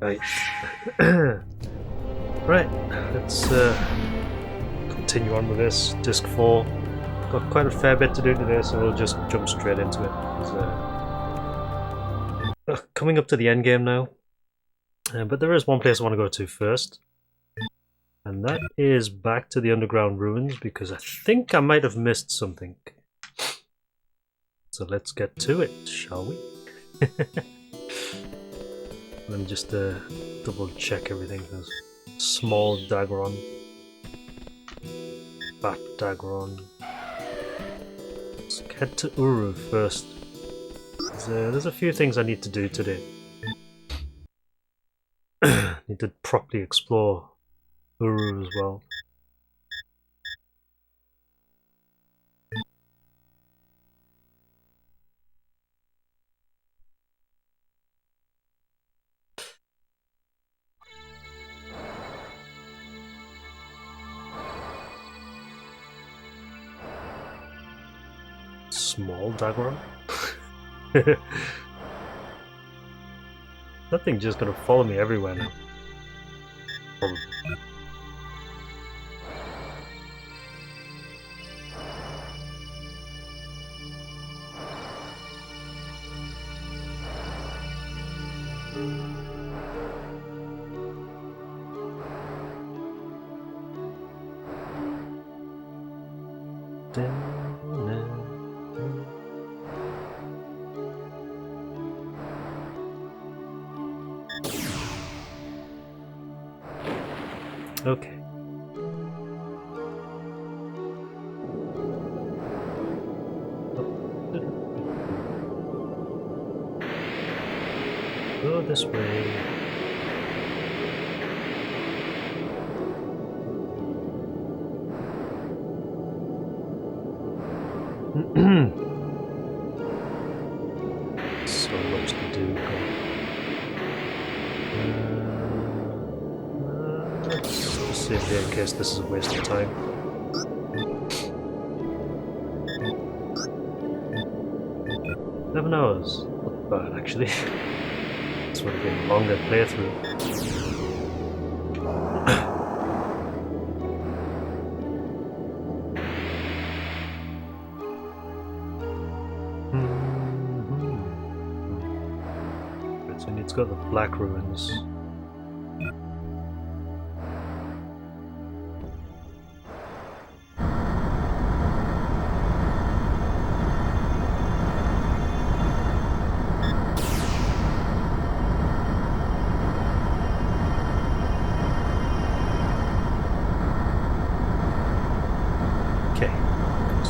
Right. Right, let's continue on with this. Disc 4. Got quite a fair bit to do today, so we'll just jump straight into it. Coming up to the end game now. But there is one place I want to go to first. And that is back to the underground ruins, because I think I might have missed something. So let's get to it, shall we? Let me just double check everything. There's small Dagron, fat Dagron. Let's head to Uru first. There's a few things I need to do today. Need to properly explore Uru as well. Small Dagron? That thing's just gonna follow me everywhere now. Probably. Okay. Go this way. So much to do. Let's save here in case this is a waste of time. $11 hours. Not bad, actually. This would have been a longer playthrough. Right, so it's got the black ruins.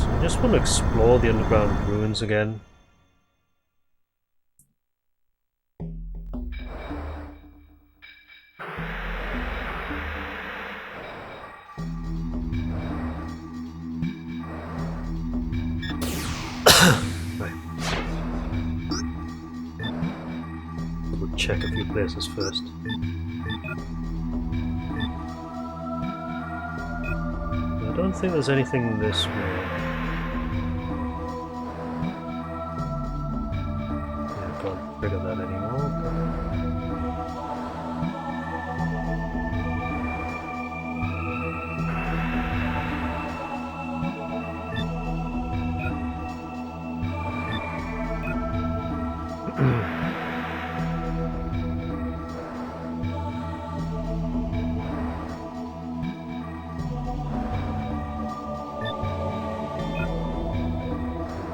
I just want to explore the underground ruins again. Right. We'll check a few places first. I don't think there's anything this way. Can't figure that anymore.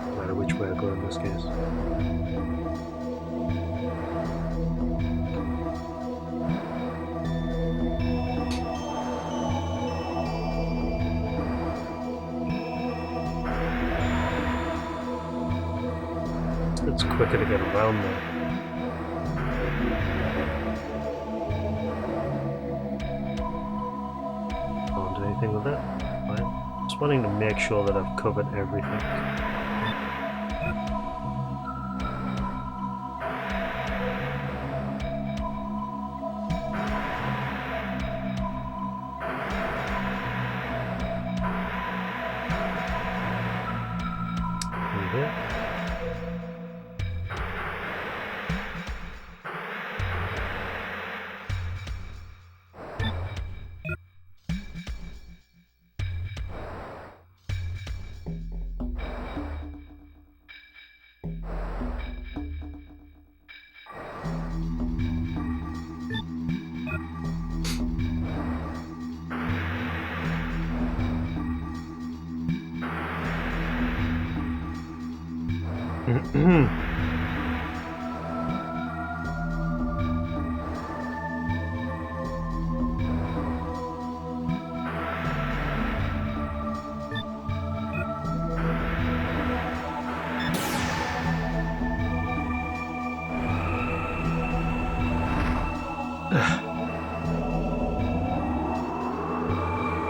No matter which way I go in this case. It's quicker to get around there. Can't do anything with that. Fine. Just wanting to make sure that I've covered everything. Here.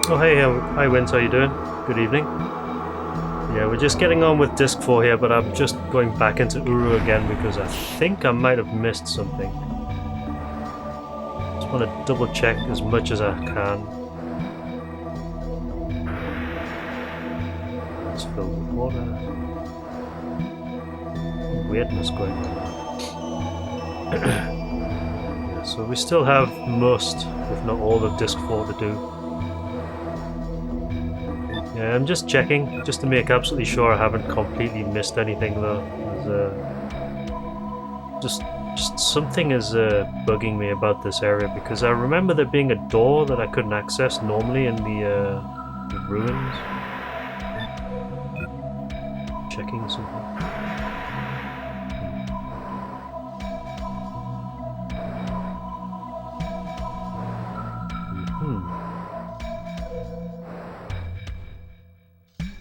Oh hey, hi Wins, how you doing? Good evening. Yeah, we're just getting on with Disc 4 here, but I'm just going back into Uru again because I think I might have missed something. Just want to double check as much as I can. It's filled with water. Weirdness going on. Yeah, so we still have most, if not all, of Disc 4 to do. Yeah, I'm just checking, just to make absolutely sure I haven't completely missed anything though. Just something is bugging me about this area because I remember there being a door that I couldn't access normally in the ruins. Checking something.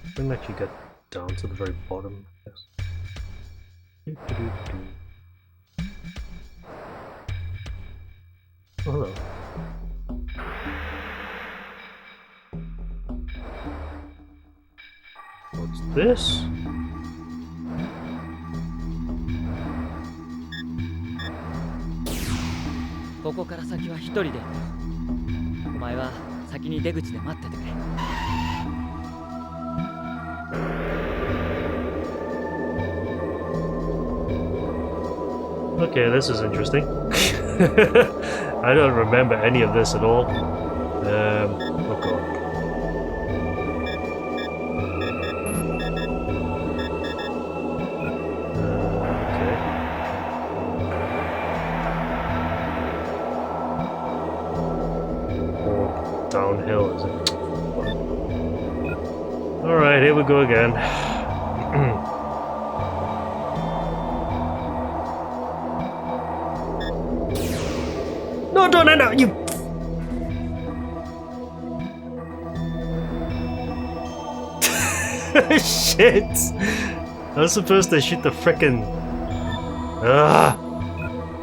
I think that you get down to the very bottom, I guess. Oh, hello. What's this? Okay, this is interesting. I don't remember any of this at all. Oh god. Okay. Or downhill, is it? Alright, here we go again. No, you... Shit! I was supposed to shoot the frickin'... Ah!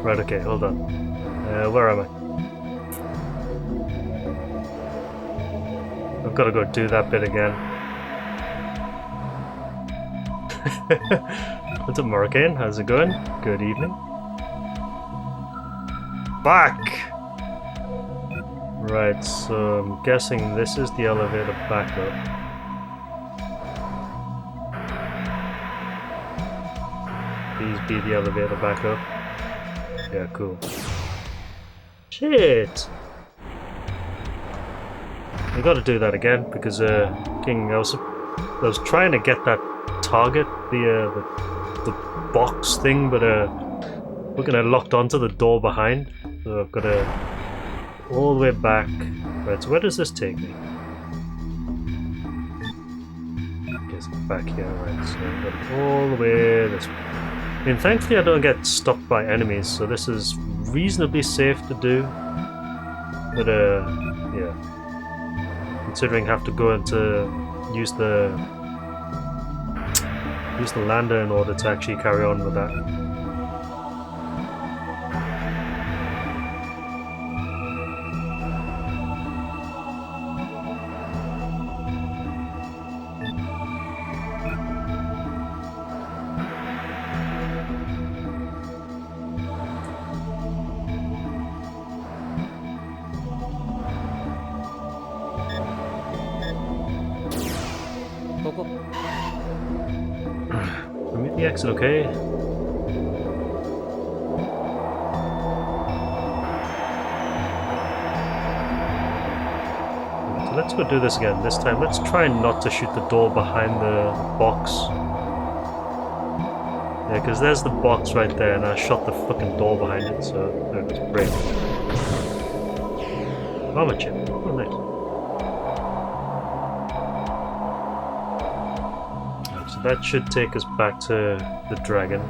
Right, okay, hold on. Where am I? I've got to go do that bit again. What's up, Morricane? How's it going? Good evening. Back! Right, so I'm guessing this is the elevator backup. Please be the elevator backup. Yeah, cool. Shit! I gotta do that again because King, I was trying to get that target, the box thing, but we're gonna locked onto the door behind, so I've got to all the way back. Right, so where does this take me? I guess back here, right? So I've got all the way this way. I mean, thankfully I don't get stuck by enemies, so this is reasonably safe to do. But yeah. Considering I have to go into use the lander in order to actually carry on with that. Meet the exit, okay? So let's go do this again. This time, let's try not to shoot the door behind the box. Yeah, because there's the box right there, and I shot the fucking door behind it, so there it goes. Break. Armor chip. Oh, nice. that should take us back to the Dragon.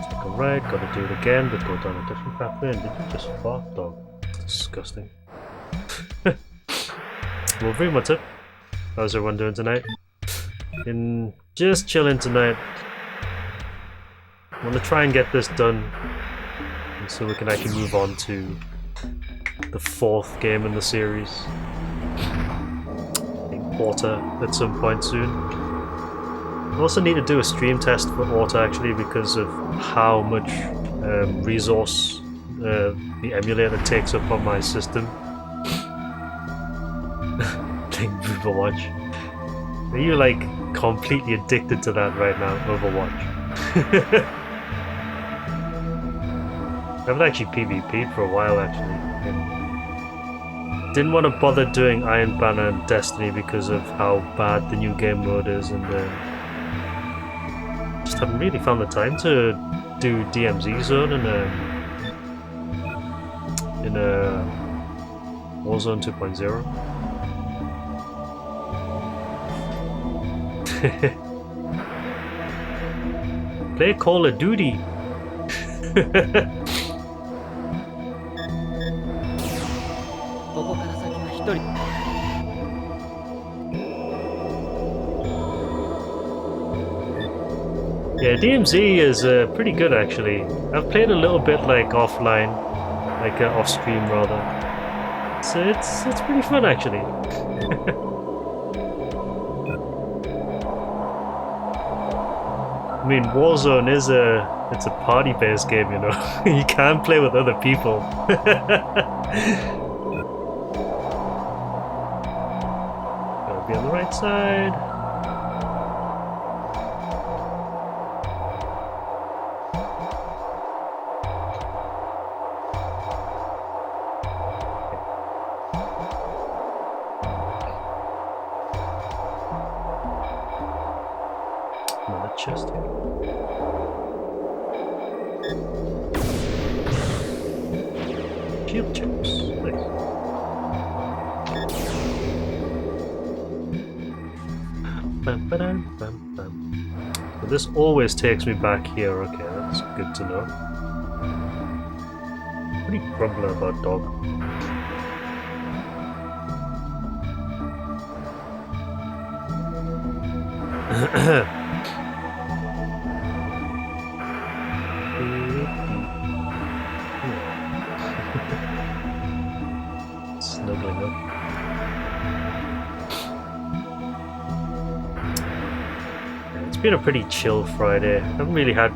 Take a right, gotta do it again, but go down a different pathway. And did you just fart, dog? Disgusting. Well, very much it. How's everyone doing tonight? Just chilling tonight. I want to try and get this done so we can actually move on to the 4th game in the series. I think Auto at some point soon. I also need to do a stream test for Auto actually because of how much resource the emulator takes up on my system. Overwatch. Are you like completely addicted to that right now, Overwatch? I haven't actually PvP'd for a while actually. Didn't want to bother doing Iron Banner and Destiny because of how bad the new game mode is, and just haven't really found the time to do DMZ Zone in a Warzone 2.0. Play Call of Duty. Yeah, DMZ is pretty good actually. I've played a little bit like offline, like off stream rather. So it's pretty fun actually. I mean, Warzone is it's a party-based game, you know. You can't play with other people. Gotta be on the right side. Another chest here. Shield chips. Nice. Bam, ba-dam, bam, bam. So this always takes me back here. Okay, that's good to know. What are you grumbling about, dog? Snuggling up. Yeah, it's been a pretty chill Friday. I haven't really had...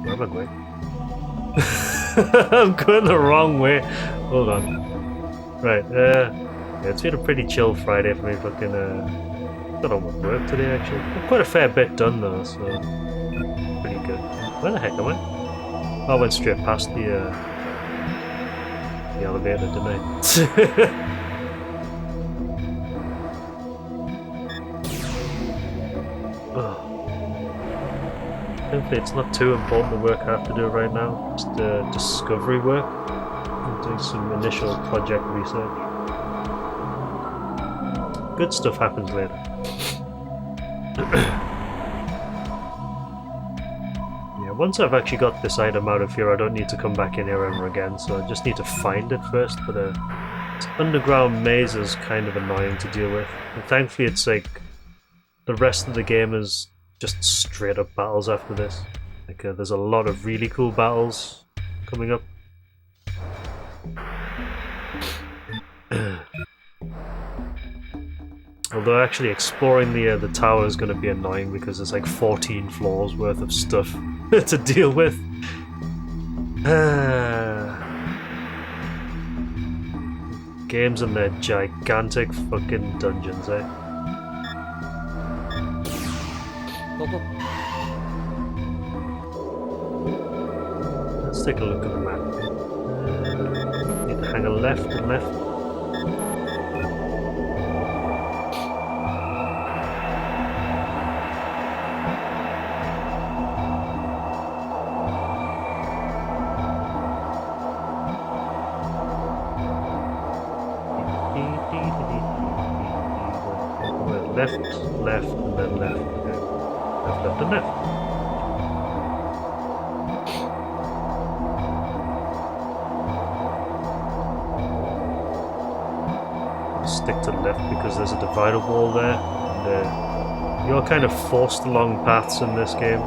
Where am I going? I'm going the wrong way. Hold on. Right, yeah, it's been a pretty chill Friday for me. Fucking, got on with work today actually. Got quite a fair bit done though, so pretty good. Where the heck am I? Oh, I went straight past the elevator, didn't I? Oh. Hopefully it's not too important the work I have to do right now. Just discovery work. I'm doing some initial project research. Good stuff happens later. Yeah, once I've actually got this item out of here, I don't need to come back in here ever again, so I just need to find it first, but this underground maze is kind of annoying to deal with. And thankfully it's like, the rest of the game is just straight up battles after this. Like, there's a lot of really cool battles coming up. Although actually exploring the tower is going to be annoying because there's like 14 floors worth of stuff to deal with. Games and their gigantic fucking dungeons, eh? Let's take a look at the map. Need to hang a left and left. left, left, and then left. Okay. Left, left, and left. Stick to the left because there's a divider wall there, and you're kind of forced along paths in this game.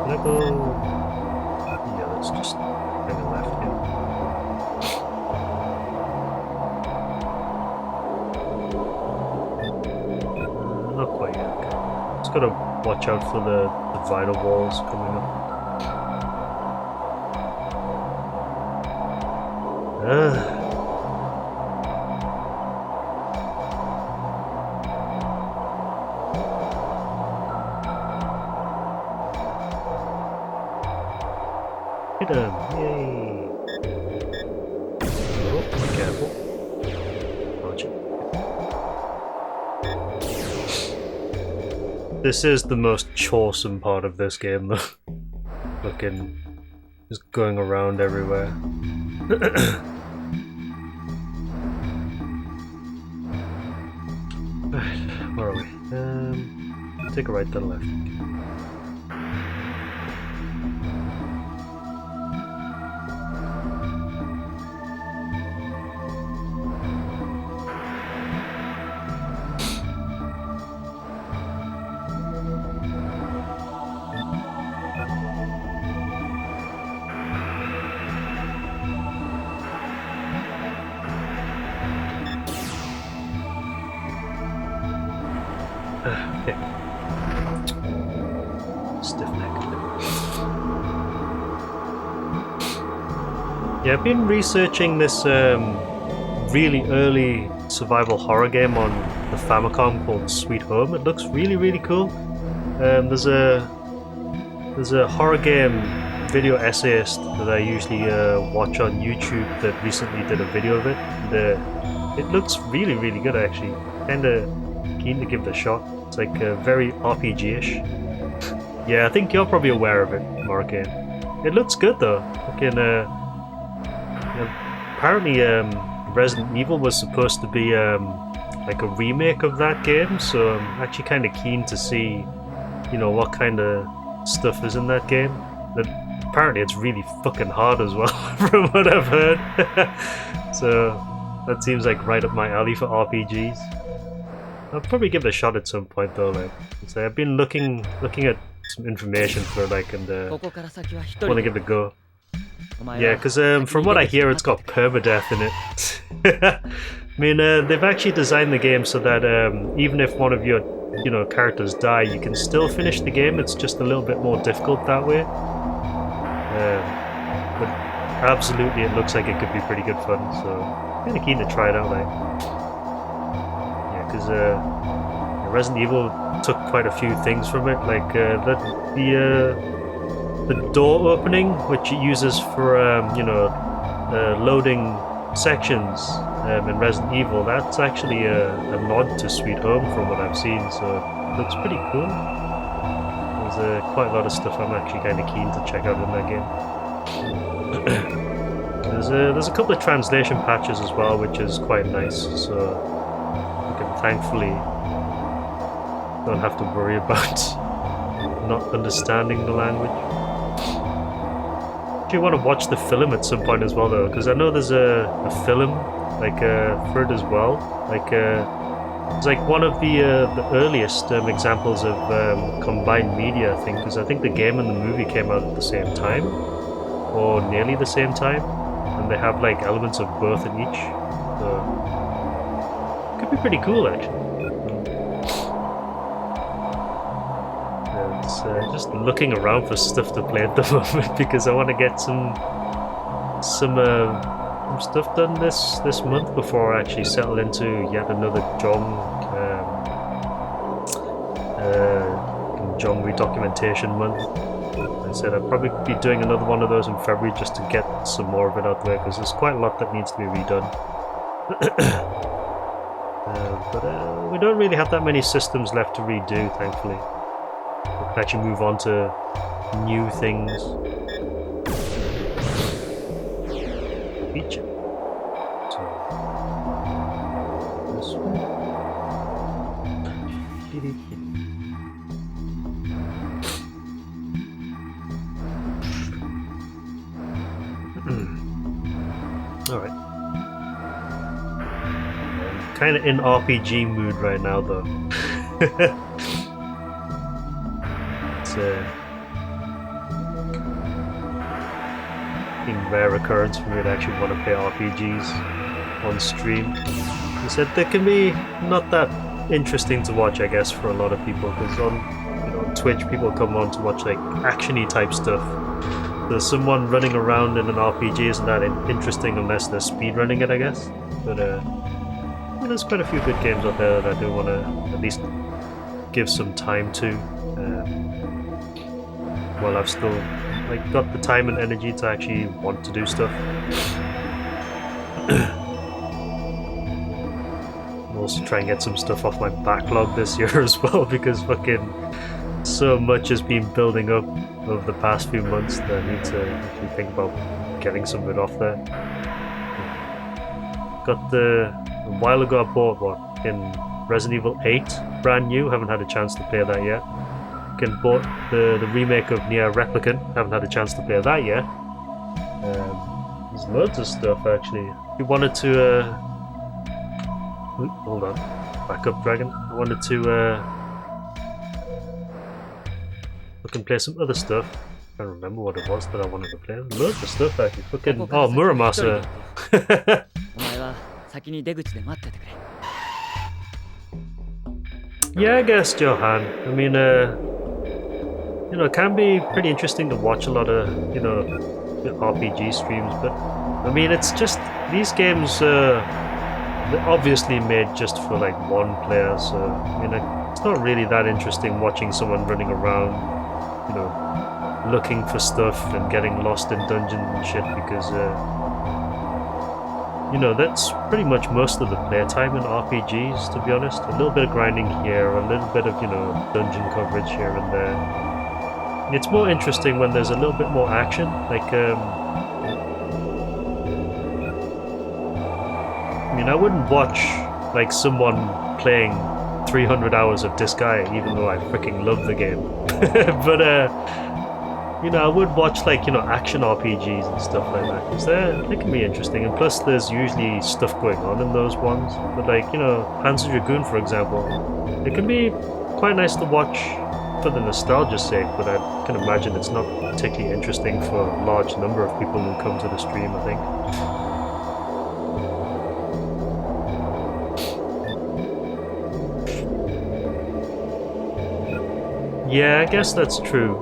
Can I go? Yeah, let's just hang a left here. Not quite yet. Okay. Just gotta watch out for the divider walls coming up. Hit him! Yay! Oh, be careful. Dodge it. This is the most choresome part of this game, though. Looking, just going around everywhere. Where are we? Take a right, then left. Okay. Stiff neck. Yeah, I've been researching this really early survival horror game on the Famicom called Sweet Home. It looks really, really cool. There's a horror game video essayist that I usually watch on YouTube that recently did a video of it. And, it looks really, really good actually. Kinda keen to give it a shot. It's like very RPG-ish. Yeah, I think you're probably aware of it, Morgan. It looks good though. Fucking, apparently Resident Evil was supposed to be like a remake of that game, so I'm actually kind of keen to see, you know, what kind of stuff is in that game. But apparently it's really fucking hard as well, from what I've heard. So that seems like right up my alley for RPGs. I'll probably give it a shot at some point though. Like, so I've been looking at some information for it, like, and want to give it a go. Yeah, because from what I hear, it's got permadeath in it. I mean, they've actually designed the game so that even if one of your, you know, characters die, you can still finish the game. It's just a little bit more difficult that way. But absolutely, it looks like it could be pretty good fun. So I'm kind of keen to try it out, like. Yeah, because Resident Evil took quite a few things from it, like the door opening, which it uses for you know, loading sections in Resident Evil. That's actually a nod to Sweet Home from what I've seen, so it looks pretty cool. There's quite a lot of stuff I'm actually kind of keen to check out in that game. There's a couple of translation patches as well, which is quite nice, so you can thankfully don't have to worry about not understanding the language. Do you want to watch the film at some point as well, though? Because I know there's a film like for it as well. Like it's like one of the earliest examples of combined media, I think. Because I think the game and the movie came out at the same time, or nearly the same time, and they have like elements of both in each. So could be pretty cool, actually. Just looking around for stuff to play at the moment because I want to get some stuff done this month before I actually settle into yet another Jong redocumentation month. I said I'd probably be doing another one of those in February just to get some more of it out there because there's quite a lot that needs to be redone. But we don't really have that many systems left to redo, thankfully. We can actually move on to new things. Feature. So, this one. Alright. I'm kind of in RPG mood right now, though. It's a rare occurrence for me to actually want to play RPGs on stream. He said they can be not that interesting to watch, I guess, for a lot of people, because on Twitch people come on to watch like actiony type stuff. There's someone running around in an RPG isn't that interesting unless they're speedrunning it, I guess. But there's quite a few good games out there that I do want to at least give some time to, while I've still got the time and energy to actually want to do stuff. I'll also try and get some stuff off my backlog this year as well, because fucking so much has been building up over the past few months that I need to actually think about getting some of it off there. Got a while ago I bought in Resident Evil 8, brand new, haven't had a chance to play that yet. Again, bought the remake of Nier Replicant, haven't had a chance to play that yet. There's loads of stuff actually. If you wanted to hold on, back up Dragon. I wanted to look and play some other stuff. I can't remember what it was that I wanted to play. Loads of stuff actually. Fucking Muramasa. Yeah, I guess Johan. I mean, it can be pretty interesting to watch a lot of, RPG streams, but I mean, it's just these games they're obviously made just for like one player, so I mean, it's not really that interesting watching someone running around, looking for stuff and getting lost in dungeons and shit, because that's pretty much most of the playtime in RPGs, to be honest. A little bit of grinding here, a little bit of, dungeon coverage here and there. It's more interesting when there's a little bit more action, I mean, I wouldn't watch, someone playing 300 hours of Disgaea, even though I freaking love the game. But, I would watch, action RPGs and stuff like that, because they can be interesting, and plus there's usually stuff going on in those ones. But, Panzer Dragoon, for example, it can be quite nice to watch for the nostalgia's sake, but I can imagine it's not particularly interesting for a large number of people who come to the stream, I think. Yeah, I guess that's true,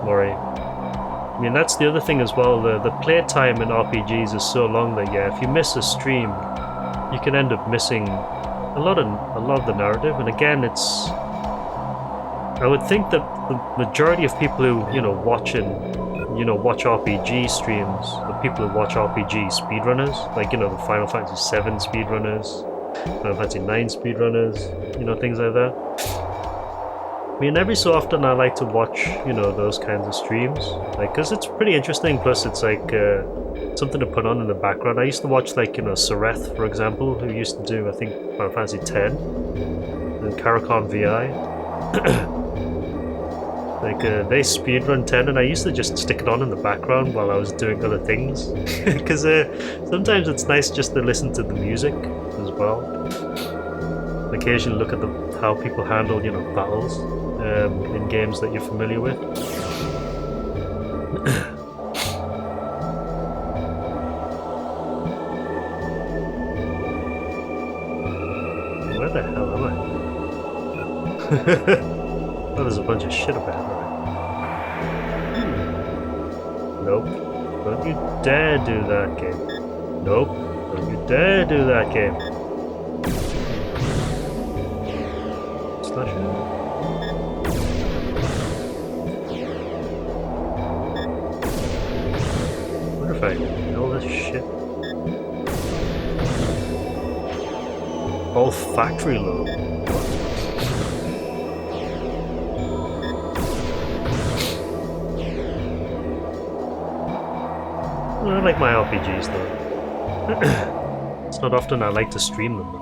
Maury. I mean, that's the other thing as well, the playtime in RPGs is so long that, yeah, if you miss a stream, you can end up missing a lot of the narrative, and again, I would think that the majority of people who, watch RPG streams, the people who watch RPG speedrunners, the Final Fantasy VII speedrunners, Final Fantasy IX speedrunners, things like that. I mean, every so often I like to watch, those kinds of streams, because it's pretty interesting, plus it's something to put on in the background. I used to watch, Sareth, for example, who used to do, I think, Final Fantasy X, and Karakon VI. They speedrun 10, and I used to just stick it on in the background while I was doing other things, because sometimes it's nice just to listen to the music as well. Occasionally look at how people handle, battles in games that you're familiar with. Where the hell am I? Oh, there's a bunch of shit about it. Nope. Don't you dare do that game. Nope. Don't you dare do that game. Slash it. I wonder if I know this shit. All factory load. I like my RPGs though. It's not often I like to stream them though.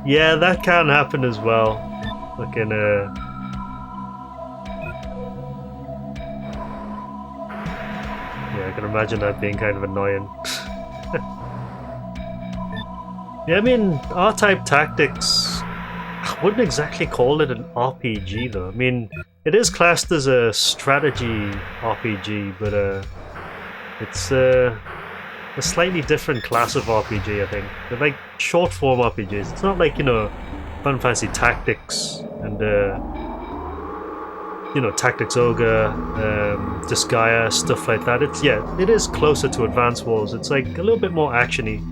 Yeah, that can happen as well. Fucking yeah, I can imagine that being kind of annoying. Yeah, I mean, R-type tactics, I wouldn't exactly call it an RPG though. I mean, it is classed as a strategy RPG, but it's a slightly different class of RPG, I think. They're like short-form RPGs. It's not like, you know, Final Fantasy Tactics and, you know, Tactics Ogre, Disgaea, stuff like that. It's, yeah, it is closer to Advance Wars. It's like a little bit more actiony.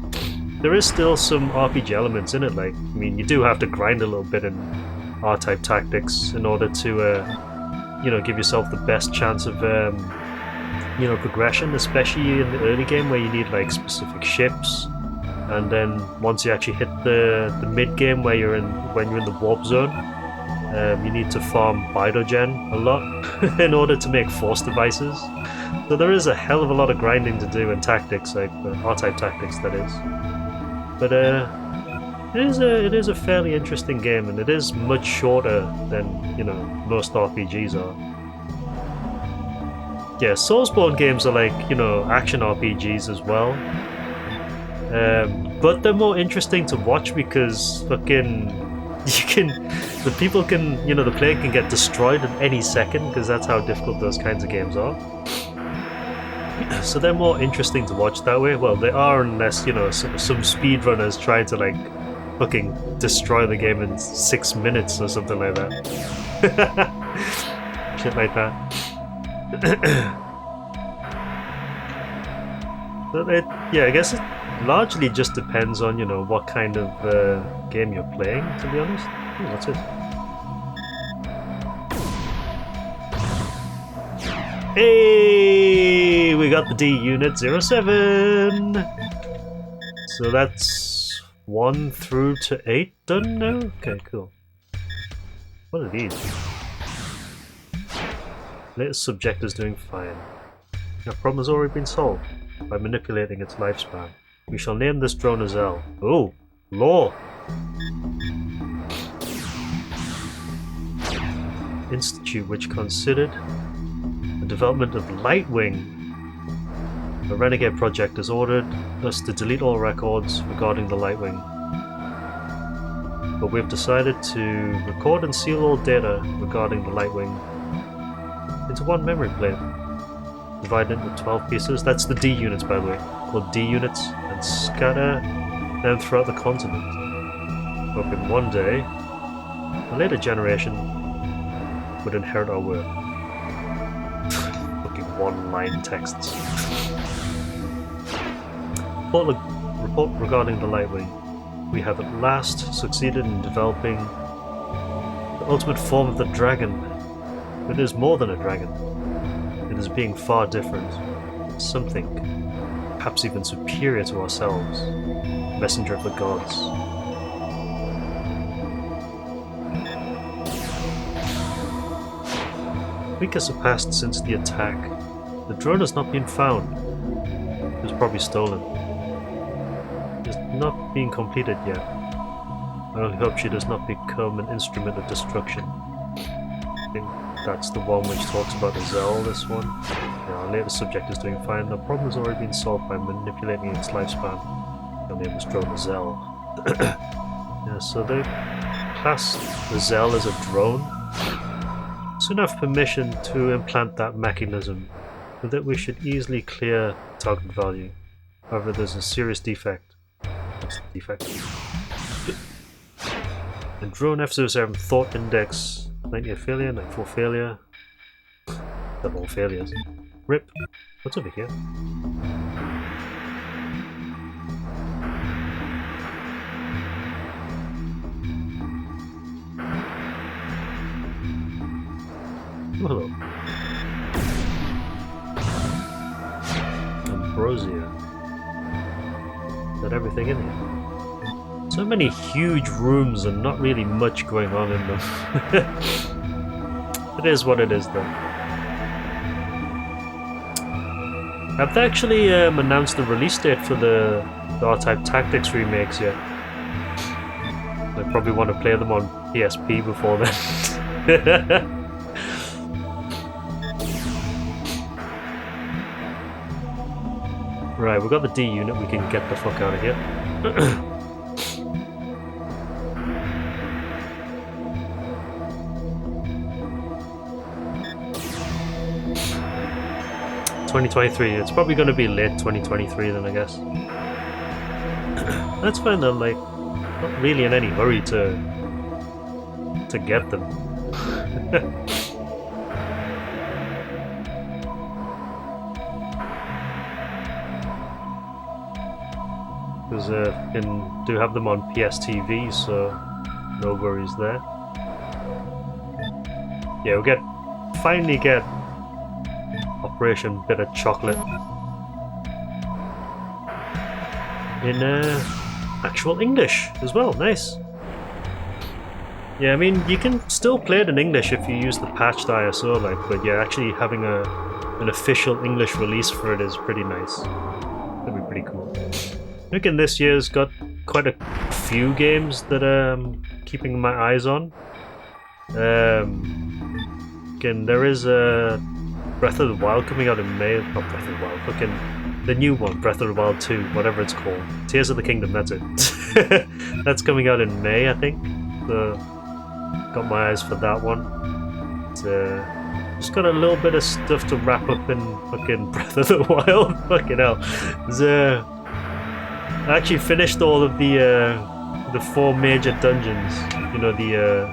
There is still some RPG elements in it, like, I mean, you do have to grind a little bit in R-type tactics in order to, you know, give yourself the best chance of, you know, progression, especially in the early game where you need, like, specific ships. And then once you actually hit the mid-game when you're in the warp zone, you need to farm Bidogen a lot in order to make force devices. So there is a hell of a lot of grinding to do in tactics, like R-type tactics, that is. But it is a fairly interesting game, and it is much shorter than, you know, most RPGs are. Yeah, Soulsborne games are like, you know, action RPGs as well. But they're more interesting to watch because fucking the player can get destroyed at any second because that's how difficult those kinds of games are. So they're more interesting to watch that way. Well, they are, unless, you know, some speedrunners try to, like, fucking destroy the game in 6 minutes or something like that. Shit like that. But yeah, I guess it largely just depends on, you know, what kind of game you're playing, to be honest. Ooh, what's this? Hey, we got the D unit 07. So that's 1 through to 8 done now? Okay, cool. What are these? Latest subject is doing fine. Our problem has already been solved by manipulating its lifespan. We shall name this drone as L. Oh, lore! Institute which considered development of Lightwing. The Renegade project has ordered us to delete all records regarding the Lightwing. But we've decided to record and seal all data regarding the Lightwing into one memory plate, divided into 12 pieces. That's the D units, by the way, called D units, and scatter them throughout the continent. Hoping one day, a later generation would inherit our work. One-line texts. Report regarding the Lightwing. We have at last succeeded in developing the ultimate form of the dragon. It is more than a dragon. It is being far different. Something, perhaps even superior to ourselves. Messenger of the gods. Weeks have passed since the attack. The drone has not been found. It was probably stolen. It is not being completed yet. I only hope she does not become an instrument of destruction. I think that's the one which talks about the Zell, this one. Yeah, our latest subject is doing fine. The problem has already been solved by manipulating its lifespan. Her name was drone Zell. Yeah, so they class the Zell as a drone. Soon have permission to implant that mechanism, but that we should easily clear target value. However, there's a serious defect. What's the defect? And drone F07 thought index 98 failure, 94 failure. They're all failures. RIP. What's over here? Oh, hello. Ambrosia. Is that everything in here? So many huge rooms and not really much going on in them. It is what it is, though. Have they actually announced the release date for the R-Type Tactics remakes yet? I probably want to play them on PSP before then. Right, we've got the D unit, we can get the fuck out of here. 2023. It's probably going to be late 2023 then, I guess. That's fine though, like, not really in any hurry to get them. Because can do have them on PSTV, so no worries there. Yeah, we'll finally get Operation Bitter Chocolate in actual English as well. Nice. Yeah, I mean, you can still play it in English if you use the patched ISO, like, but yeah, actually having an official English release for it is pretty nice. That'd be pretty cool. I think this year's got quite a few games that I'm keeping my eyes on. Again, there is a Breath of the Wild coming out in May. Not Breath of the Wild, fucking the new one, Breath of the Wild 2, whatever it's called. Tears of the Kingdom, that's it. That's coming out in May, I think. So, got my eyes for that one. Just got a little bit of stuff to wrap up in fucking Breath of the Wild. Fucking hell. I actually finished all of the 4 major dungeons. You know, the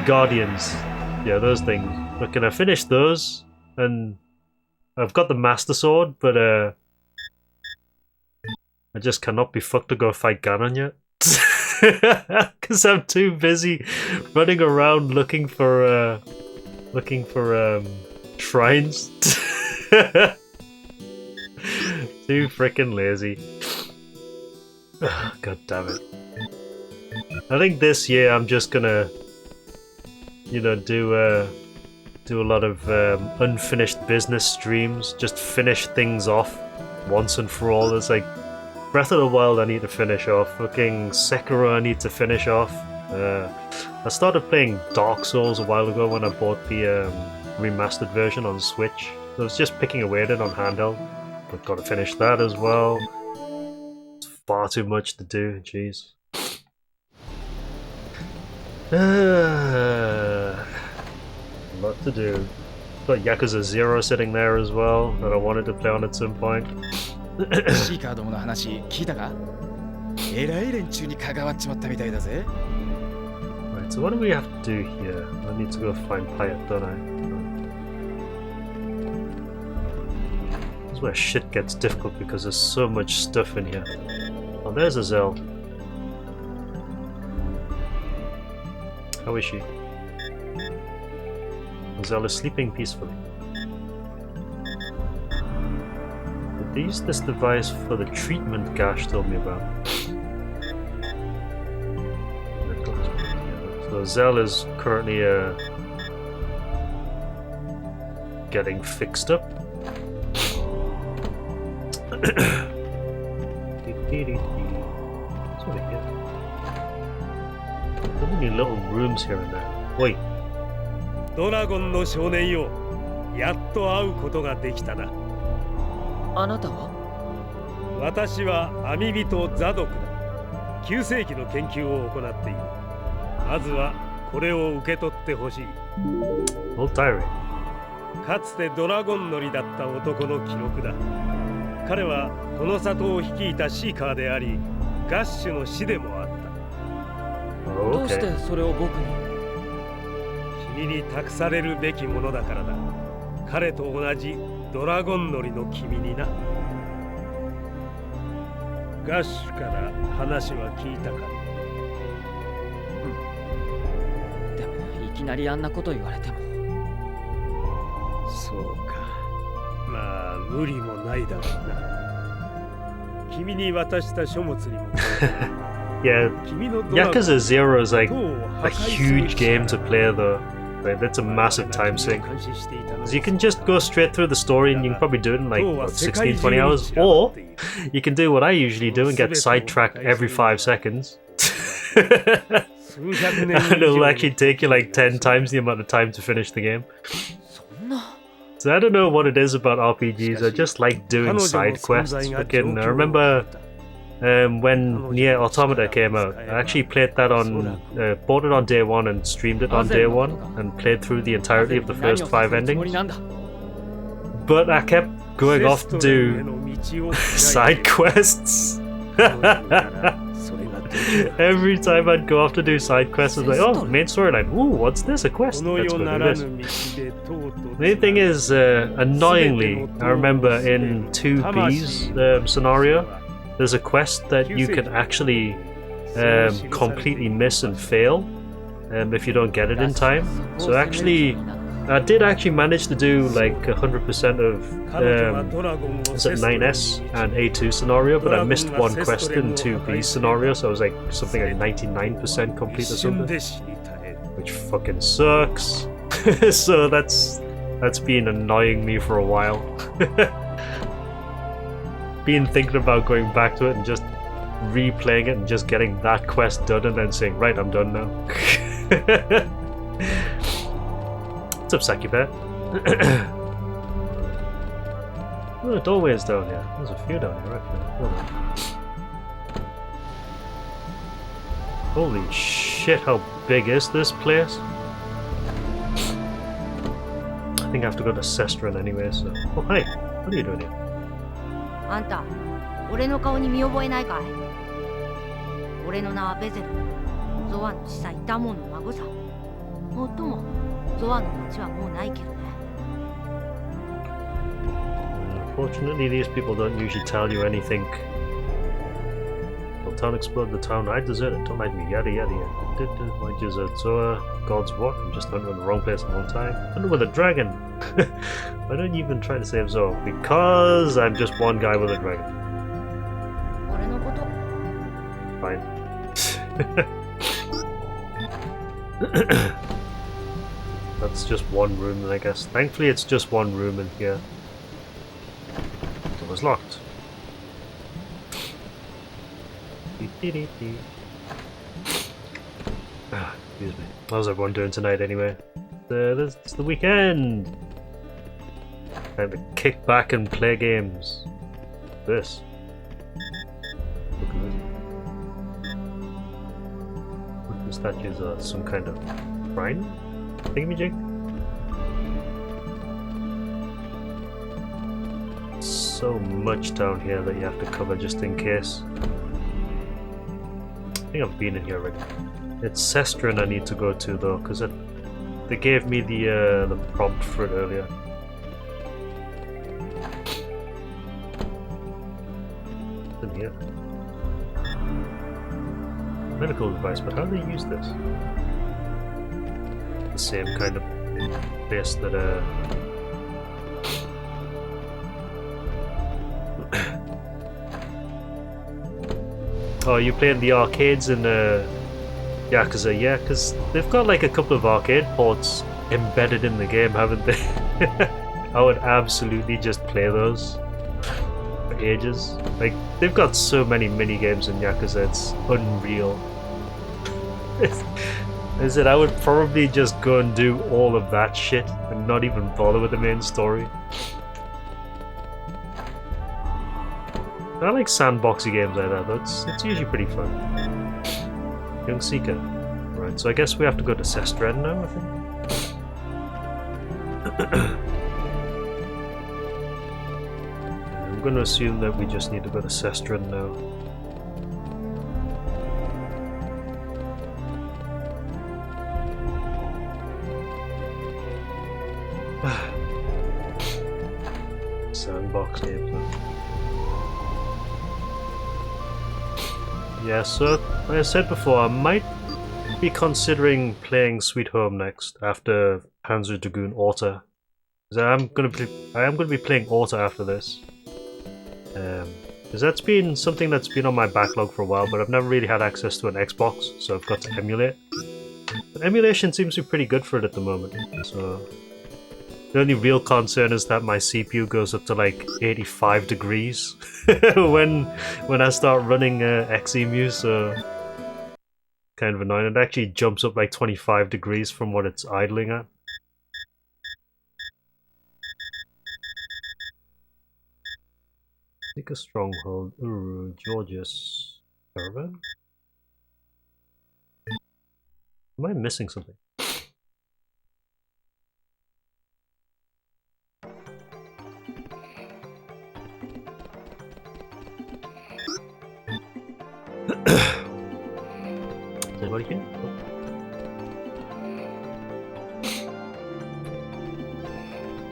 Guardians. Yeah, those things. Look, and I finished those, and I've got the Master Sword, but I just cannot be fucked to go fight Ganon yet. Because I'm too busy running around looking for shrines. Too freaking lazy. God damn it. I think this year I'm just gonna, you know, do a lot of unfinished business streams. Just finish things off once and for all. It's like Breath of the Wild I need to finish off. Fucking Sekiro I need to finish off. I started playing Dark Souls a while ago when I bought the remastered version on Switch. I was just picking away at it on handheld. But gotta finish that as well. It's far too much to do, jeez. A lot to do. Got Yakuza 0 sitting there as well that I wanted to play on at some point. Right, so what do we have to do here? I need to go find Payet, don't I? Where shit gets difficult because there's so much stuff in here. Oh, there's Azel. How is she? Azel is sleeping peacefully. Did they use this device for the treatment Gash told me about? So Azel is currently getting fixed up. What's over here? So many little rooms here and there. Wait. Dragoon の少年よ、やっと会うことができたな。あなたは？私は網人ザドクだ。9世紀の研究を行っている。まずはこれを受け取ってほしい。Old diary. かつてドラゴン乗りだった男の記録だ。彼はこの里を率いたシーカーであり、ガッシュの師でもあった。どうしてそれを僕に？君に託されるべきものだからだ。彼と同じドラゴン乗りの君にな。ガッシュから話は聞いたか？でもいきなりあんなこと言われても。そうか。まあ無理もないだろうな。君に渡した書物にも。Yeah, Yakuza 0 is like a huge game to play though. Right, that's a massive time sink. So you can just go straight through the story and you can probably do it in like, what, 16, 20 hours? Or you can do what I usually do and get sidetracked every 5 seconds. And it'll actually take you like 10 times the amount of time to finish the game. So I don't know what it is about RPGs, I just like doing side quests. Fucking, I remember when Nier Automata came out, I actually played that on, bought it on day one and streamed it on day one and played through the entirety of the first 5 endings. But I kept going off to do side quests. Every time I'd go off to do side quests, I was like, oh, main storyline. Ooh, what's this? A quest? Let's go do this. The only thing is, annoyingly, I remember in 2B's scenario, there's a quest that you can actually completely miss and fail if you don't get it in time. So actually, I did actually manage to do like 100% of is it 9S and A2 scenario, but I missed one quest in 2B scenario, so I was like something like 99% complete or something, which fucking sucks. So that's been annoying me for a while. Been thinking about going back to it and just replaying it and just getting that quest done and then saying, right, I'm done now. What's up, Sakubat? Oh, doorways down here. There's a few down here, actually. Holy shit, how big is this place? I think I have to go to Sestren anyway, so... Oh, hi. What are you doing here? あんた、俺の顔に見覚えないかい？俺の名はベゼル。ゾアの司祭ダモンの孫さ。もっとも、ゾアの町はもうないけどね。Unfortunately, these people don't usually tell you anything. The town exploded, the town I deserted, don't mind me, yada yada yada. Why desert Zoa? God's what? I'm just hunting in the wrong place at the wrong time. Hunting with a dragon! Why don't you even try to save Zoa? Because I'm just one guy with a dragon. Fine. That's just one room then, I guess. Thankfully it's just one room in here. It was locked. Excuse me. How's everyone doing tonight anyway? It's the weekend! Time to kick back and play games. This. Look at this. What the statues are? Some kind of shrine? Thingamajig? So much down here that you have to cover just in case. I think I've been in here already. It's Sestren I need to go to though, because they gave me the prompt for it earlier. What's in here? Medical device, but how do they use this? The same kind of place that Oh, you playing the arcades in Yakuza? Yeah, because they've got like a couple of arcade ports embedded in the game, haven't they? I would absolutely just play those for ages. Like, they've got so many mini games in Yakuza, it's unreal. Is it? I would probably just go and do all of that shit and not even bother with the main story. I like sandboxy games like that though, it's usually pretty fun. Young Seeker. Right, so I guess we have to go to Sestren now, I think. I'm going to assume that we just need to go to Sestren now. Sandbox games now. Yeah, so like I said before, I might be considering playing Sweet Home next after Panzer Dragoon Auto. Because I am going to be playing Auto after this. Because that's been something that's been on my backlog for a while, but I've never really had access to an Xbox, so I've got to emulate. But emulation seems to be pretty good for it at the moment, so... The only real concern is that my CPU goes up to like 85 degrees when I start running XEMU, so... Kind of annoying. It actually jumps up like 25 degrees from what it's idling at. Take a stronghold. Ooh, Georgius. Caravan? Am I missing something? Is anybody here?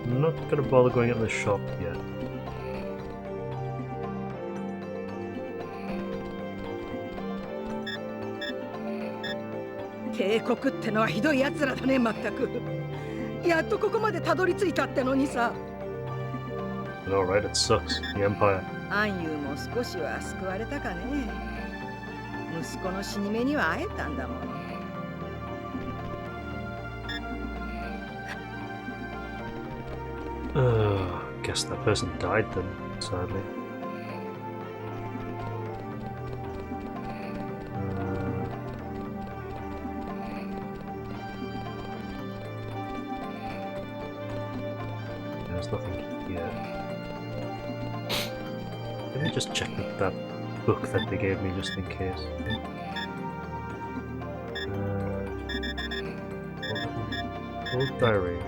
I'm not gonna bother going in the shop yet. Alright, it sucks. The Empire. 暗友も少しは救われたかね。息子の死に目には会えたんだもん。Guess that person died then, sadly. There's nothing here. Let me just check that book that they gave me just in case. Old diary.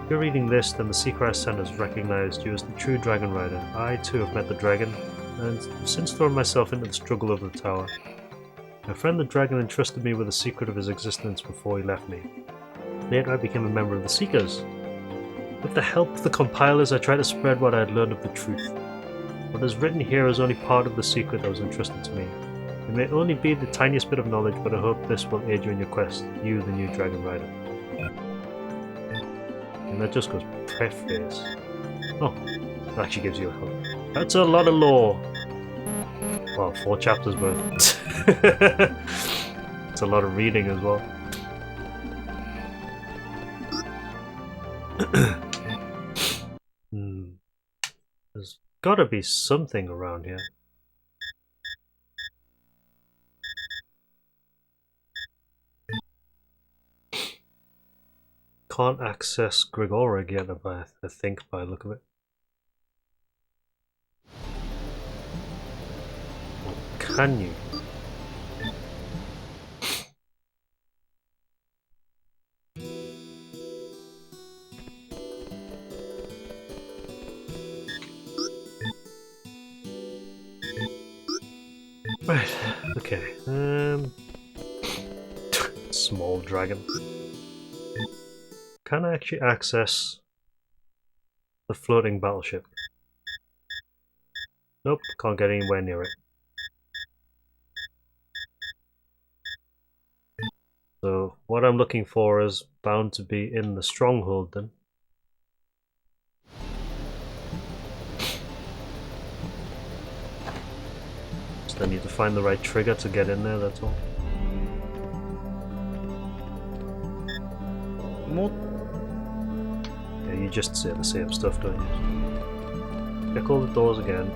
If you're reading this, then the Seacrest Center has recognized you as the true Dragon Rider. I too have met the dragon, and have since thrown myself into the struggle over the tower. My friend the dragon entrusted me with the secret of his existence before he left me. Later I became a member of the Seekers. With the help of the compilers, I tried to spread what I had learned of the truth. What is written here is only part of the secret that was entrusted to me. It may only be the tiniest bit of knowledge, but I hope this will aid you in your quest, you the new Dragon Rider. And that just goes preface. Oh, that actually gives you a help. That's a lot of lore. Well, 4 chapters worth. It's a lot of reading as well. There's gotta be something around here. Can't access Grigoric yet, I think, by the look of it. Or can you? Right, okay. Small dragon. Can I actually access the floating battleship? Nope, can't get anywhere near it. So what I'm looking for is bound to be in the stronghold then. Just I need to find the right trigger to get in there, that's all. Yeah, you just say the same stuff, don't you? Check all the doors again.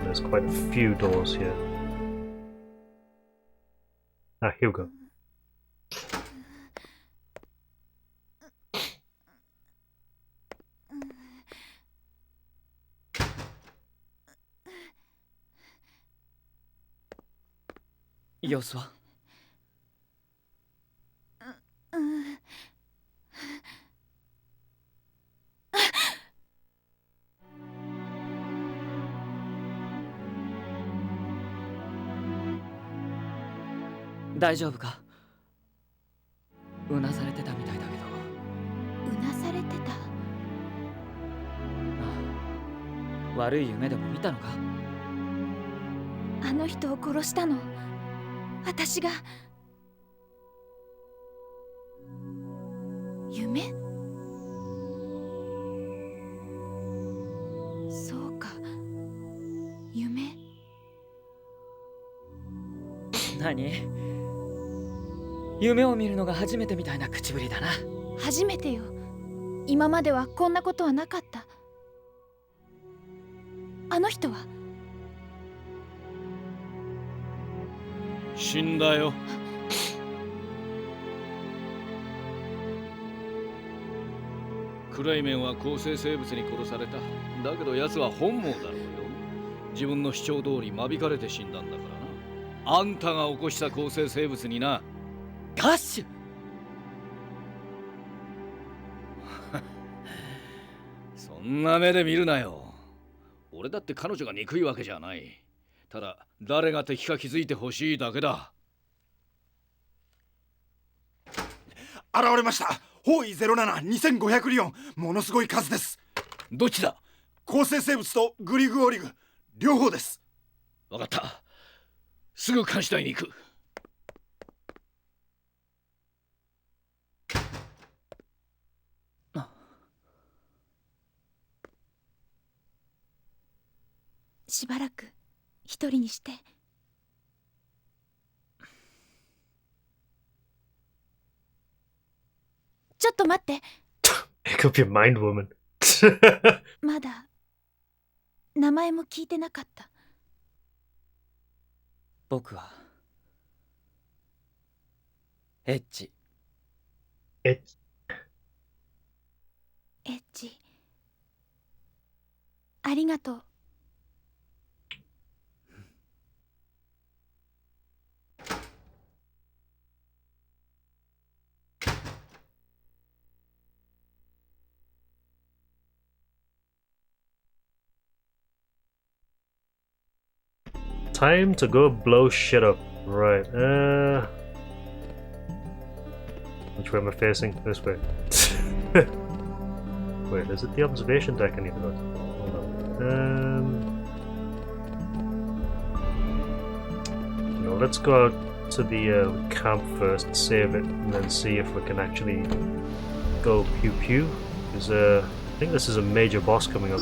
There's quite a few doors here. Ah, here we go. Yosua. 大丈夫か？うなされてたみたいだけど。うなされてた。ああ、悪い夢でも見たのか？あの人を殺したの。私が。夢？そうか。夢。何？夢を見るのが初めてみたいな口ぶりだな。初めてよ。今まではこんなことはなかった。あの人は死んだよ。クライメンは構成生物に殺された。だけど奴は本望だろうよ。自分の主張通り間引かれて死んだんだからな。あんたが起こした構成生物にな。ガッシュ。そんな目で見るなよ。俺だって彼女が憎いわけじゃない。ただ誰が敵か気づいてほしいだけだ。現れました。方位07-2500リオン。ものすごい数です。どっちだ？構成生物とグリグオリグ両方です。わかった。すぐ監視台に行く。しばらく一人にして。ちょっと待って。Pick up your mind, woman. まだ名前も聞いてなかった。僕はエッジ。エッジ。ありがとう。Time to go blow shit up. Right, which way am I facing? This way. Wait, is it the observation deck I need to go to? Hold on. No, let's go out to the camp first, save it, and then see if we can actually go pew pew. Because I think this is a major boss coming up.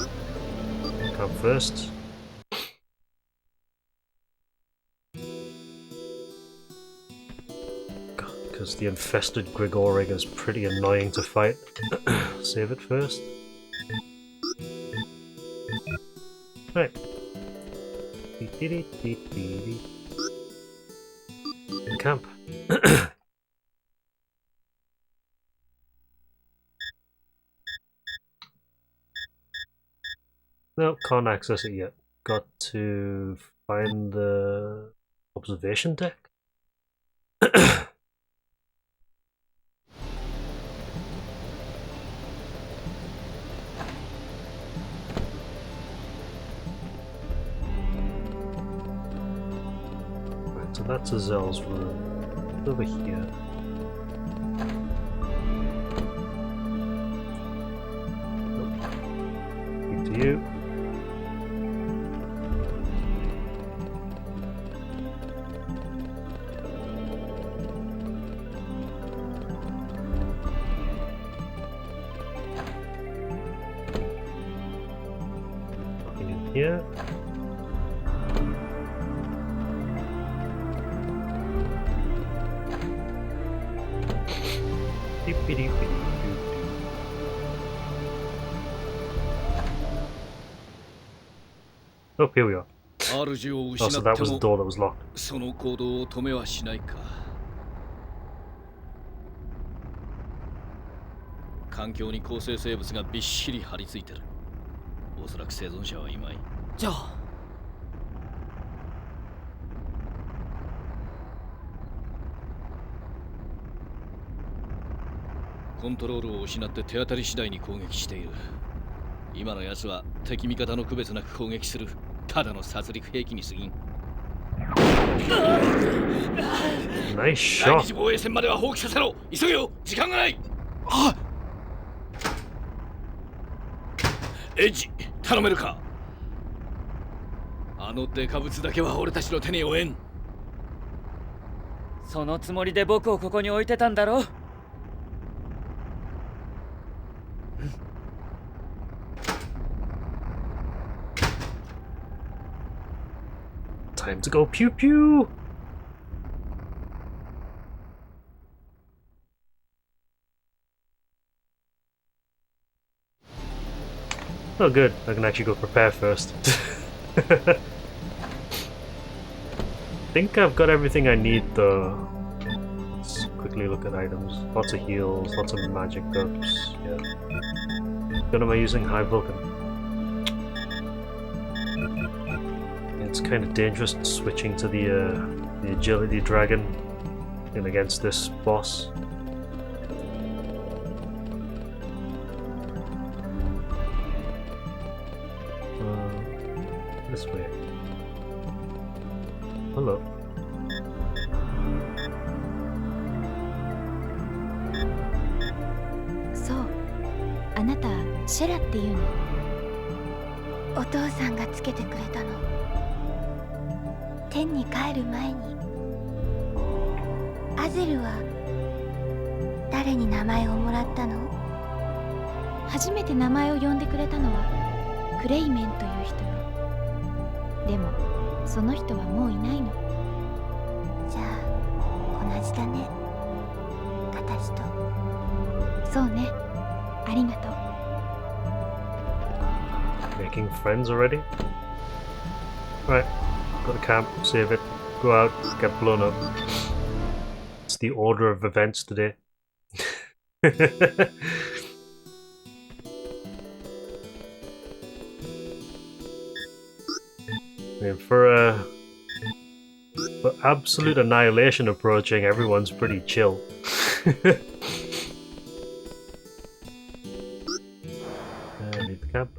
Camp first. Because the infested Grigorig is pretty annoying to fight. Save it first. Right. Camp. No, can't access it yet. Got to find the observation deck. So that's Azel's room. Over here. Nope. Speak to you. Nothing in here. Oh, here we are. Oh, so that was the door that was locked. その行動を止めはしないか。環境に構成生物がびっしり張り付いてる。おそらく生存者はいまい。じゃあコントロールを失って手当たり次第に攻撃している。今の奴は敵味方の区別なく攻撃するただの殺戮兵器に過ぎん。Nice shot. 第二次防衛線までは放棄させろ。急げよ、時間がない。あ、エッジ、頼めるか。あのデカブツだけは俺たちの手に負えん。そのつもりで僕をここに置いてたんだろ。Time to go pew pew! Oh good, I can actually go prepare first. I think I've got everything I need though. Let's quickly look at items. Lots of heals, lots of magic ups, yeah. What am I using? High Vulcan. It's kind of dangerous switching to the agility dragon in against this boss. This way. Hello.そう、あなたシェラっていうの？お父さんがつけてくれたの。天に帰る前に。アゼルは誰に名前をもらったの？初めて名前を呼んでくれたのはクレイメンという人よ。でもその人はもういないの。じゃあ同じだね、私と。そうね、ありがとう。Making friends already? Right, go to camp, save it, go out, get blown up. It's the order of events today. And for absolute annihilation approaching, everyone's pretty chill. Leave the camp.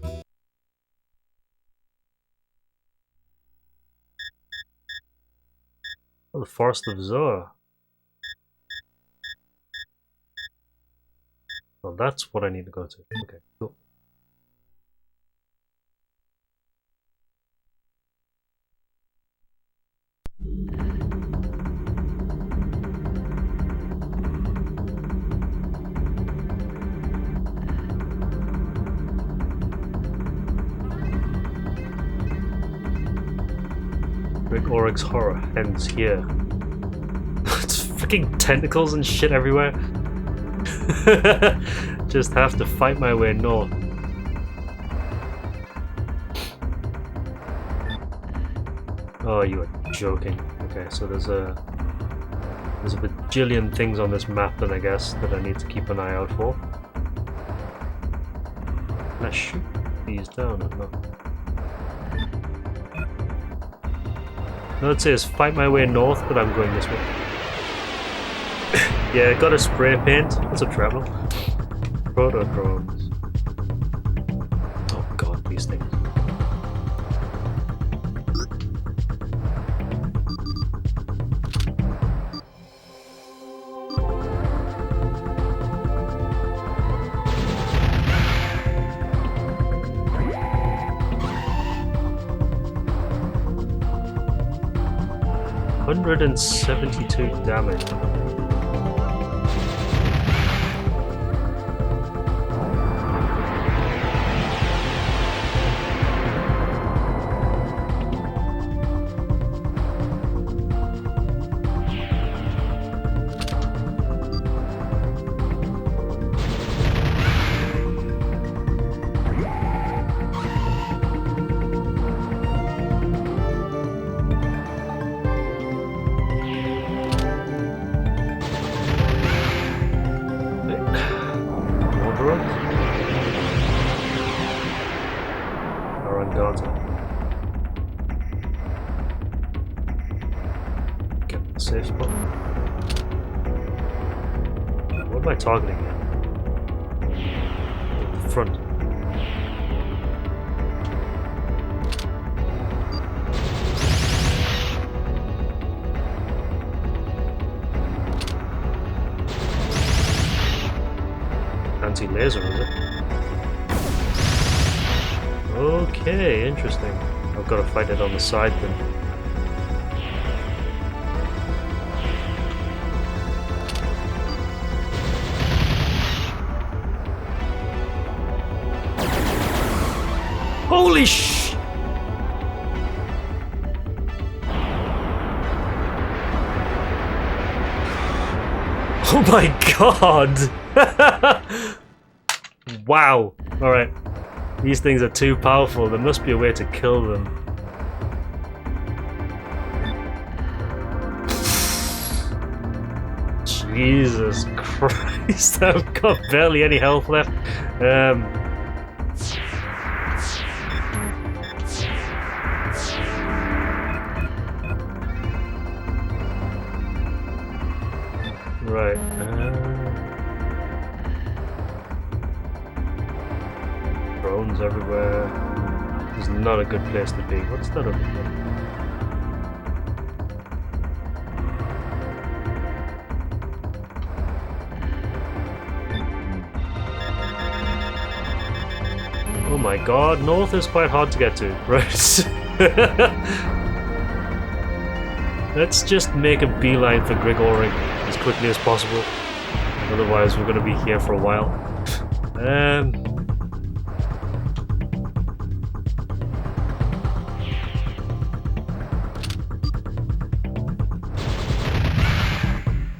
Oh, the Forest of Zoa. Well, that's what I need to go to. Okay, cool. Rick Oryx horror ends here. It's freaking tentacles and shit everywhere. Just have to fight my way north. Oh, you are joking. Okay, so there's a bajillion things on this map then I guess that I need to keep an eye out for. Can I shoot these down or not? No, it says fight my way north, but I'm going this way. Yeah, got a spray paint. What's up, travel? Proto drones. Oh god, these things. $172 damage. Safe spot. What am I targeting here? The front. Anti-laser, is it? Okay, interesting. I've got to fight it on the side then. Holy sh! Oh my god! Wow. Alright. These things are too powerful. There must be a way to kill them. Jesus Christ, I've got barely any health left. Right. Drones everywhere. This is not a good place to be. What's that over there? Oh my god, north is quite hard to get to. Right. Let's just make a beeline for Grigory as quickly as possible. Otherwise we're going to be here for a while.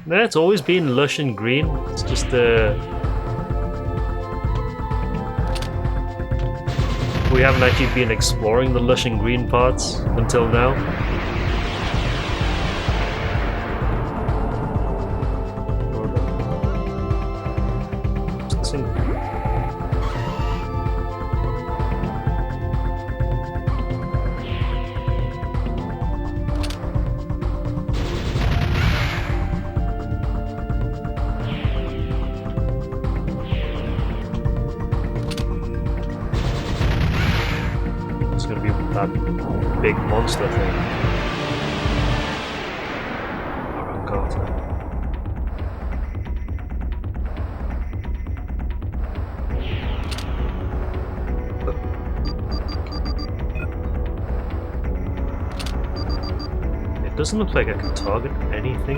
Nah, it's always been lush and green. It's just we haven't actually been exploring the lush and green parts until now. Big monster thing. Arangata. It doesn't look like I can target anything.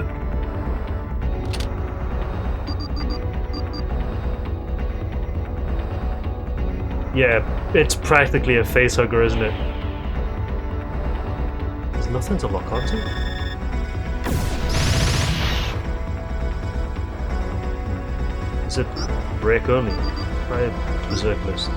Yeah, it's practically a facehugger, isn't it? Nothing to lock onto? Is it break only? Try berserk list.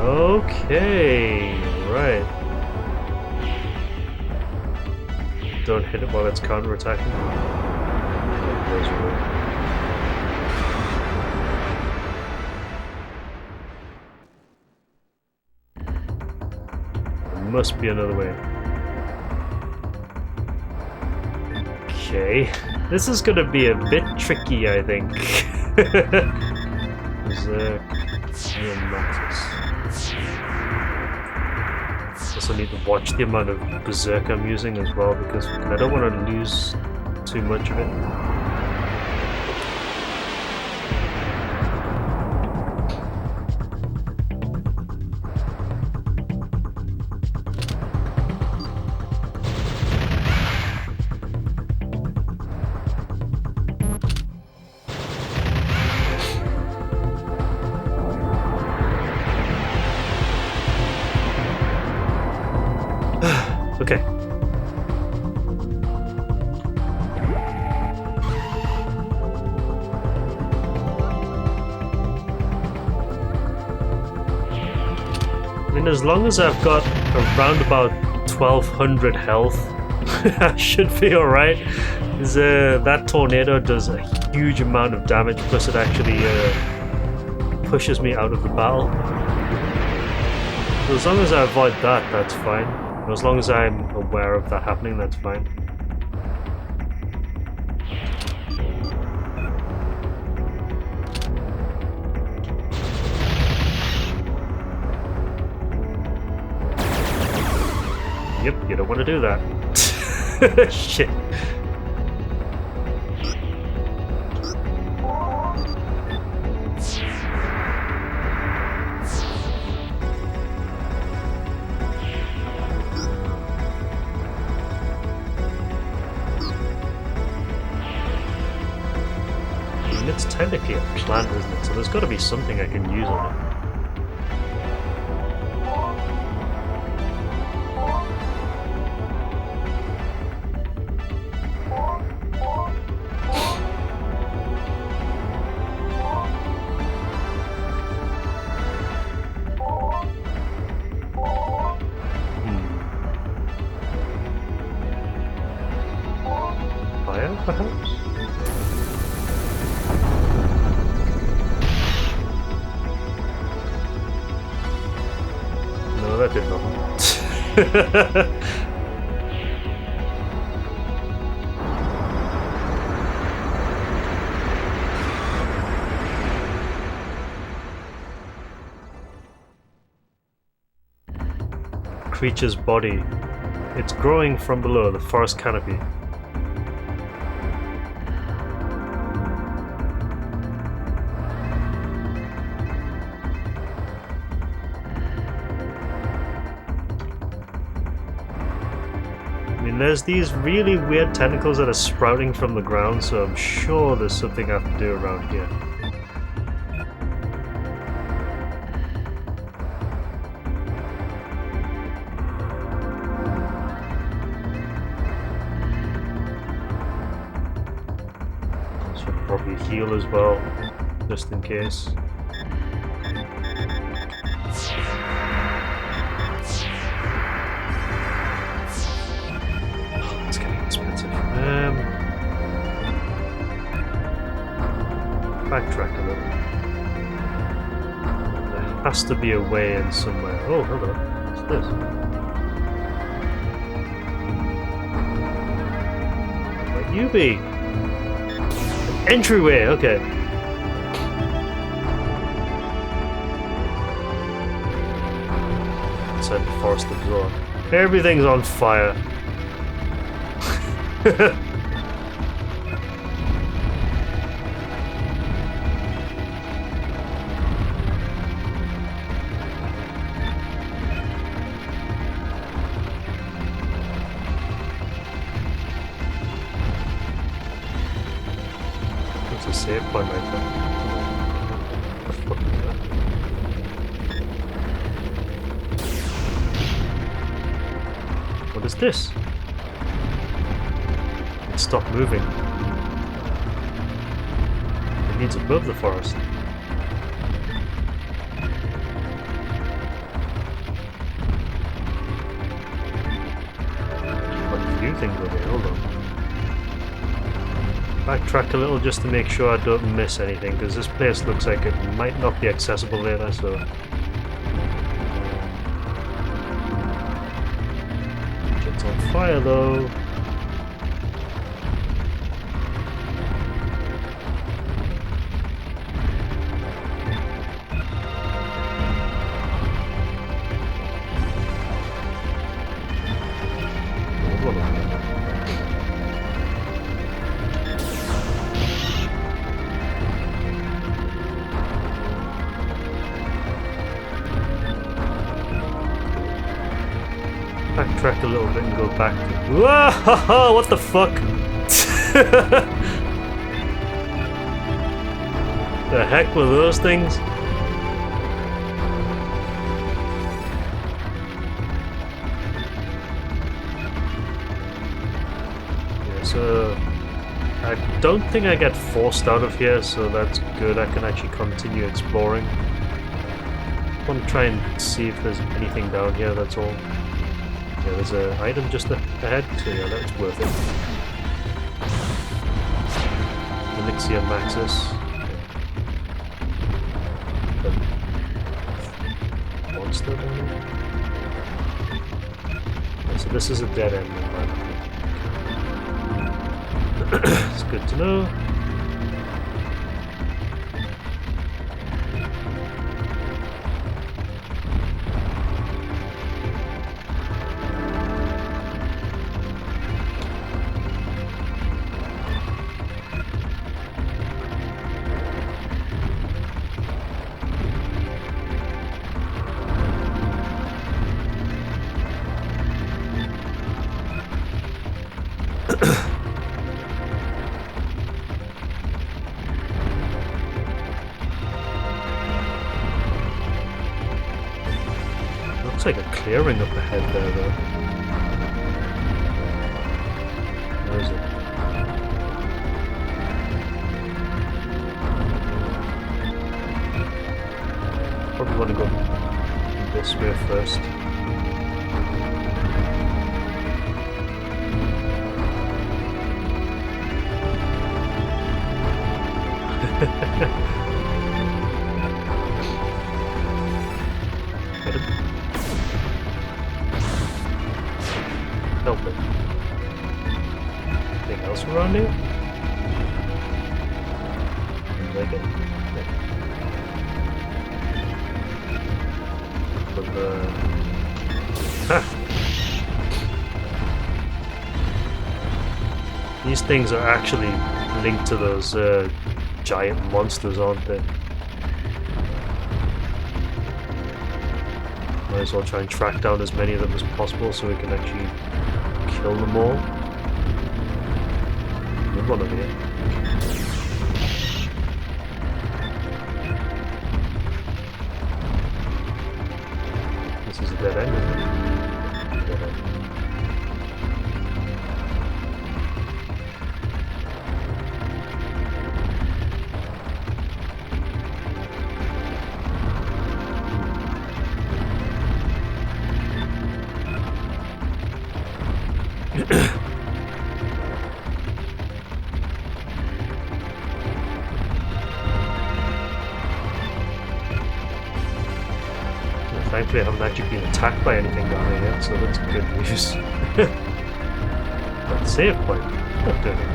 Okay, right. Don't hit it while it's counter-attacking. Must be another way. Okay, this is gonna be a bit tricky, I think. Berserk, also need to watch the amount of berserk I'm using as well, because I don't want to lose too much of it. Okay. I mean, as long as I've got around about 1200 health, I should be alright. That tornado does a huge amount of damage, plus it actually pushes me out of the battle. So as long as I avoid that, that's fine. As long as I'm aware of that happening, that's fine. Yep, you don't want to do that. Shit. It's technically a plant, isn't it? So there's got to be something I can use on it. Creature's body. It's growing from below the forest canopy. I mean, there's these really weird tentacles that are sprouting from the ground, so I'm sure there's something I have to do around here. Should probably heal as well, just in case. It's getting expensive. Backtrack a little. There has to be a way in somewhere. Oh, hello. What's this? Where you be? Entryway, okay. Inside the forest of Zor. Everything's on fire. That's a save point right there. What the fuck is that? What is this? It stopped moving. It needs above the forest. Quite a few things over here, hold on. Backtrack a little just to make sure I don't miss anything, because this place looks like it might not be accessible later, so... It's on fire though. Backtrack a little bit and go back to... Whoa! What the fuck? The heck were those things? Yeah, so... I don't think I get forced out of here, so that's good. I can actually continue exploring. I want to try and see if there's anything down here, that's all. Yeah, there's an item just ahead, so yeah, that's worth it. Elixir Maxis. Monster down there? Okay, so this is a dead end. It's good to know. Looks like a clearing up ahead there, though. Where is it? Probably want to go this way first. Get him. around here? Seems like it. Ha! These things are actually linked to those giant monsters, aren't they? Might as well try and track down as many of them as possible so we can actually kill them all. There's one over here. This is a dead end, isn't it? Dead end. Thankfully, I haven't actually been attacked by anything down here yet, so that's good news. But save point. Not doing it.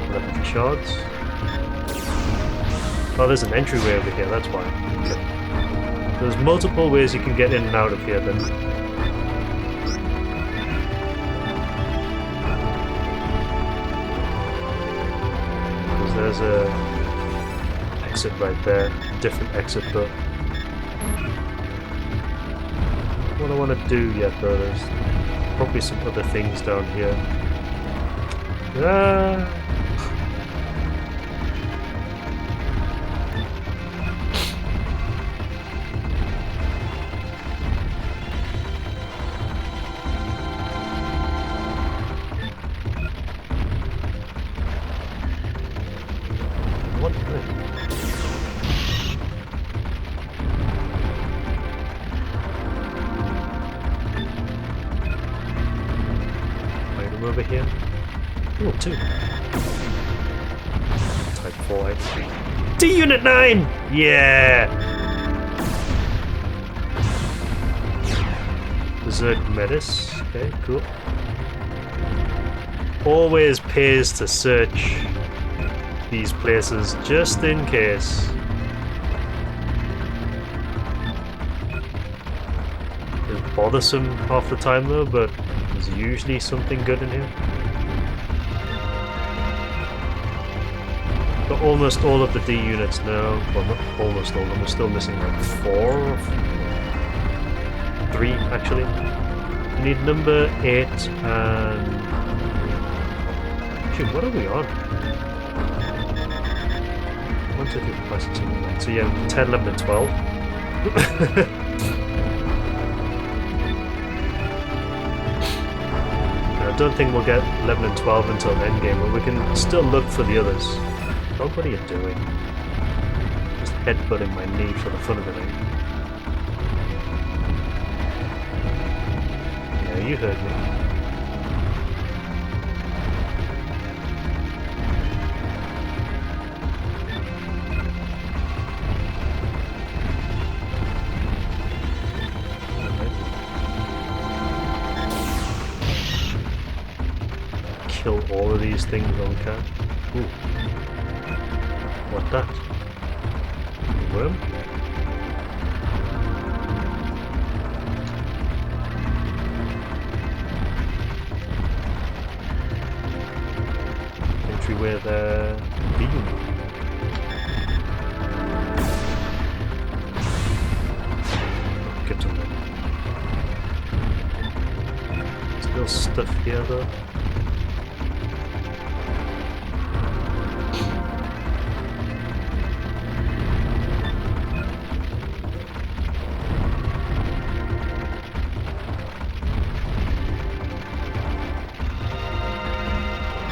11 shards. Oh, there's an entryway over here, that's why. Okay. There's multiple ways you can get in and out of here then. Because there's a exit right there. Different exit, but what I want to do yet though, there's probably some other things down here. Ah. What the heck? Over here. Oh, 2. Type 4 entry. D-Unit 9! Yeah! Berserk Metis. Okay, cool. Always pays to search these places just in case. It's bothersome half the time though, but there's usually something good in here. Got almost all of the D units now. Well, not almost all of them. We're still missing like 4 or 3 actually. We need number 8 and... Shoot, what are we on? 1, 2, 3, 4, 5, 6, 7, 8, 9. So yeah, 10, 11 and 12. I don't think we'll get 11 and 12 until endgame, but we can still look for the others. Oh, what are you doing? Just headbutting my knee for the fun of it. Yeah, you heard me. Kill all of these things on camp. Ooh. What's that? A worm? Entryway there. Beam. Get to them. Still stuff here though.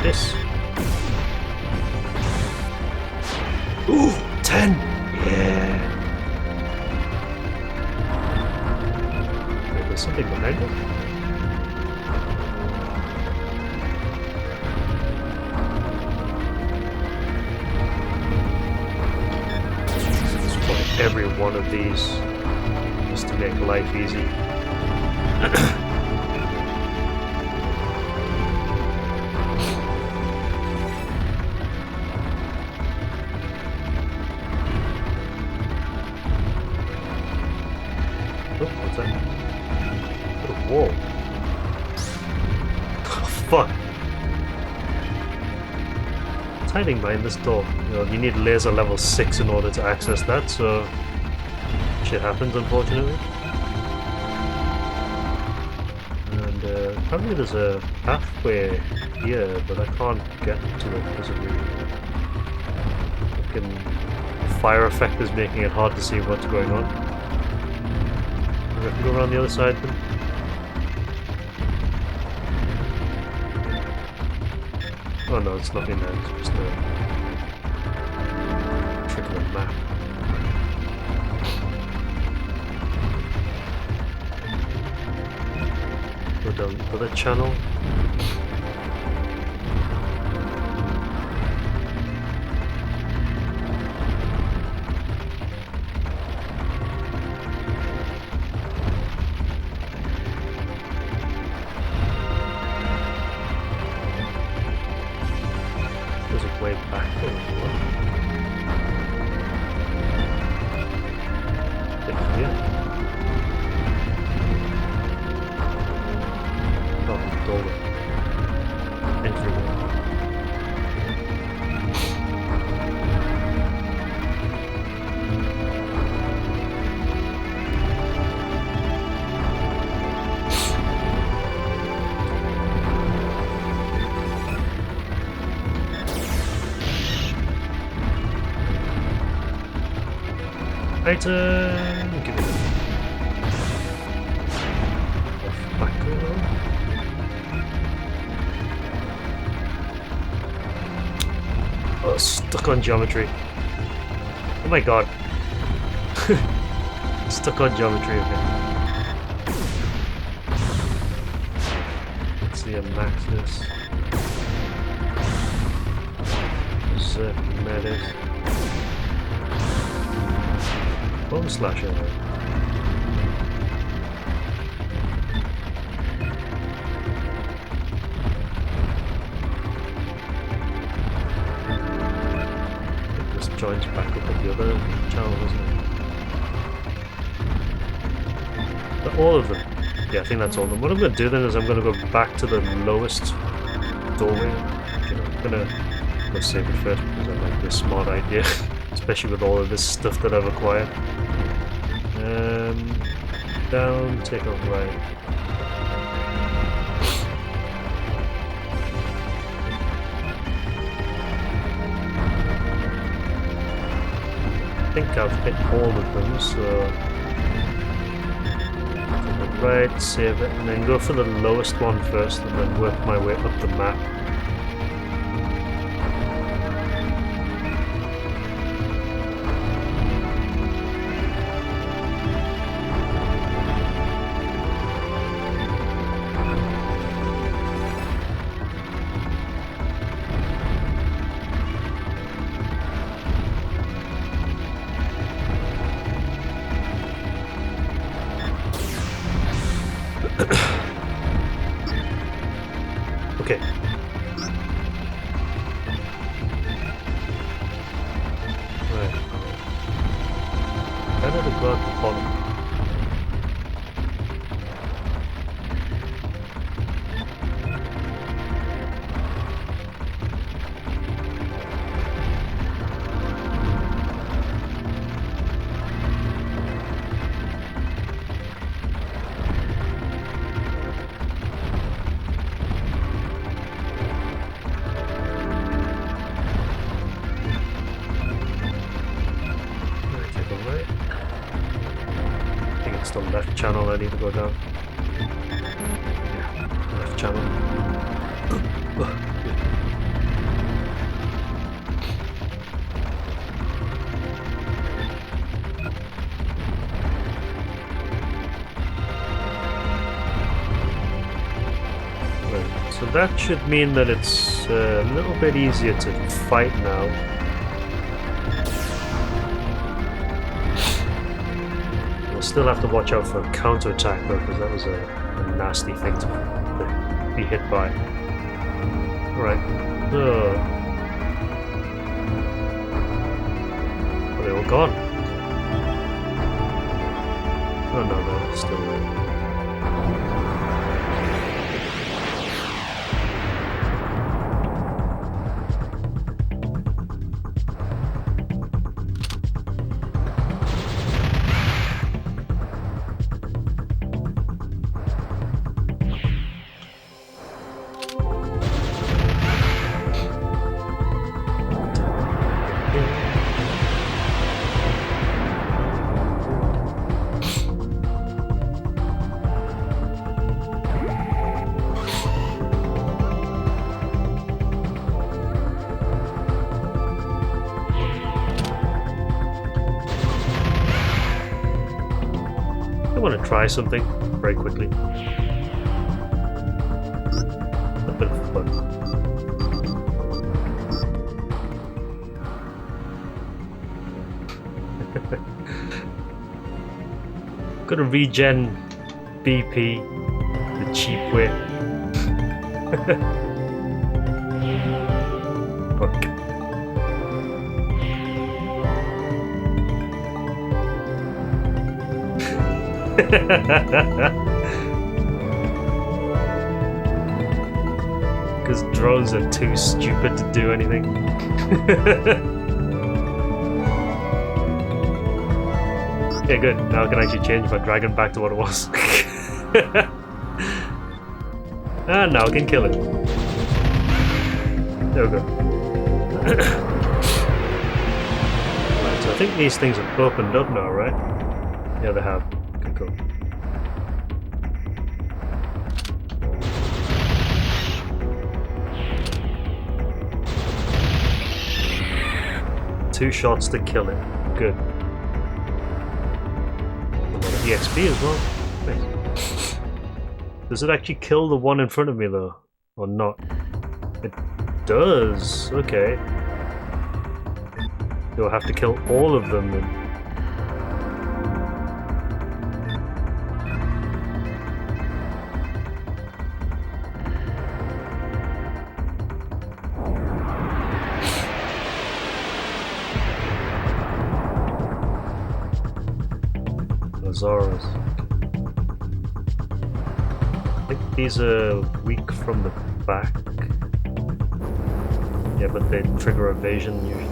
This. Ooh, 10! Yeah! Wait, there's something behind it? Let's find every one of these just to make life easy. hiding behind this door. You know, you need laser level 6 in order to access that, so shit happens, unfortunately. And apparently there's a pathway here, but I can't get to it because of the fucking fire effect is making it hard to see what's going on. Maybe I can go around the other side then. Oh no, it's nothing there, it's just a trick of the map. Go down the other channel. There's a way back there. Here. Oh, doorway. Entryway. Item! Give me that. Back over. Oh, stuck on geometry. Oh my god. Stuck on geometry again. Let's see, max this. Berserk Metis. Bone slasher. This joins back up with the other channel, doesn't it? But all of them. Yeah, I think that's all of them. What I'm going to do then is I'm going to go back to the lowest doorway. You know, I'm going to go save it first because I like this smart idea. Especially with all of this stuff that I've acquired. Down, take a right. I think I've hit all of them, so take a right, save it, and then go for the lowest one first, and then work my way up the map. Okay. Right. Better to go at the bottom. The left channel I need to go down. Yeah, left channel. Right, so that should mean that it's a little bit easier to fight now. Still have to watch out for a counter-attack though, because that was a nasty thing to be hit by. Alright. Are they all gone? Oh no, they're still there. want to try something very quickly. A bit of fun. Gonna regen BP the cheap way. Fuck. Because drones are too stupid to do anything. Okay, good. Now I can actually change my dragon back to what it was. And now I can kill it. There we go. Right, so I think these things have opened up now, right? Yeah, they have. Okay, cool. Two shots to kill it. Good. A lot of EXP as well. Nice. Does it actually kill the one in front of me though? Or not? It does. Okay. Do I have to kill all of them then? Lazaros. I think these are weak from the back. Yeah, but they trigger evasion usually.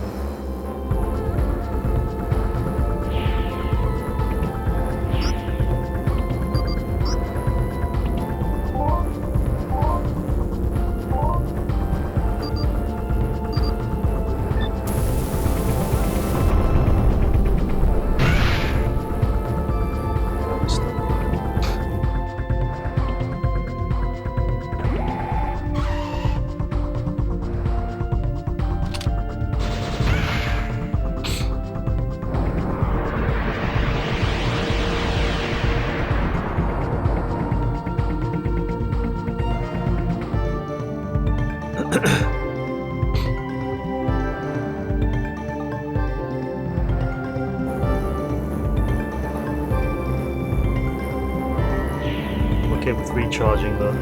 Okay with recharging though.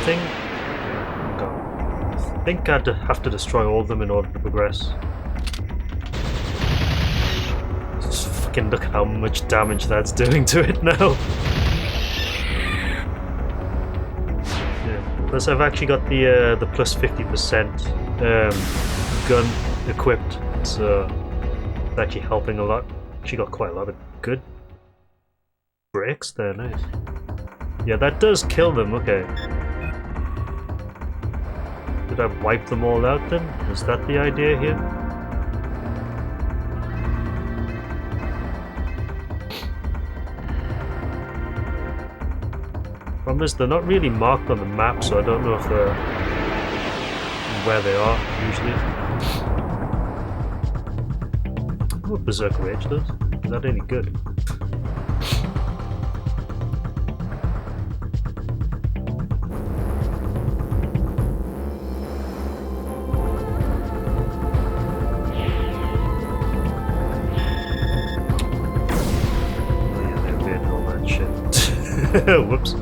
Thing. I think I'd have to destroy all of them in order to progress. Just fucking look at how much damage that's doing to it now. Yeah. Plus I've actually got the plus 50% gun equipped, so it's actually helping a lot. Actually got quite a lot of good breaks there, nice. Yeah, that does kill them, okay. Did I wipe them all out then? Is that the idea here? Problem is they're not really marked on the map, so I don't know if they're where they are usually. What Berserk Rage does? Is that any good? Whoops.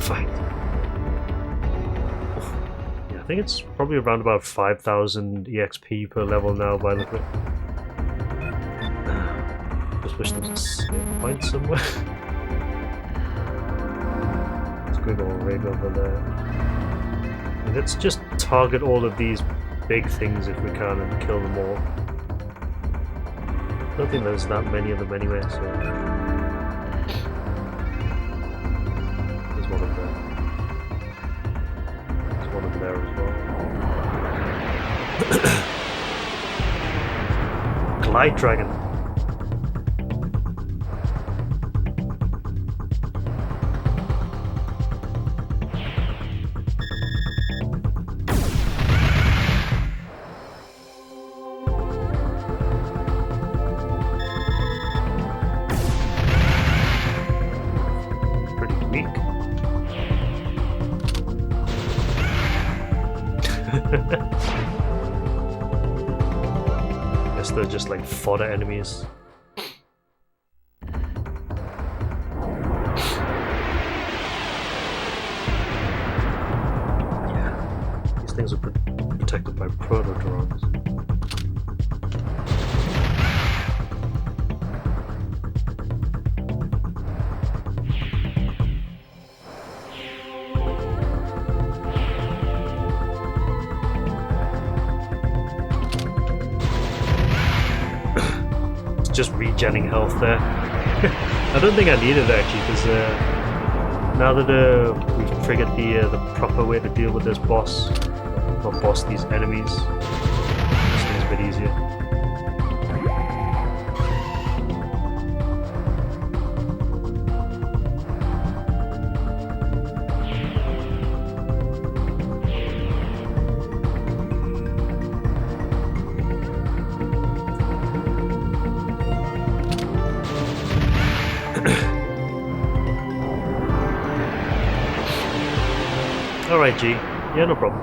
fight. Yeah, I think it's probably around about 5,000 EXP per level now by the look of it. Just wish there was a save point somewhere. Let's go rig over there. And let's just target all of these big things if we can and kill them all. I don't think there's that many of them anyway, so... There's one up there. There's one up there as well. Glide Dragon. Guess they're just like fodder enemies. Yeah, these things are protected by proto-drones. Just regenning health there. I don't think I need it actually, because now that we've triggered the proper way to deal with this boss, or boss these enemies, this thing's a bit easier. Alright, G. Yeah, no problem.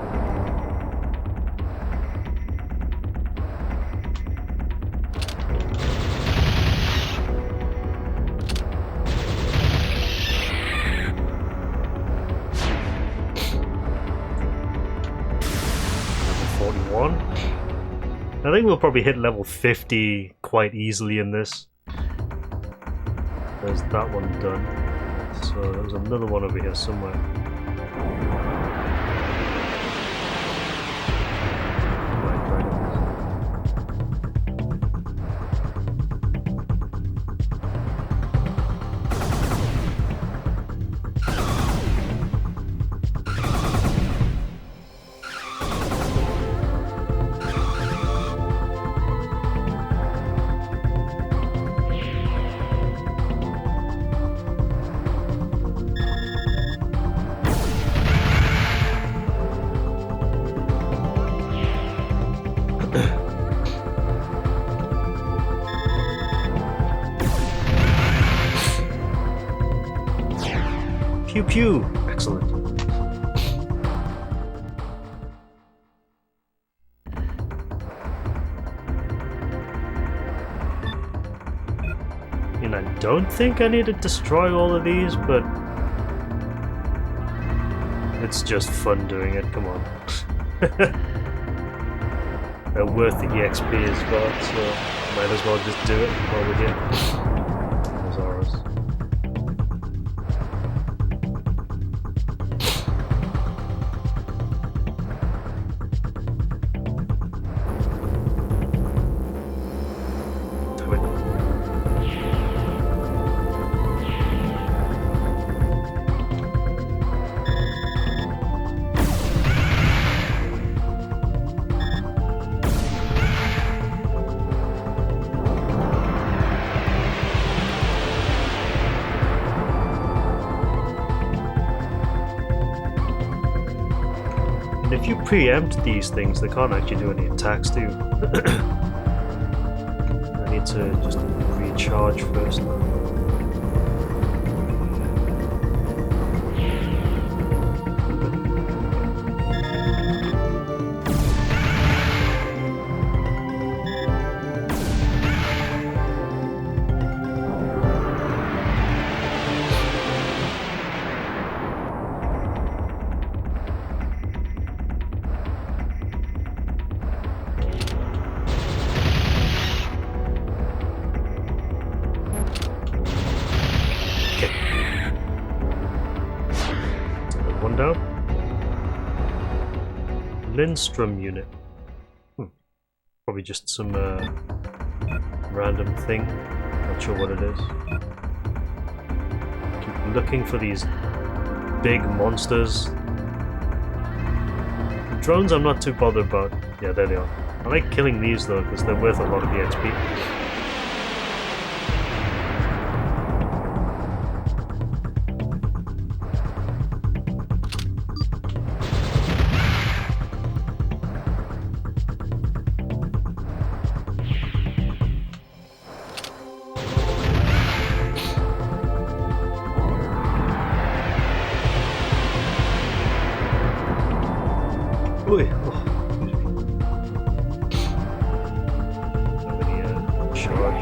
Level 41. I think we'll probably hit level 50 quite easily in this. There's that one done. So there's another one over here somewhere. Pew pew! Excellent. And I don't think I need to destroy all of these, but it's just fun doing it, come on. They're worth the EXP as well, so might as well just do it while we're here. There's ours. If you preempt these things, they can't actually do any attacks, do you? I need to just recharge first. one down. Lindstrom unit. Probably just some random thing. Not sure what it is. Keep looking for these big monsters. The drones I'm not too bothered about. Yeah, there they are. I like killing these though because they're worth a lot of the XP. Ui, oh, nobody charge.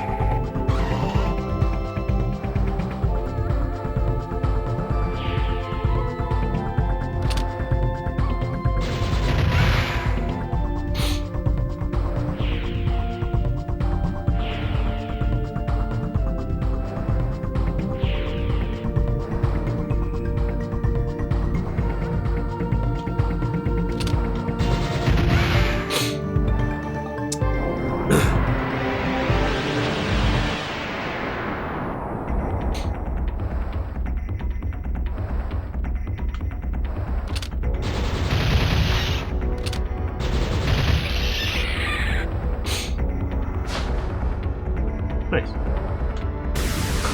Nice.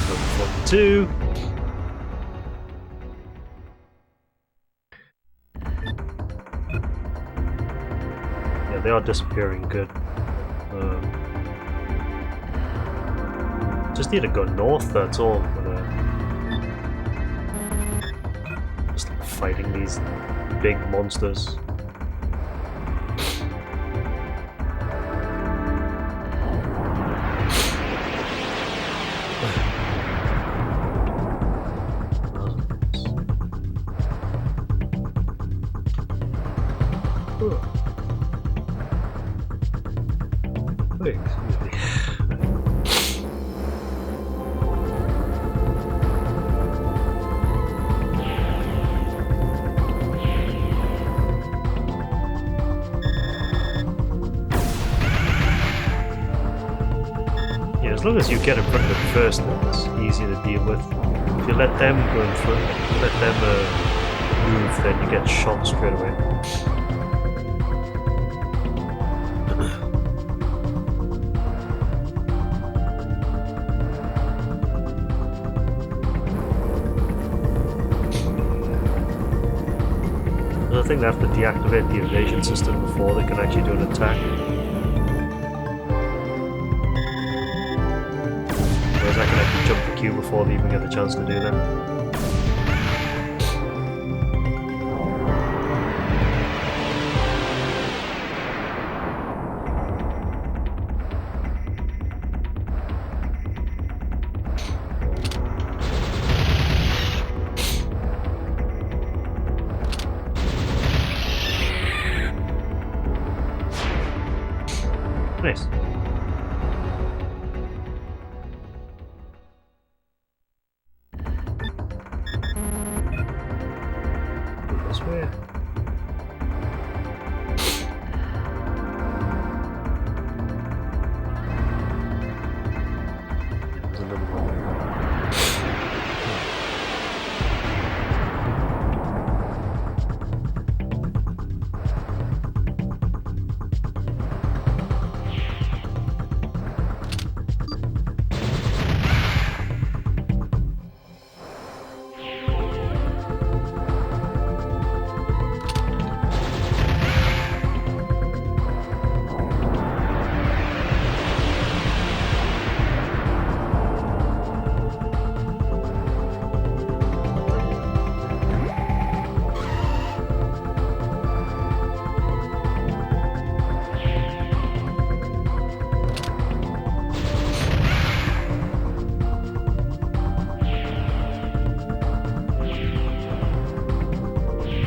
Number 42. Yeah, they are disappearing good. Just need to go north, that's all. But, just like fighting these big monsters. Wait, excuse me. Yeah, as long as you get in front of it first, it's easier to deal with. If you let them go in front, if you let them move, then you get shot straight away. I think they have to deactivate the evasion system before they can actually do an attack. Whereas I can actually jump the queue before they even get the chance to do that. Nice. Go this way. There's another one.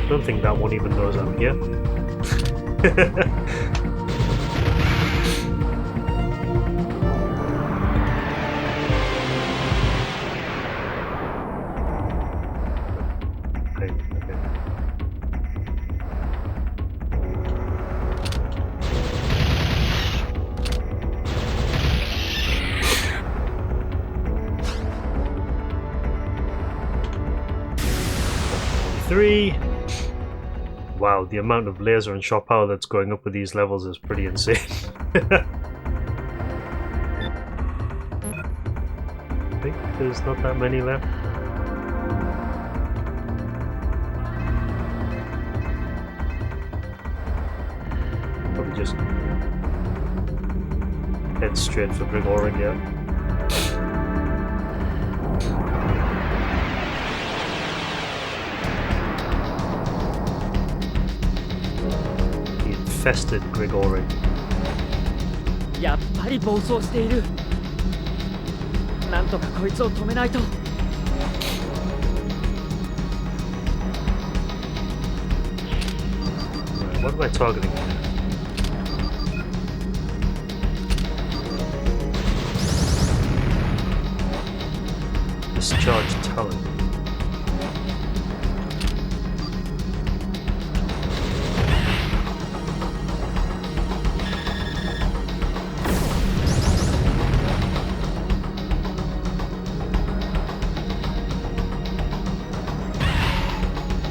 I don't think that one even knows I'm here. Okay. 3. Wow, the amount of laser and shot power that's going up with these levels is pretty insane. I think there's not that many left. Probably just head straight for Grigorin, yeah. Infested Grigorin. やっぱり暴走している。なんとかこいつを止めないと。 What am I targeting here? Discharge talent.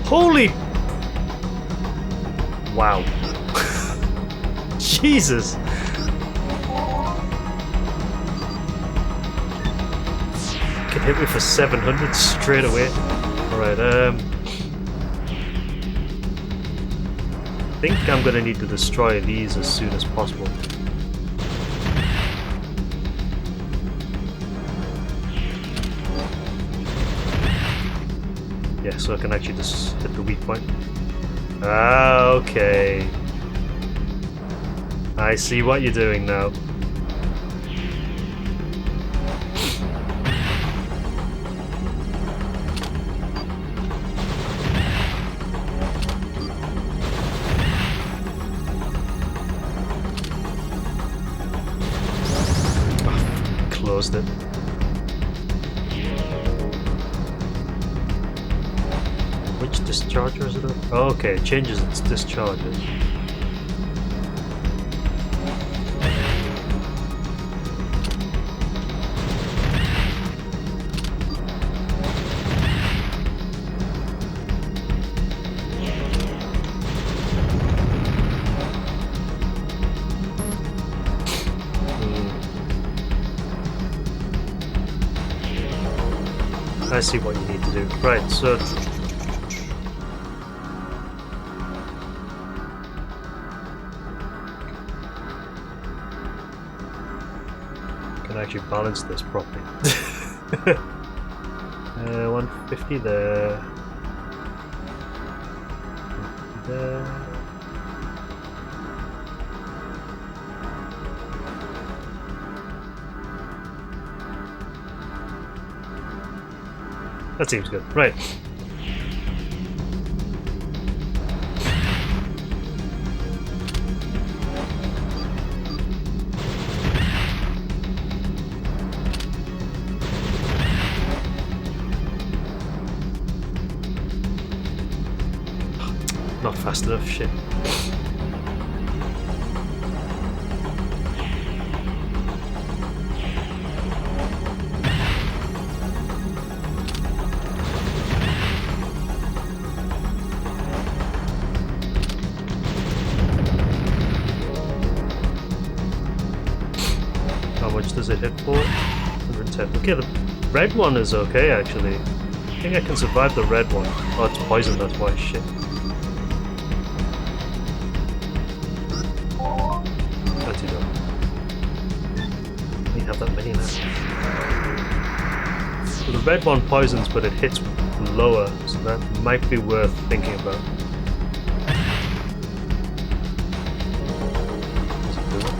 Holy! Wow. Jesus! Can hit me for 700 straight away. Alright, I think I'm gonna need to destroy these as soon as possible. Yeah, so I can actually just hit the weak point. Ah, okay. I see what you're doing now. Oh, closed it. Which discharger is it? Oh, okay, it changes its discharges. I see what you need to do. Right, so can actually balance this properly. 150 there. 150 there. That seems good. Right. Not fast enough, shit. How much does it hit for? 110. Okay, the red one is okay actually. I think I can survive the red one. Oh, it's poison, that's why. Shit. That many now. So the red one poisons, but it hits lower, so that might be worth thinking about. Does it do it?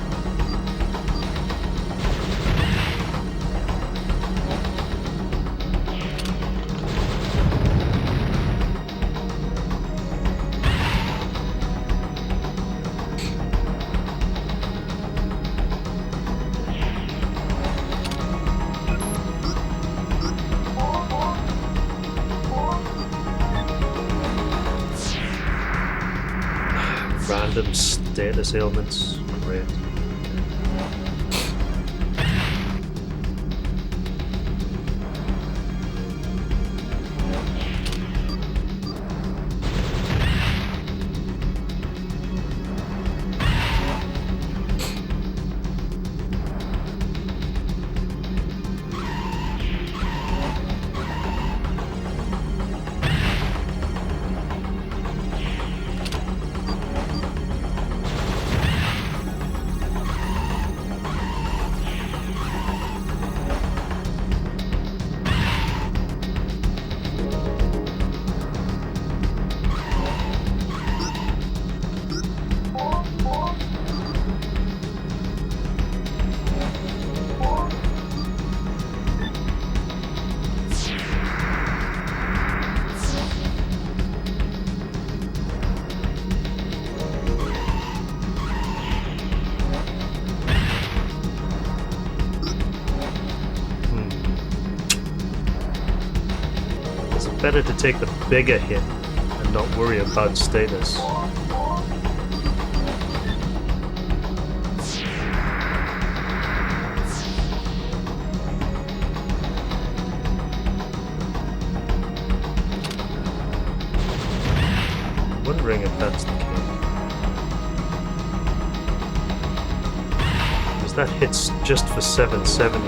Random status ailments, great. better to take the bigger hit and not worry about status. Wondering if that's the case. Because that hits just for 770.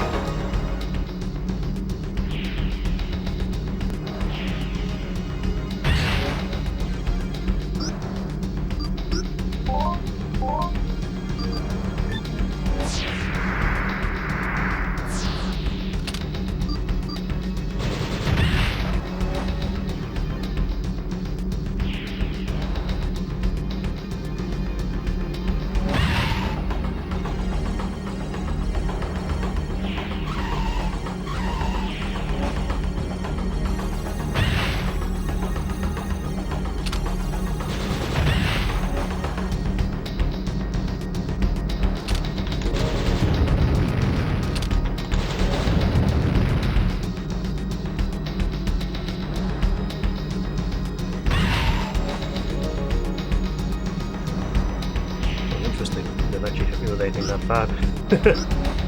Actually hit me with anything that bad.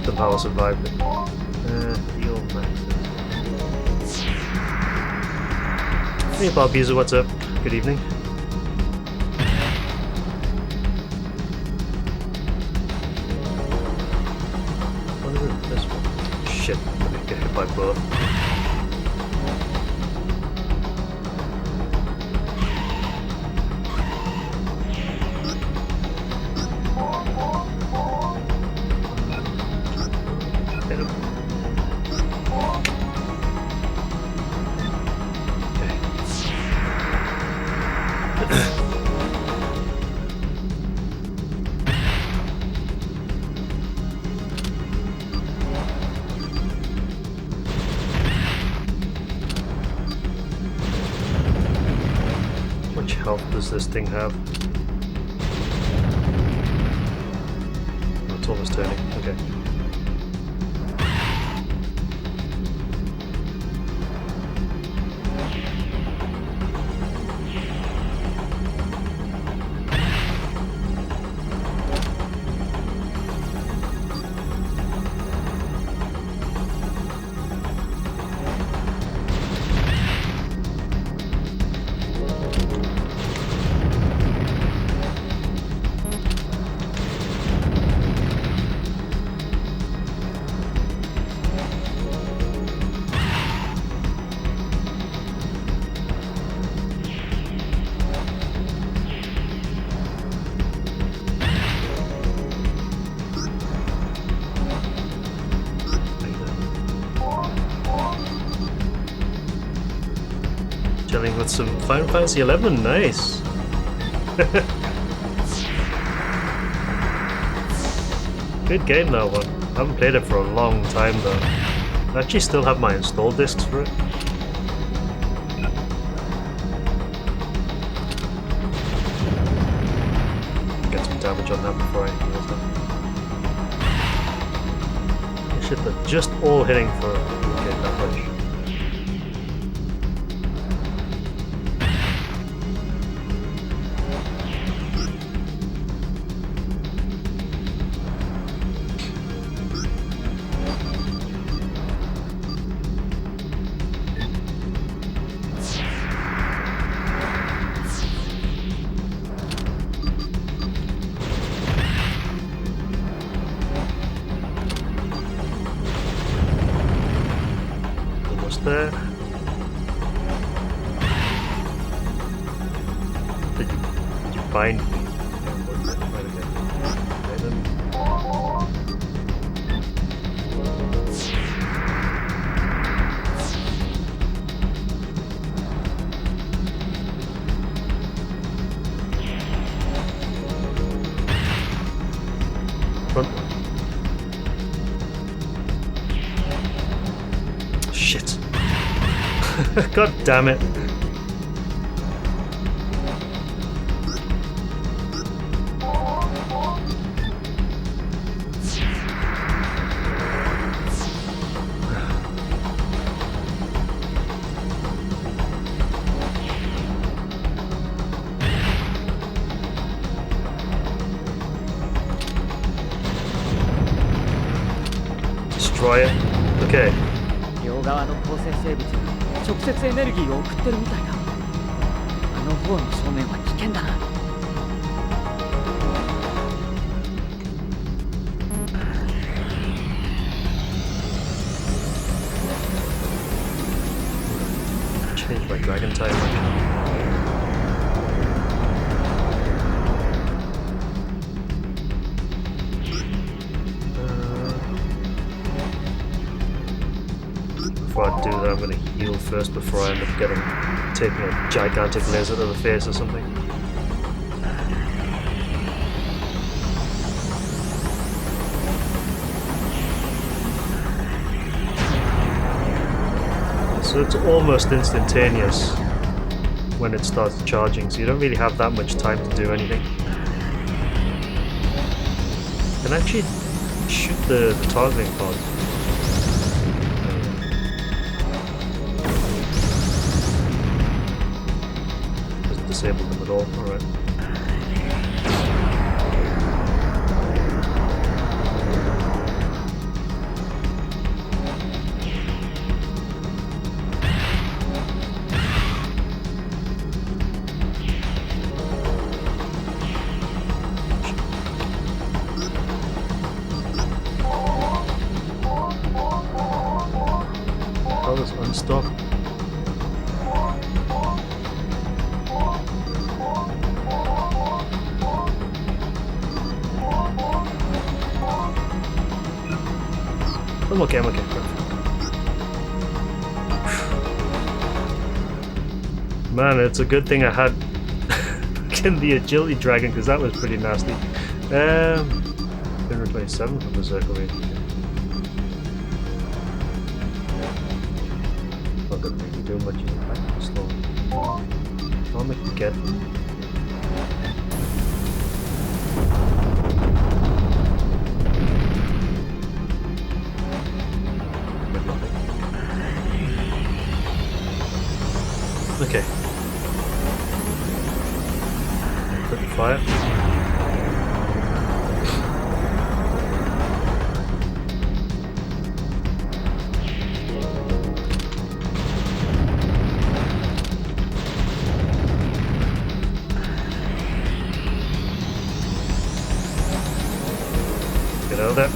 Somehow I survived it. The old man. Hey Bob User, what's up? Good evening. What is it? This one. Shit, I'm gonna get hit by both. How much health does this thing have? Oh, it's almost turning. Okay. With some Final Fantasy 11, nice. Good game, that one. I haven't played it for a long time though. I actually still have my install discs for it. Get some damage on that before I use them. Shit, they're just all hitting for okay, that much. There. Did you find me? Front one. Shit. God damn it. destroy it. Okay. 両側の構成生物に直接エネルギーを送ってるみたいだ。あの方の正面は危険だな。Change my dragon type. Before I do that, I'm going to heal first before I end up taking a gigantic laser to the face or something. So it's almost instantaneous when it starts charging, so you don't really have that much time to do anything. You can actually shoot the targeting pod. Doesn't disable them at all, alright. Unstop. I'm okay, I'm okay. Man, it's a good thing I had in the agility dragon because that was pretty nasty. Been replaced 7 from the circle range. Not gonna really do much in the back slow. I'll make it get them. Okay. Quick fire. Get out of there.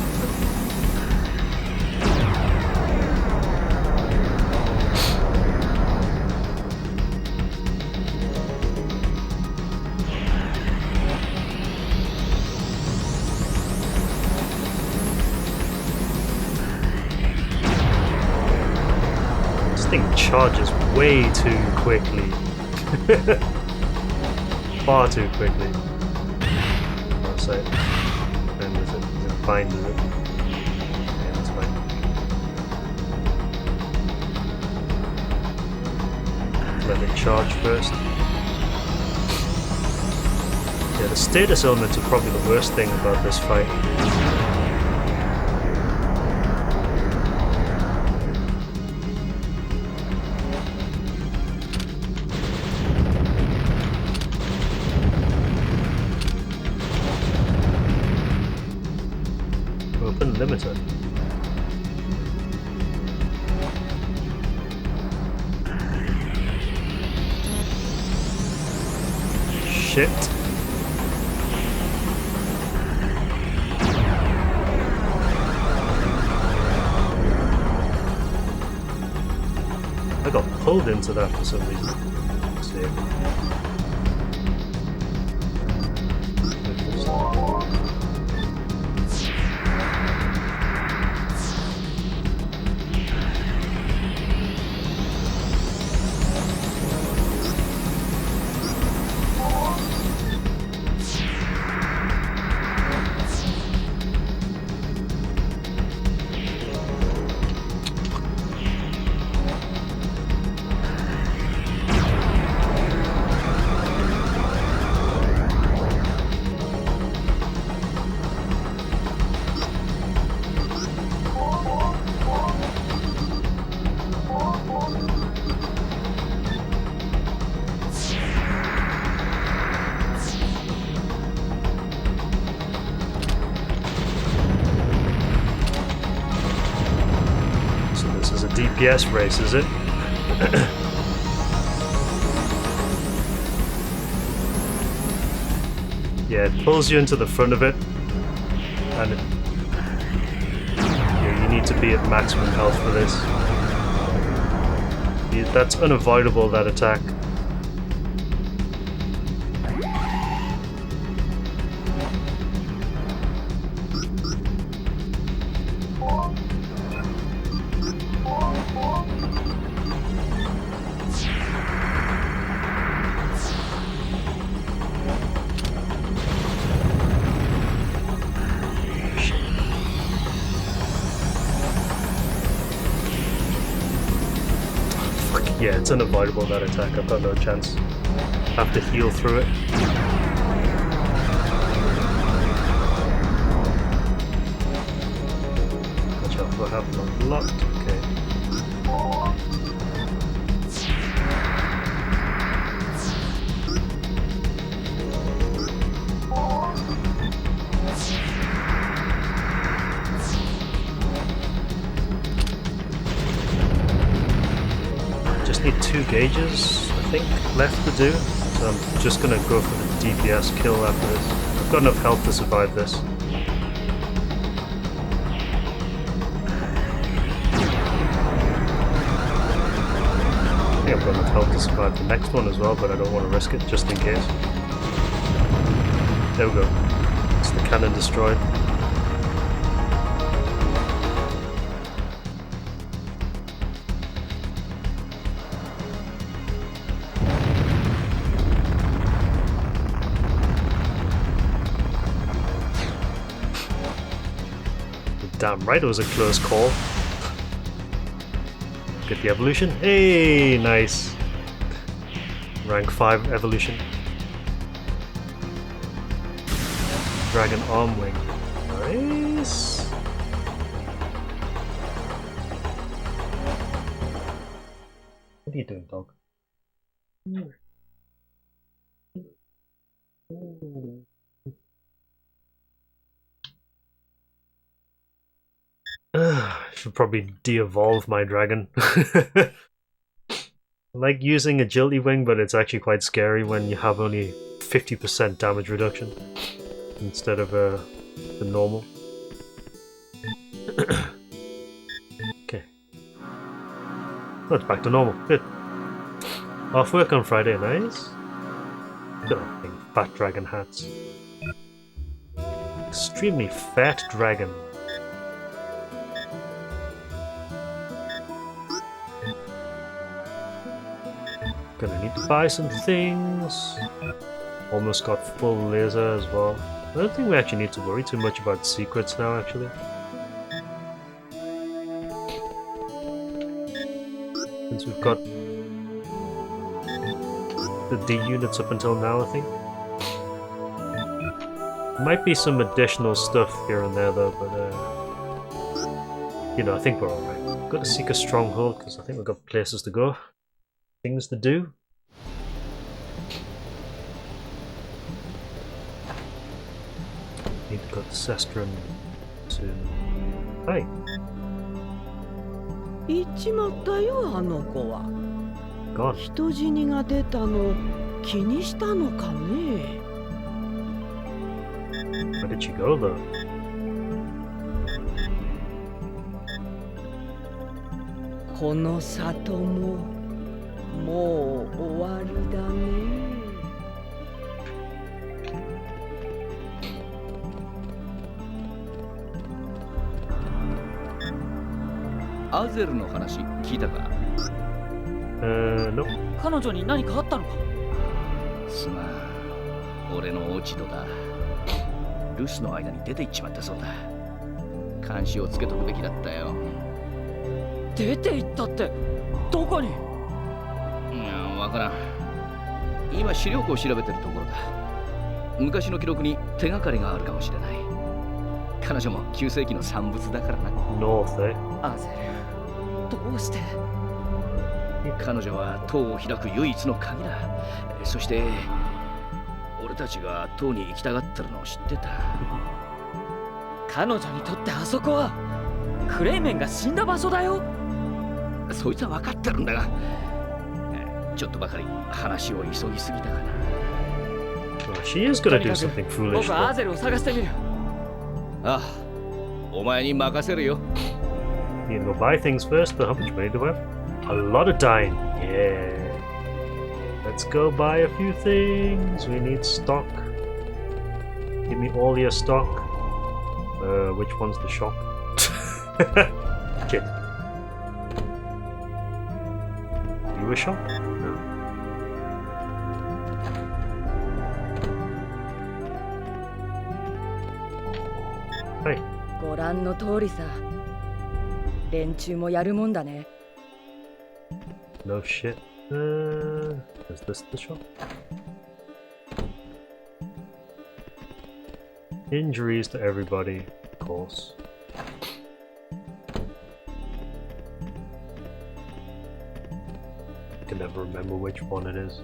This thing charges way too quickly. Far too quickly. I'll say. And is it fine with it? Yeah, that's fine. Let it charge first. Yeah, the status elements are probably the worst thing about this fight. Open limiter. Shit. I got pulled into that for some reason. Let's see. DPS race, is it? Yeah, it pulls you into the front of it, and yeah, you need to be at maximum health for this. Yeah, that's unavoidable, that attack. Yeah, it's unavoidable, that attack. I've got no chance. I have to heal through it. Watch out for having unlocked. Okay. Need 2 gauges, I think, left to do, so I'm just gonna go for the DPS kill after this. I've got enough health to survive this. I think I've got enough health to survive the next one as well, but I don't want to risk it just in case. There we go. It's the cannon destroyed. Damn right, it was a close call. Get the evolution. Hey, nice. Rank 5 evolution. Dragon arm wing. Nice. What are you doing, dog? I should probably de-evolve my dragon. I like using agility wing, but it's actually quite scary when you have only 50% damage reduction instead of the normal. Okay. Oh, it's back to normal. Good. Off work on Friday, nice. Look at that fat dragon hats. Extremely fat dragon. Gonna need to buy some things. Almost got full laser as well. I don't think we actually need to worry too much about secrets now, actually. Since we've got the D units up until now, I think. Might be some additional stuff here and there though, but you know, I think we're alright. Got to seek a stronghold because I think we've got places to go. Things to do. Need to go to Sestren soon. Hi. 行っちまったよ、あの子は。 God. 人死にが出たの気にしたのかね。 Where did she go though? この里ももう終わりだね。 アゼルの話聞いたか？No. 彼女に何かあったのか？すまん、俺の落ち度だ。留守の間に出て行っちまったそうだ。監視をつけとくべきだったよ。出て行ったってどこに？いや、わからん。今資料庫を調べてるところだ。昔の記録に手がかりがあるかもしれない。彼女も9世紀の産物だからな。North, eh? アゼル、どうして？彼女は塔を開く唯一の鍵だ。そして俺たちが塔に行きたがってるのを知ってた。彼女にとってあそこはクレイメンが死んだ場所だよ。そいつは分かってるんだが、ちょっとばかり話を急ぎすぎたかな。Well, she is gonna do something foolish. 僕はアーゼルを探してみる。ああ、お前に任せるよ。You can go buy things first, but how much money do I have? A lot of dine. Yeah. Let's go buy a few things. We need stock. Give me all your stock. Which one's the shop? Shit. You a shop? No. Hey. ご覧の通りさ。連中もやるもんだね。No shit. Is this the shop? Injuries to everybody, of course. I can never remember which one it is.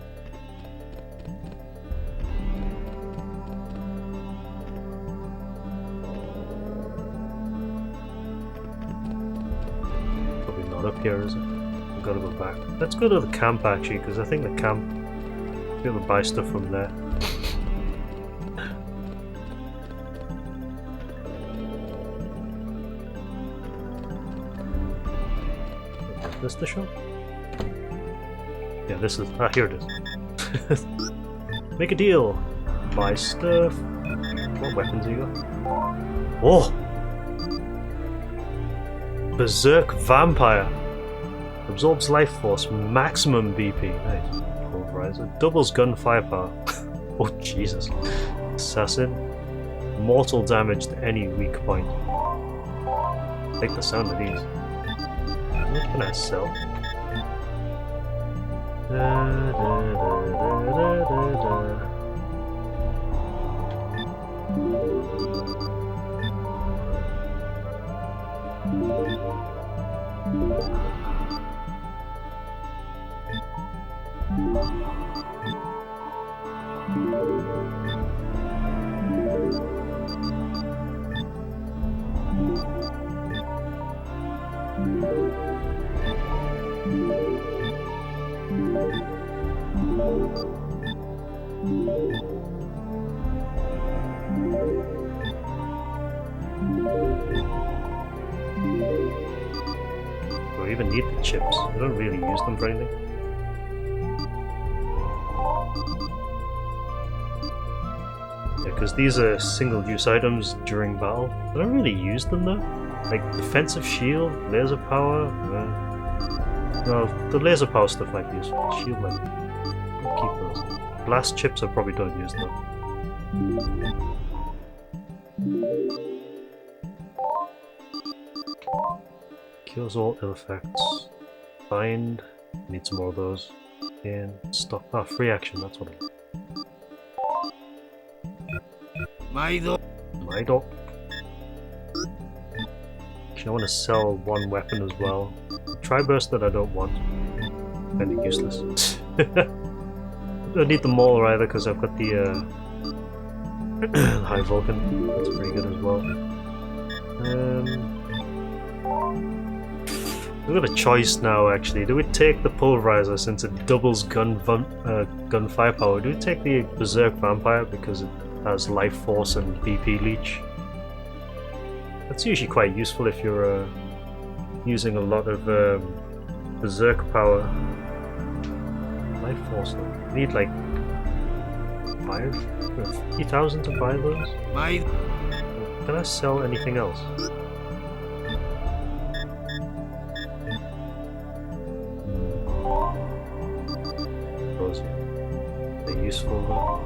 Probably not up here, is it? I've got to go back. Let's go to the camp actually, because I think the camp, I'll be able to buy stuff from there. Is this the shop? Yeah, this is. Ah, here it is. Make a deal. Buy stuff. What weapons you got? Oh! Berserk Vampire. Absorbs life force, maximum BP. Nice. Pulverizer. Doubles gun firepower. Oh, Jesus. Assassin. Mortal damage to any weak point. I like the sound of these. What can I sell? Do I even need the chips? I don't really use them for anything. Yeah, because these are single-use items during battle. I don't really use them though. Like defensive shield, laser power. No, the laser power stuff I use. Shield like, I'll keep those. Blast chips I probably don't use though. Cures all ill effects. Bind. Need some more of those. And stop. Ah, free action. That's what it is. Maido. Actually, I want to sell one weapon as well. Tri-burst that I don't want. Kinda useless. I don't need them all either because I've got the High Vulcan. That's pretty good as well. We've got a choice now actually. Do we take the Pulverizer since it doubles gun firepower? Do we take the Berserk Vampire because it has life force and BP leech? That's usually quite useful if you're using a lot of Berserk power. Life force though. You need like 50,000 to buy those? Can I sell anything else? Those are useful though.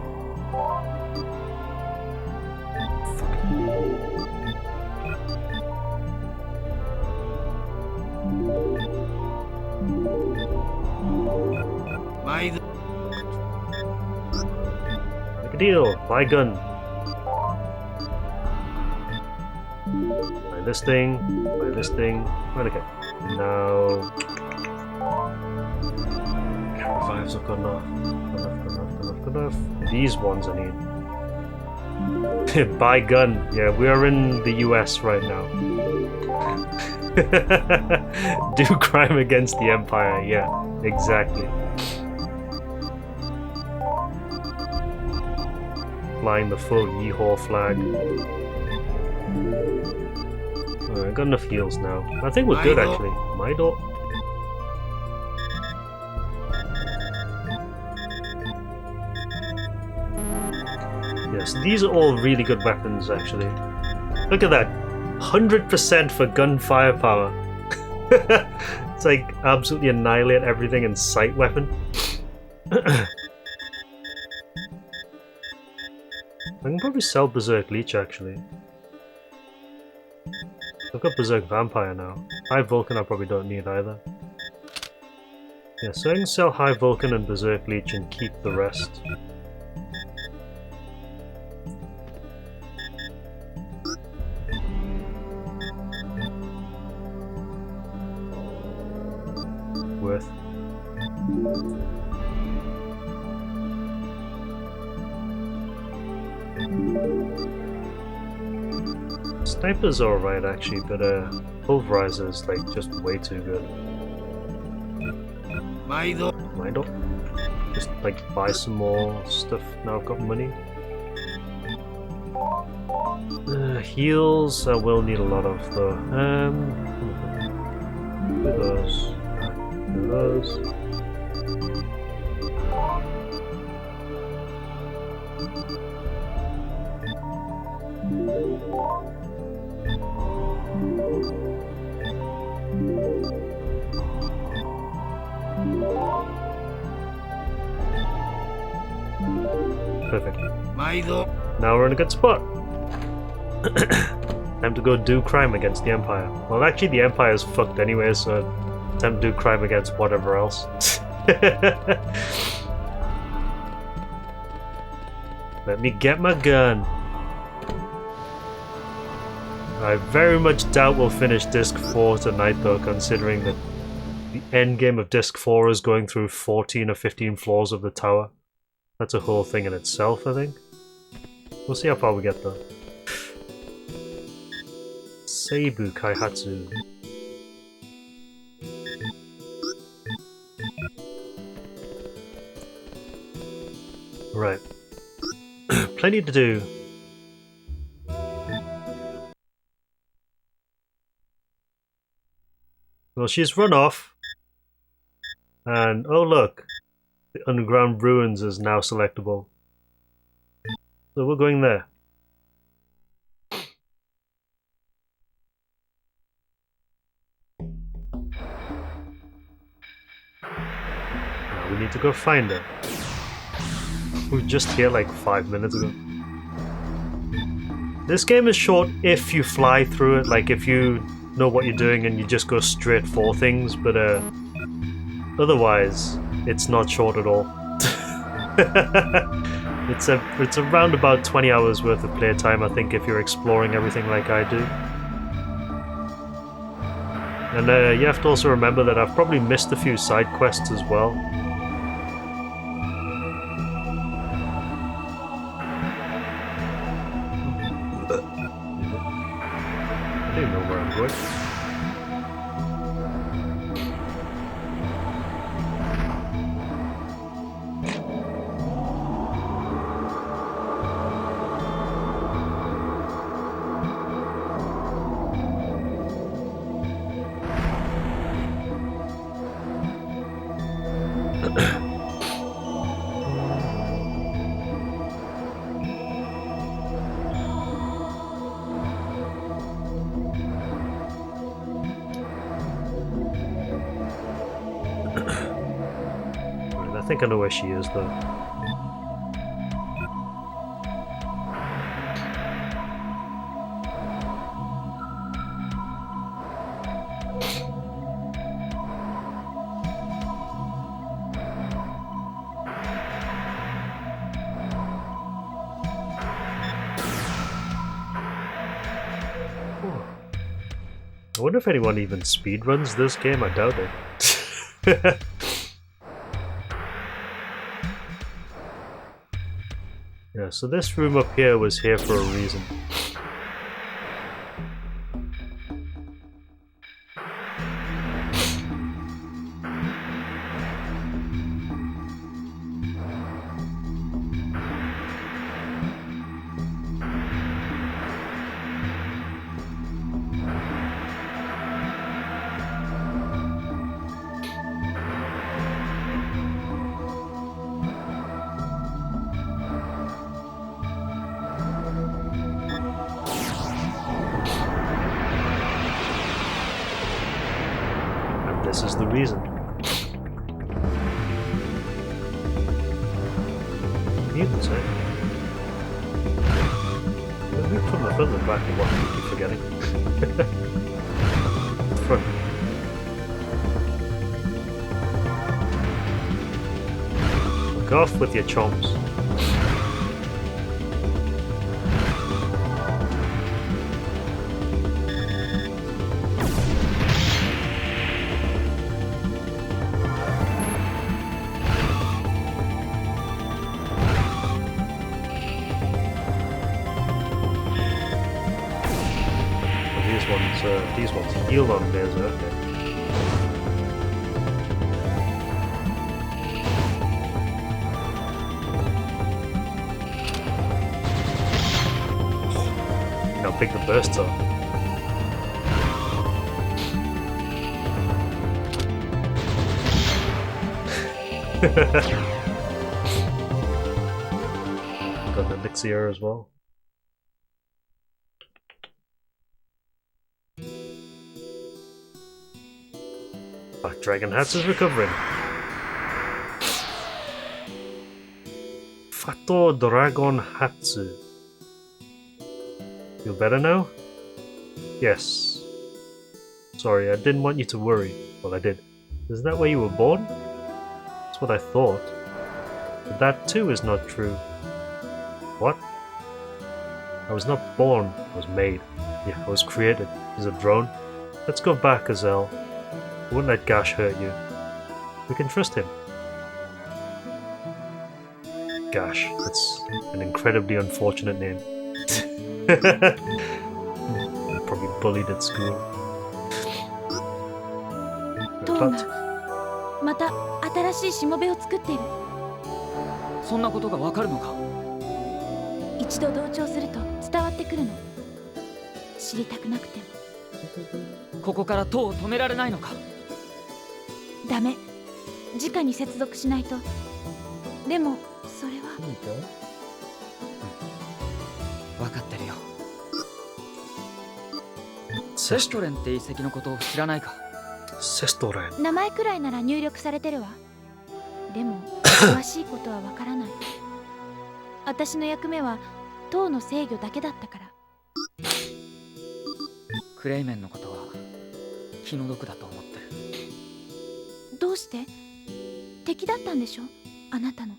Make a deal. Buy gun. Buy this thing. Buy this thing. Right, okay. Now. Revives have got enough. Enough. These ones I need. Buy gun. Yeah, we are in the US right now. Do crime against the Empire. Yeah, exactly. Flying the full Yeehaw flag. I got enough heals now. I think we're good actually. Maido. Yes, these are all really good weapons actually. Look at that. 100% for gun firepower. It's like absolutely annihilate everything in sight weapon. I can probably sell Berserk Leech actually. I've got Berserk Vampire now. High Vulcan I probably don't need either. Yeah, so I can sell High Vulcan and Berserk Leech and keep the rest. Worth. Sniper's alright actually, but Pulverizer is like just way too good. Maido. Just like buy some more stuff now I've got money. Heals I will need a lot of though. Do those. Do those. Perfect. Now we're in a good spot. Time to go do crime against the Empire. Well, actually, the Empire's fucked anyway, so time to do crime against whatever else. Let me get my gun. I very much doubt we'll finish Disc 4 tonight, though, considering that the end game of Disc 4 is going through 14 or 15 floors of the tower. That's a whole thing in itself, I think. We'll see how far we get, though. Seibu Kaihatsu. Right. Plenty to do. Well, she's run off. And, oh look. The underground ruins is now selectable. So we're going there. Now we need to go find her. We were just here like 5 minutes ago. This game is short if you fly through it, like if you know what you're doing and you just go straight for things, but otherwise it's not short at all. It's around about 20 hours worth of playtime, I think, if you're exploring everything like I do. And you have to also remember that I've probably missed a few side quests as well. I don't know where I'm going. I think I know where she is, though. I wonder if anyone even speedruns this game. I doubt it. Yeah, Yeah, so this room up here was here for a reason. This is the reason. Mutants, eh? We put the film back and what I keep forgetting. Front. Look off with your chomps. These ones heal on Panzer, okay. Now pick the bursts up. Got the elixir as well. Dragon Hats is recovering. Fato Dragon Hatsu. Feel better now? Yes. Sorry, I didn't want you to worry. Well, I did. Is that where you were born? That's what I thought. But that too is not true. What? I was not born, I was made. Yeah, I was created as a drone. Let's go back, Gazelle. I wouldn't let Gash hurt you. We can trust him. Gash, that's an incredibly unfortunate name. Probably bullied at school. But... また新しいしもべを作っている。そんなことがわかるのか。一度同調すると伝わってくるの。知りたくなくても。ここから塔を止められないのか。ダメ。直に接続しないと。でもそれは。分かってるよ。セストレンって遺跡のことを知らないか。セストレン。名前くらいなら入力されてるわ。でも詳しいことはわからない。私の役目は塔の制御だけだったから。クレイメンのことは気の毒だと思ってる。どうして？敵だったんでしょ？あなたの。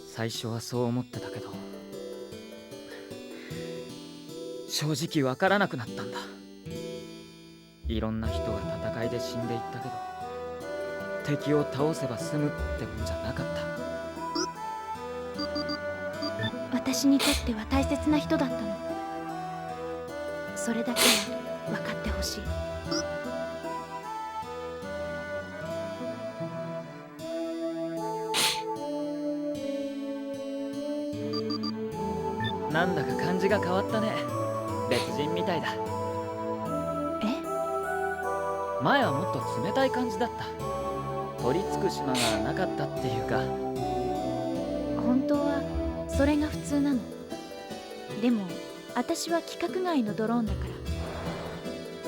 最初はそう思ってたけど、正直わからなくなったんだ。いろんな人が戦いで死んでいったけど、敵を倒せば済むってもんじゃなかった。私にとっては大切な人だったの。それだけは分かってほしい。なんだか感じが変わったね。別人みたいだ。え？前はもっと冷たい感じだった。取り付く島がなかったっていうか。本当はそれが普通なの。でも私は規格外のドローンだから。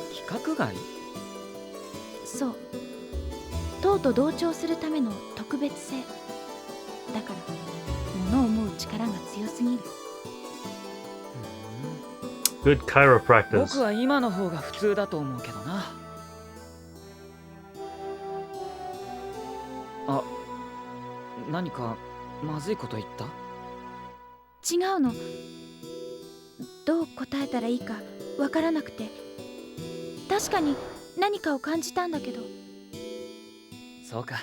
規格外？そう。塔と同調するための特別性。だから物を思う力が強すぎる。Good chiropractors. 僕は今の方が普通だと思うけどな。あ、何かまずいこと言った？違うの。どう答えたらいいかわからなくて。確かに何かを感じたんだけど。そうか。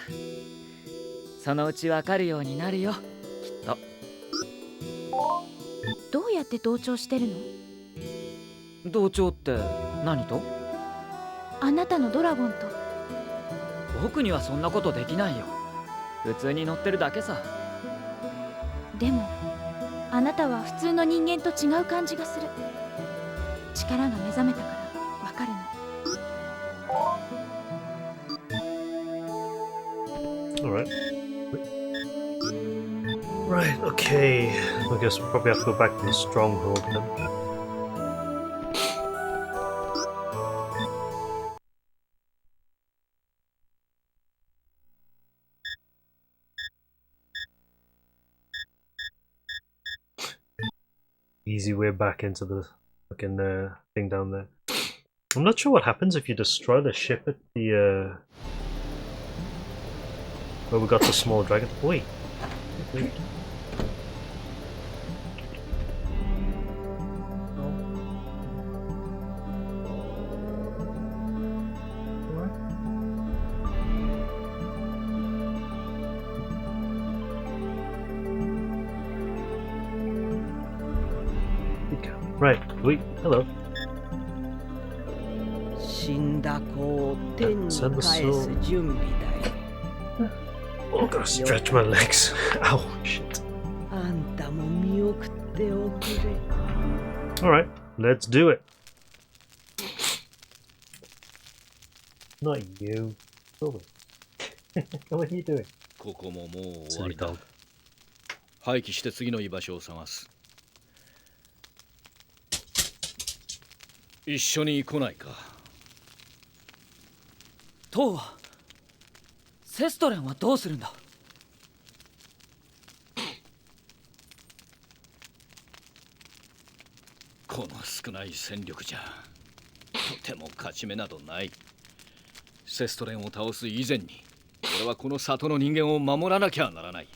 そのうちわかるようになるよ、きっと。どうやって同調してるの？同調って何と？あなたのドラゴンと。僕にはそんなことできないよ。普通に乗ってるだけさ。でもあなたは普通の人間と違う感じがする。力が目覚めたからわかるの。Alright. Right, okay. I guess we'll probably have to go back to the stronghold then. Easy way back into the fucking thing down there. I'm not sure what happens if you destroy the ship at the where we got the small dragon. Wait. Right, wait, hello. 死んだ子を天に返す準備だよ。Oh, gotta stretch my legs. Ow, shit. あんたも見送っておくれ。Alright, let's do it. Not you. What are you doing? ここももう終わりだ。廃棄して次の居場所を探す。一緒に来ないか。トウはセストレンはどうするんだ？この少ない戦力じゃとても勝ち目などない。セストレンを倒す以前に俺はこの里の人間を守らなきゃならない。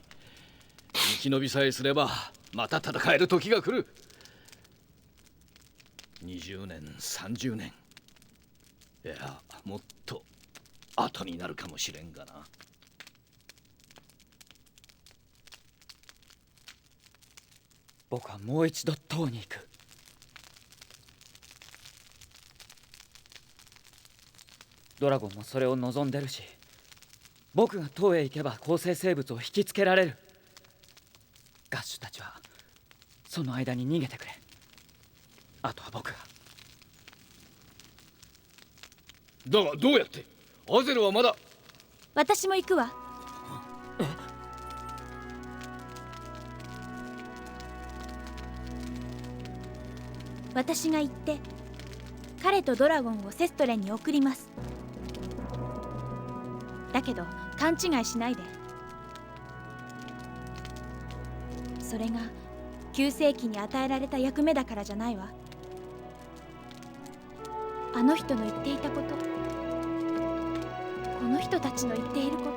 生き延びさえすればまた戦える時が来る。20年30年いやもっと後になるかもしれんがな。僕はもう一度塔に行く。ドラゴンもそれを望んでるし、僕が塔へ行けば構成生物を引きつけられる。ガッシュたちはその間に逃げてくれ。あとは僕が。だがどうやって？アゼルはまだ。私も行くわ。私が行って彼とドラゴンをセストレンに送ります。だけど勘違いしないで。それが9世紀に与えられた役目だからじゃないわ。あの人の言っていたこと、この人たちの言っているこ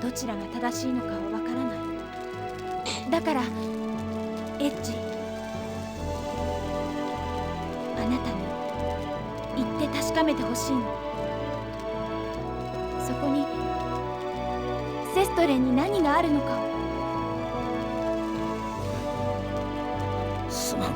と、どちらが正しいのかはわからない。だからエッジ、あなたに言って確かめてほしいの。そこにセストレンに何があるのかを。すまん。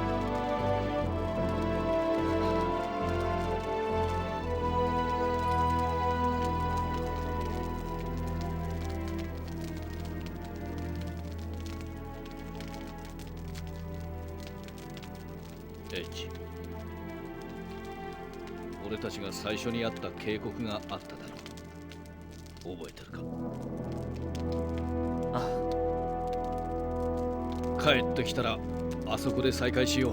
H、俺たちが最初に会った警告があっただろう。覚えてるか？ああ。帰ってきたらあそこで再会しよ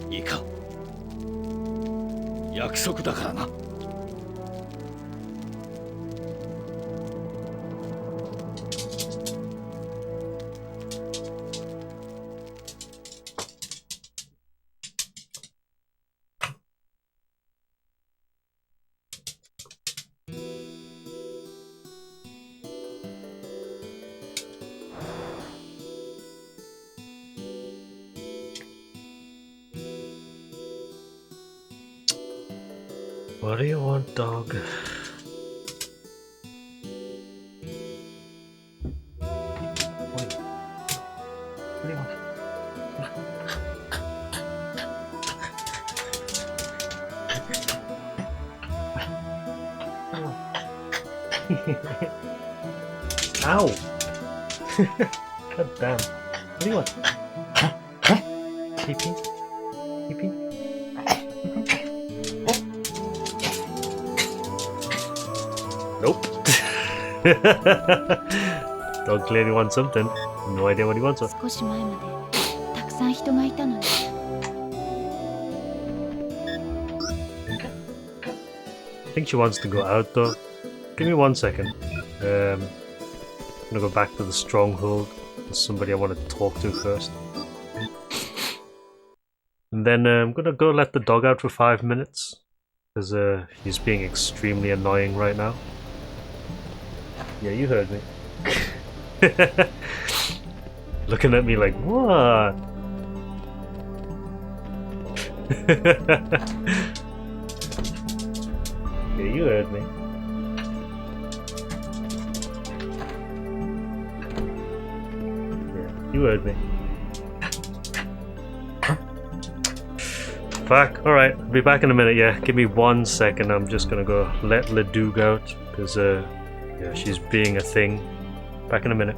う。いいか？約束だからな。What do you want, dog? Ow! God damn. What do you want? Pee-pee? Pee-pee? Nope. Dog clearly wants something. No idea what he wants. 少し前までたくさん人がいたのに。 I think she wants to go out though. Give me 1 second. I'm gonna go back to the stronghold. There's somebody I want to talk to first. And then I'm gonna go let the dog out for 5 minutes. Because he's being extremely annoying right now. Yeah, you heard me. Looking at me like, what? Yeah, you heard me. Yeah, you heard me. Fuck, alright, I'll be back in a minute, yeah. Give me 1 second, I'm just gonna go let Ledoux out, because, yeah, she's being a thing. Back in a minute.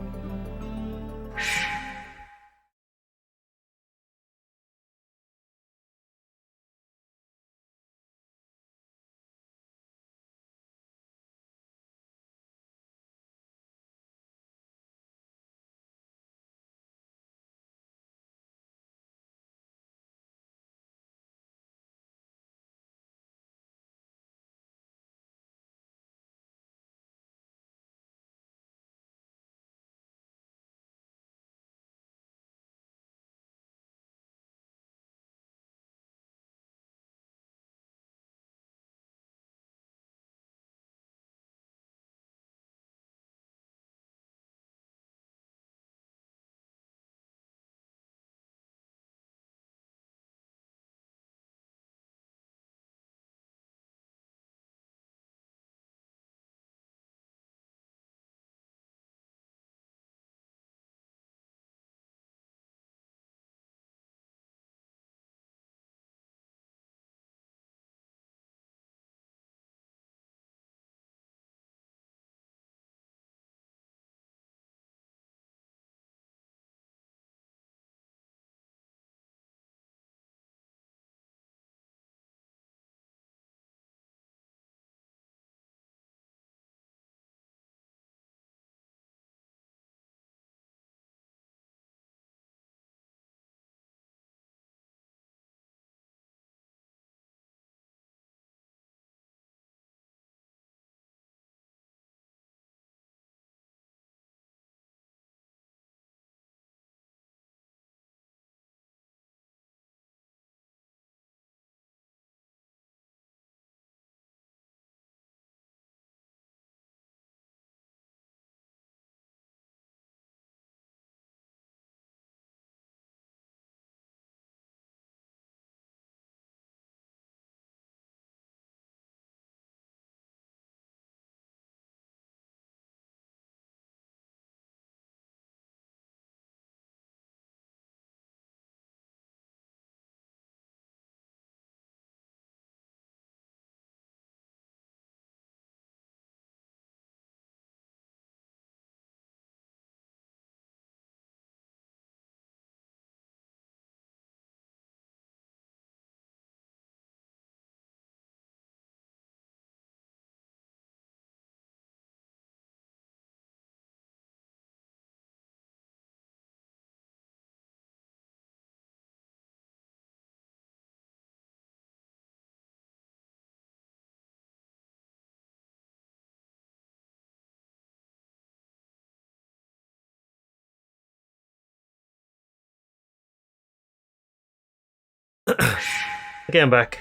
Okay, I'm back.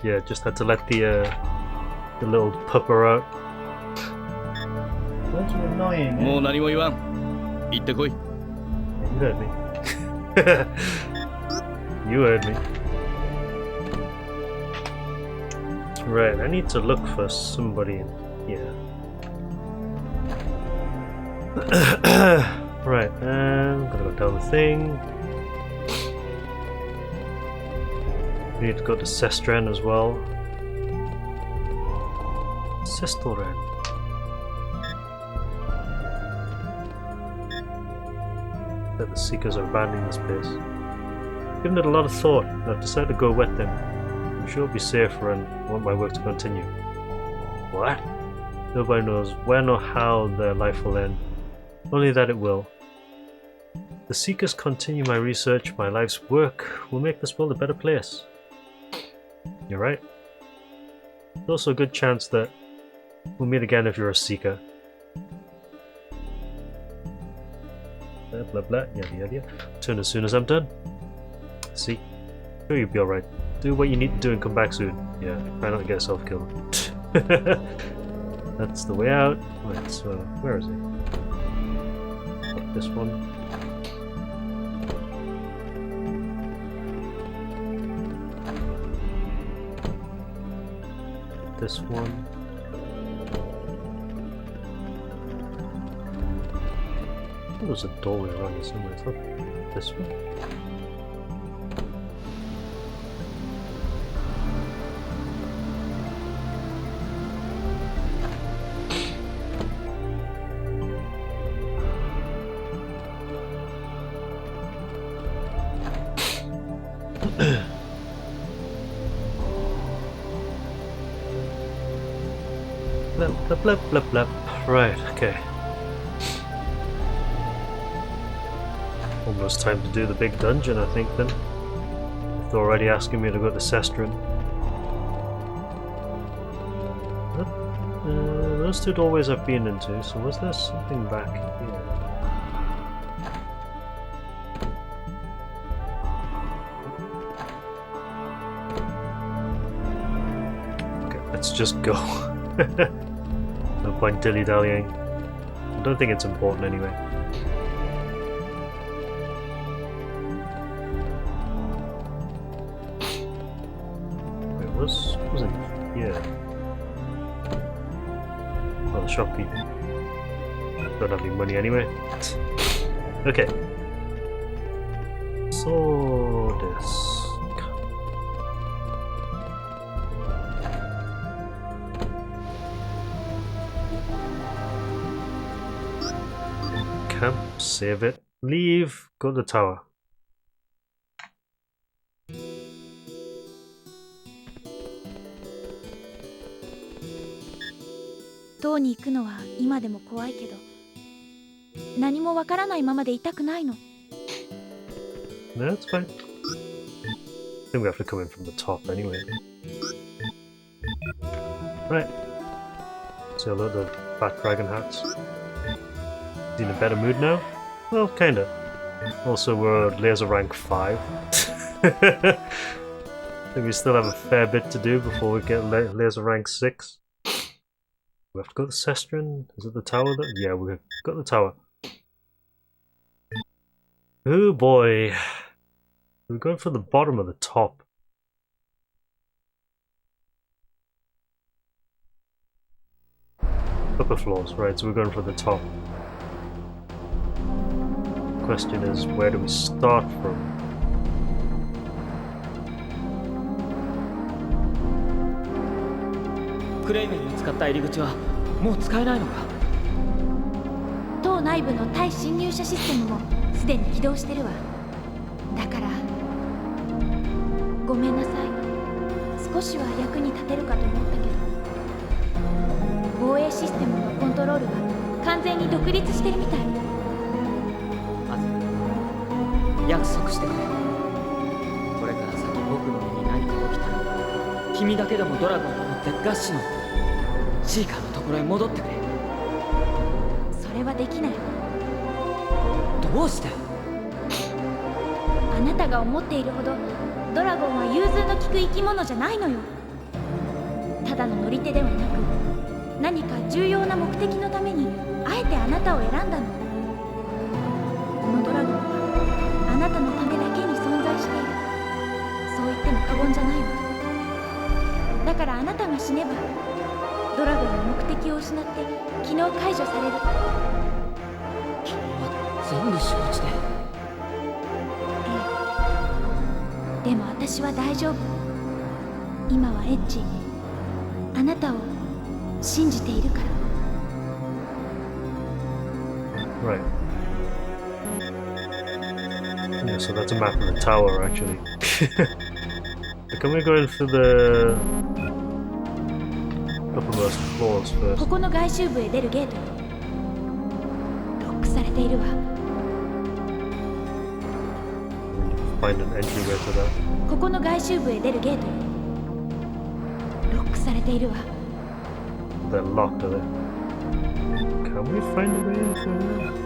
Yeah, just had to let the little pupper out. That's annoying. もう何も言わん。行ってこい。 You heard me. You heard me. Right, I need to look for somebody in here. Right, gotta go down the thing. We need to go to Sestren as well. Sestren. that the Seekers are abandoning this place. Given it a lot of thought, I've decided to go with them. I'm sure it'll be safer and want my work to continue. What? Nobody knows when or how their life will end. Only that it will. The Seekers continue my research, my life's work will make this world a better place. You're right. There's also a good chance that we'll meet again if you're a Seeker. Blah blah blah, yada yada yada. Turn as soon as I'm done. See? Sure you'll be alright. Do what you need to do and come back soon. Yeah, try not to get yourself killed. That's the way out. Wait, so where is it? This one. This one. There was a doorway around here somewhere. It's not this one. Blah blah blah blah blah. Right, okay. Almost time to do the big dungeon, I think, then. If they're already asking me to go to Sestren. Those two doorways I've been into, so was there something back here? Okay, let's just go. No point dilly-dallying. I don't think it's important anyway. Wasn't here. Oh, the shopkeeper. Don't have any money anyway. Okay. So this. Camp, save it, leave, go to the tower. 塔に行くのは今でも怖いけど、何もわからないままでいたくないの。 No, it's fine. I think we have to come in from the top anyway. Right. So look, the fat dragon hats. Is he in a better mood now? Well, kinda. Also, we're laser rank 5. I think we still have a fair bit to do before we get laser rank 6. We have to go to Sestren. Is it the tower? Yeah, we've got the tower. Oh boy. We're going for the bottom of the top. Upper floors, right, so we're going for the top. Question is, where do we start from? Kramenに使った入り口はもう使えないのか。塔内部の対侵入者システムもすでに起動してるわ。だからごめんなさい。少しは役に立てるかと思ったけど、防衛システムのコントロールが完全に独立してるみたい。まず約束してくれ。これから先僕の身に何か起きたら、君だけでもドラゴンを持ってガッシュのシーカーのところへ戻ってくれ。それはできない。どうして？あなたが思っているほどドラゴンは融通の利く生き物じゃないのよ。ただの乗り手ではなく、何か重要な目的のためにあえてあなたを選んだの。このドラゴンはあなたのためだけに存在している。そう言っても過言じゃないわ。だからあなたが死ねばドラゴンの目的を失って機能解除される。君は全部承知で。でも私は大丈夫。今はエッジ、あなたを信じているから。Right. Yeah, so that's a map of the tower, actually. But can we go in for the uppermost floors こ first? この外周部へ出るゲートよ。ロックされているわ。 Find an entryway to that. ここの外周部へ出るゲートよ。ロックされているわ。 They're locked, are they? Can we find a way in through there?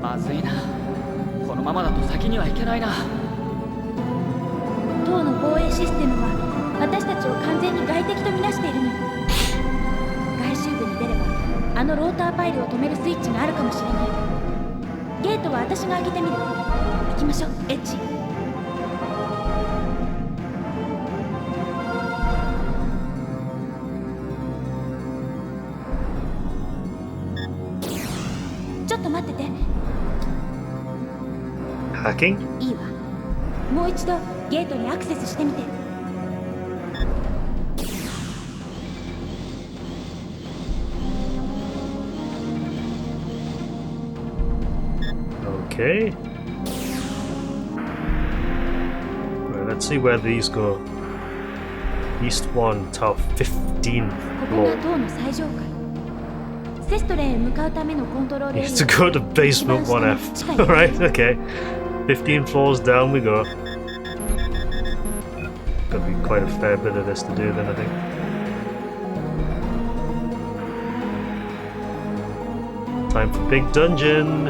まずいな。このままだと先には行けないな。塔の防衛システムは私たちを完全に外敵とみなしているのよ。外周部に出ればあのローターパイルを止めるスイッチがあるかもしれない。ゲートは私が開けてみる。行きましょう、エッジ。ちょっと待ってて。 Hacking? いいわ。もう一度ゲートにアクセスしてみて。 Okay. Right, let's see where these go. East 1, tower 15th ここが floor. 塔の最上階。セストレンへ向かうためのコントロールエリア。 Needs to go to basement 1F. Alright, okay. 15 floors down we go. Gonna be quite a fair bit of this to do then, I think. Time for big dungeon.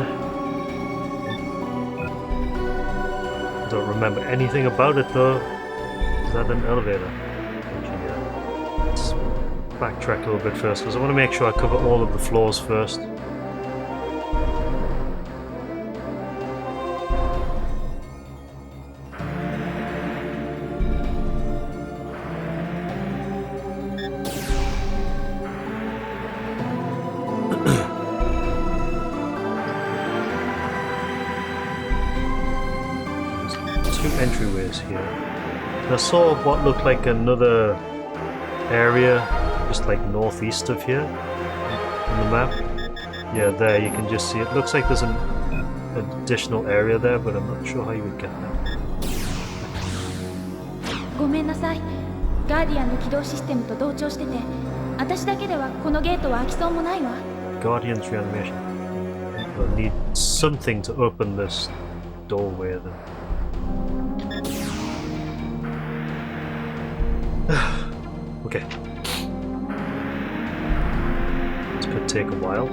Don't remember anything about it though. Is that an elevator? Actually, yeah. Let's backtrack a little bit first because I want to make sure I cover all of the floors first. Two entryways here. I saw what looked like another area just like northeast of here on the map. Yeah, there you can just see it. Looks like there's an additional area there, but I'm not sure how you would get there. ごめんなさい。ガーディアンの起動システムと同調してて、私だけではこのゲートは開きそうもないわ。 Guardian's reanimation. We'll need something to open this doorway then. Okay. This could take a while.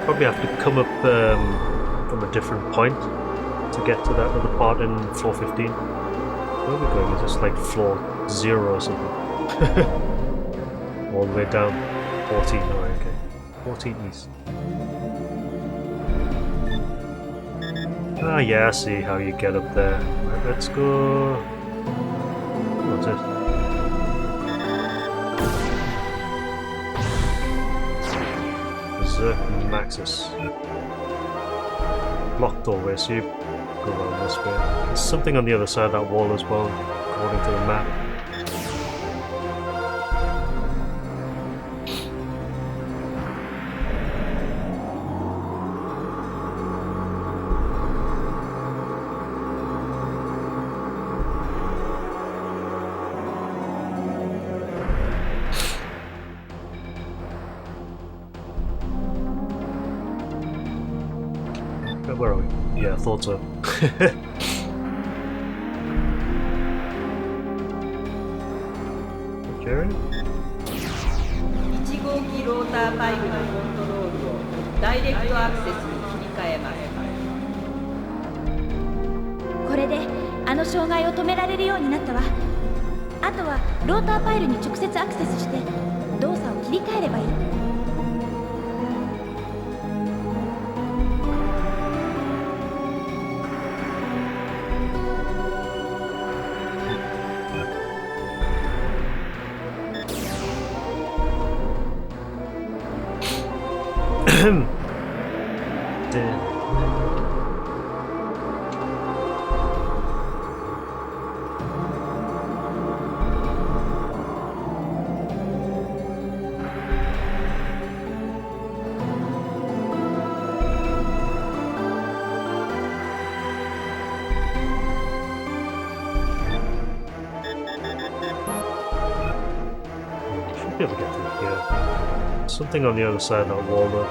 Probably have to come up from a different point to get to that other part in floor 15. Where are we going? Is this like floor 0 or something? All the way down. 14, alright, okay. 14 east. Ah, yeah, I see how you get up there. Right, let's go. What's it? Maxis. Locked doorway, so you go around this way. There's something on the other side of that wall as well, according to the map. where are we? Yeah, I thought so. Jerry? 1号機ローターパイプのコントロールをダイレクトアクセスに切り替えます。これであの障害を止められるようになったわ。あとはローターパイルに直接アクセスして動作を切り替えればいい。Be able to get through here. Something on the other side of that wall though.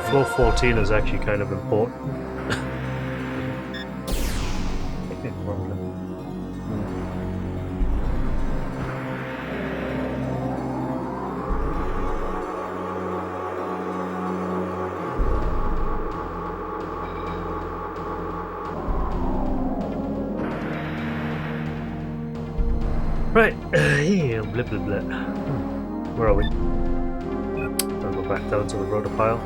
Floor 14 is actually kind of important. Right, yeah, blah blah blah. Where are we? I'll go back down to the rotor pile.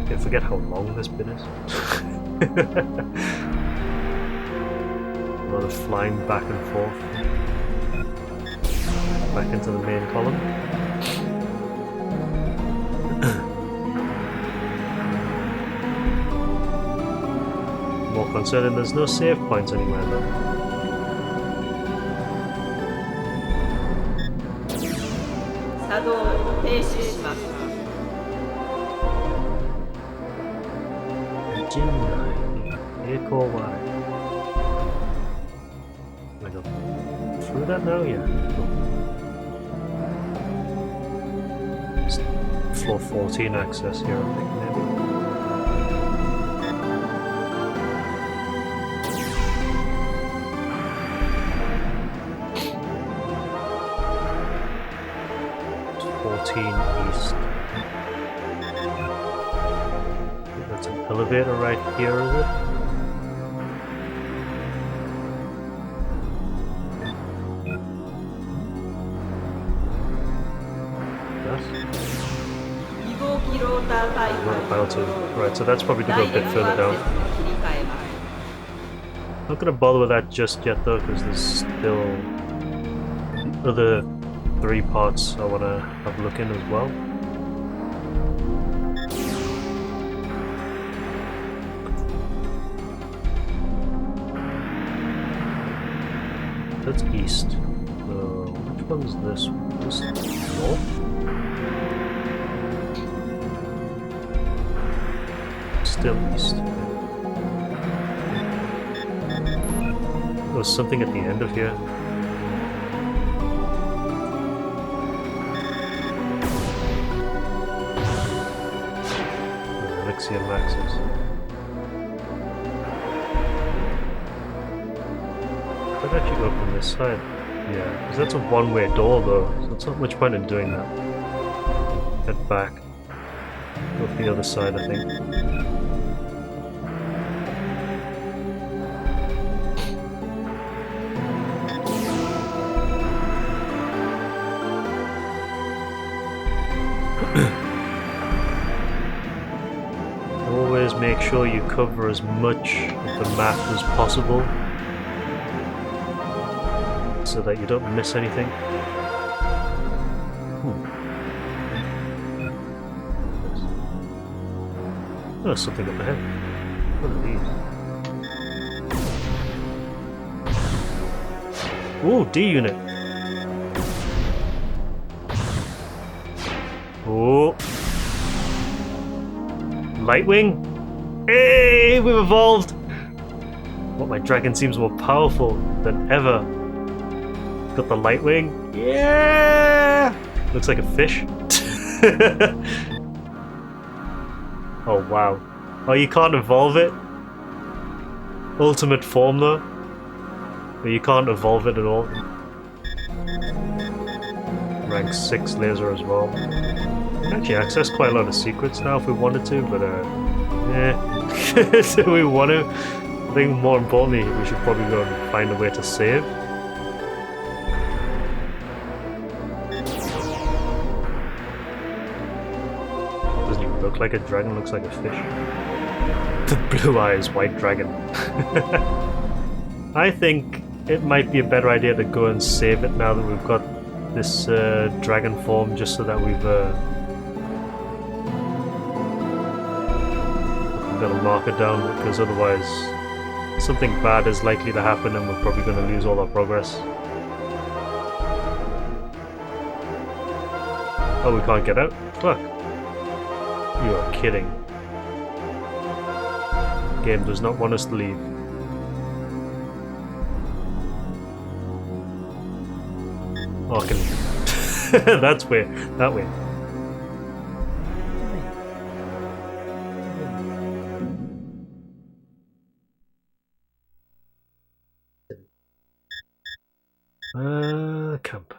I forget how long this bit is. A lot of flying back and forth. Back into the main column. More concerning, there's no save points anywhere though. Wait up. Through that now? Yeah. It's floor 14 access here, I think, maybe. East. That's an elevator right here, is it? That? Pile 2. Right, so that's probably to go a bit further down. Not gonna bother with that just yet though, because there's still other 3 parts I want to have a look in as well. That's east. Which one's this? This north? Still east. There's something at the end of here. Maxes. I'd actually open this side. Yeah, because that's a one-way door though, so it's not much point in doing that. Head back. Go up the other side, I think. Make sure you cover as much of the map as possible so that you don't miss anything. Oh, there's something up ahead. What are these? Ooh, D unit. Oh. Lightwing? Hey, we've evolved! What, my dragon seems more powerful than ever. got the light wing. Yeah! Looks like a fish. Oh wow. Oh, you can't evolve it? Ultimate form though? But you can't evolve it at all. Rank 6 laser as well. We can actually access quite a lot of secrets now if we wanted to, but yeah. Do we want to? I think more importantly, we should probably go and find a way to save. Doesn't even look like a dragon, looks like a fish. The blue eyes, white dragon. I think it might be a better idea to go and save it now that we've got this dragon form, just so that we've got a marker down, because otherwise something bad is likely to happen and we're probably going to lose all our progress. Oh, we can't get out? Fuck. You are kidding. Game does not want us to leave. Oh, I can... That's weird. That way. Camp.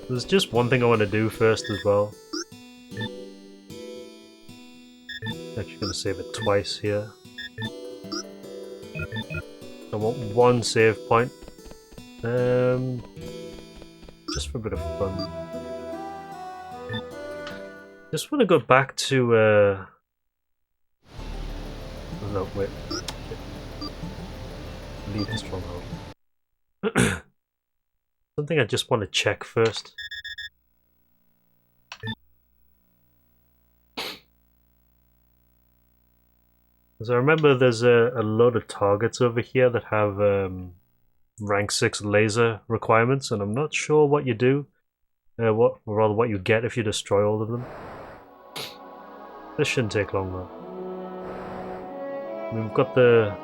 There's just one thing I want to do first as well. Actually going to save it twice here. I want one save point. Just for a bit of fun. Just want to go back to no, wait. Leave the stronghold. Something I just want to check first. Because I remember there's a load of targets over here that have rank 6 laser requirements, and I'm not sure what you do, or rather what you get if you destroy all of them. This shouldn't take long though. We've got the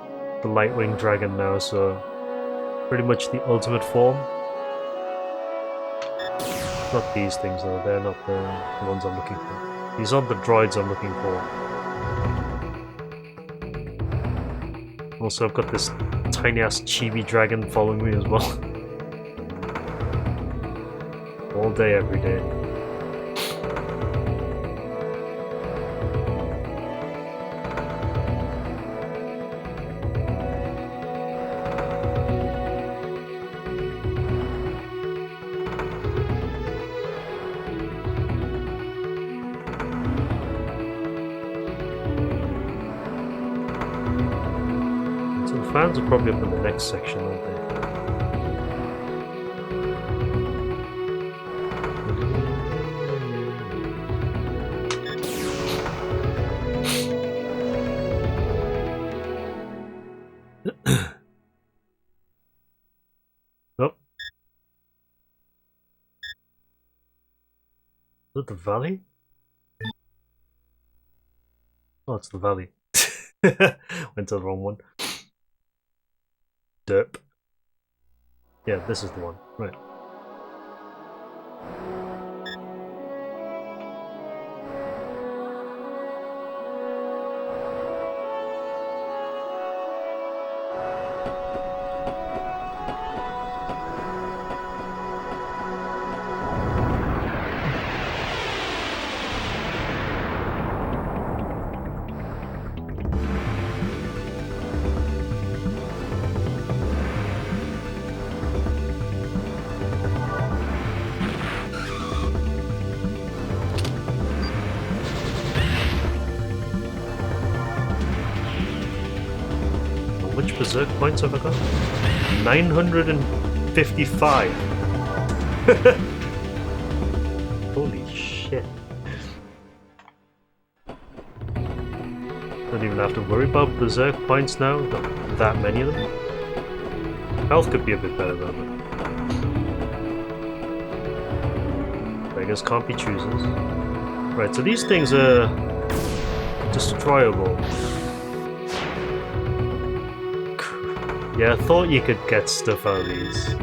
Lightwing Dragon now, so pretty much the ultimate form. Not these things though, they're not the ones I'm looking for. These aren't the droids I'm looking for. Also, I've got this tiny ass chibi dragon following me as well. All day, every day. Fans are probably up in the next section, aren't they? Nope. Is it the valley? Oh, it's the valley. Went to the wrong one. Derp. Yeah, this is the one. Right. Berserk points have I got? 955. Holy shit. Don't even have to worry about Berserk points now. Got that many of them. Health could be a bit better though. Beggars can't be choosers. Right, so these things are destroyable. Yeah, I thought you could get stuff out of these.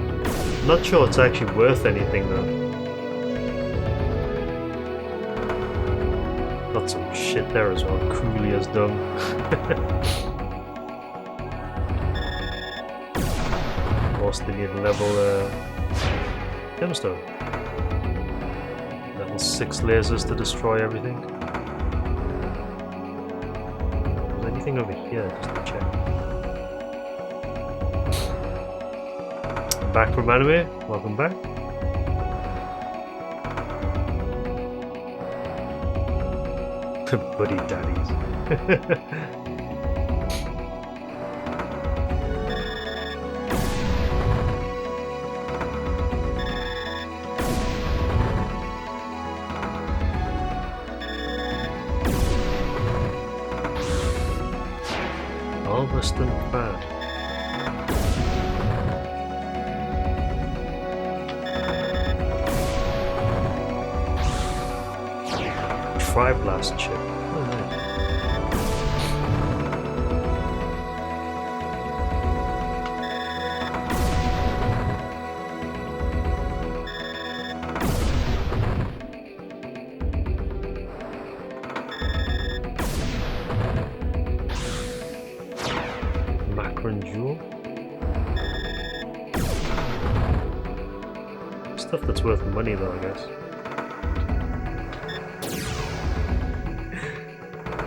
Not sure it's actually worth anything though. Got some shit there as well, cruelly as done. Lost the need level gemstone. Level 6 lasers to destroy everything. Is there anything over here just to check? Back from anime, welcome back. Buddy daddies. Almost fan. Tri-blast chip. Oh, nice. Macron jewel. Stuff that's worth money though, I guess.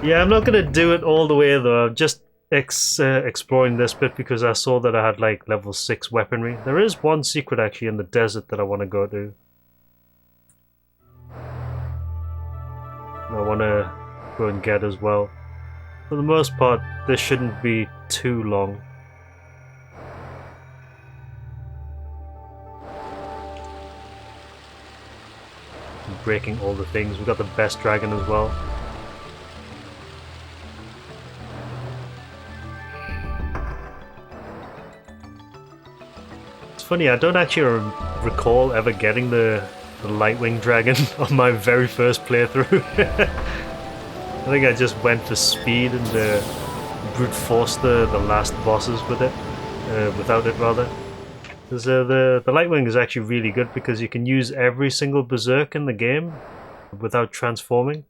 Yeah, I'm not gonna do it all the way though. I'm just exploring this bit because I saw that I had like level 6 weaponry. There is one secret actually in the desert that I want to go to. I want to go and get as well. For the most part, this shouldn't be too long. Breaking all the things. We got the best dragon as well. Funny, I don't actually recall ever getting the Lightwing Dragon on my very first playthrough. I think I just went for speed and brute forced the last bosses with it, without it rather. Because the Lightwing is actually really good because you can use every single berserk in the game without transforming.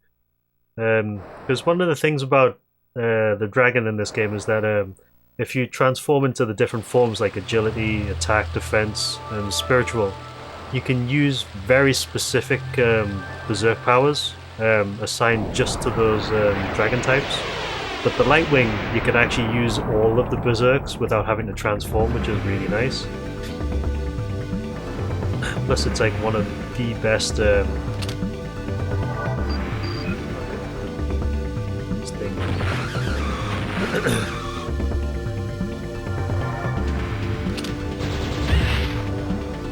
Because one of the things about the dragon in this game is that if you transform into the different forms like agility, attack, defense, and spiritual, you can use very specific berserk powers assigned just to those dragon types. But the Lightwing, you can actually use all of the berserks without having to transform, which is really nice. Plus it's like one of the best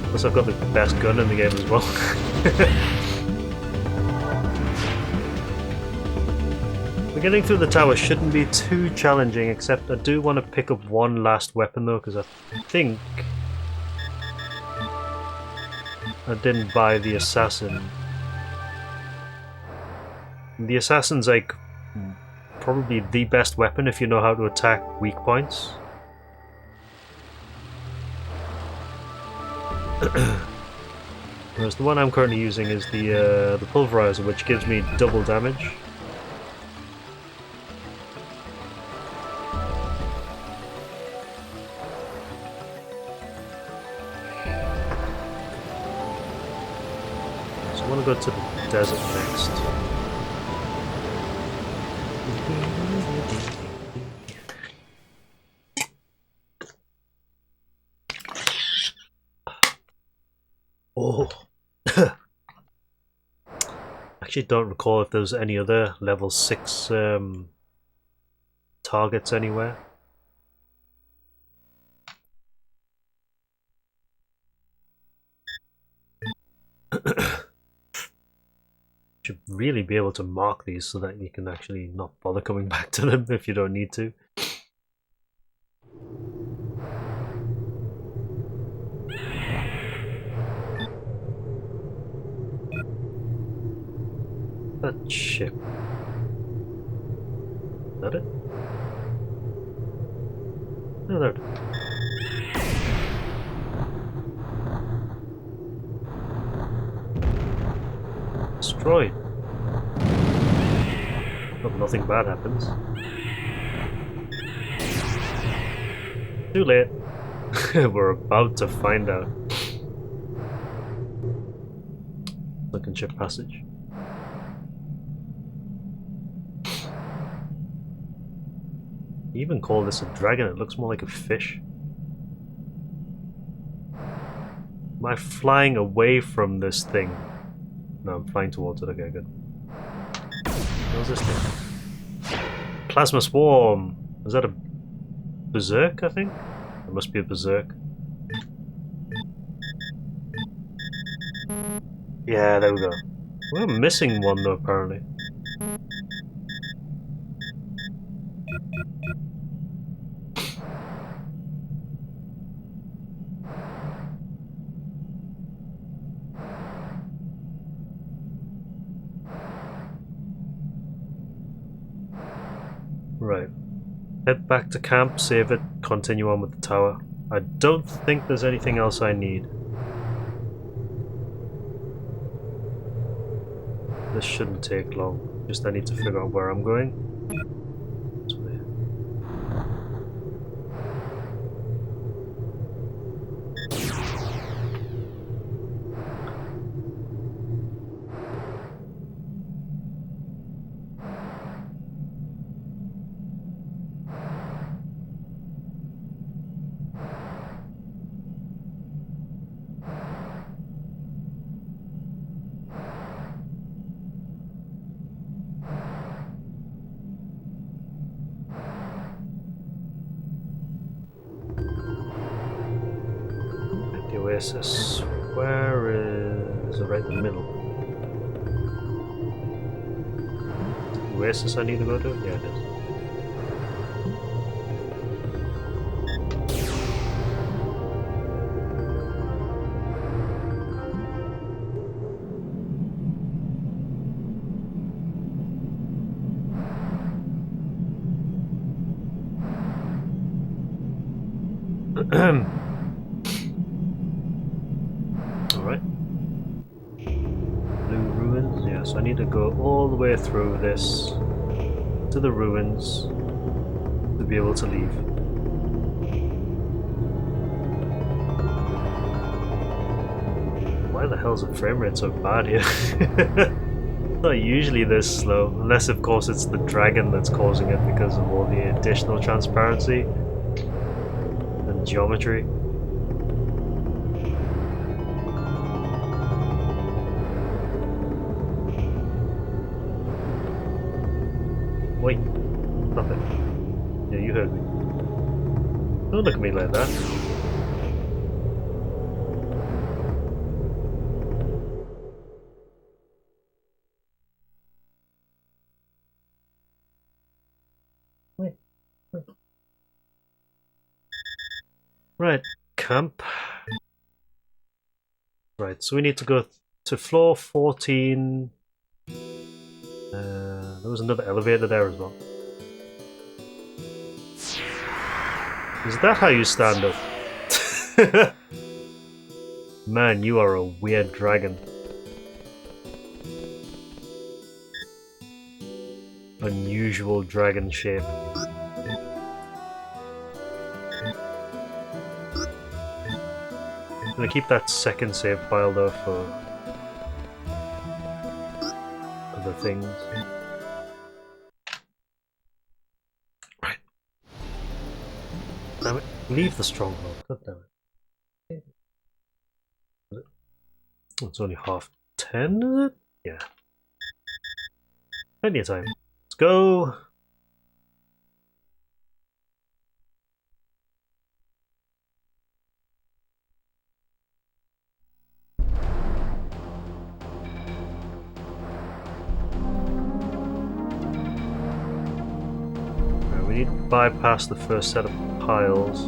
Plus I've got the best gun in the game as well. Getting through the tower shouldn't be too challenging, except I do want to pick up one last weapon though, because I think I didn't buy the assassin. The assassin's like probably the best weapon if you know how to attack weak points. Whereas the one I'm currently using is the pulverizer, which gives me double damage. So I want to go to the desert next. Oh, actually don't recall if there's any other level 6 targets anywhere. Should really be able to mark these so that you can actually not bother coming back to them if you don't need to. That ship. that it? No, there it is. Destroyed. Hope nothing bad happens. Too late. We're about to find out. Sunken ship passage. You even call this a dragon, it looks more like a fish. Am I flying away from this thing? No, I'm flying towards it. Okay, good. What's this thing? Plasma swarm! Is that a berserk, I think? It must be a berserk. Yeah, there we go. We're missing one though, apparently. Right. Head back to camp, save it, continue on with the tower. I don't think there's anything else I need. This shouldn't take long. Just I need to figure out where I'm going. This way. Oasis. Where is it? Right in the middle. Oasis I need to go to? Yeah, it is. So I need to go all the way through this to the ruins to be able to leave. Why the hell's the frame rate so bad here? It's not usually this slow, unless of course it's the dragon that's causing it because of all the additional transparency and geometry. Wait, nothing. Yeah, you heard me. Don't look at me like that. Wait. Right, camp. Right, so we need to go to floor 14. There was another elevator there as well. Is that how you stand up? Man, you are a weird dragon. Unusual dragon shape. I'm gonna keep that second save file though for other things. Right. Damn it. Leave the stronghold. God damn it. It's only 10:30, is it? Yeah. Plenty of time. Let's go. We need to bypass the first set of piles.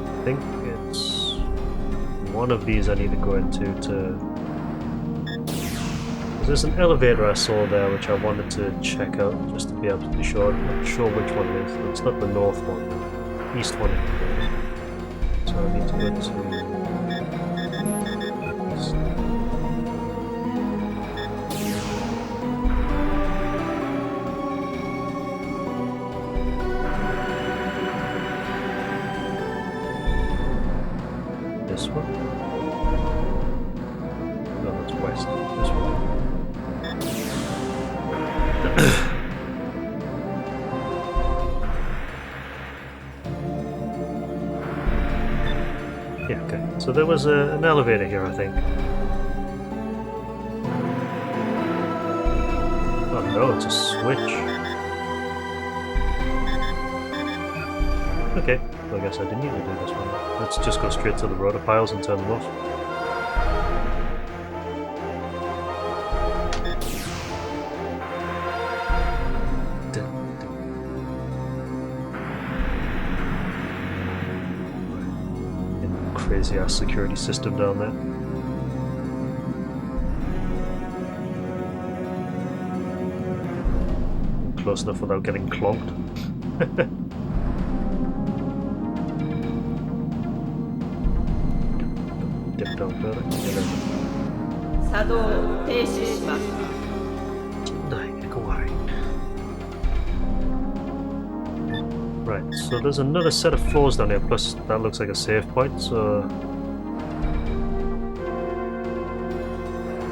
I think it's one of these I need to go into to... There's an elevator I saw there which I wanted to check out just to be absolutely sure. I'm not sure which one it is. It's not the north one, the east one. So I need to go to east. This one? No, that's west. This one. Yeah, okay. So there was an elevator here, I think. Oh no, it's a switch. Okay, well, I guess I didn't need to do this one. Let's just go straight to the rotor piles and turn them off. Crazy ass security system down there. Close enough without getting clonked. Dip down further. Right, so there's another set of floors down here, plus that looks like a save point, so...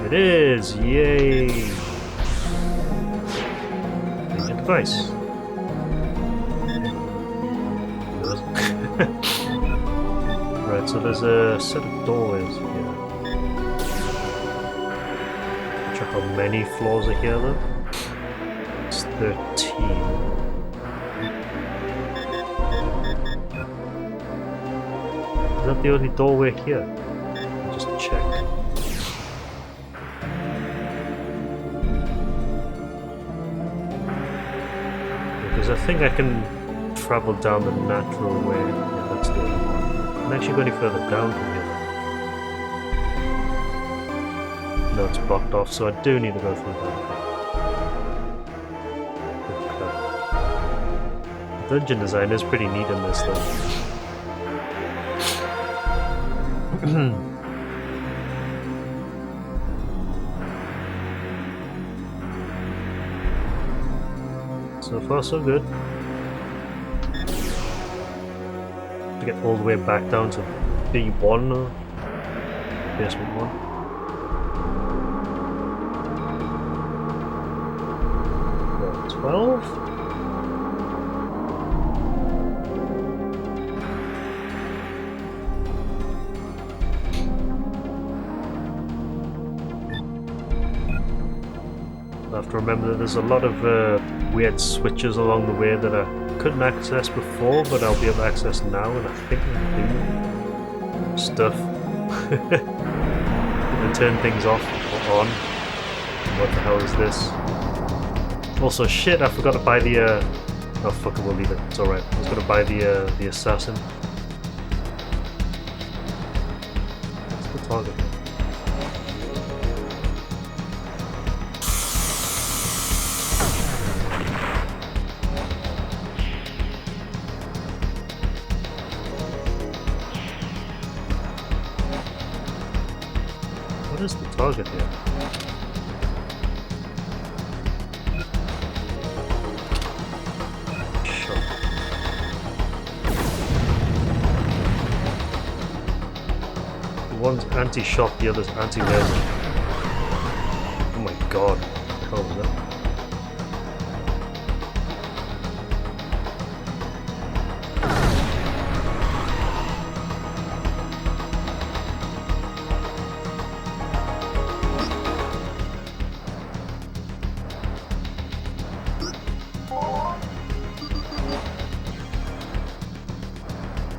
It is! Yay! Change your device. Right, so there's a set of doorways here. Check how many floors are here though. It's 13. Is that the only doorway here? I'll just check. Because I think I can travel down the natural way. Yeah, that's the other one. Can I actually go any further down from here? No, it's blocked off, so I do need to go through that. Okay. The dungeon design is pretty neat in this though. So far so good. To get all the way back down to B1 or basement 1. Well, 12? I have to remember that there's a lot of weird switches along the way that I couldn't access before, but I'll be able to access now, and I think I do stuff. To turn things off or on. What the hell is this? Also, shit, I forgot to buy the oh fuck it, we'll leave it. It's alright. I was gonna buy the assassin. What's the target? What is the target here? Shot. One's anti-shock, the other's anti-laser. Oh my god, what the hell was that?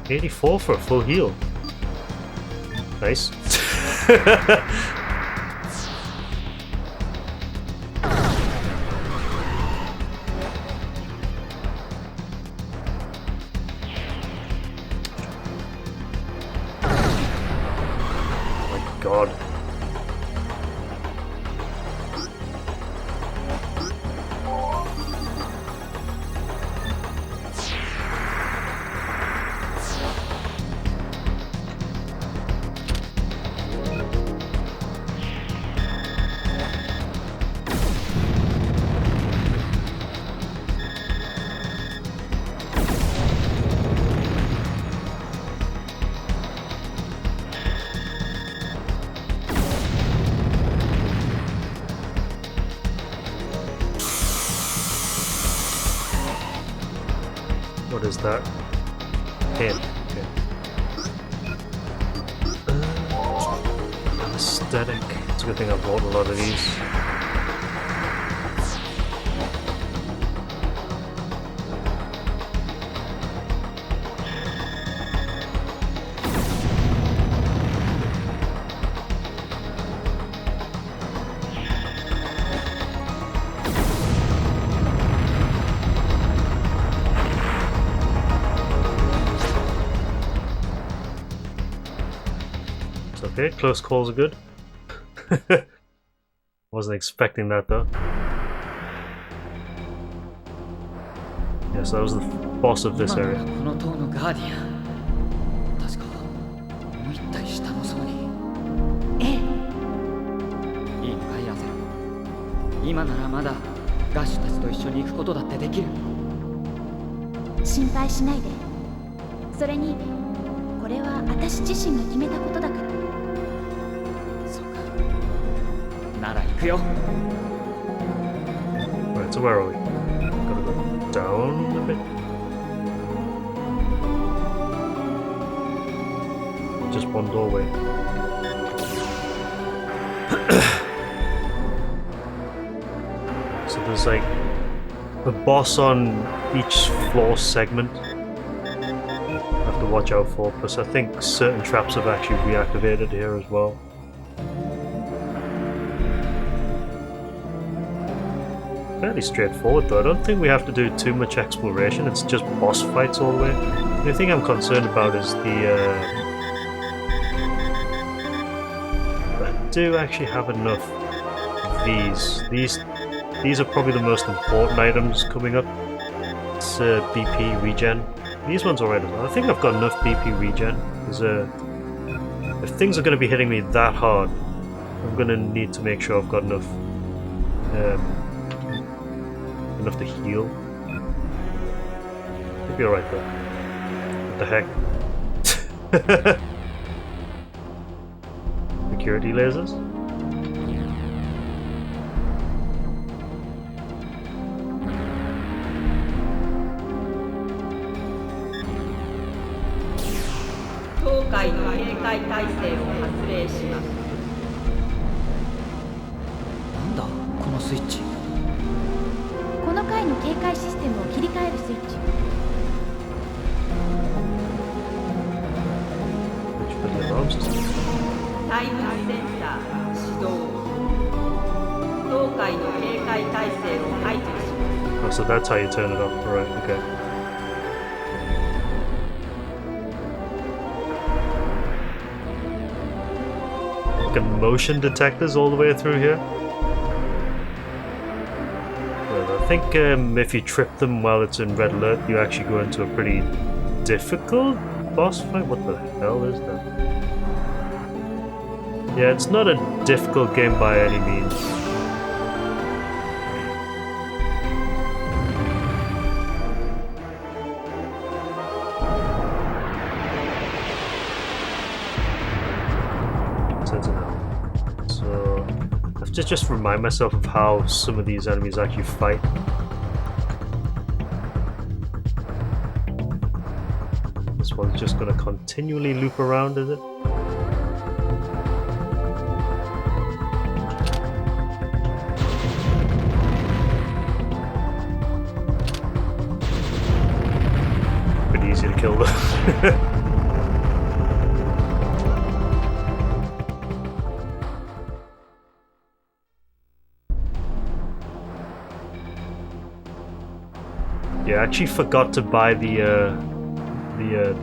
84 for a full heal. Nice. Oh my god. What is that? Pin. Okay. Aesthetic. It's a good thing I bought a lot of these. Okay, close calls are good. Wasn't expecting that though. Yes, that was the boss of this area. この塔のガーディアン。確かもう一体下の層に。ええ。いいのかイラゼル。今ならまだガッシュたちと一緒に行くことだってできる。心配しないで。それにこれは私自身が決めたことだから。そうか。なら行くよ。Right, so where are we? Gotta go down a bit. Just one doorway. So there's like a boss on each floor segment I have to watch out for, plus I think certain traps have actually reactivated here as well. Fairly straightforward though, I don't think we have to do too much exploration, it's just boss fights all the way. The only thing I'm concerned about is I do actually have enough of these. These are probably the most important items coming up. It's BP regen. These ones already. I think I've got enough BP regen. Because if things are going to be hitting me that hard, I'm going to need to make sure I've got enough enough to heal. Should be alright though. What the heck? Security lasers? Oh, so that's how you turn it off. Alright, okay. Like motion detectors all the way through here. Well, I think if you trip them while it's in red alert, you actually go into a pretty difficult boss fight. What the hell is that? Yeah, it's not a difficult game by any means. So I have to just remind myself of how some of these enemies actually fight. This one's just gonna continually loop around, is it? Pretty easy to kill though. Yeah, I actually forgot to buy the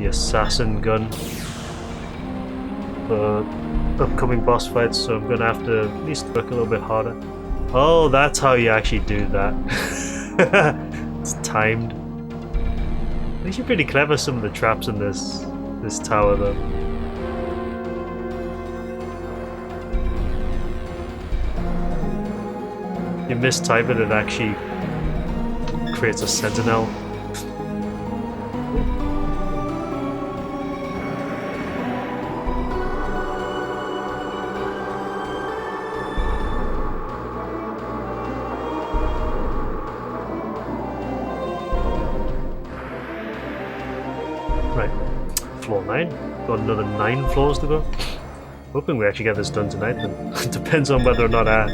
assassin gun for upcoming boss fights, so I'm gonna have to at least work a little bit harder. Oh, that's how you actually do that. It's timed. Actually pretty clever, some of the traps in this tower though. You mistype it, it actually creates a sentinel. 9. Got another 9 floors to go. Hoping we actually get this done tonight. Then it depends on whether or not I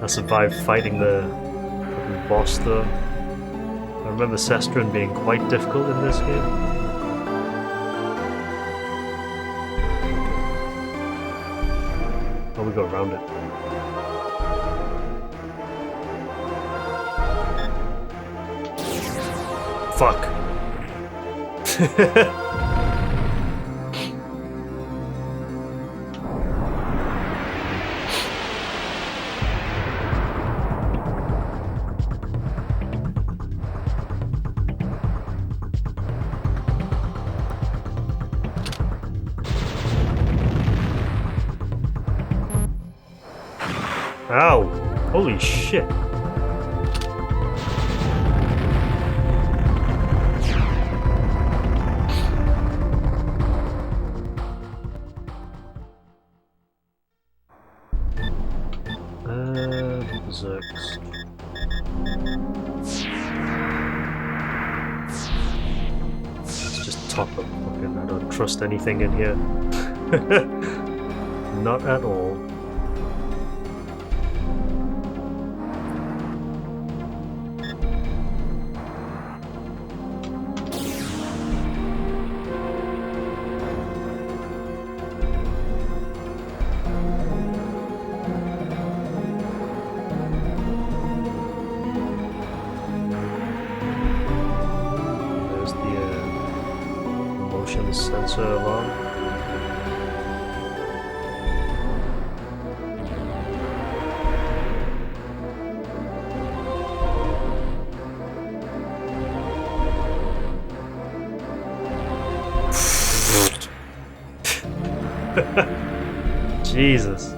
survive fighting the fucking boss though. I remember Sestren being quite difficult in this game. Oh, we go around it. Fuck. Ow! Holy shit! Berserks. Let's just top up. Fucking, I don't trust anything in here. Not at all. Sensor alarm. Jesus.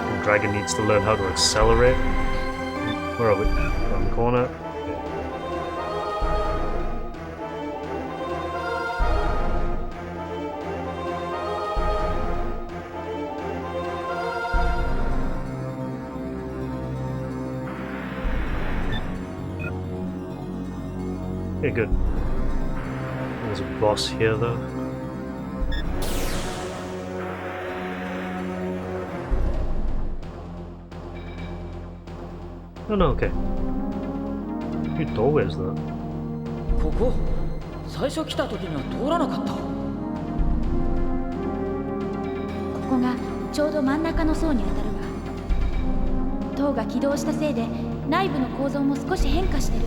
The dragon needs to learn how to accelerate. Where are we? Around the corner. Okay, good. There's a boss here though. Oh no, okay. Few doorways though. ここ最初来た時には通らなかった。ここがちょうど真ん中の層に当たるわ。塔が起動したせいで内部の構造も少し変化してる。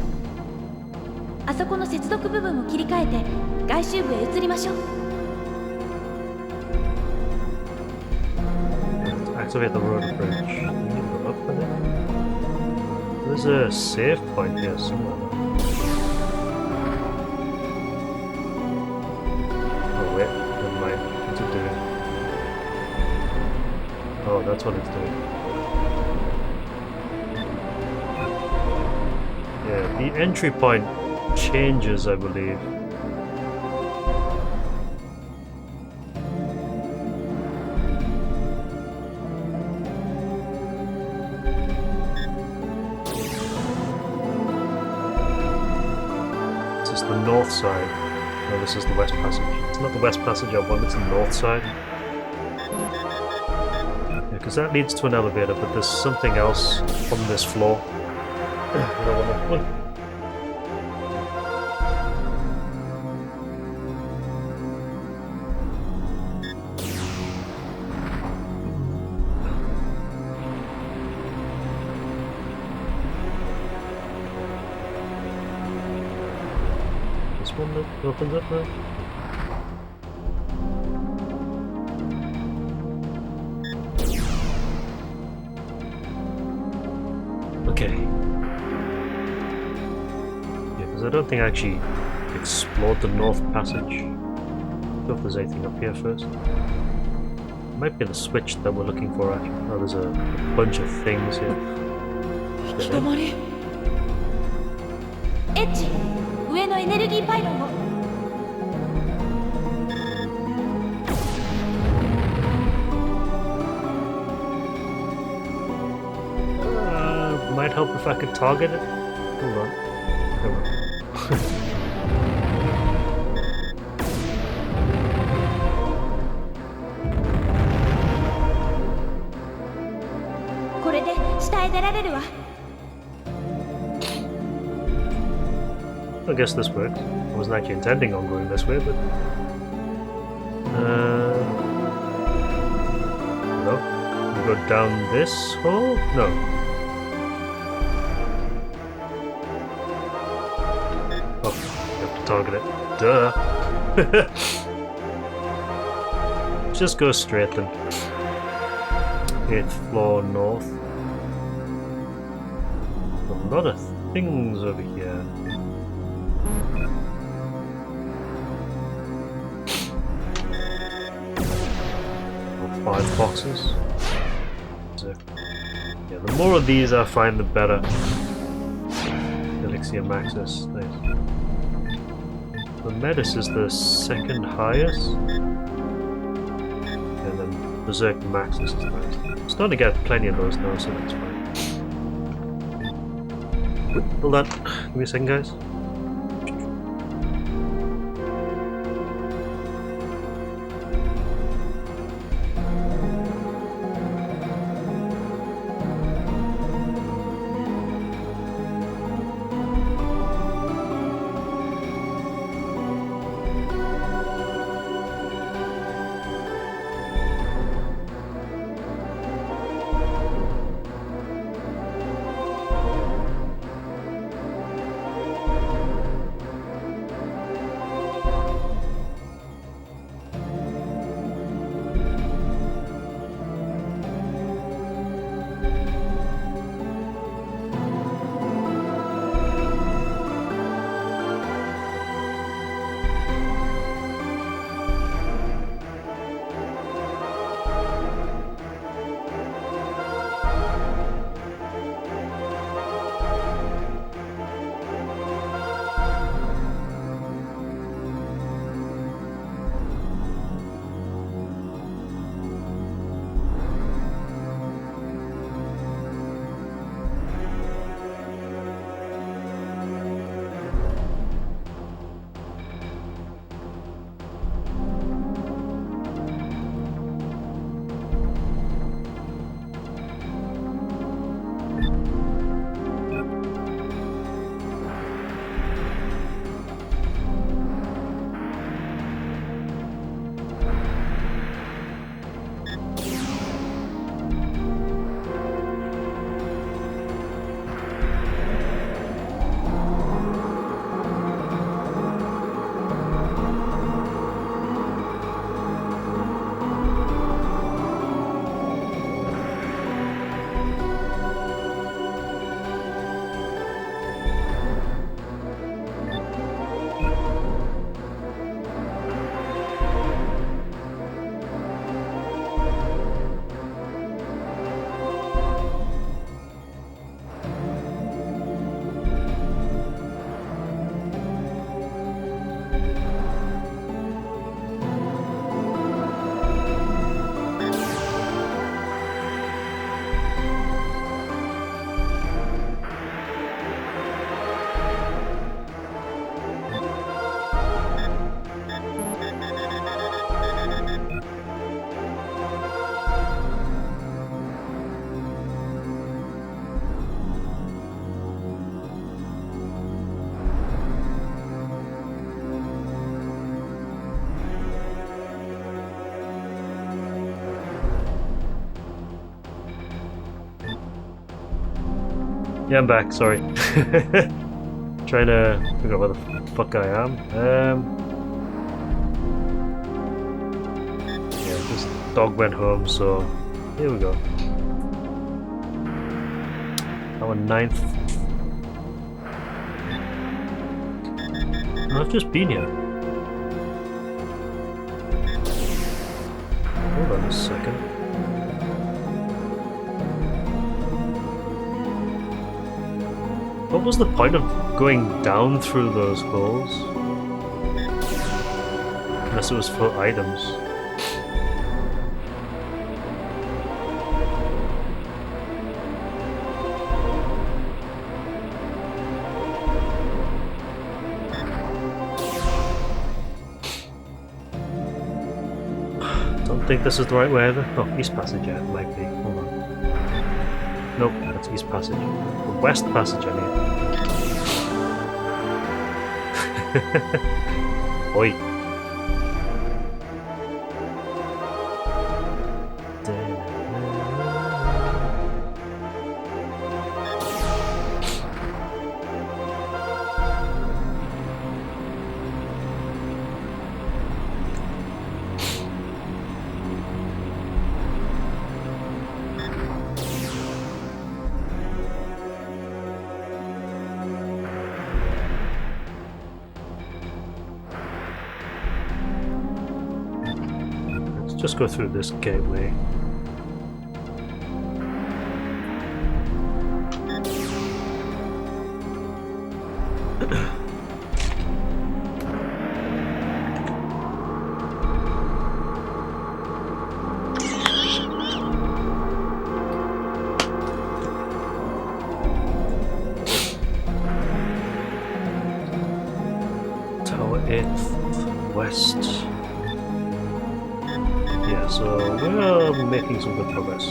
あそこの接続部分を切り替えて外周部へ移りましょう。Activate the road bridge. You need to go up with it. There's a save point here somewhere. Oh wait, never mind. What's it doing? Oh, that's what it's doing. Yeah, the entry point changes, I believe. The north side. No, this is the west passage. It's not the west passage I want, it's the north side. Yeah, because that leads to an elevator, but there's something else on this floor. I don't want to... One that opens up now. Okay. Yeah, because I don't think I actually explored the north passage. I don't know if there's anything up here first. Might be the switch that we're looking for actually. Oh, there's a bunch of things here. Edge! 上のエネルギーパイロンを。Might help if I could target it. Hold on. There we go. これで下へ出られるわ。 I guess this works. I wasn't actually intending on going this way, but... No. We go down this hole? No. Oh, you have to target it. Duh. Just go straight then. 8th floor north. A lot of things over here. Oh, 5 boxes. So, yeah, the more of these I find, the better. Elixir Maxis, nice. The Metis is the second highest. And then Berserk Maxis is nice. I'm starting to get plenty of those now, so that's fine. Wait, hold on. Give me a second, guys. Yeah, I'm back, sorry. Trying to figure out where the fuck I am. Yeah, this dog went home, so here we go. Our 9th. I've just been here. Hold on a second. What was the point of going down through those holes? Unless it was for items. Don't think this is the right way either. Oh, East Passage, yeah, it might be. Hold on. Nope, that's East Passage. The West Passage, I need. Oi. Just go through this gateway. Tower 8th West. Yeah, so we're making some good progress.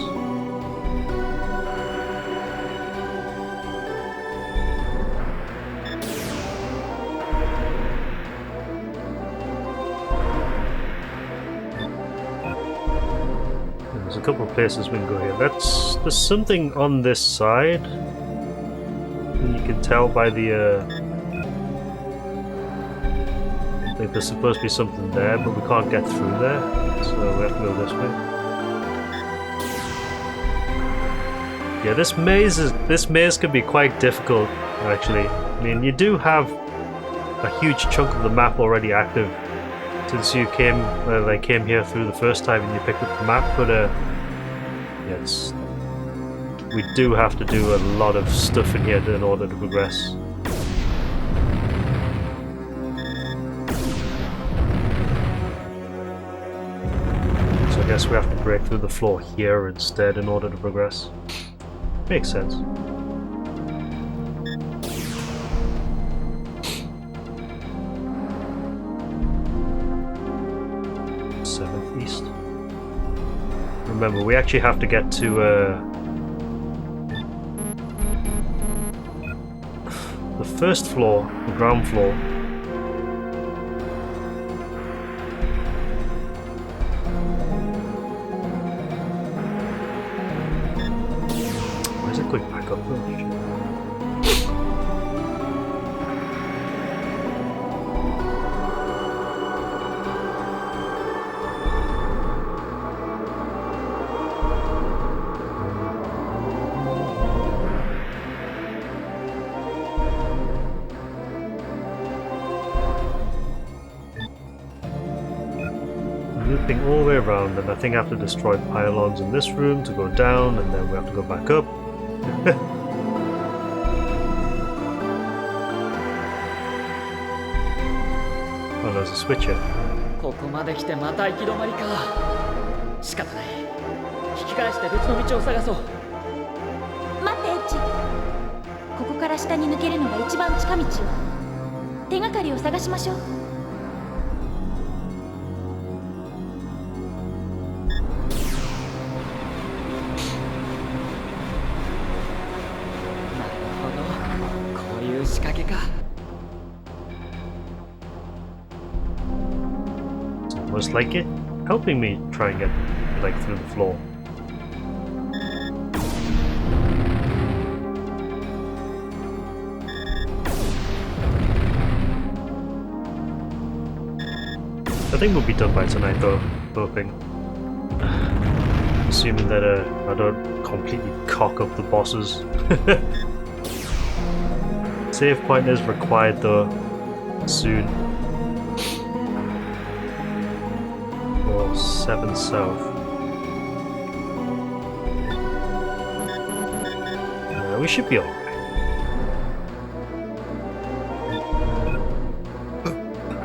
There's a couple of places we can go here. There's something on this side. You can tell by the I think there's supposed to be something there, but we can't get through there, so we have to go this way. Yeah, this maze can be quite difficult, actually. I mean, you do have a huge chunk of the map already active since you came here through the first time and you picked up the map, but yeah, we do have to do a lot of stuff in here in order to progress. I guess we have to break through the floor here instead in order to progress. Makes sense. Seventh East. Remember, we actually have to get to the first floor, the ground floor. Quick back up though. Looping all the way around, and I think I have to destroy pylons in this room to go down, and then we have to go back up. Oh, there's a switch here. ここまで来てまた行き止まりか。仕方ない。引き返して別の道を探そう。待ってエッジ。ここから下に抜けるのが一番近道よ。手がかりを探しましょう。仕掛けか。It's almost like it helping me try and get like through the floor. I think we'll be done by tonight though, hoping. Assuming that I don't completely cock up the bosses. Save point is required though, soon. Or 7 south. We should be alright.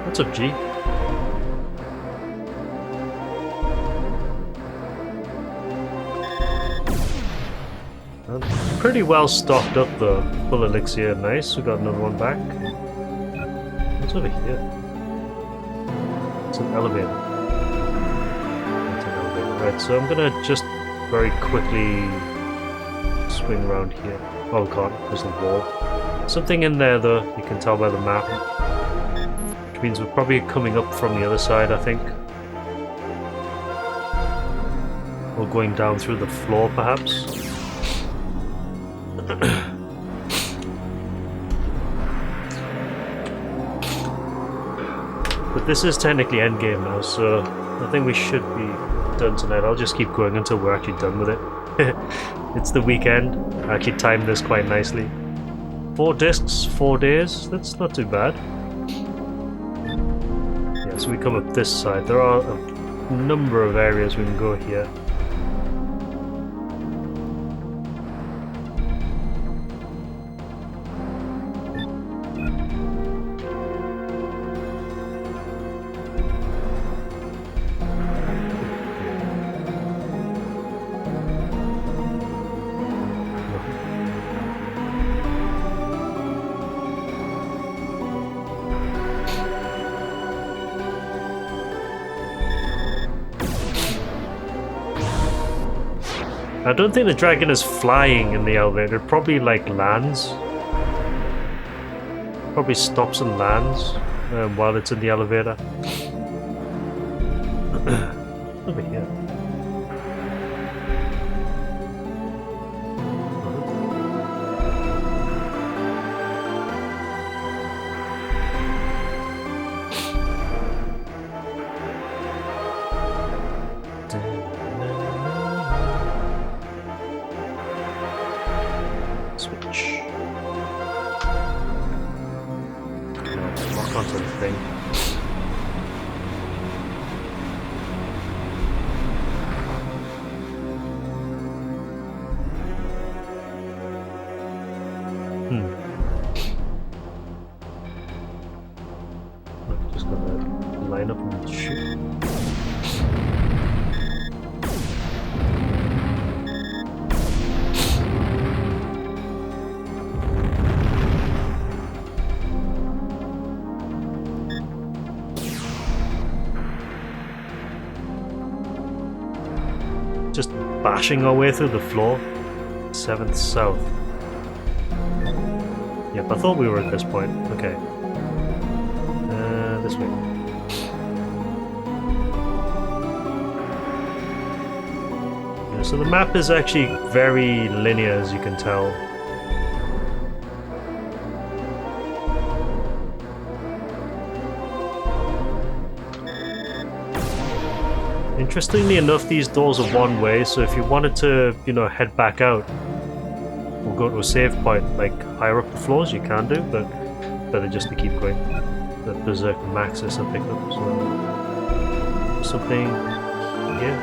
What's up, G? Pretty well stocked up though. Full elixir, nice. We got another one back. What's over here? It's an elevator. Right, so I'm gonna just very quickly swing around here. Oh god, there's the wall. Something in there though, you can tell by the map. Which means we're probably coming up from the other side, I think. Or going down through the floor, perhaps. But this is technically endgame now, so I think we should be done tonight. I'll just keep going until we're actually done with it. It's the weekend. I actually timed this quite nicely. 4 discs, 4 days. That's not too bad. Yeah, so we come up this side. There are a number of areas we can go here. I don't think the dragon is flying in the elevator. It probably like lands. Probably stops and lands while it's in the elevator. Over here. Switch. Lock onto the thing. I'm just gonna line up and shoot. Just bashing our way through the floor. 7th south. Yep, I thought we were at this point. Okay. This way. Yeah, so the map is actually very linear, as you can tell. Interestingly enough, these doors are one way, so if you wanted to, you know, head back out or go to a save point, like higher up the floors, you can do, but better just to keep going. That Berserk Maxis I picked up, so something here.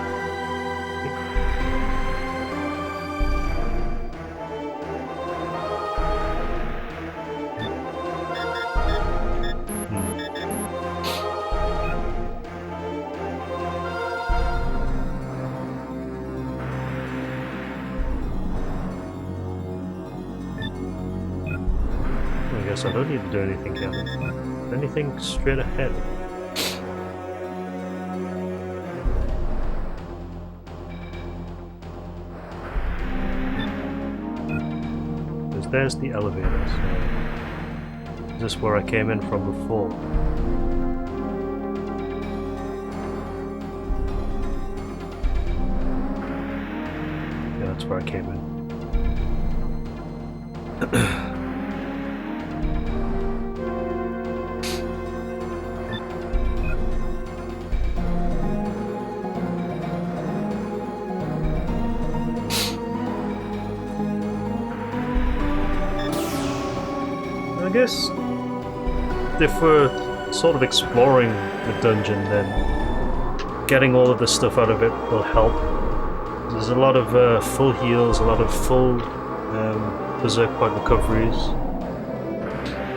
I guess I don't need to do anything here. Anything straight ahead. Because there's the elevator, so is this where I came in from before? Yeah, that's where I came in. I guess if we're sort of exploring the dungeon, then getting all of the stuff out of it will help. There's a lot of full heals, a lot of full berserk point recoveries.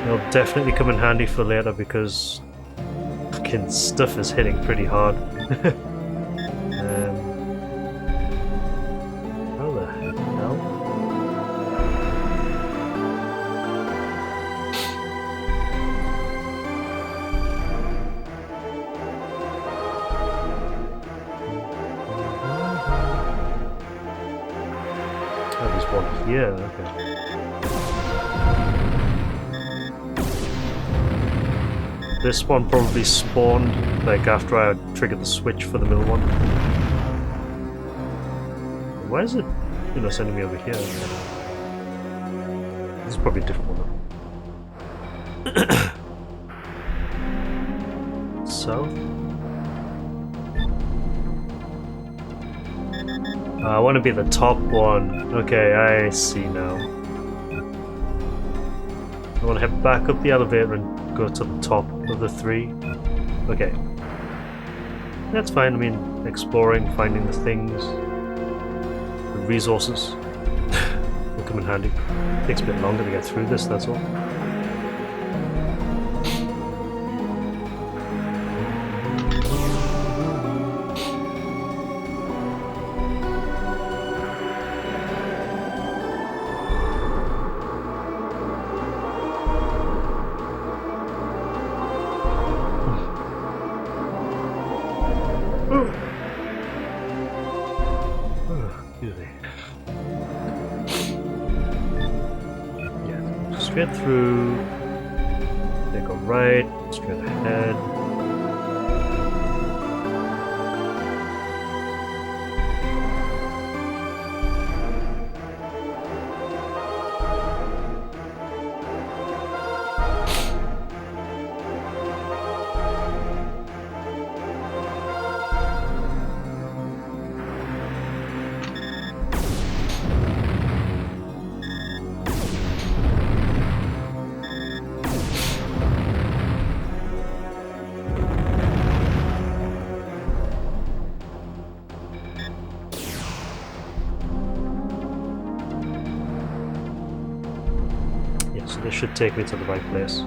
They'll definitely come in handy for later because fucking stuff is hitting pretty hard. How the hell? spawn here, okay. This one probably spawned like after I triggered the switch for the middle one. Why is it, you know, sending me over here? This is probably a different one though. South? I want to be the top one. Okay, I see now. I want to head back up the elevator and go to the top of the 3. Okay. That's fine, I mean, exploring, finding the things, the resources will come in handy. Takes a bit longer to get through this, that's all. Straight through, they go right, straight ahead. So this should take me to the right place.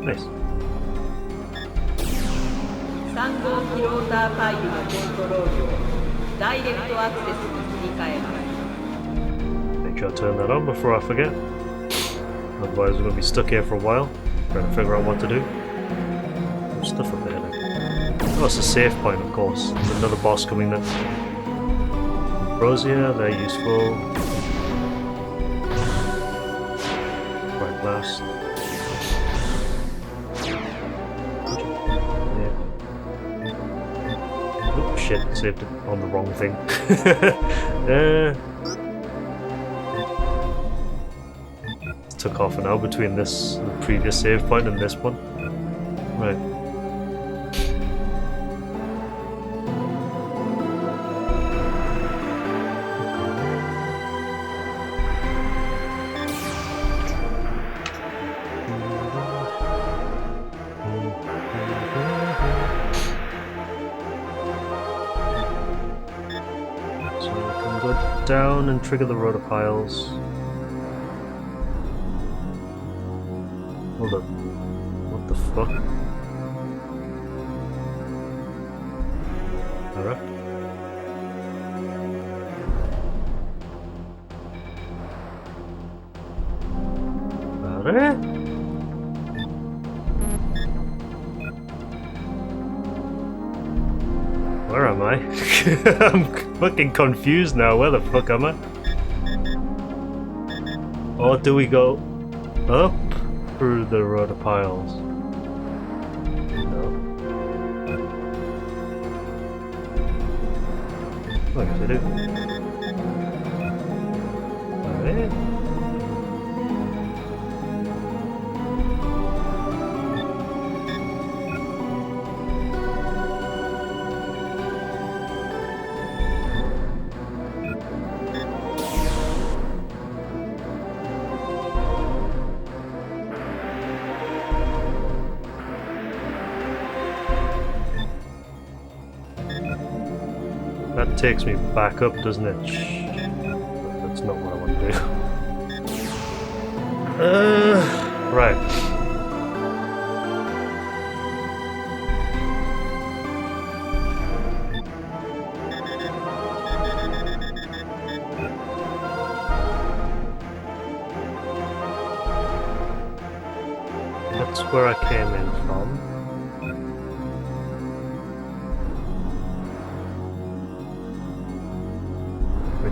Nice. 3号キローターパイルのコントロールをダイレクトアクセスに切り替えます。 Make sure I turn that on before I forget. Otherwise we're going to be stuck here for a while, trying to figure out what to do. There's stuff up there now. Oh, it's a save point, of course. There's another boss coming next. Ambrosia, they're useful. Right, blast. Oh shit, saved it on the wrong thing. Took off an hour between the previous save point and this one. Right. Down and trigger the rotopiles. Hold up. What the fuck? Alright. Alright. Where am I? I'm fucking confused now. Where the fuck am I? Or do we go up through the rotopiles? No. I guess I do. Alright. That takes me back up, doesn't it? That's not what I want to do. Right. That's where I came in from.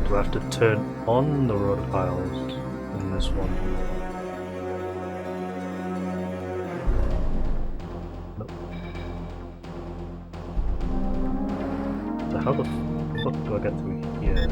Do I have to turn on the rotopiles in this one? Nope. So how the fuck do I get through here?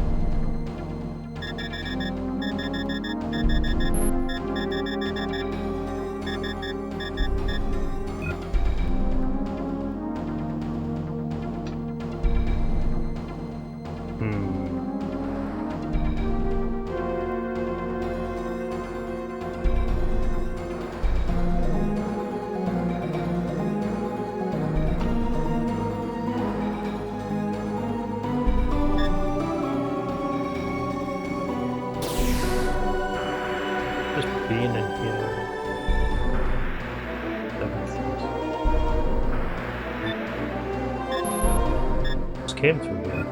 Came through here.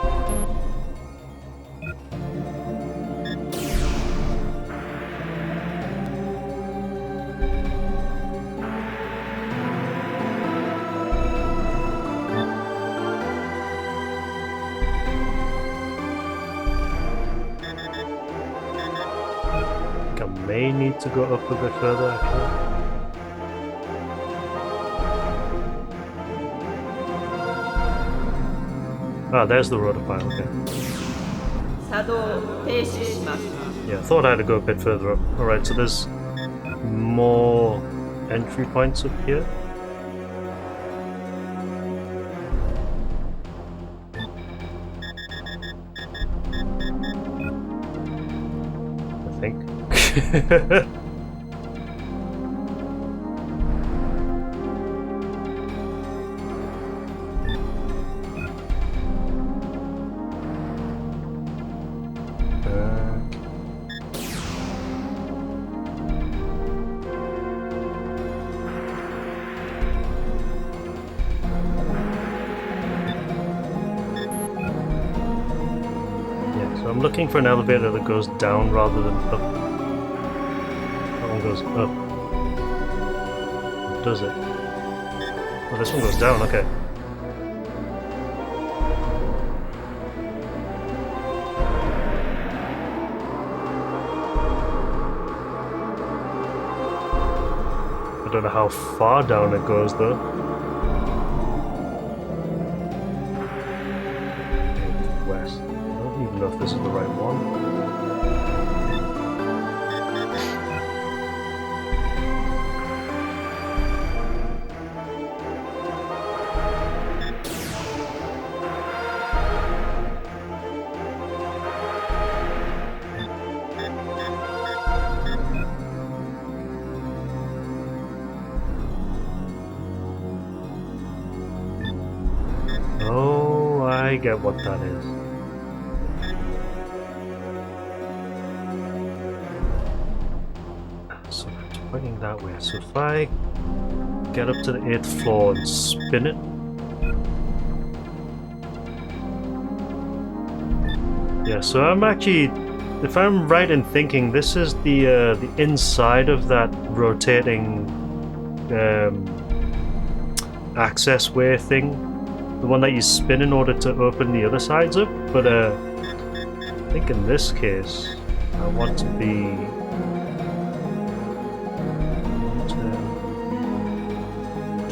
I think I may need to go up a bit further actually. Ah, there's the rotopile, okay. Yeah, I thought I had to go a bit further up. Alright, so there's more entry points up here. I think. I'm looking for an elevator that goes down rather than up. That one goes up. Does it? Oh, this one goes down, okay. I don't know how far down it goes though. West. I don't even know if this is the right one. Oh, I get what that is. So it's pointing that way. So if I get up to the 8th floor and spin it. Yeah, so I'm actually, if I'm right in thinking, this is the inside of that rotating access way thing. The one that you spin in order to open the other sides up, but I think in this case I want to be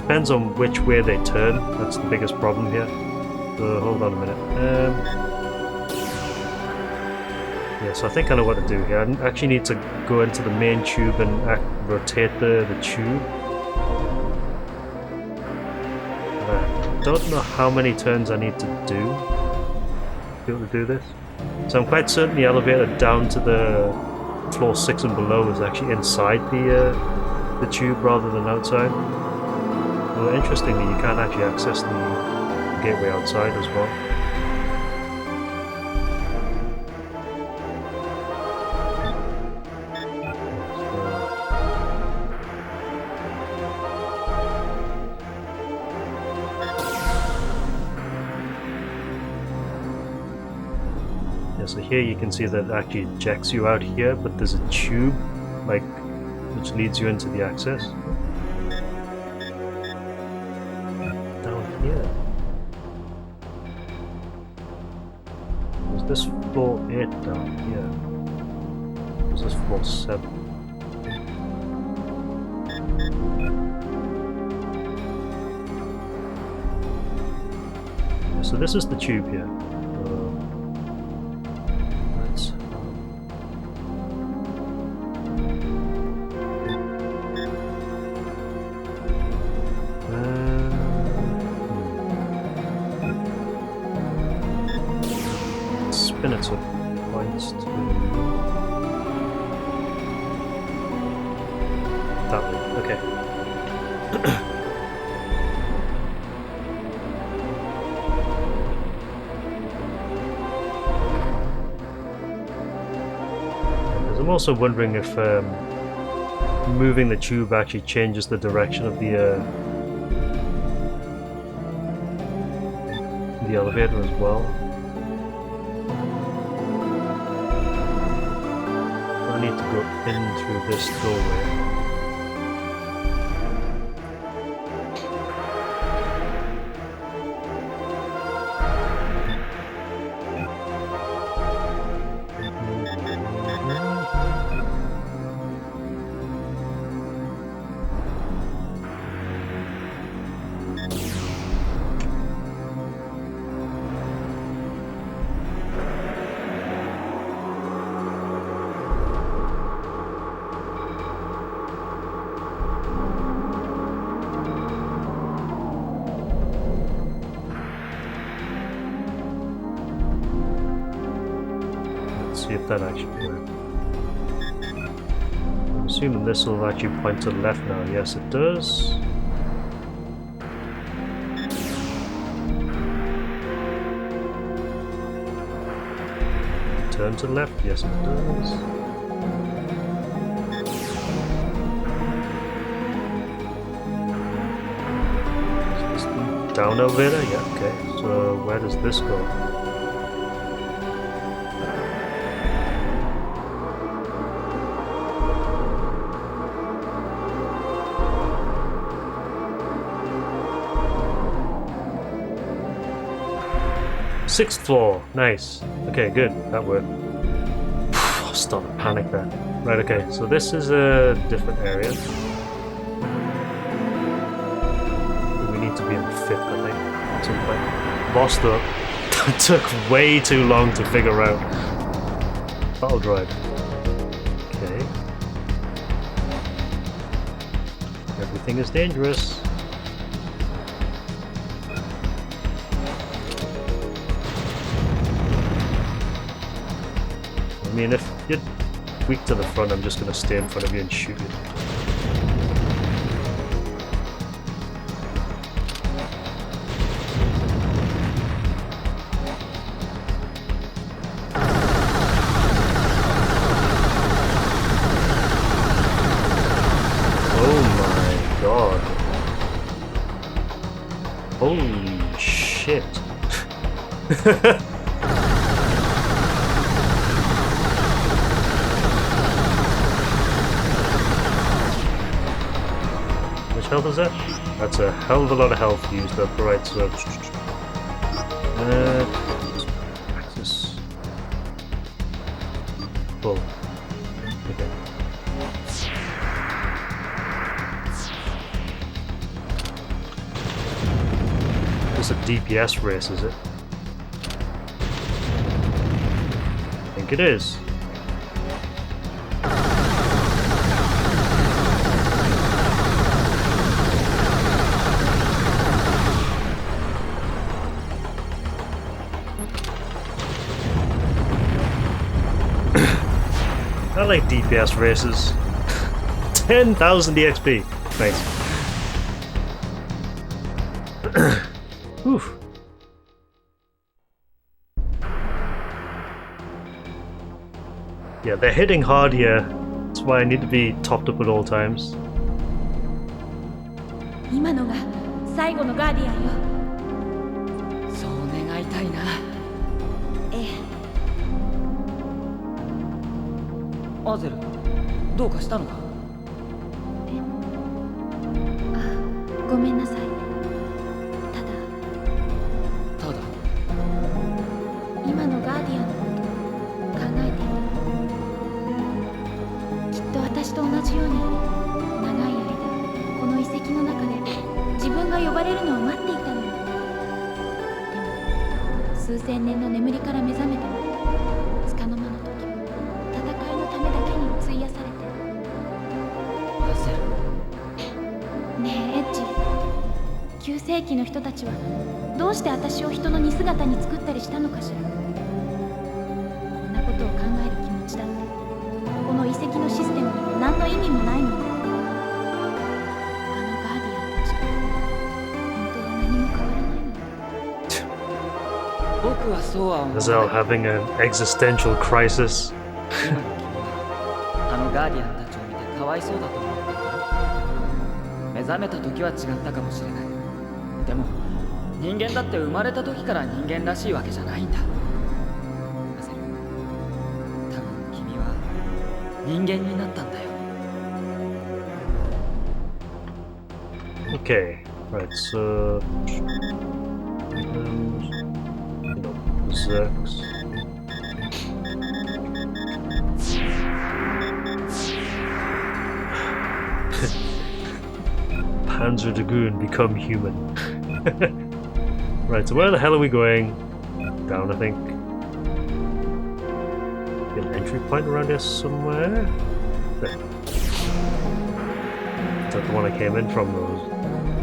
depends on which way they turn. That's the biggest problem here. So hold on a minute. Yeah, so I think I know what to do here. I actually need to go into the main tube and rotate the tube. I don't know how many turns I need to do to be able to do this. So I'm quite certain the elevator down to the floor 6 and below is actually inside the tube rather than outside. Well, interestingly, you can't actually access the gateway outside as well. So here you can see that it actually ejects you out here, but there's a tube like which leads you into the access. Down here. this floor 8 down here? This is floor 7. So this is the tube here. Let's spin it so it points to that way. Okay. I'm also wondering if moving the tube actually changes the direction of the elevator as well. I need to go in through this doorway. See if that actually works. I'm assuming this will actually point to the left now. Yes, it does. Turn to the left. Yes, it does. Is this the down elevator? Yeah, okay. So where does this go? Sixth floor, nice. Okay, good, that worked. I started to panic there. Right, okay, so this is a different area. We need to be in the 5th, I think, at some point. Boss up. That took way too long to figure out. Battle drive. Okay. Everything is dangerous. I mean, if you're weak to the front, I'm just going to stay in front of you and shoot you. Oh my god. Holy shit. Health is that? That's a hell of a lot of health used up. Right, so access full. Okay. This is a DPS race, is it? I think it is. I like DPS races. 10,000 EXP. Nice. Oof. Yeah, they're hitting hard here. That's why I need to be topped up at all times. 今のが最後のガーディアンよ。そう願いたいな。ええ。アゼル、どうかしたのか？あ、ごめんなさい。ただただ今のガーディアンの私と同じように長い間この遺跡の中で自分が呼ばれるのを待っていたのよ。でも数千年の眠りから目覚めても束の間の時を戦いのためだけに費やされて。バゼル。ねえエッジ、9世紀の人たちはどうして私を人の似姿に作ったりしたのかしら。こんなことを考える気持ちだってこの遺跡のシステムには何の意味もないのよ。ガーディアンたちと本当は何も変わらないのよ。僕はそうは思わない。 Azal having an existential crisis. 今の君はあのガーディアンたちを見てかわいそうだと思ったんだろ。目覚めた時は違ったかもしれない。でも人間だって生まれた時から人間らしいわけじゃないんだ。バゼル、多分君は人間になったんだよ。Okay, right, so. Berserks. Panzer Dragoon become human. Right, so where the hell are we going? Down, I think. Get an entry point around here somewhere? There. Is that the one I came in from? No,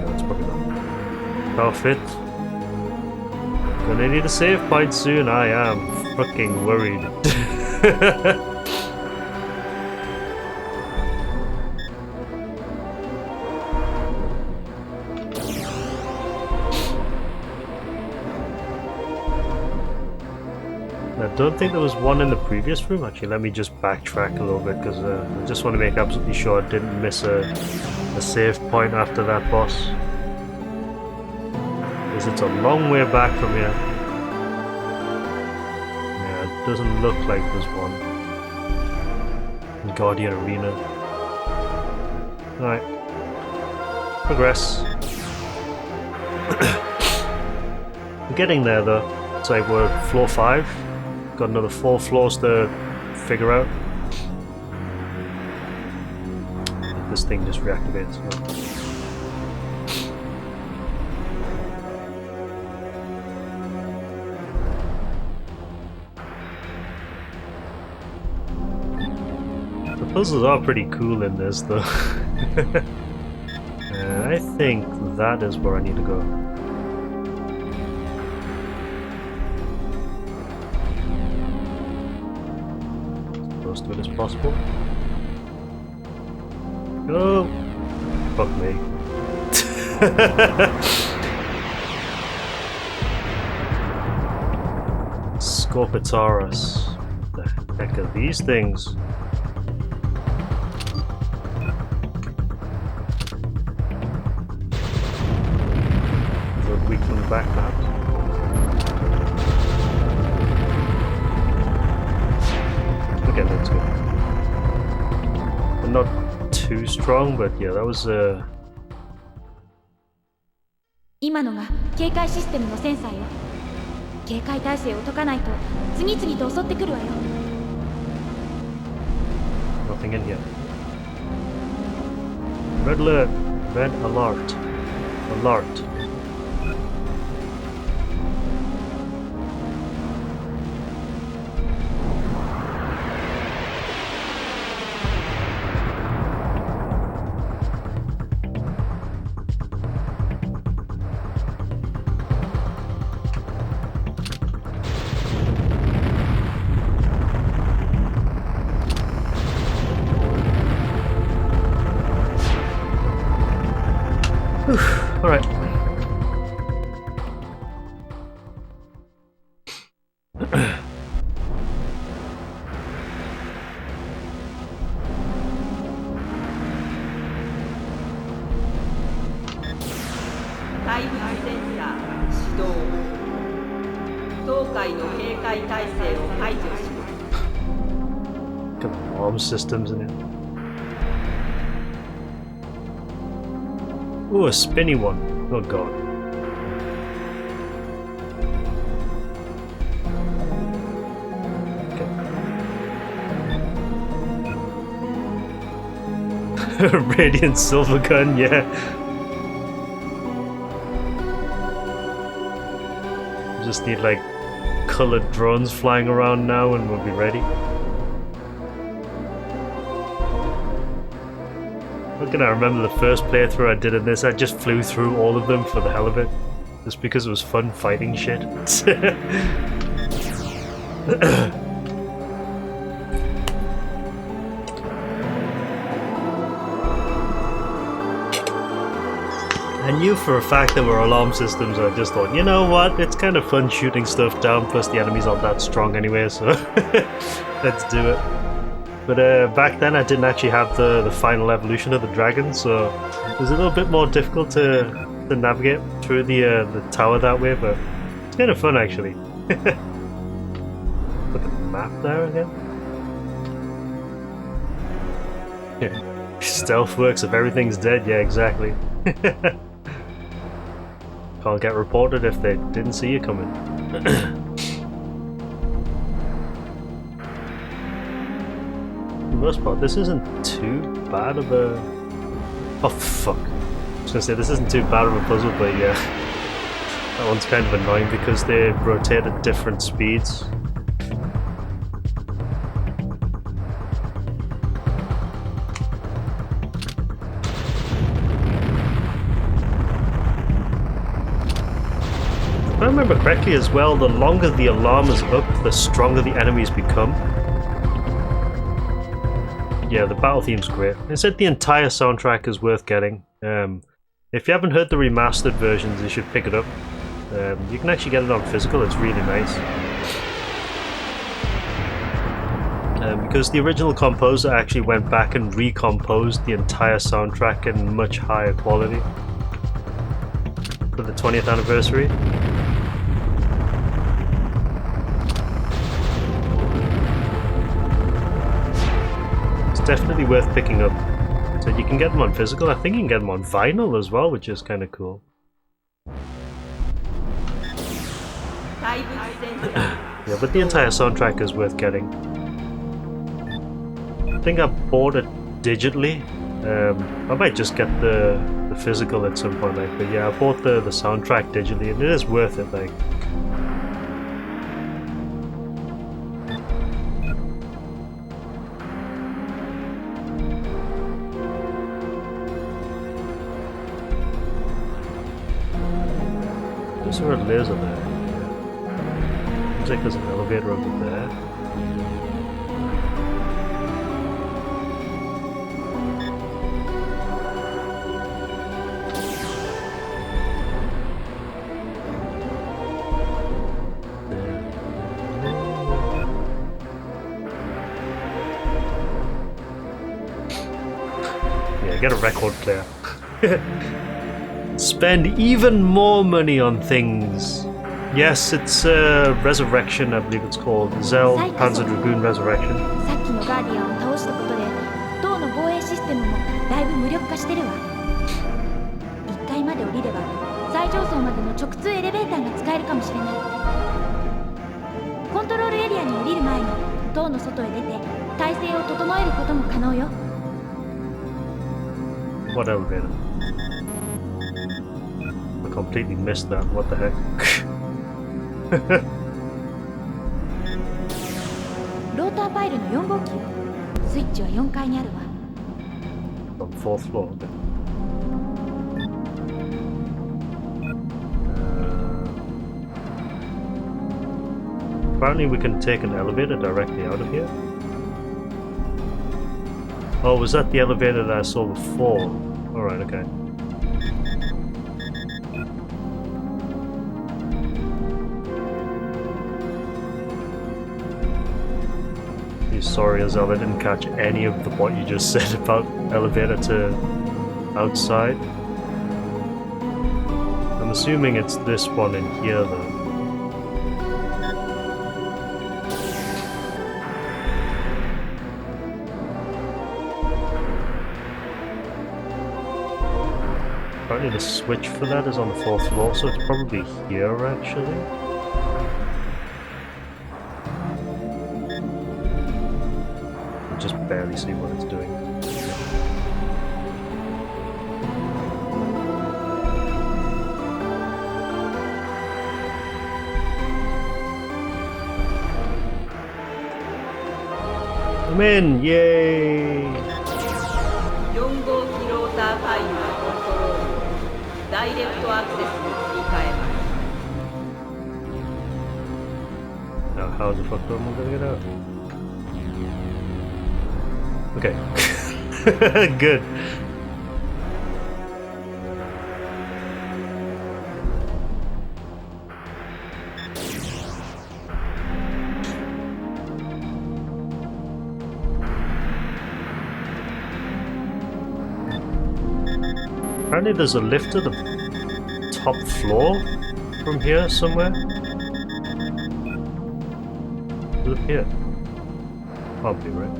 that's probably not. Outfit. Gonna need a save point soon, I am fucking worried. I don't think there was one in the previous room. Actually, let me just backtrack a little bit because I just want to make absolutely sure I didn't miss a save point after that boss. Because it's a long way back from here. Yeah, it doesn't look like there's one. Guardian Arena. Alright. Progress. We're getting there though. It's like we're at floor 5. Got another 4 floors to figure out. This thing just reactivates. The puzzles are pretty cool in this though. I think that is where I need to go. Close to it as possible. Oh! Fuck me. Scorpitaurus. The heck are these things? Weak from the back, perhaps. Okay, that's good. They're not too strong, but yeah, that was 今のが警戒システムのセンサーよ。警戒態勢を解かないと次々と襲ってくるわよ。 nothing in here. Red alert! Red alert! Alert! Alright. Got alarm systems in it. Ooh, a spinny one. Oh god. Okay. Radiant silver gun, yeah. Just need like colored drones flying around now and we'll be ready. Look, I remember the first playthrough I did in this, I just flew through all of them for the hell of it. Just because it was fun fighting shit. I knew for a fact there were alarm systems, I just thought, you know what, it's kind of fun shooting stuff down, plus the enemies aren't that strong anyway, so let's do it. But back then I didn't actually have the final evolution of the dragon, so it was a little bit more difficult to navigate through the tower that way, but it's kind of fun actually. Look at the map there again. Yeah. Stealth works if everything's dead, yeah, exactly. Can't get reported if they didn't see you coming. For the most part, this isn't too bad of a... Oh fuck. I was gonna say this isn't too bad of a puzzle, but yeah. That one's kind of annoying because they rotate at different speeds. If I remember correctly as well, the longer the alarm is up, the stronger the enemies become. Yeah, the battle theme's great. I said the entire soundtrack is worth getting. If you haven't heard the remastered versions, you should pick it up. You can actually get it on physical, it's really nice. Because the original composer actually went back and recomposed the entire soundtrack in much higher quality for the 20th anniversary. Definitely worth picking up. So you can get them on physical. I think you can get them on vinyl as well, which is kind of cool. Yeah, but the entire soundtrack is worth getting. I think I bought it digitally. I might just get the physical at some point, like. But yeah, I bought the soundtrack digitally, and it is worth it, like. Is there a laser there? Looks like there's an elevator over there. Yeah, get a record player. Spend even more money on things. Yes, it's Resurrection, I believe it's called. Zell Panzer Dragoon Resurrection. さっきのガーディアンを倒したことで塔の防衛システムもだいぶ無力化してるわ。1階まで降りれば最上層までの直通エレベーターが使えるかもしれない。コントロールエリアに降りる前に塔の外へ出て体勢を整えることも可能よ。What elevator? I completely missed that. What the heck? On the 4th floor. Okay. Apparently we can take an elevator directly out of here. Oh, was that the elevator that I saw before? Alright, okay. Sorry, Azelle, I didn't catch any of what you just said about elevator to outside. I'm assuming it's this one in here, though. Apparently the switch for that is on the 4th floor, so it's probably here, actually. Just barely see what it's doing. I'm in! Yay! 4号機ローターファイルのコントロールをダイレクトアクセスに切り替えます。 Now, how the fuck am I gonna get out? Okay. Good. Apparently there's a lift to the top floor from here somewhere. Is it here? Probably, right?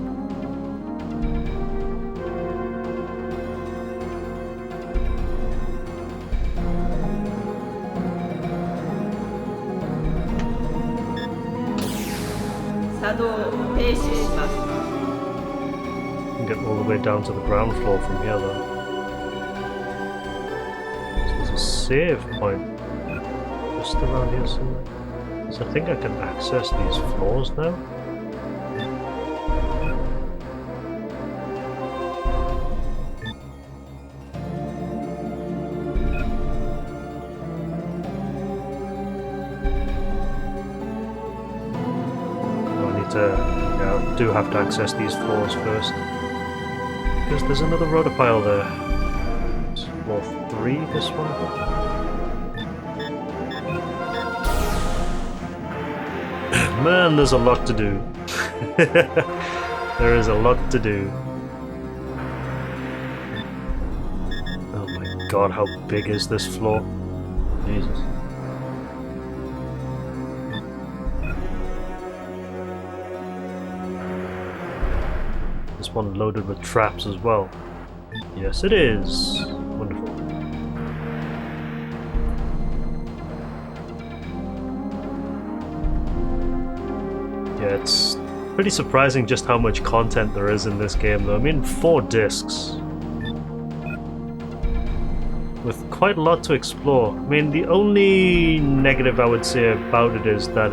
You can get all the way down to the ground floor from here though. So there's a save point just around here somewhere. So I think I can access these floors now. Yeah, I do have to access these floors first. Because there's another rotor pile there. It's floor 3, this one. Man, there's a lot to do. There is a lot to do. Oh my god, how big is this floor? Jesus. One loaded with traps as well. Yes, it is. Wonderful. Yeah, it's pretty surprising just how much content there is in this game though. I mean, 4 discs. With quite a lot to explore. I mean, the only negative I would say about it is that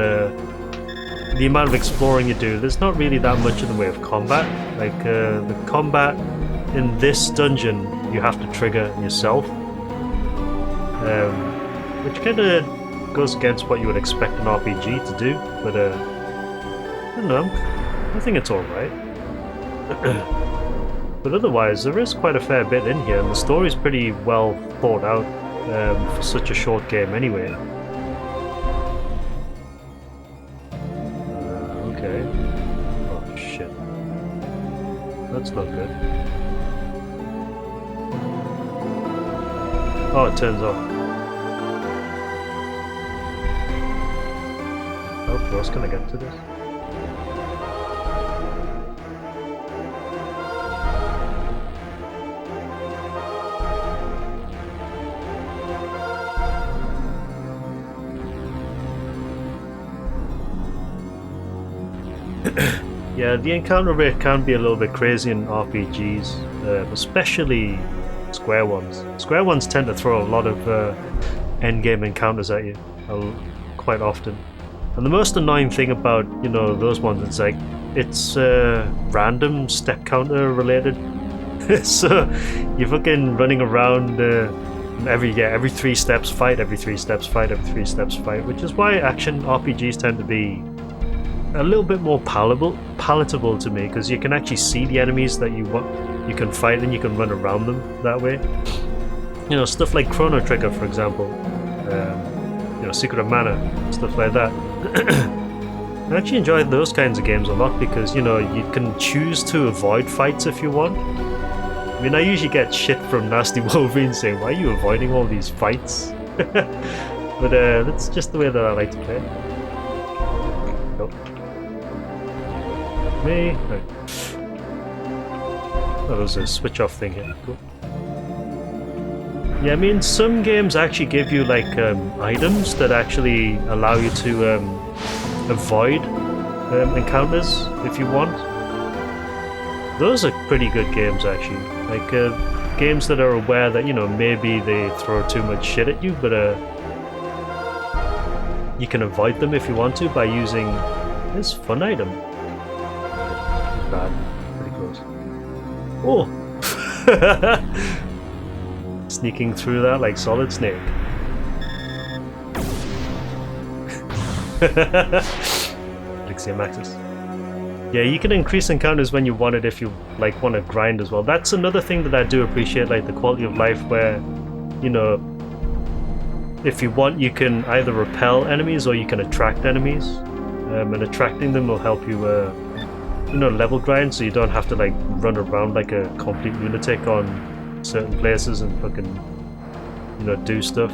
the amount of exploring you do, there's not really that much in the way of combat. Like, the combat in this dungeon, you have to trigger yourself. Which kind of goes against what you would expect an RPG to do, but I don't know, I think it's alright. But otherwise, there is quite a fair bit in here, and the story's pretty well thought out for such a short game anyway. Okay. Oh shit. That's not good. Oh, it turns off. How close can I get to this? Yeah, the encounter rate can be a little bit crazy in RPGs, especially square ones. Square ones tend to throw a lot of endgame encounters at you quite often. And the most annoying thing about, you know, those ones, it's like, it's random step counter related. So you're fucking running around every 3 steps fight, every 3 steps fight, every 3 steps fight, which is why action RPGs tend to be a little bit more palatable to me, because you can actually see the enemies that you can fight and you can run around them that way. You know, stuff like Chrono Trigger, for example, you know, Secret of Mana, stuff like that. I actually enjoy those kinds of games a lot because, you know, you can choose to avoid fights if you want. I mean, I usually get shit from Nasty Wolverine saying, why are you avoiding all these fights? But that's just the way that I like to play. Nope. Me? Right. Oh, there's a switch off thing here. Cool. Yeah, I mean, some games actually give you like items that actually allow you to avoid encounters if you want. Those are pretty good games actually. Like games that are aware that, you know, maybe they throw too much shit at you, but you can avoid them if you want to by using this fun item. bad. Pretty close. Oh! Sneaking through that like Solid Snake. Elixir Maxis. Yeah, you can increase encounters when you want it if you like want to grind as well. That's another thing that I do appreciate, like the quality of life where, you know, if you want you can either repel enemies or you can attract enemies. And attracting them will help you, you know, level grind, so you don't have to like run around like a complete lunatic on certain places and fucking, you know, do stuff.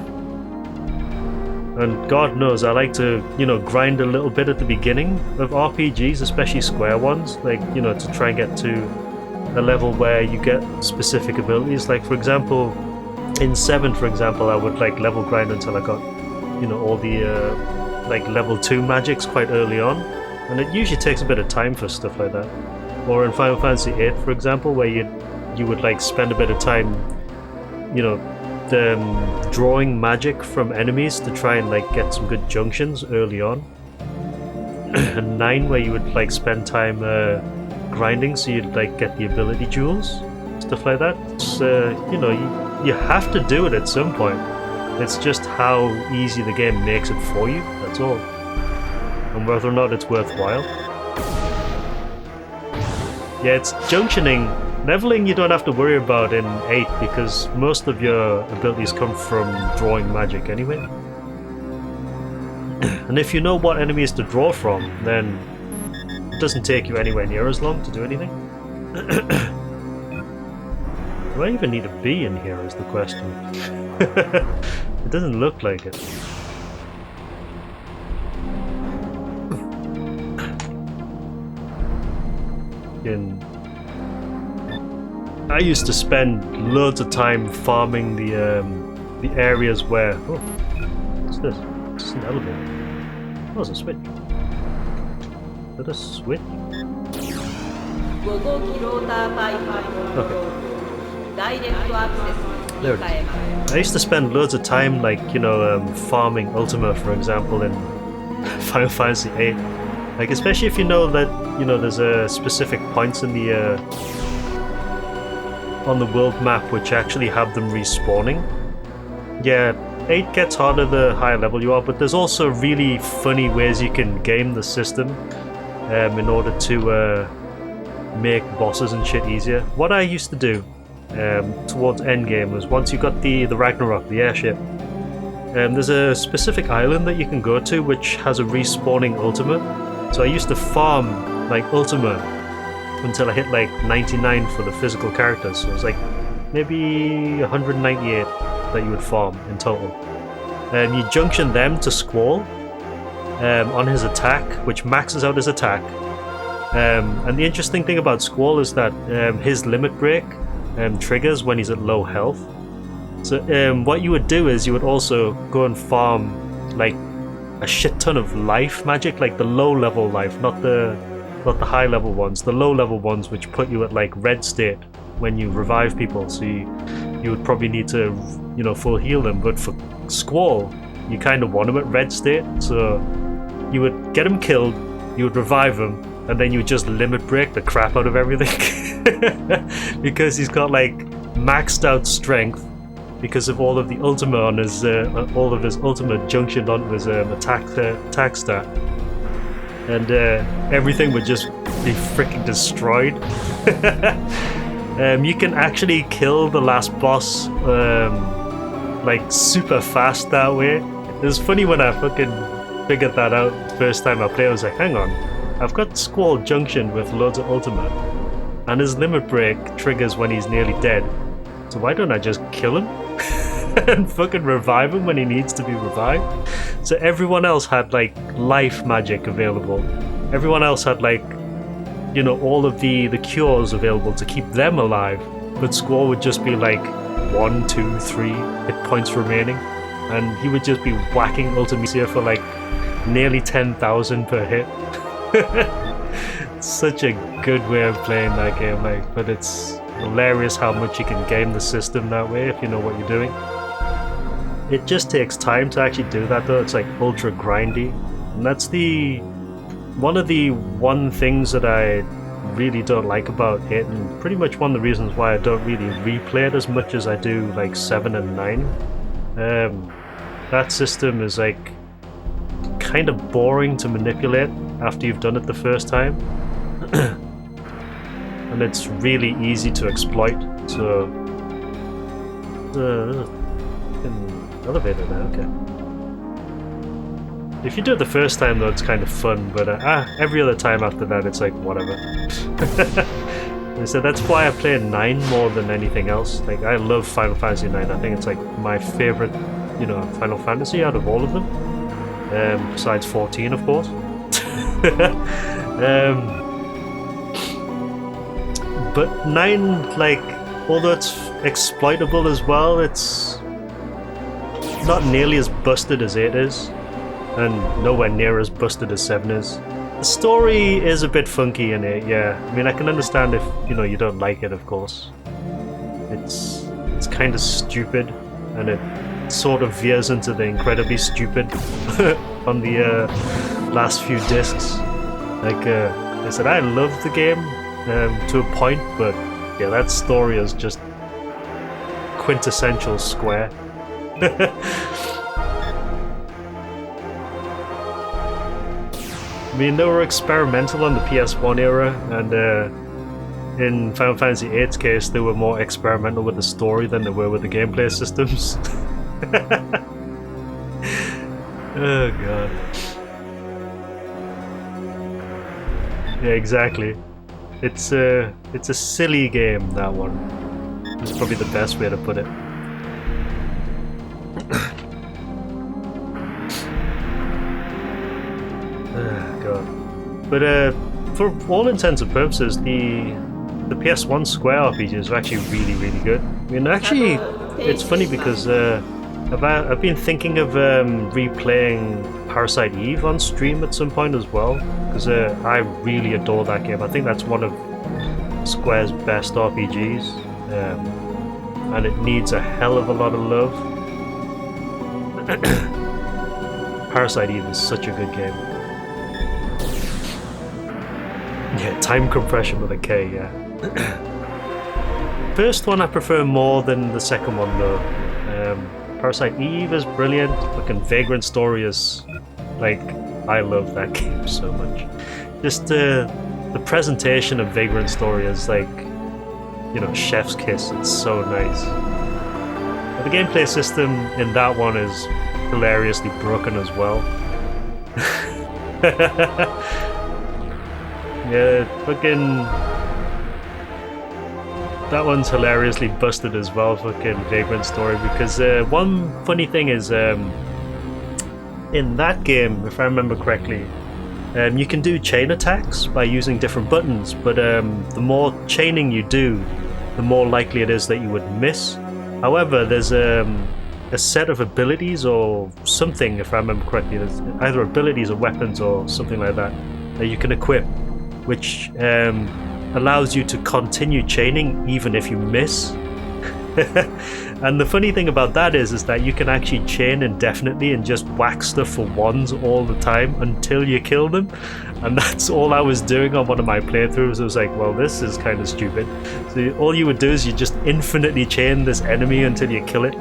And God knows I like to, you know, grind a little bit at the beginning of RPGs, especially square ones, like, you know, to try and get to a level where you get specific abilities. Like, for example, in 7, for example, I would like level grind until I got, you know, all the like level 2 magics quite early on, and it usually takes a bit of time for stuff like that. Or in Final Fantasy 8, for example, where you would like spend a bit of time, you know, drawing magic from enemies to try and like get some good junctions early on. And 9, where you would like spend time grinding so you'd like get the ability jewels, stuff like that. It's, you know, you have to do it at some point. It's just how easy the game makes it for you, that's all. And whether or not it's worthwhile. Yeah, it's junctioning. Leveling you don't have to worry about in 8 because most of your abilities come from drawing magic anyway. And if you know what enemies to draw from, then it doesn't take you anywhere near as long to do anything. Do I even need a bee in here is the question. It doesn't look like it. I used to spend loads of time farming the areas where... Oh, what's this? It's just an elevator. Oh, it's a switch. Is that a switch? There it is. I used to spend loads of time, like, you know, farming Ultima, for example, in Final Fantasy 8. Like, especially if you know that, you know, there's specific points in the on the world map which actually have them respawning. Yeah, 8 gets harder the higher level you are, but there's also really funny ways you can game the system in order to make bosses and shit easier. What I used to do towards endgame was once you got the Ragnarok, the airship, there's a specific island that you can go to which has a respawning Ultima. So I used to farm like Ultima until I hit like 99 for the physical characters. So it was like maybe 198 that you would farm in total. You junction them to Squall on his attack, which maxes out his attack. And the interesting thing about Squall is that his limit break triggers when he's at low health. So what you would do is you would also go and farm like a shit ton of life magic, like the low level life, not the high level ones, the low level ones which put you at like red state when you revive people, so you would probably need to, you know, full heal them. But for Squall, you kind of want him at red state, so you would get him killed, you would revive him, and then you would just limit break the crap out of everything because he's got like maxed out strength because of all of the Ultima on his all of his Ultima junctioned onto his attack stat. And everything would just be freaking destroyed. You can actually kill the last boss like super fast that way. It was funny when I fucking figured that out the first time I played. I was like, hang on, I've got Squall Junction with loads of Ultima, and his limit break triggers when he's nearly dead. So why don't I just kill him and fucking revive him when he needs to be revived? So everyone else had like life magic available. Everyone else had like, you know, all of the cures available to keep them alive. But Squall would just be like 1, 2, 3 hit points remaining, and he would just be whacking Ultimisia for like nearly 10,000 per hit. Such a good way of playing that game, like, but it's hilarious how much you can game the system that way if you know what you're doing. It just takes time to actually do that though. It's like ultra grindy, and that's one of the things that I really don't like about it, and pretty much one of the reasons why I don't really replay it as much as I do like 7 and 9. That system is like kind of boring to manipulate after you've done it the first time. And it's really easy to exploit, so an elevator there, okay. If you do it the first time though, it's kind of fun, but every other time after that it's like whatever. So that's why I play 9 more than anything else. Like, I love Final Fantasy 9. I think it's like my favorite, you know, Final Fantasy out of all of them, besides 14 of course. But 9, like, although it's exploitable as well, it's not nearly as busted as 8 is, and nowhere near as busted as 7 is. The story is a bit funky in 8, yeah. I mean, I can understand if, you know, you don't like it, of course. It's kind of stupid, and it sort of veers into the incredibly stupid on the last few discs. Like I said, I love the game to a point, but yeah, that story is just quintessential Square. I mean, they were experimental on the PS1 era, and in Final Fantasy VIII's case, they were more experimental with the story than they were with the gameplay systems. Oh god. Yeah, exactly. It's a silly game, that one. That's probably the best way to put it. God. But for all intents and purposes, the PS1 Square RPGs are actually really, really good. I mean, actually, it's funny because I've been thinking of replaying Parasite Eve on stream at some point as well, because I really adore that game. I think that's one of Square's best RPGs, and it needs a hell of a lot of love. Parasite Eve is such a good game. Yeah, time compression with a K, yeah. First one I prefer more than the second one though. Parasite Eve is brilliant. Fucking Vagrant Story is, like, I love that game so much. Just the presentation of Vagrant Story is like, you know, chef's kiss. It's so nice. But the gameplay system in that one is hilariously broken as well. Yeah, fucking... That one's hilariously busted as well, fucking Vagrant Story, because one funny thing is, in that game, if I remember correctly, you can do chain attacks by using different buttons, but the more chaining you do, the more likely it is that you would miss. However, there's a set of abilities or something, if I remember correctly, there's either abilities or weapons or something like that, that you can equip, which allows you to continue chaining even if you miss. And the funny thing about that is that you can actually chain indefinitely and just whack stuff for ones all the time until you kill them. And that's all I was doing on one of my playthroughs. I was like, well, this is kind of stupid. So all you would do is you just infinitely chain this enemy until you kill it.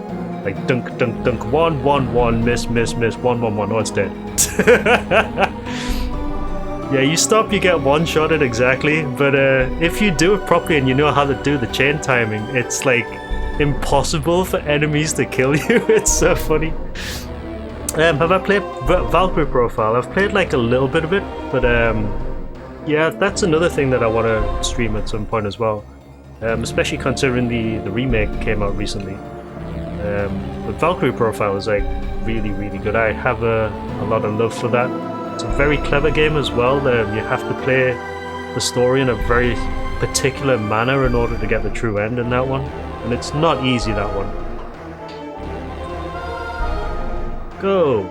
Like dunk, dunk, dunk, 1, 1, 1, miss, miss, miss, 1, 1, 1, oh, it's dead. Yeah, you stop, you get one-shotted exactly, but if you do it properly and you know how to do the chain timing, it's like impossible for enemies to kill you. It's so funny. Have I played Valkyrie Profile? I've played like a little bit of it, but yeah, that's another thing that I want to stream at some point as well, especially considering the remake came out recently. But Valkyrie Profile is like really, really good. I have a lot of love for that. It's a very clever game as well. You have to play the story in a very particular manner in order to get the true end in that one. And it's not easy, that one. Go!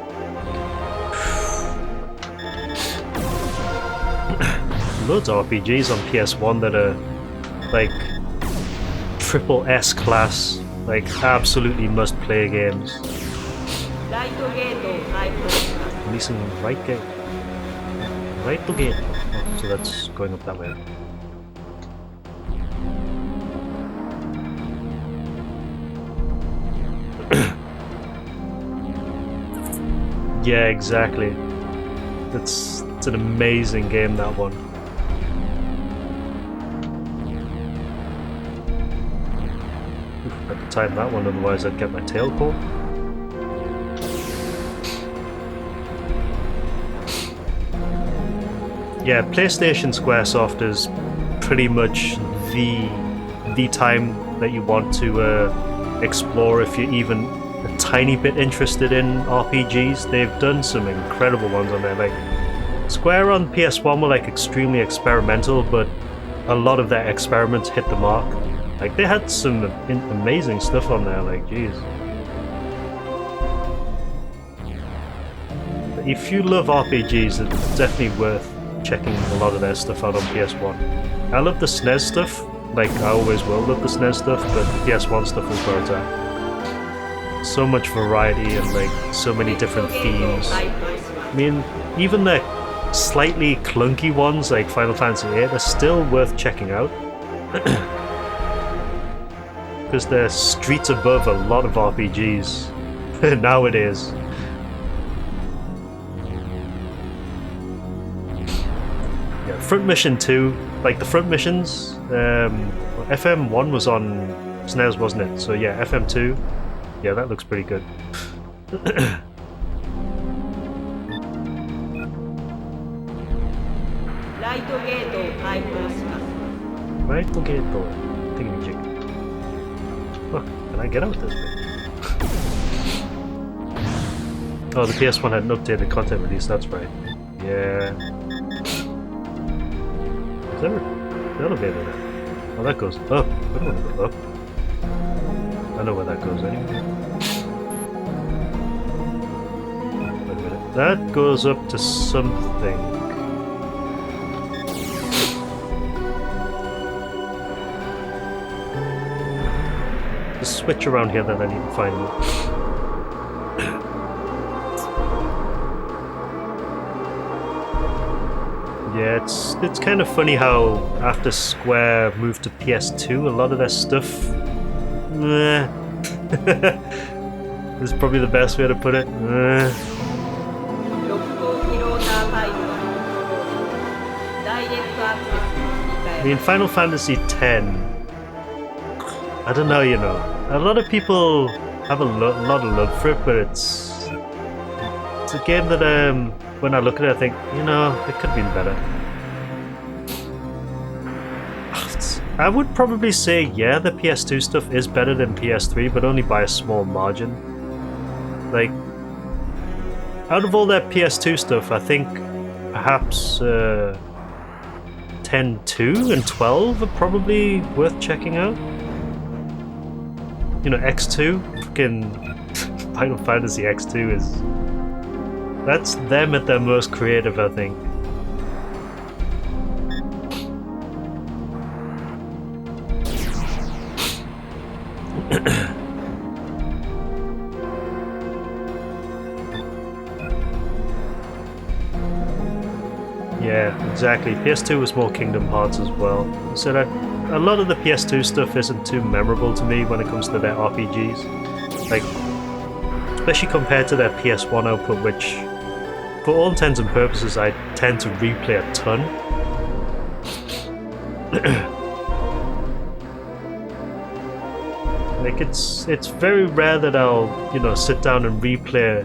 Loads of RPGs on PS1 that are like triple S class, like absolutely must play games. Releasing right gate. Right to gate. Oh, so that's going up that way. Yeah, exactly. It's an amazing game, that one. Oof, I had to time that one, otherwise I'd get my tail caught. Yeah, PlayStation Squaresoft is pretty much the time that you want to explore if you're even a tiny bit interested in RPGs. They've done some incredible ones on there. Like Square on PS1 were like extremely experimental, but a lot of their experiments hit the mark. Like they had some amazing stuff on there. Like, jeez. But if you love RPGs, it's definitely worth checking a lot of their stuff out on PS1. I love the SNES stuff. Like I always will love the SNES stuff, but the PS1 stuff is where it's at. So much variety and like so many different themes. I mean, even the slightly clunky ones like Final Fantasy VIII are still worth checking out. Because they're streets above a lot of RPGs nowadays. Yeah, Front Mission 2, like the front missions, FM1 was on SNES, wasn't it? So yeah, FM2, yeah, that looks pretty good. Right gate, thingamajig. Oh, can I get out this bit? Oh, the PS1 had an updated content release, that's right. Yeah. Is there an elevator there? Oh, that goes up. I don't want to go up. I know where that goes anyway. Wait a minute. That goes up to something. There's a switch around here that I need to find. Yeah, it's kind of funny how after Square moved to PS2, a lot of their stuff is probably the best way to put it. I mean, Final Fantasy X, I don't know, you know. A lot of people have a lot of love for it, but it's a game that when I look at it, I think, you know, it could have been better. I would probably say, yeah, the PS2 stuff is better than PS3, but only by a small margin. Like, out of all that PS2 stuff, I think perhaps 10-2 and 12 are probably worth checking out. You know, X2, fucking Final Fantasy X2 is... That's them at their most creative, I think. Yeah, exactly. PS2 was more Kingdom Hearts as well. So that a lot of the PS2 stuff isn't too memorable to me when it comes to their RPGs. Like, especially compared to their PS1 output, which, for all intents and purposes, I tend to replay a ton. Like, it's very rare that I'll, you know, sit down and replay,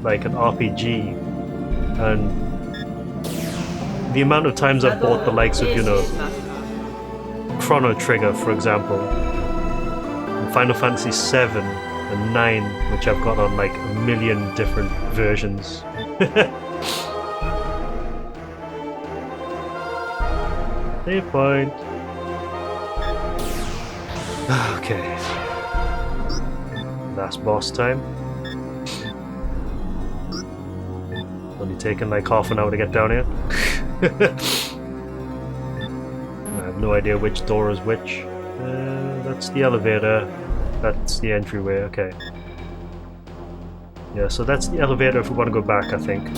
like, an RPG, and the amount of times I've bought the likes of, you know, Chrono Trigger, for example, and Final Fantasy 7 and 9, which I've got on like a million different versions. Save point. Okay. Last boss time. Only taken like half an hour to get down here. I have no idea which door is which. That's the elevator. That's the entryway, okay. Yeah, so that's the elevator if we want to go back, I think.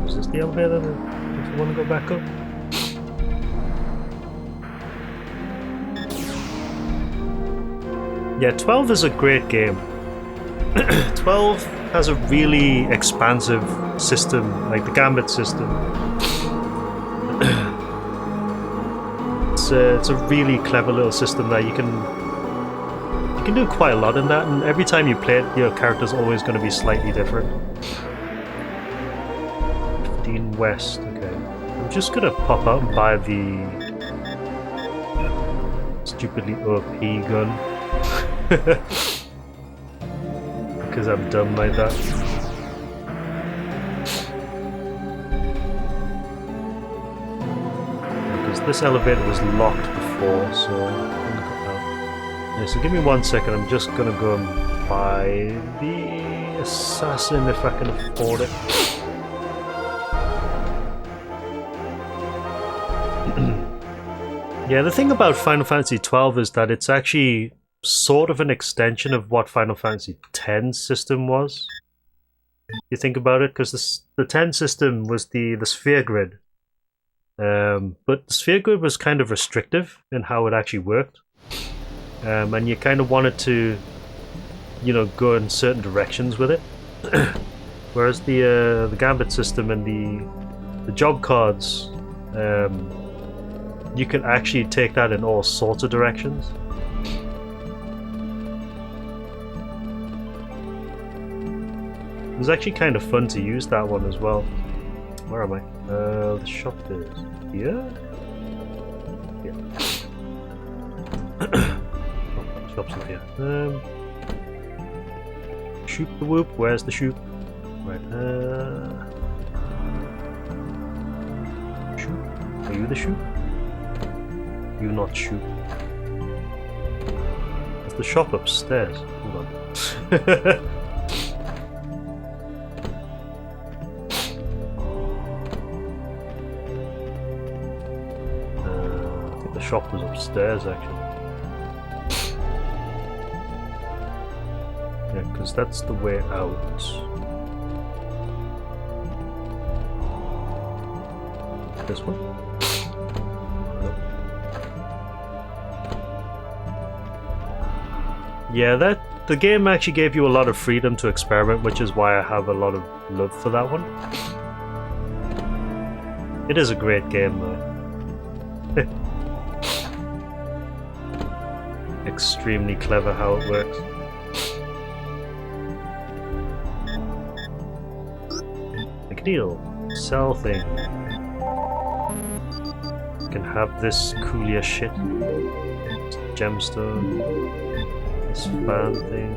Is this the elevator if we want to go back up? Yeah, 12 is a great game. 12 has a really expansive system, like the Gambit system. It's a really clever little system that you can do quite a lot in that, and every time you play it, your character's always going to be slightly different. 15 West, okay. I'm just going to pop out and buy the stupidly OP gun. Because I'm dumb like that. Because this elevator was locked before, so yeah, so give me 1 second, I'm just gonna go and buy the assassin if I can afford it. Yeah, the thing about Final Fantasy XII is that it's actually sort of an extension of what Final Fantasy X system was. You think about it, because the 10 system was the sphere grid. But the sphere grid was kind of restrictive in how it actually worked. And you kind of wanted to, you know, go in certain directions with it. Whereas the Gambit system and the job cards, you can actually take that in all sorts of directions. It was actually kind of fun to use that one as well. Where am I? The shop is here? Yeah. Shop's in here. Shoot the whoop. Where's the shoot? Right. Shoot. Are you the shoot? You not shoot. Is the shop upstairs? Hold on. The shop was upstairs actually. Yeah, because that's the way out. This one? No. Yeah, the game actually gave you a lot of freedom to experiment, which is why I have a lot of love for that one. It is a great game though. Extremely clever how it works. Make a deal. Sell thing. You can have this coolia shit. This gemstone. This fan thing.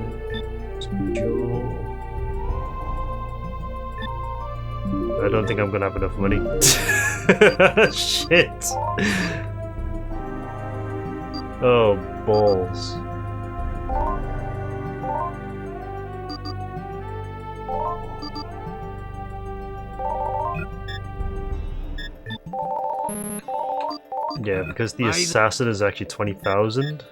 This jewel. I don't think I'm gonna have enough money. Shit. Oh, balls. Yeah, because the assassin is actually 20,000.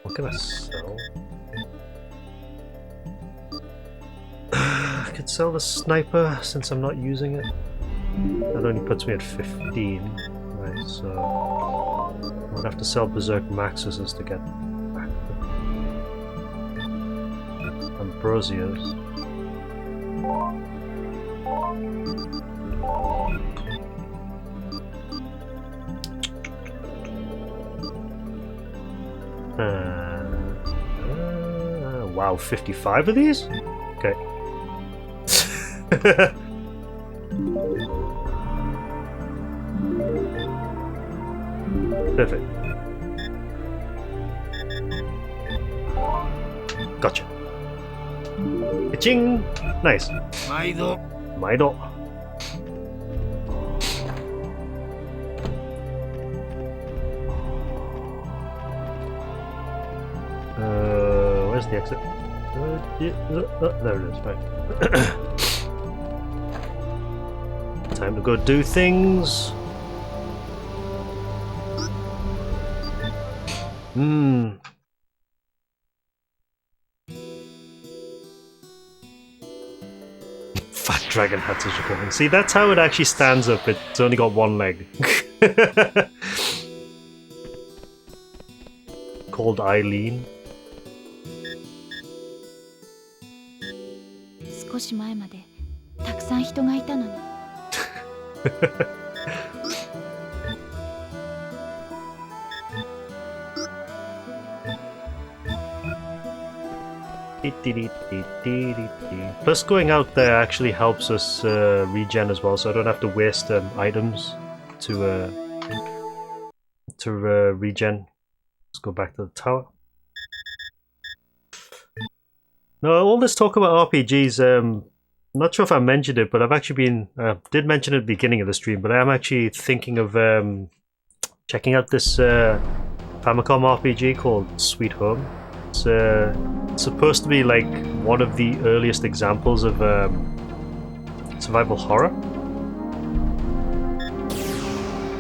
What can I sell? I could sell the sniper since I'm not using it. That only puts me at 15. Right, so I'd have to sell Berserk Maxuses to get back. Ambrosios. Wow, 55 of these? Okay. Perfect. Gotcha. Ka-ching! Nice. Maido. Maido. Where's the exit? There it is, right. Time to go do things. Fat dragon had such a cool. See, that's how it actually stands up. It's only got one leg. Called Eileen. 少し前までたくさん人がいたのに。Plus, going out there actually helps us regen as well, so I don't have to waste items to regen. Let's go back to the tower. No, all this talk about RPGs, I'm not sure if I mentioned it, but I've actually been, did mention it at the beginning of the stream, but I am actually thinking of checking out this Famicom RPG called Sweet Home. It's supposed to be like one of the earliest examples of survival horror.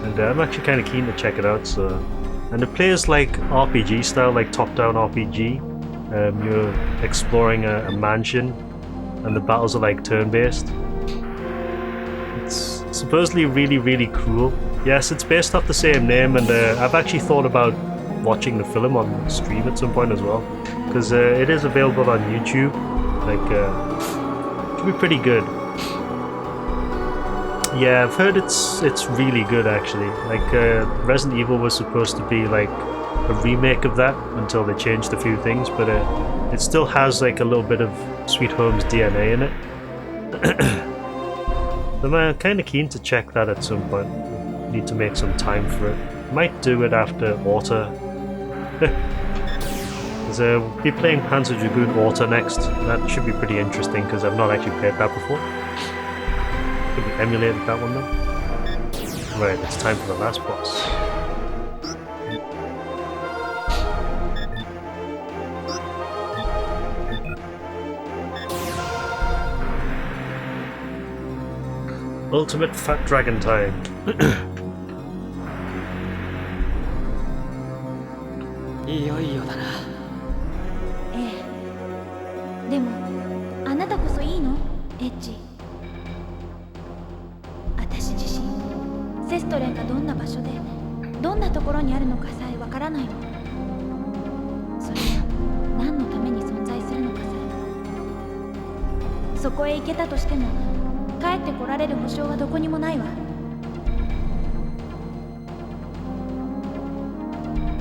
And I'm actually kind of keen to check it out, so... And it plays like RPG style, like top-down RPG. You're exploring a mansion, and the battles are like turn-based. It's supposedly really, really cool. Yes, it's based off the same name, and I've actually thought about watching the film on stream at some point as well, because it is available on YouTube. Like, it should be pretty good. Yeah, I've heard it's really good actually. Like, Resident Evil was supposed to be like a remake of that until they changed a few things, but it still has like a little bit of Sweet Home's DNA in it. I'm kind of keen to check that at some point. Need to make some time for it. Might do it after Auto. Because we'll be playing Panzer Dragoon Auto next. That should be pretty interesting because I've not actually played that before. Could be emulated that one though. Right, it's time for the last boss. Ultimate Fat Dragon time. いよいよだな。ええ。でもあなたこそいいの？エッジ。私自身セストレンがどんな場所でどんなところにあるのかさえわからないの。それが何のために存在するのかさえ。そこへ行けたとしても帰ってこられる保証はどこにもないわ。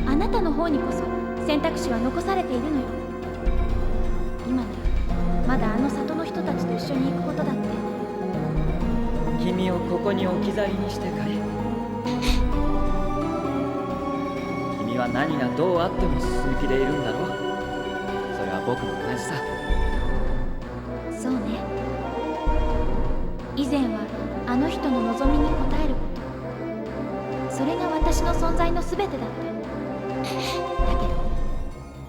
あなたの方にこそ選択肢は残されているのよ。今ならまだあの里の人たちと一緒に行くことだって。君をここに置き去りにしてかい。君は何がどうあっても進む気でいるんだろう。それは僕も同じさ。そうね。以前はあの人の望みに応えること、それが私の存在の全てだった。だけど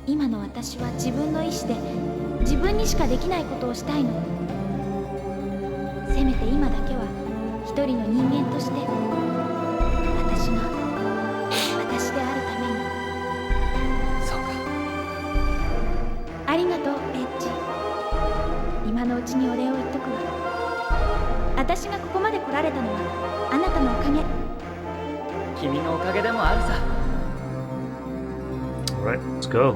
今の私は自分の意志で自分にしかできないことをしたいの。せめて今だけは一人の人間として私が私であるために。そうか。ありがとうエッジ。今のうちにお礼を言っとくわ。私がここまで来られたのはあなたのおかげ。君のおかげでもあるさ。Alright, let's go.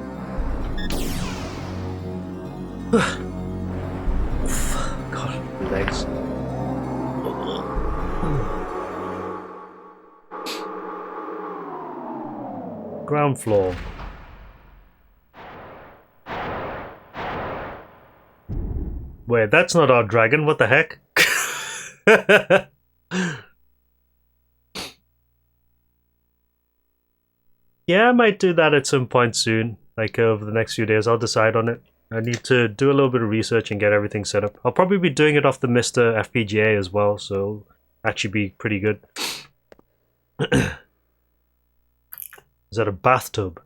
God, legs. Ground floor. Wait, that's not our dragon, what the heck? Yeah, I might do that at some point soon. Like over the next few days, I'll decide on it. I need to do a little bit of research and get everything set up. I'll probably be doing it off the Mr. FPGA as well, so it'll actually be pretty good. Is that a bathtub?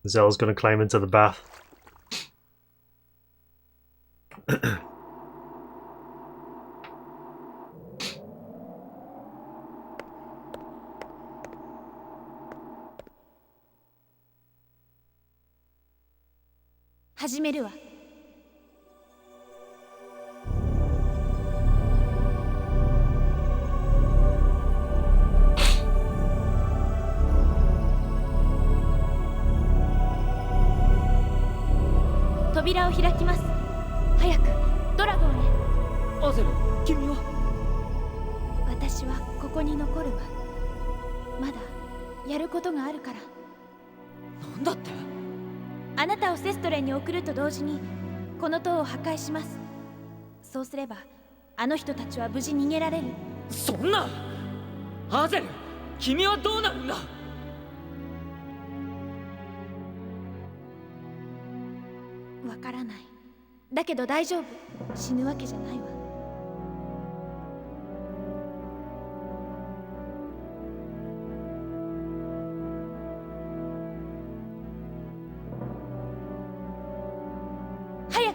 Zelle's gonna climb into the bath. 始めるわ。扉を開きます。早くドラゴンへ。アゼル、君は？私はここに残るわ。まだやることがあるから。なんだって？あなたをセストレンに送ると同時にこの塔を破壊します。そうすればあの人たちは無事逃げられる。そんな！アゼル、君はどうなるんだ？わからない。だけど大丈夫。死ぬわけじゃないわ。早く。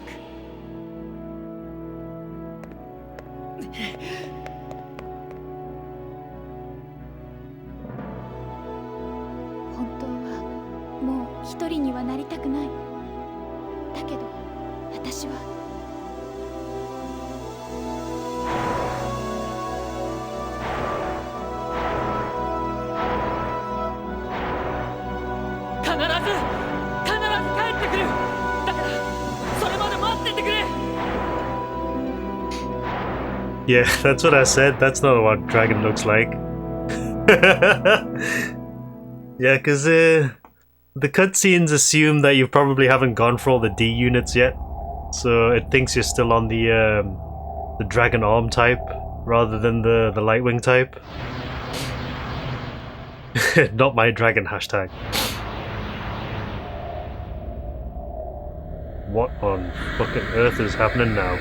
本当はもう一人にはなりたくない。だけど私は必ず帰ってくる。だからそれまで待っててくれ。 Yeah, that's what I said. That's not what Dragon looks like. Yeah, because the cutscenes assume that you probably haven't gone for all the D units yet, so it thinks you're still on the Dragon Arm type rather than the Lightwing type. Not my Dragon hashtag. What on fucking earth is happening now?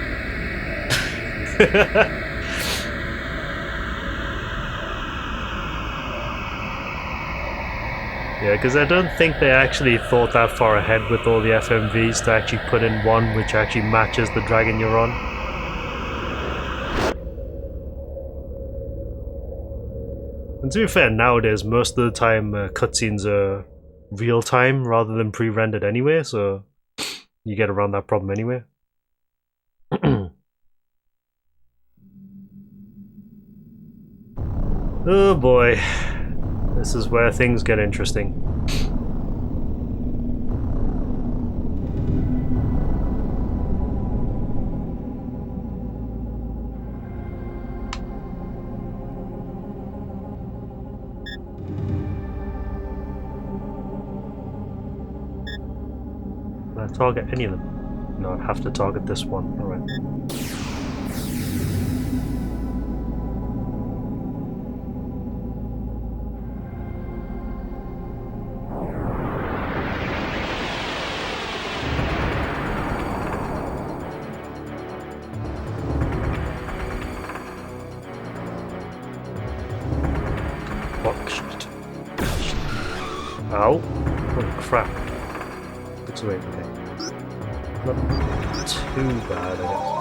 Yeah, because I don't think they actually thought that far ahead with all the FMVs to actually put in one which actually matches the dragon you're on. And to be fair, nowadays most of the time cutscenes are real time rather than pre-rendered anyway, so you get around that problem anyway. Oh boy, this is where things get interesting. Can I target any of them? No, I'd have to target this one. Alright. Ow. Oh crap. It's wait, okay. Not too bad, I guess.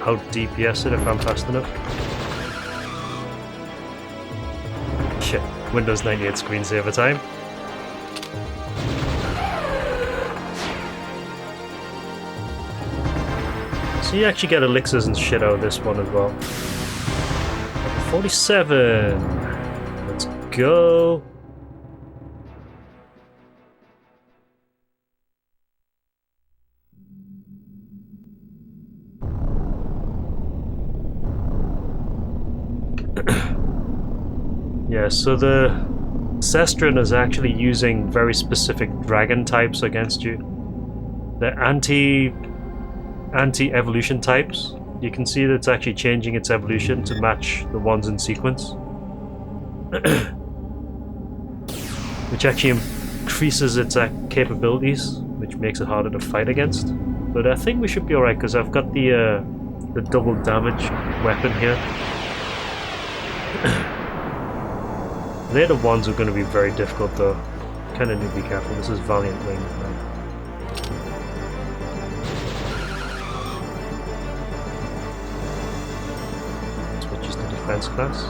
Out DPS it if I'm fast enough. Shit, Windows 98 screensaver time. So you actually get elixirs and shit out of this one as well. 47. Let's go. Yeah, so the Sestren is actually using very specific dragon types against you. They're anti-evolution types. You can see that it's actually changing its evolution to match the ones in sequence. Which actually decreases its capabilities, which makes it harder to fight against. But I think we should be alright because I've got the double damage weapon here. They're the ones who are going to be very difficult though. Kind of need to be careful. This is Valiant Wing. Switches to defense class.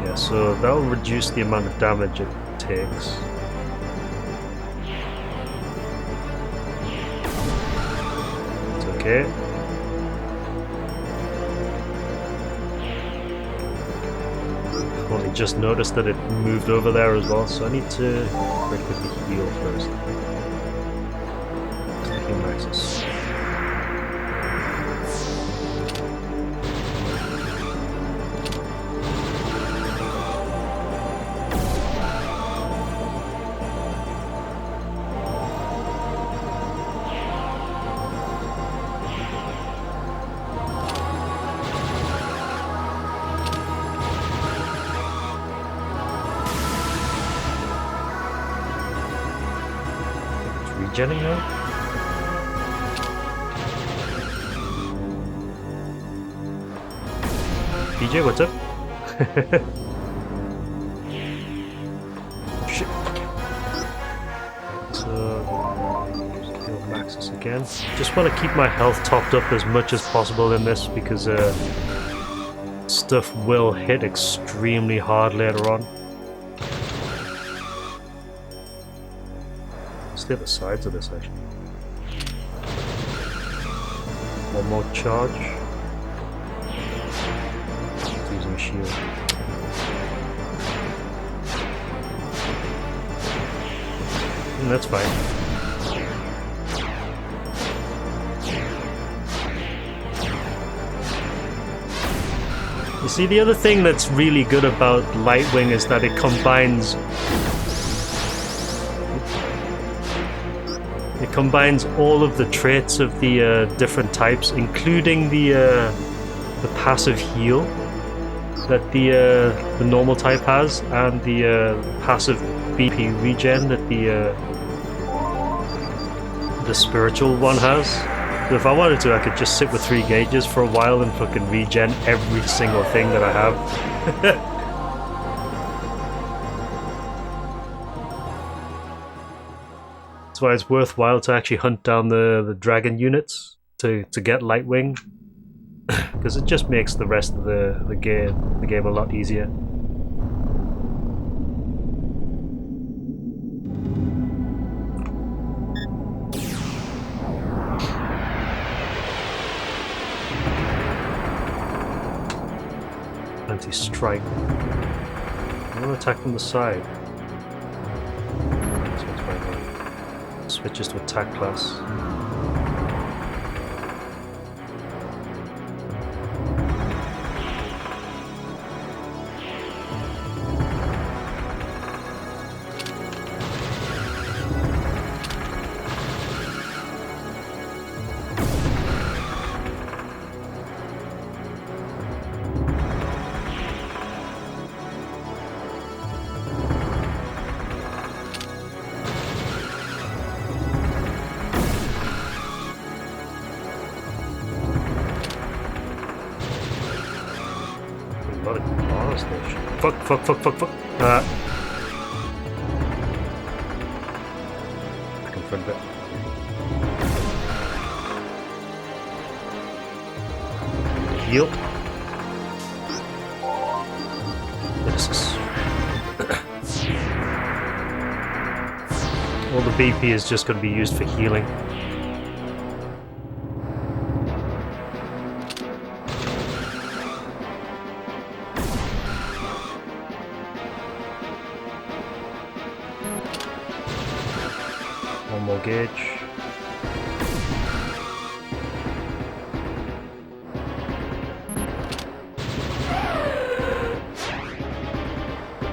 Yeah, so that'll reduce the amount of damage it takes. It's okay. Only just noticed that it moved over there as well, so I need to quickly heal first. Taking Maxis. Regenning now? PJ, what's up? Shit. So, heal Maxis again. Just want to keep my health topped up as much as possible in this because stuff will hit extremely hard later on. The other sides of this actually. One more charge. Using shield. That's fine. You see, the other thing that's really good about Lightwing is that it combines all of the traits of the different types, including the passive heal that the normal type has, and the passive BP regen that the spiritual one has. So if I wanted to, I could just sit with 3 gauges for a while and fucking regen every single thing that I have. That's why it's worthwhile to actually hunt down the dragon units to get Lightwing, because it just makes the rest of the game a lot easier. Anti-strike. I want to attack from the side. Switches to attack class. Fuck. Back in front of it. Heal. This all the BP is just going to be used for healing. Gauge.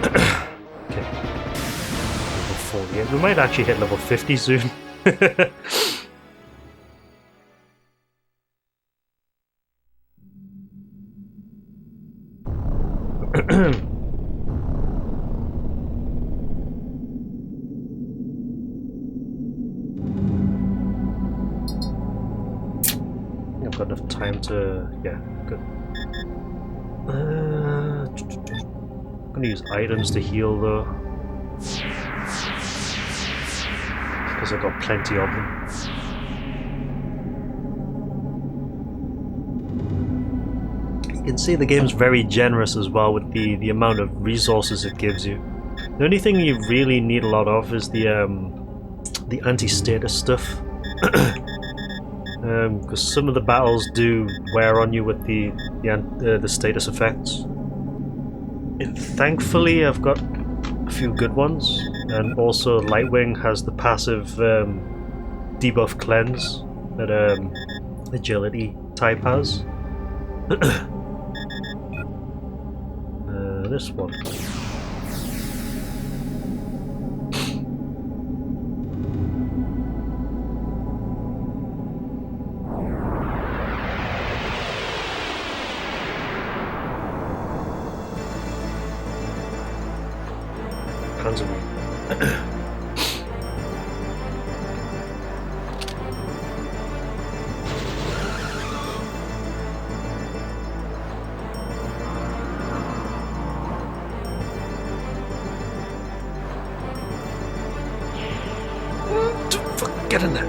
Okay. Level 48. We might actually hit level 50 soon. time to... yeah, good. I'm gonna use items to heal though. Because I've got plenty of them. You can see the game's very generous as well with the amount of resources it gives you. The only thing you really need a lot of is the anti-status stuff. Because some of the battles do wear on you with the status effects. And thankfully I've got a few good ones, and also Lightwing has the passive debuff cleanse that agility type has. This one. Panzer. Get in there.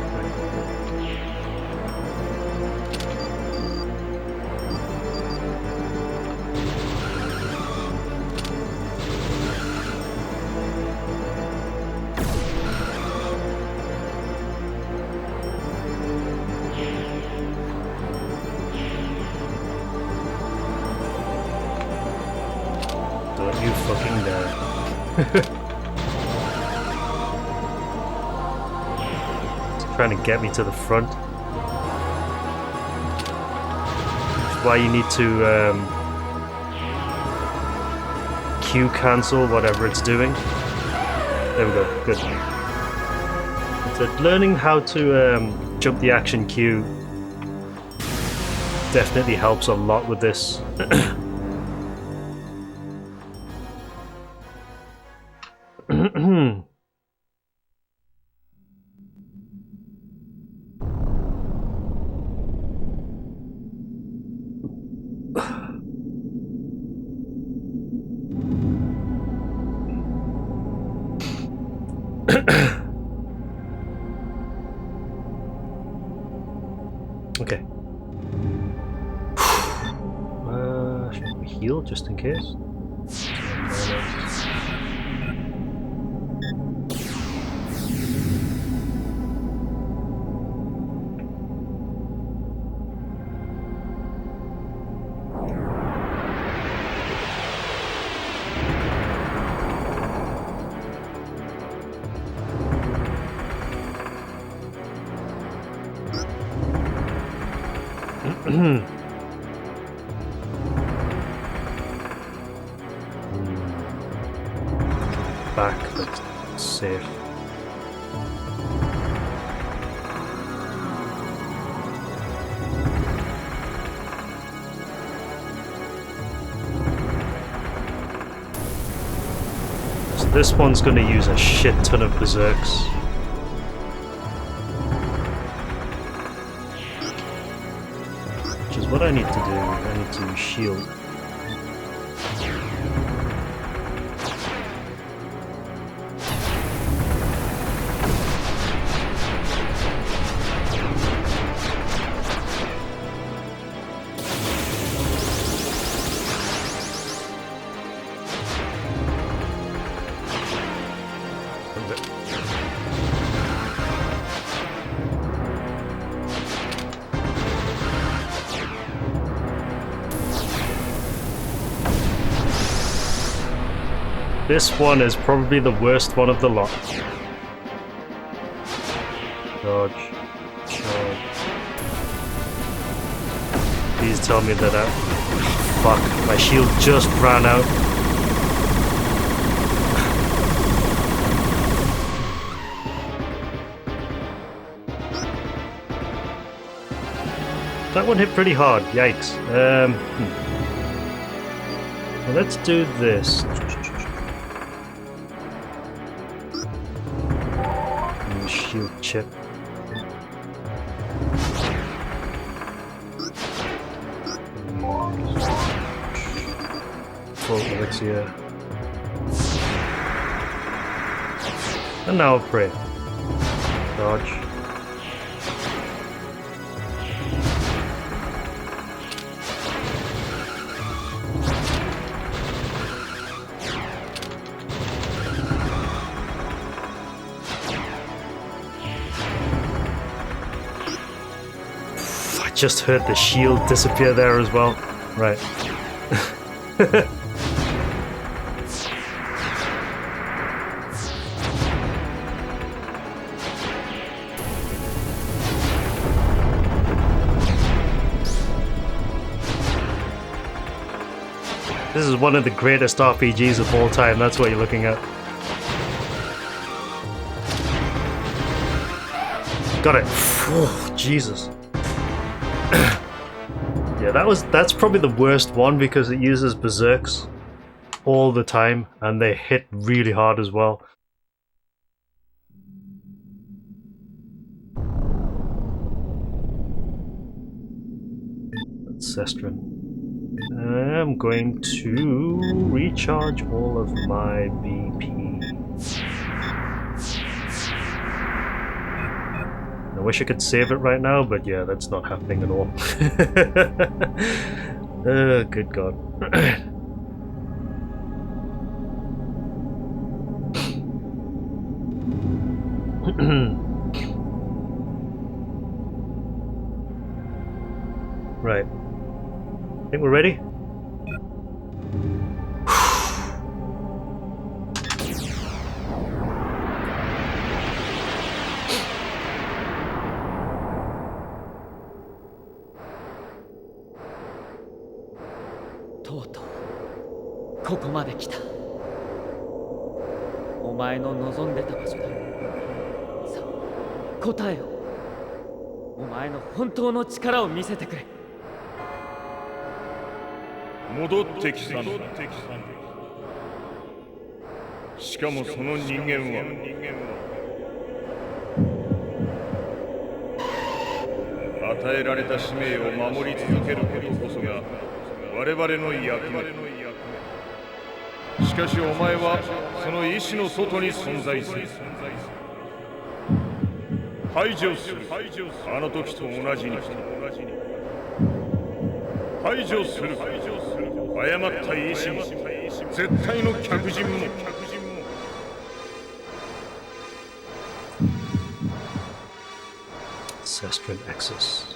Don't you fucking dare. Trying to get me to the front. That's why you need to Q cancel whatever it's doing. There we go, good. So learning how to jump the action Q definitely helps a lot with this. Okay. Should we heal just in case? Back, that's safe. So this one's going to use a shit ton of berserks. Which is what I need to do. I need to shield. This one is probably the worst one of the lot. Dodge. Charge. Please tell me that fuck, my shield just ran out. That one hit pretty hard, yikes. Well, let's do this. Shield chip. full elixir. And now a prey. Dodge. I just heard the shield disappear there as well. Right. This is one of the greatest RPGs of all time, that's what you're looking at. Got it. Oh, Jesus. Yeah, that's probably the worst one because it uses berserks all the time and they hit really hard as well. That's Sestren. I'm going to recharge all of my BP. I wish I could save it right now, but yeah, that's not happening at all. Oh, good God. Right. Think we're ready?ここまで来た。お前の望んでた場所だ。さあ、答えを。お前の本当の力を見せてくれ。戻ってきたのだ。しかもその人間は与えられた使命を守り続けることこそが我々の役目。しかしお前はその意志の外に存在する。排除する。あの時と同じに。排除する。誤った意志も絶対の客人も。Sestren Axis.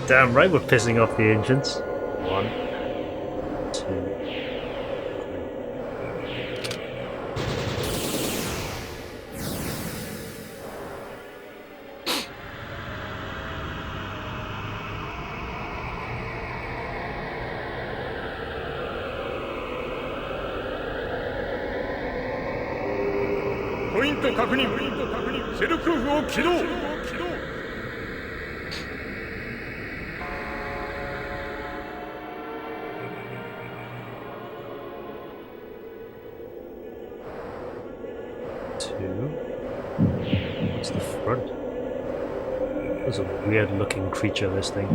Damn right we're pissing off the ancients. 1, 2, ポイント確認。セルクフを起動。What's the front? There's a weird looking creature, this thing.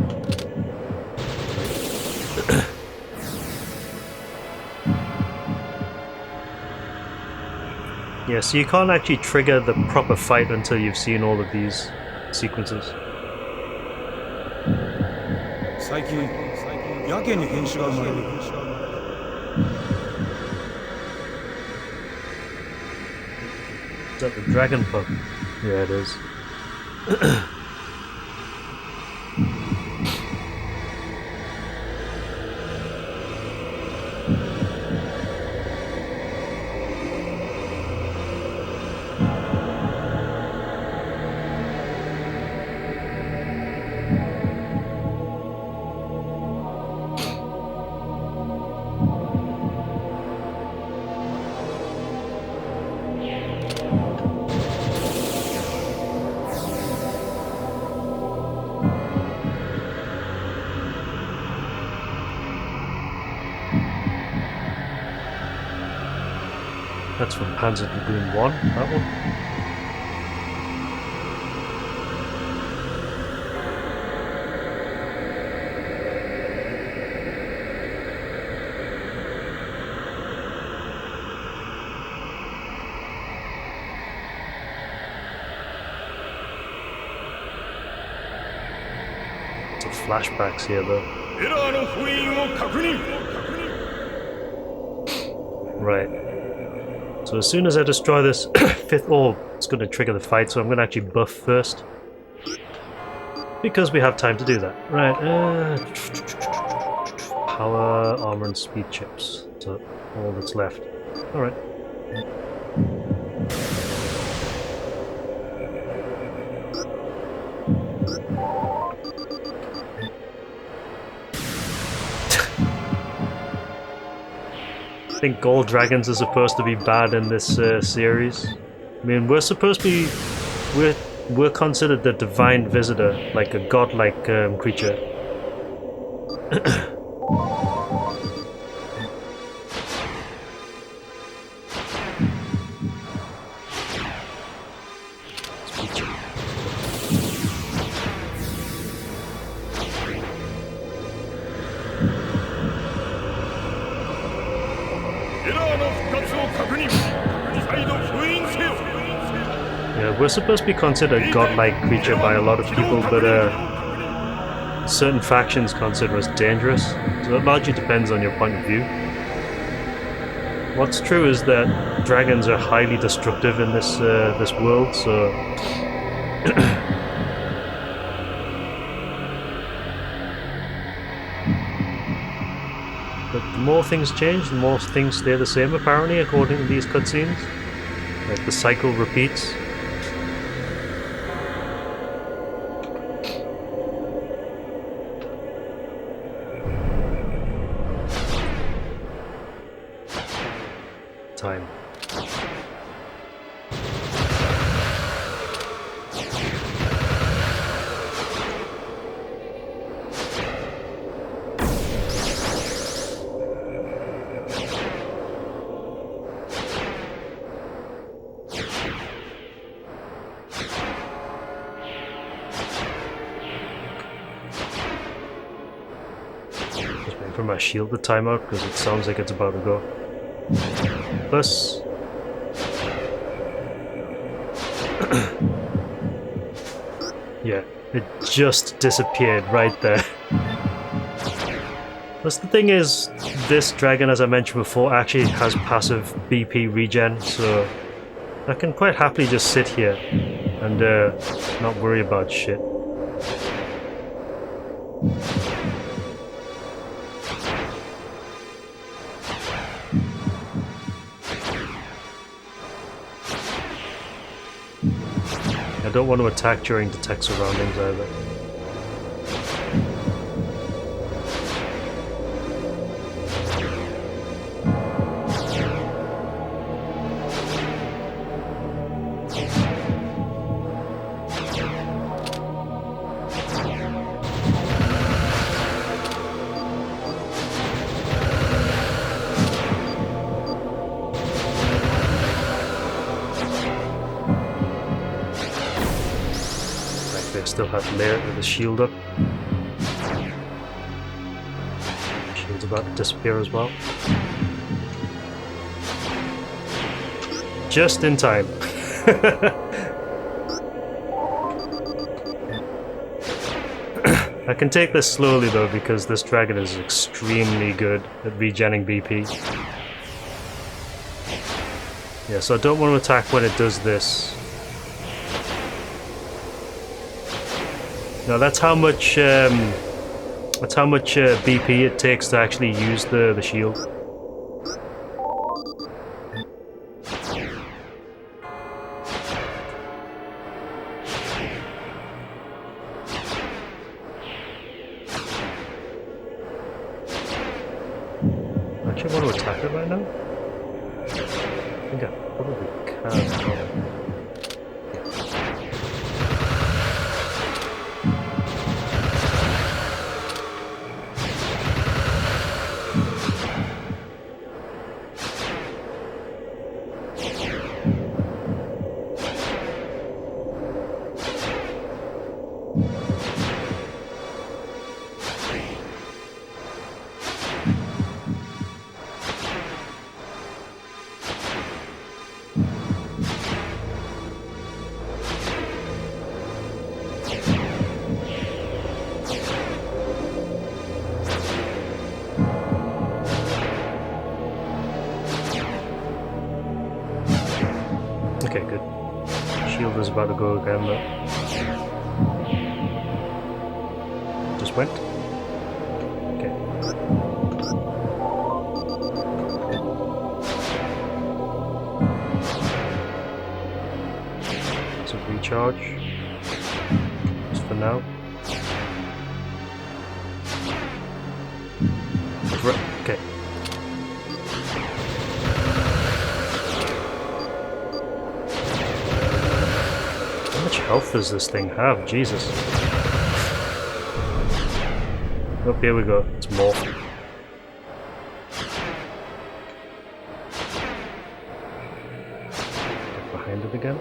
Yeah, so you can't actually trigger the proper fight until you've seen all of these sequences. 最近やけに変種が生まれる。Is that the dragon pub? Yeah, it is. That's from Panzer Dragoon 1, that one. Flashbacks here though. Right. So as soon as I destroy this fifth orb, it's going to trigger the fight, so I'm going to actually buff first. Because we have time to do that. Right. Power, armor and speed chips. So all that's left. Alright. I think all dragons are supposed to be bad in this series. I mean, we're supposed to be... We're considered the divine visitor, like a godlike creature. Yeah, we're supposed to be considered a godlike creature by a lot of people, but certain factions consider us dangerous, so it largely depends on your point of view. What's true is that dragons are highly destructive in this this world, so but the more things change, the more things stay the same apparently, according to these cutscenes. Like the cycle repeats. Time. Just waiting for my shield to time out because it sounds like it's about to go. Plus, yeah, it just disappeared right there. Plus the thing is, this dragon, as I mentioned before, actually has passive BP regen, so I can quite happily just sit here and not worry about shit. I don't want to attack during detect surroundings either. Still have the shield up. Shield's about to disappear as well. Just in time. I can take this slowly though because this dragon is extremely good at regenning BP. Yeah, so I don't want to attack when it does this. Now that's how much BP it takes to actually use the shield. I actually want to attack it right now. I think I probably can. Okay, good. Shield is about to go again though. Just went. Okay. So recharge. Just for now. Okay. How much health does this thing have? Jesus. Oh, here we go. It's morphed. Get behind it again.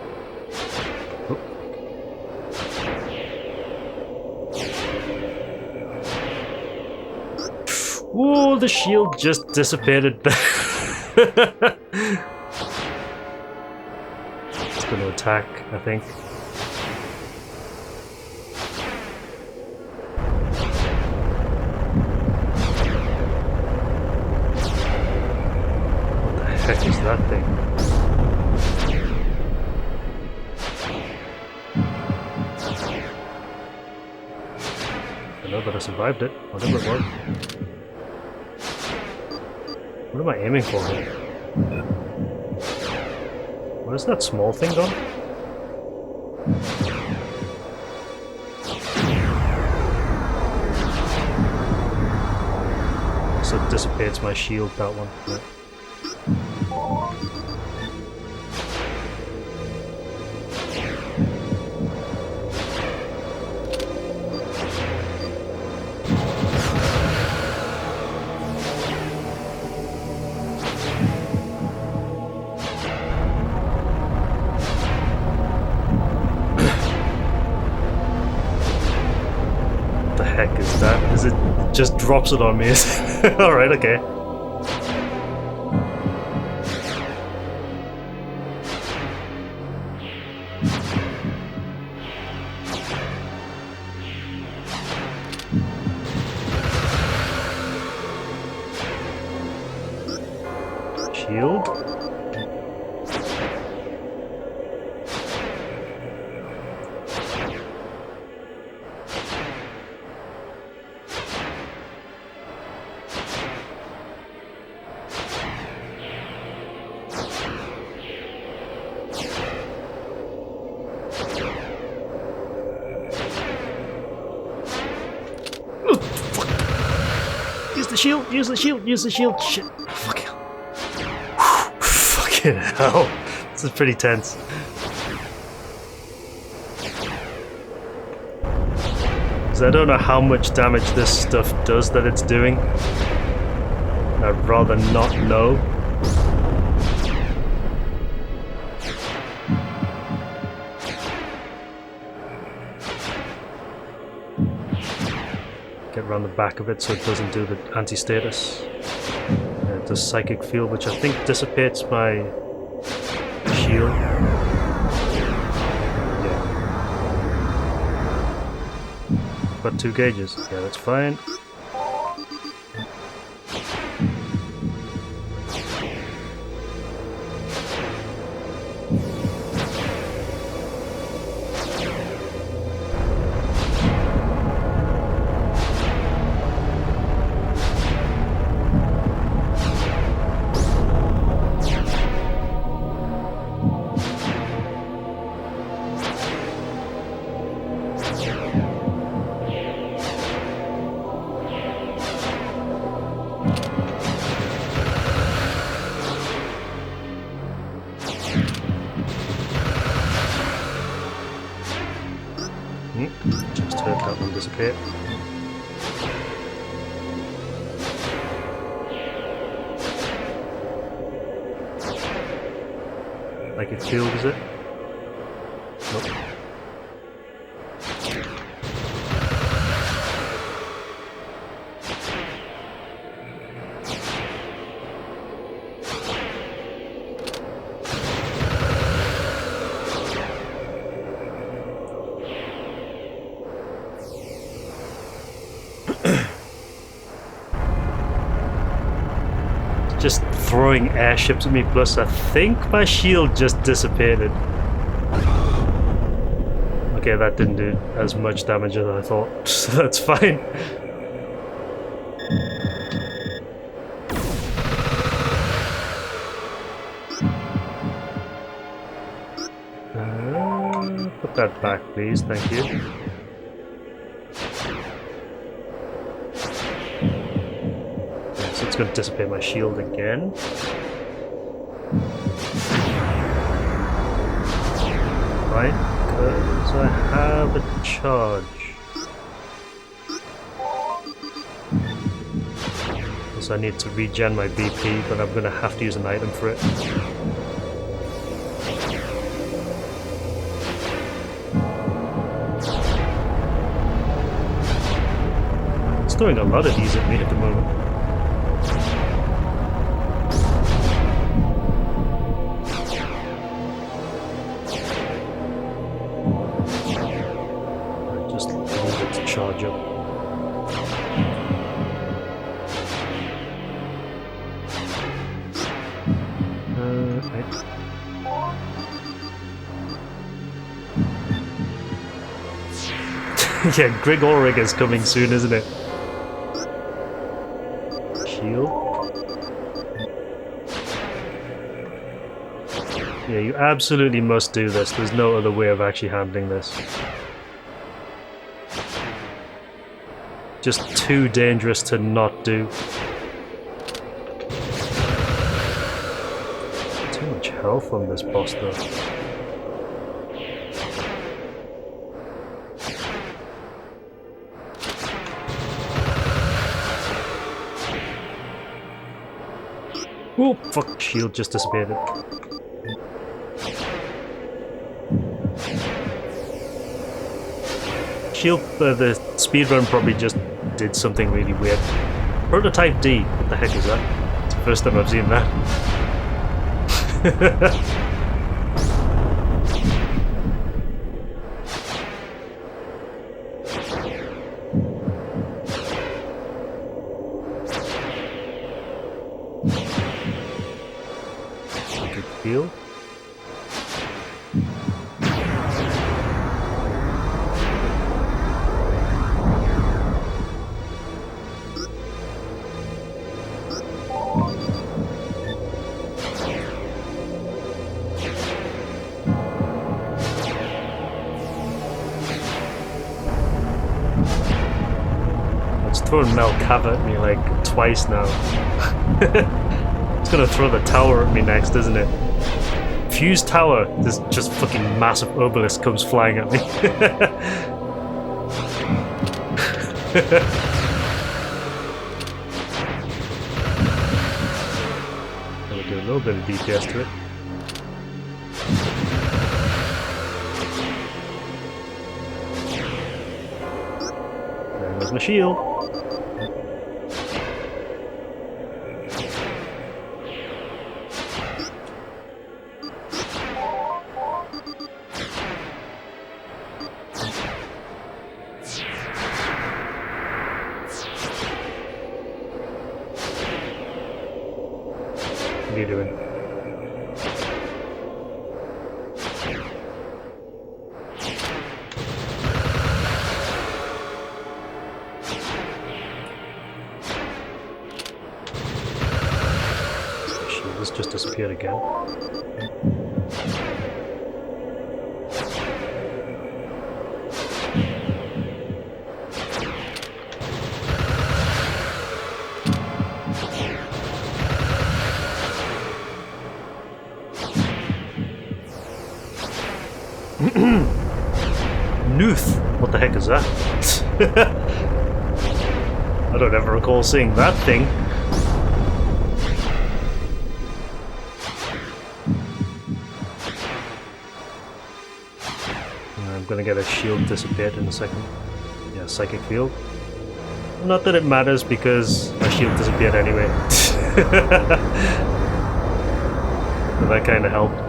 Oh. Ooh, the shield just dissipated. It's going to attack, I think. What the heck is that thing? I know that I survived it, whatever it was. What am I aiming for here? What is that small thing gone? So it dissipates my shield, that one. Yeah. Is that? Is it just drops it on me? Alright, okay. Shield. Use the shield, use the shield, use the shield. Shit. Fucking hell. Fucking hell. This is pretty tense. Because I don't know how much damage this stuff does that it's doing. I'd rather not know. Get around the back of it so it doesn't do the anti-status. It does psychic field, which I think dissipates my shield. Yeah. Got 2 gauges. Yeah, that's fine. Just heard that one disappear. Like it field, is it? Nope. Just throwing airships at me, plus I think my shield just dissipated. Okay, that didn't do as much damage as I thought, so that's fine. Put that back, please, thank you. So it's going to dissipate my shield again. Right, because I have a charge. So I need to regen my BP, but I'm going to have to use an item for it. It's throwing a lot of these at me at the moment. Charge up. Right. Yeah, Grigorig is coming soon, isn't it? Shield. Yeah, you absolutely must do this. There's no other way of actually handling this. Just too dangerous to not do. Too much health on this boss though. Oh, fuck, shield just dissipated. Shield, the speedrun probably just did something really weird. Prototype D, what the heck is that? It's the first time I've seen that. Good feel. Throwing Melkava at me like twice now. It's gonna throw the tower at me next, isn't it? Fuse tower, this just fucking massive obelisk comes flying at me. I'll do a little bit of DPS to it. There's my shield. What are you doing? Shit, this just disappeared again. Nooth! What the heck is that? I don't ever recall seeing that thing. I'm gonna get a shield dissipate in a second. Yeah, psychic field. Not that it matters because my shield disappeared anyway. But that kinda helped.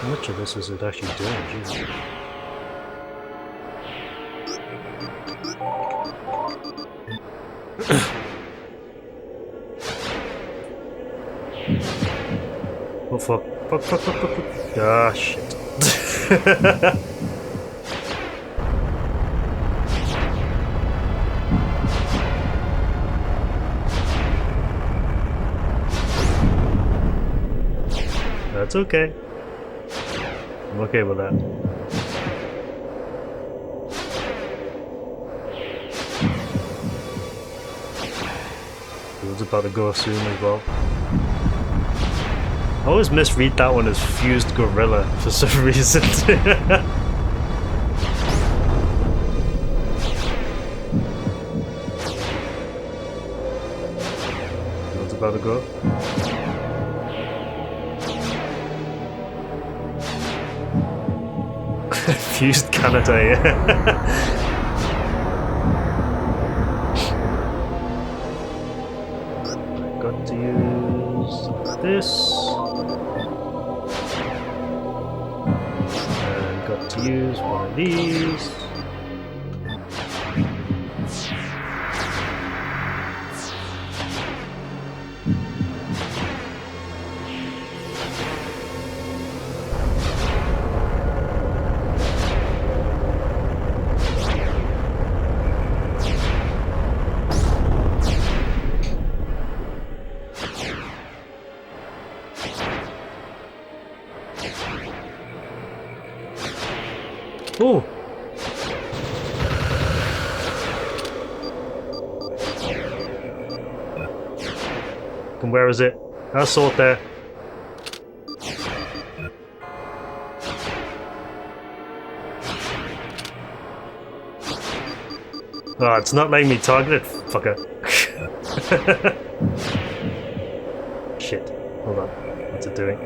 How much of this is it actually doing? Jesus. Oh fuck. Fuck. Ah, shit. That's okay. I'm okay with that. It was about to go soon as well. I always misread that one as fused gorilla for some reason. What's about to go? Fused Canada, yeah. Got to use this. And got to use one of these. Oh! And where is it? I saw it there. Oh, it's not letting me target it, fucker. Shit. Hold on. What's it doing?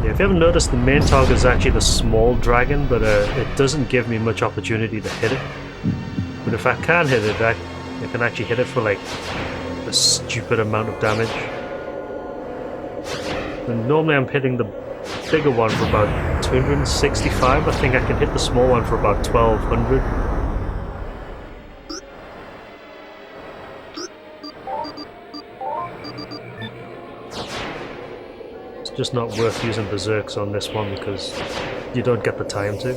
If you haven't noticed, the main target is actually the small dragon, but it doesn't give me much opportunity to hit it. But if I can hit it, I can actually hit it for like a stupid amount of damage. And normally I'm hitting the bigger one for about 265. I think I can hit the small one for about 1200. Just not worth using berserks on this one because you don't get the time to.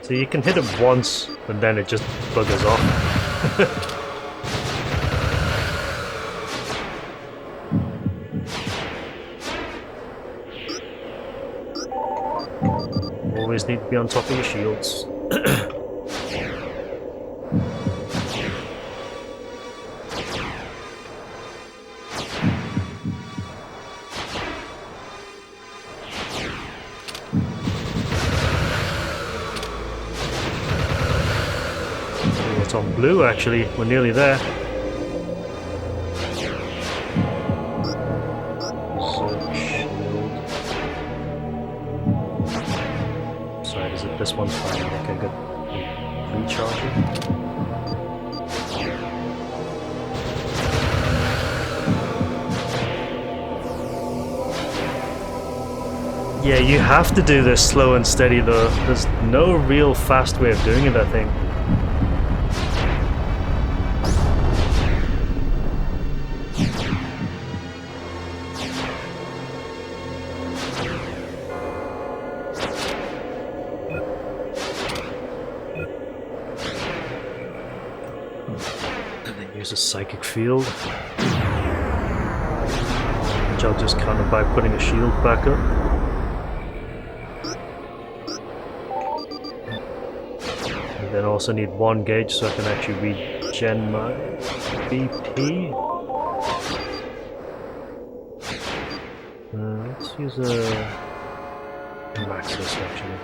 So you can hit it once and then it just buggers off. Always need to be on top of your shields. It's on blue actually, we're nearly there. Sorry, is it this one's fine? Okay, good. Recharging. Yeah, you have to do this slow and steady though. There's no real fast way of doing it, I think. Use a psychic field, which I'll just counter by putting a shield back up. And then also need 1 gauge so I can actually regen my BP. Let's use a Maxis actually.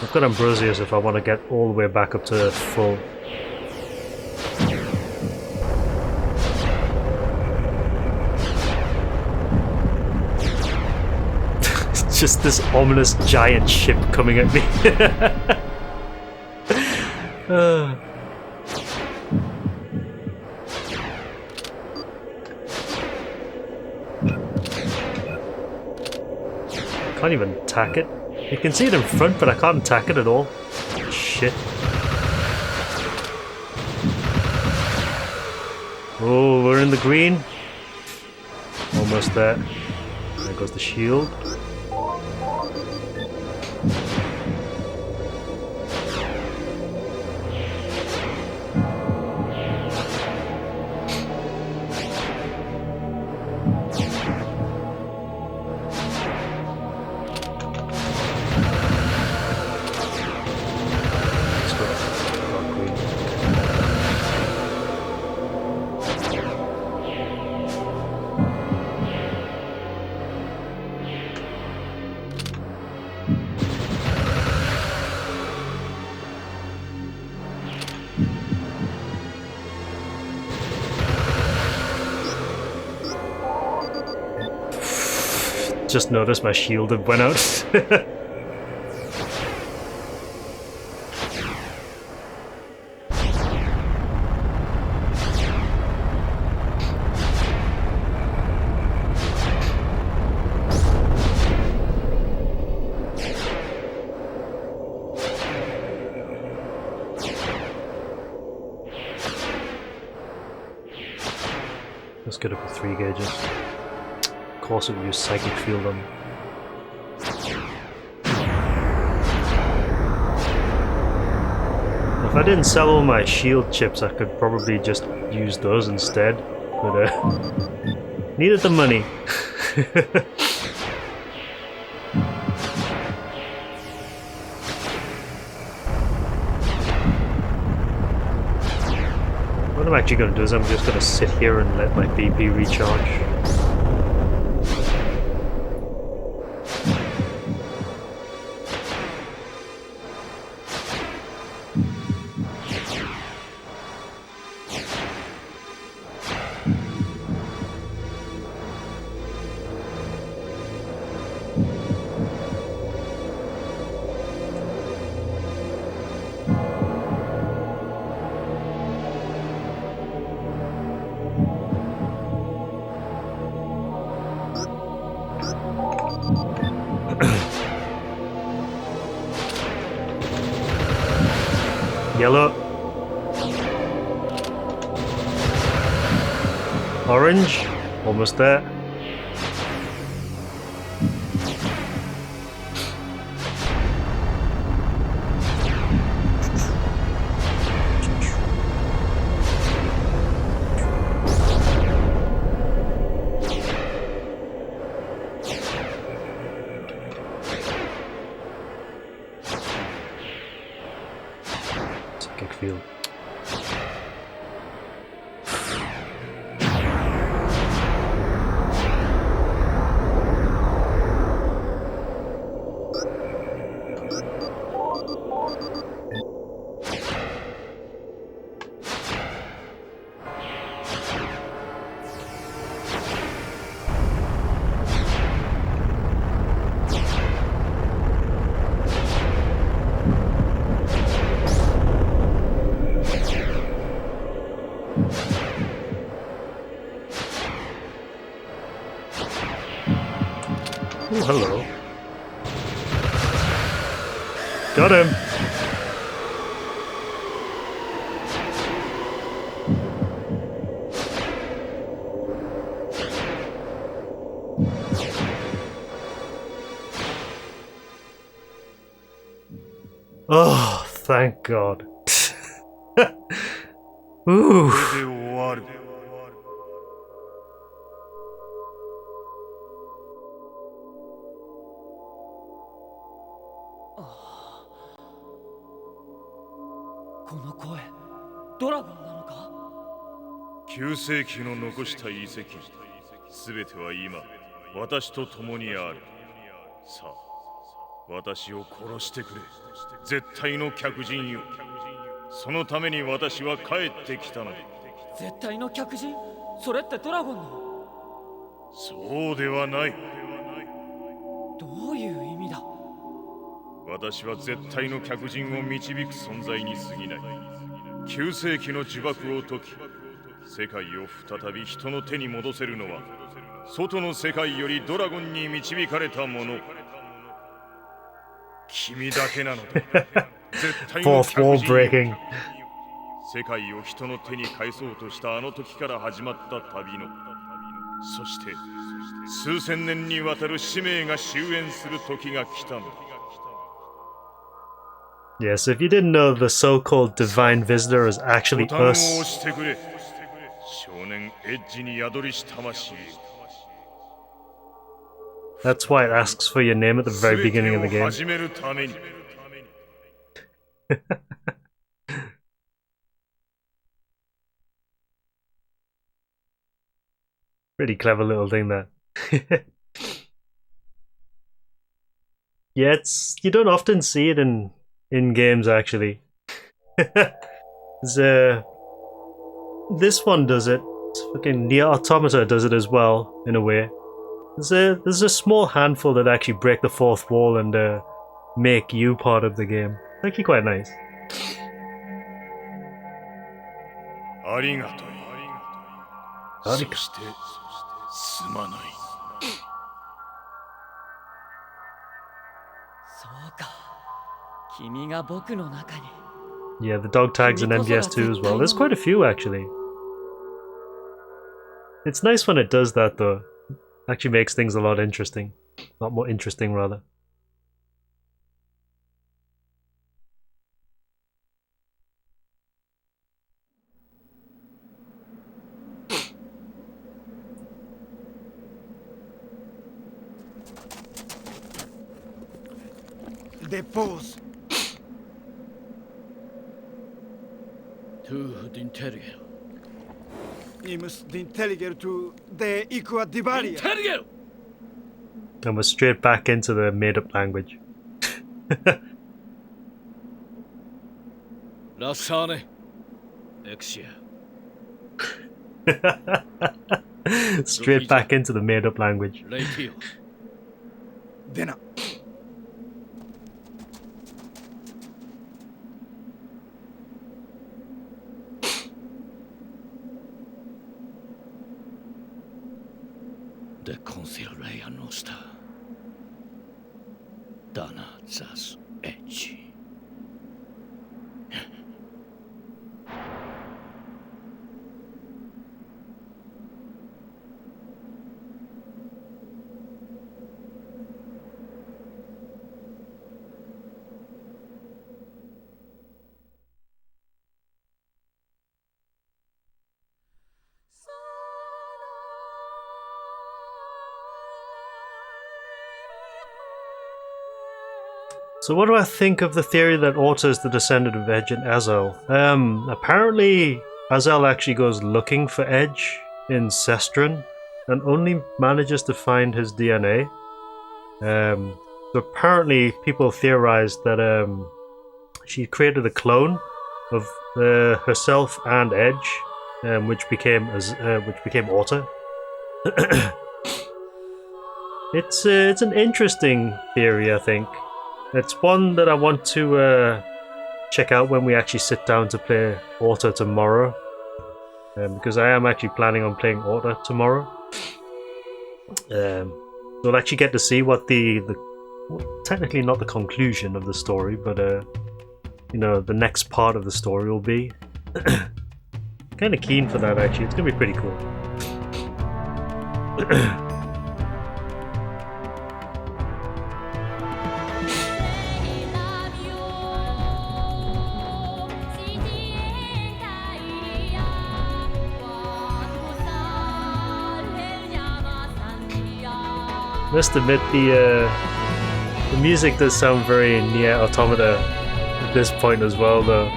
I've got Ambrosius if I want to get all the way back up to full. It's just this ominous giant ship coming at me. Can't even attack it. You can see it in front, but I can't attack it at all. Shit. Oh, we're in the green. Almost there. There goes the shield. Just noticed my shield had went out. Let's get up with 3 gauges. Of course it would use Psychic Field on. If I didn't sell all my shield chips, I could probably just use those instead. But needed the money. What I'm actually going to do is I'm just going to sit here and let my BP recharge. Yellow. Orange. Almost there. field. Oh, hello. Got him! Oh, thank God. Ooh. これで終わる。この声ドラゴンなのか。旧世紀の残した遺跡、すべては今私と共にある。さあ、私を殺してくれ、絶対の客人よ。そのために私は帰ってきたのだ。絶対の客人？それってドラゴンの。そうではない。どういう意味だ。私は絶対の客人を導く存在に過ぎない。旧世紀の呪縛を解き、世界を再び人の手に戻せるのは、外の世界よりドラゴンに導かれた者。君だけなのだ。絶対の Fourth wall 客人。 breaking. 世界を人の手に返そうとしたあの時から始まった旅の、そして数千年にわたる使命が終焉する時が来たのだ。 Yeah, so if you didn't know, the so-called divine visitor is actually ボタンを押 us. してくれ。少年エッジに宿りし魂。 That's why it asks for your name at the very beginning of the 全てを game. 始めるために。 Pretty clever little thing there. Yeah, you don't often see it in games actually. This one does it. Fucking Nier Automata does it as well in a way. There's a small handful that actually break the fourth wall and make you part of the game. It's actually quite nice. ありがとう。ありがとう。そしてすまない。そうか。君が僕の中に。 Yeah, the dog tags in MGS2 as well. There's quite a few actually. It's nice when it does that though. Actually makes things a lot interesting. A lot more interesting rather. Depose. To the interior. Imus d'intelliger to de equa divaria. Interior! And we're straight back into the made-up language. Lasane. Exia. Straight back into the made-up language. Latio. Dena. De consiglea nostra. Dana zas ecci. So what do I think of the theory that Orta is the descendant of Edge and Azel? Apparently Azel actually goes looking for Edge in Sestren and only manages to find his DNA. So apparently people theorized that she created a clone of herself and Edge, which became Orta. It's an interesting theory, I think. It's one that I want to check out when we actually sit down to play Orta tomorrow, because I am actually planning on playing Orta tomorrow. We'll actually get to see what the technically not the conclusion of the story, but you know, the next part of the story will be. Kind of keen for that actually. It's gonna be pretty cool. Must admit the music does sound very Nier Automata at this point as well, though.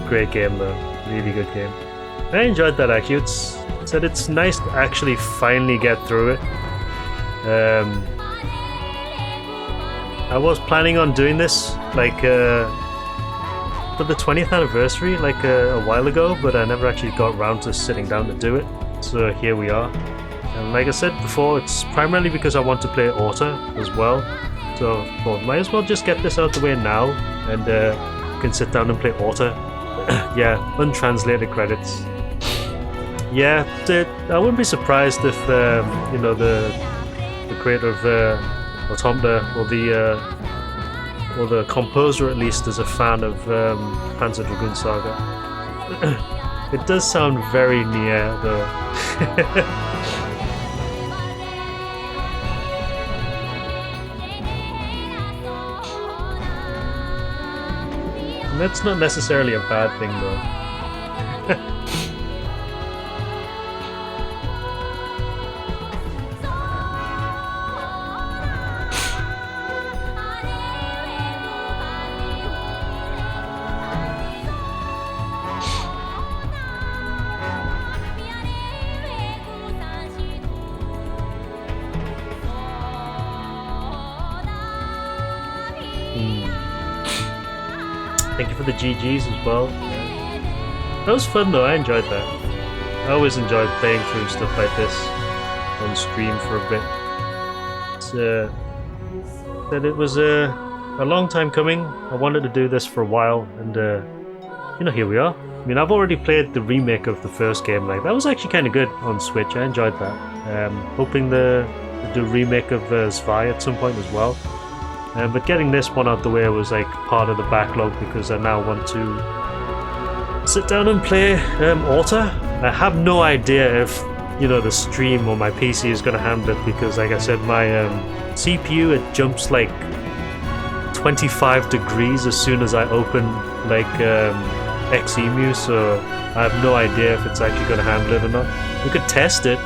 Great game, though. Really good game. I enjoyed that actually. It's nice to actually finally get through it. I was planning on doing this like for the 20th anniversary, like a while ago, but I never actually got around to sitting down to do it. So here we are. And like I said before, it's primarily because I want to play Orta as well. So well, might as well just get this out the way now, and can sit down and play Orta. Yeah, untranslated credits. Yeah, I wouldn't be surprised if you know, the creator of Automata, or the composer at least, is a fan of Panzer Dragoon Saga. It does sound very Nier, though. And that's not necessarily a bad thing, though. Thank you for the GGs as well. Yeah. That was fun though, I enjoyed that. I always enjoyed playing through stuff like this on stream for a bit. That it was a long time coming. I wanted to do this for a while, and you know, here we are. I mean, I've already played the remake of the first game. Like, that was actually kind of good on Switch. I enjoyed that. Hoping to do a remake of Zwei at some point as well. But getting this one out the way was like part of the backlog, because I now want to sit down and play Orta. I have no idea if, you know, the stream or my PC is going to handle it, because like I said, my CPU, it jumps like 25 degrees as soon as I open like Xemu, so I have no idea if it's actually going to handle it or not. We could test it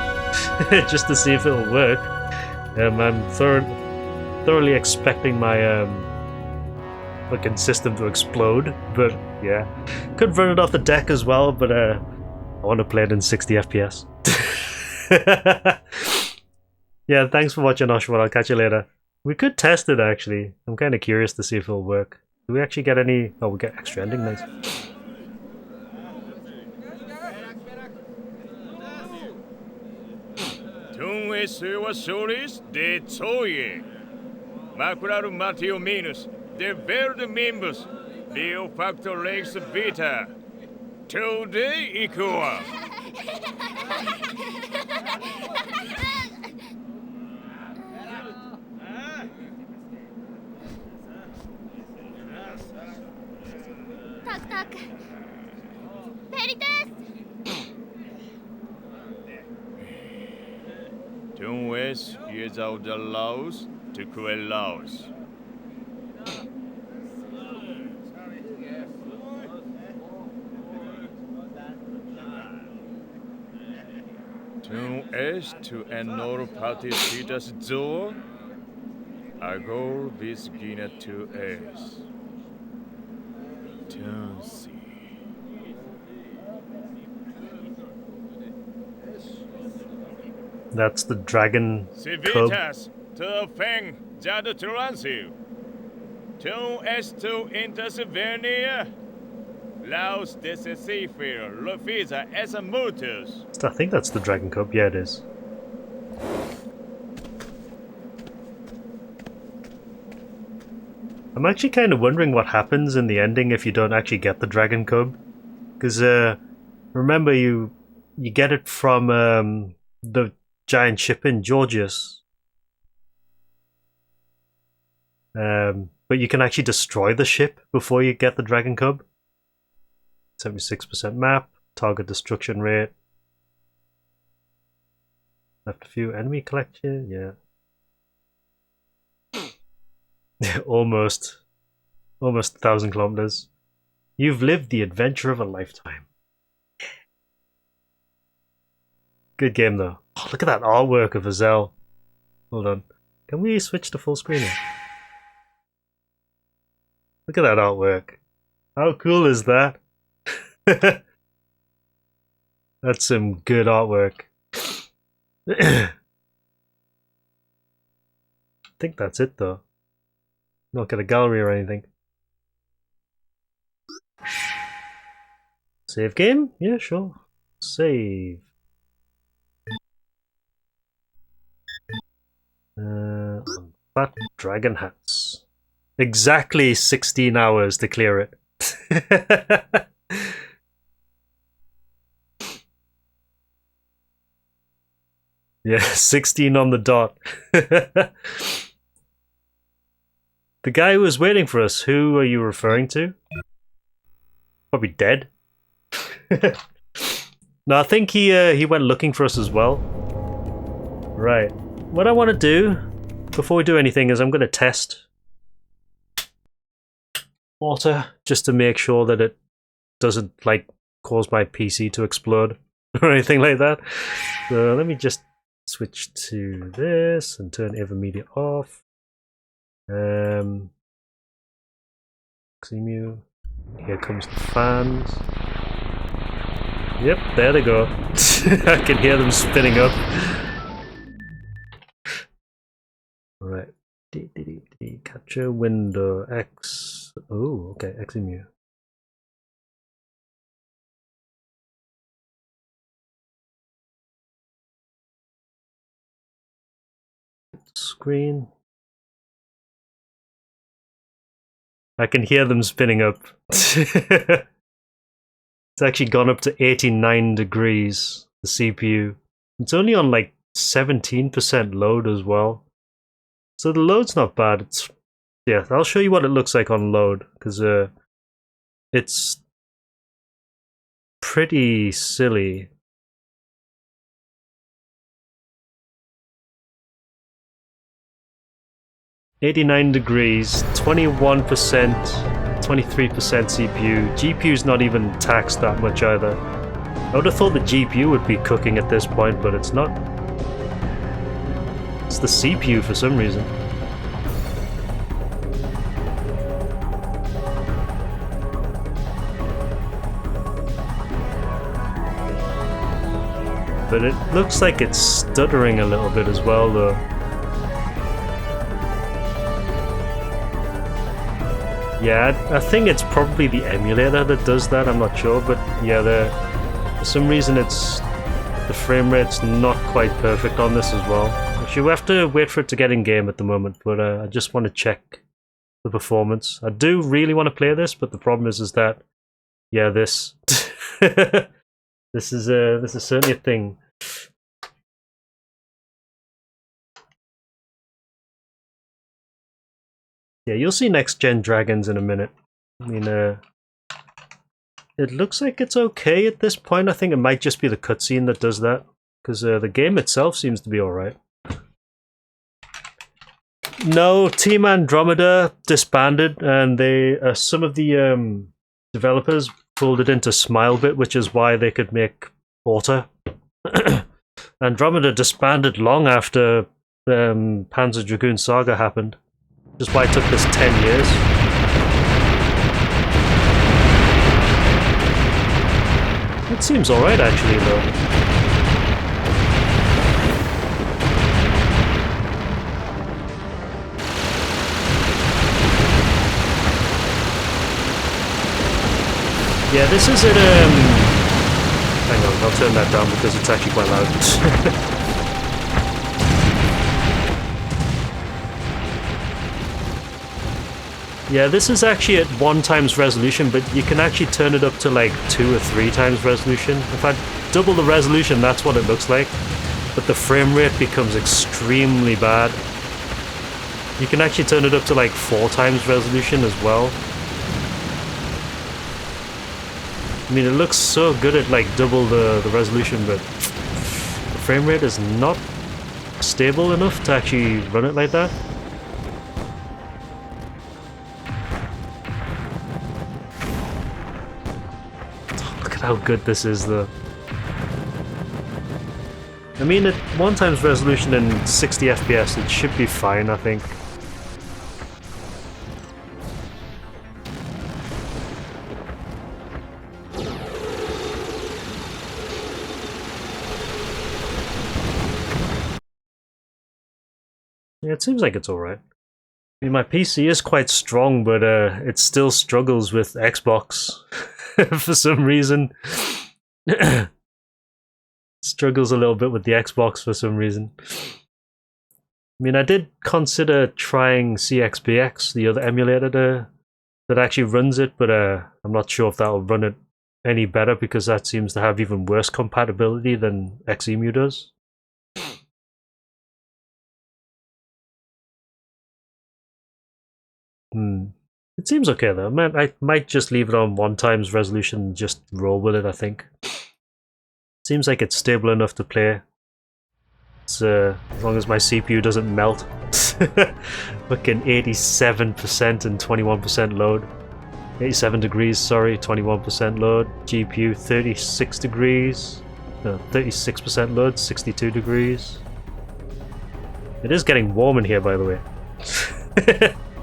just to see if it'll work. I'm thoroughly expecting my fucking system to explode, but yeah, could run it off the deck as well, but I want to play it in 60 FPS. Yeah, thanks for watching, Oshwell. I'll catch you later. We could test it actually. I'm kind of curious to see if it'll work. Do we actually get any? Oh, we get extra ending, nice. Macularum Mateo Minus, de Verde Mimbus, Leo Factor Rex Vita. Today, Ikua. Tak, tak. Veritas! Tunwes, is out the laws. To cruel laws. Tun est to enor particidas zoa. Agor vis gina to es. Tun si. That's the dragon cub. Civitas to feng jada turansiu. Tun est to intersevernia. Laus desesifir lofisa es a mutus. I think that's the dragon cub. Yeah, it is. I'm actually kind of wondering what happens in the ending if you don't actually get the dragon cub, because remember you get it from the giant ship in Georgius, but you can actually destroy the ship before you get the dragon cub. 76% map, target destruction rate. Left a few enemy collection, yeah. almost 1,000 kilometers. You've lived the adventure of a lifetime. Good game though. Oh, look at that artwork of Azel. Hold on. Can we switch to full screen here? Look at that artwork. How cool is that? That's some good artwork. I think that's it though. Not got a gallery or anything. Save game? Yeah, sure. Save. Fat dragon hats. Exactly 16 hours to clear it. Yeah, 16 on the dot. The guy who was waiting for us, who are you referring to? Probably dead. No, I think he went looking for us as well. Right. What I want to do, before we do anything, is I'm going to test water, just to make sure that it doesn't, like, cause my PC to explode or anything like that. So let me just switch to this and turn Evermedia off. Xemu. Here comes the fans. Yep, there they go. I can hear them spinning up. Alright. Capture window X. Oh, okay, Xemu. Screen. I can hear them spinning up. It's actually gone up to 89 degrees, the CPU. It's only on like 17% load as well. So the load's not bad. It's, yeah, I'll show you what it looks like on load, because it's pretty silly. $89 degrees, 21%, 23% CPU. GPU's not even taxed that much either. I would have thought the GPU would be cooking at this point, but it's not. It's the CPU for some reason. But it looks like it's stuttering a little bit as well though. Yeah, I think it's probably the emulator that does that, I'm not sure, but yeah, for some reason the frame rate's not quite perfect on this as well. Actually, we have to wait for it to get in game at the moment, but I just want to check the performance. I do really want to play this, but the problem is that, yeah, this this is certainly a thing. Yeah, you'll see next-gen dragons in a minute. I mean, it looks like it's okay at this point. I think it might just be the cutscene that does that, because the game itself seems to be alright. No, Team Andromeda disbanded, and they some of the developers pulled it into Smilebit, which is why they could make Porter. Andromeda disbanded long after Panzer Dragoon Saga happened. Just why it took this 10 years. It seems alright actually though. Yeah, this is at hang on, I'll turn that down because it's actually quite loud. Yeah, this is actually at 1x resolution, but you can actually turn it up to like 2 or 3x resolution. If I double the resolution, that's what it looks like. But the frame rate becomes extremely bad. You can actually turn it up to like 4x resolution as well. I mean, it looks so good at like double the resolution, but the frame rate is not stable enough to actually run it like that. Look at how good this is though. I mean, at 1x resolution and 60 FPS, it should be fine, I think. Yeah, it seems like it's alright. I mean, my PC is quite strong, but it still struggles with Xbox for some reason. Struggles a little bit with the Xbox for some reason. I mean, I did consider trying CXPX, the other emulator that actually runs it, but I'm not sure if that'll run it any better because that seems to have even worse compatibility than XEMU does. It seems okay though. Man, I might just leave it on 1x resolution and just roll with it, I think. Seems like it's stable enough to play. It's, as long as my CPU doesn't melt. Fucking 87% and 21% load. 87 degrees, sorry, 21% load. GPU 36 degrees. No, 36% load, 62 degrees. It is getting warm in here, by the way.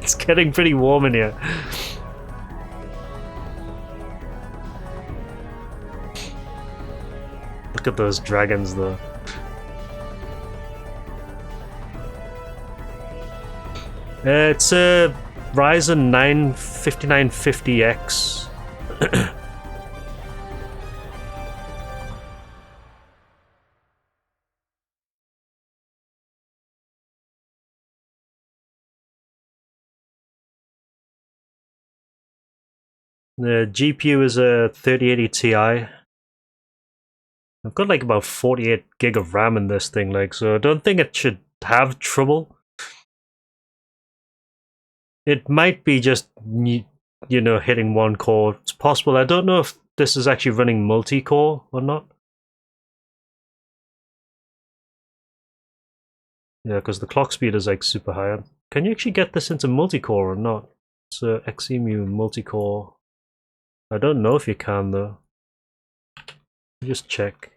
It's getting pretty warm in here. Look at those dragons though. It's a Ryzen 9 5950X. The GPU is a 3080 Ti. I've got like about 48 gig of RAM in this thing, like, so I don't think it should have trouble. It might be just, you know, hitting one core. It's possible. I don't know if this is actually running multi-core or not. Yeah, because the clock speed is like super high. Can you actually get this into multi-core or not? So XEMU multi-core. I don't know if you can though. Just check.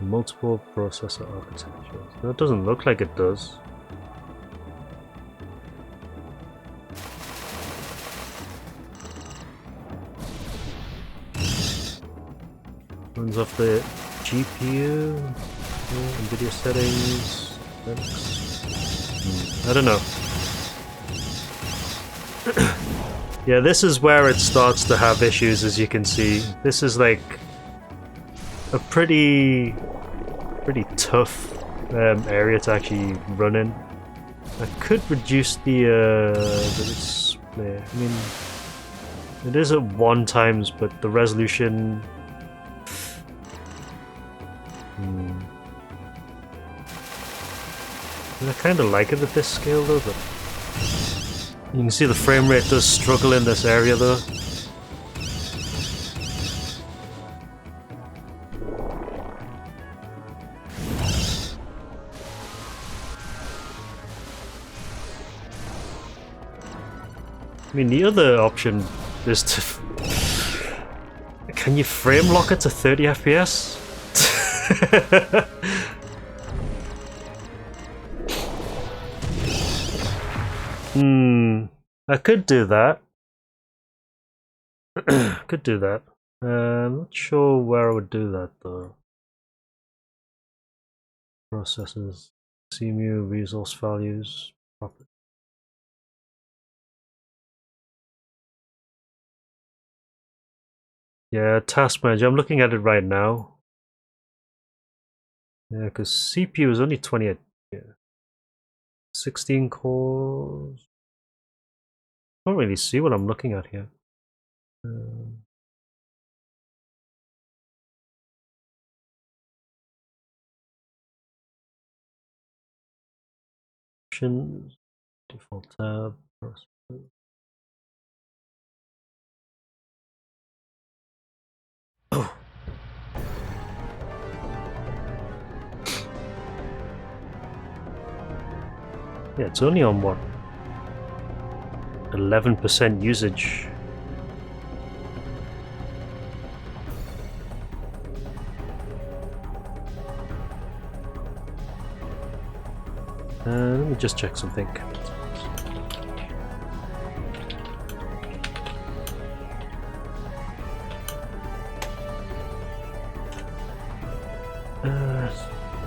Multiple processor architecture. That doesn't look like it does. Runs off the GPU, NVIDIA settings, I don't know. Yeah, this is where it starts to have issues, as you can see. This is like a pretty tough area to actually run in. I could reduce the display. I mean, it is at 1x, but the resolution. I kind of like it at this scale though, but you can see the frame rate does struggle in this area though. mean, the other option is to... Can you frame lock it to 30 FPS? I could do that. Could do that. I'm not sure where I would do that though. Processes, CMU, resource values, property. Yeah, task manager. I'm looking at it right now. Yeah, because CPU is only 28. Yeah. 16 cores. I don't really see what I'm looking at here. Options, default tab. Oh. Yeah, it's only on what? 11% usage. Let me just check something.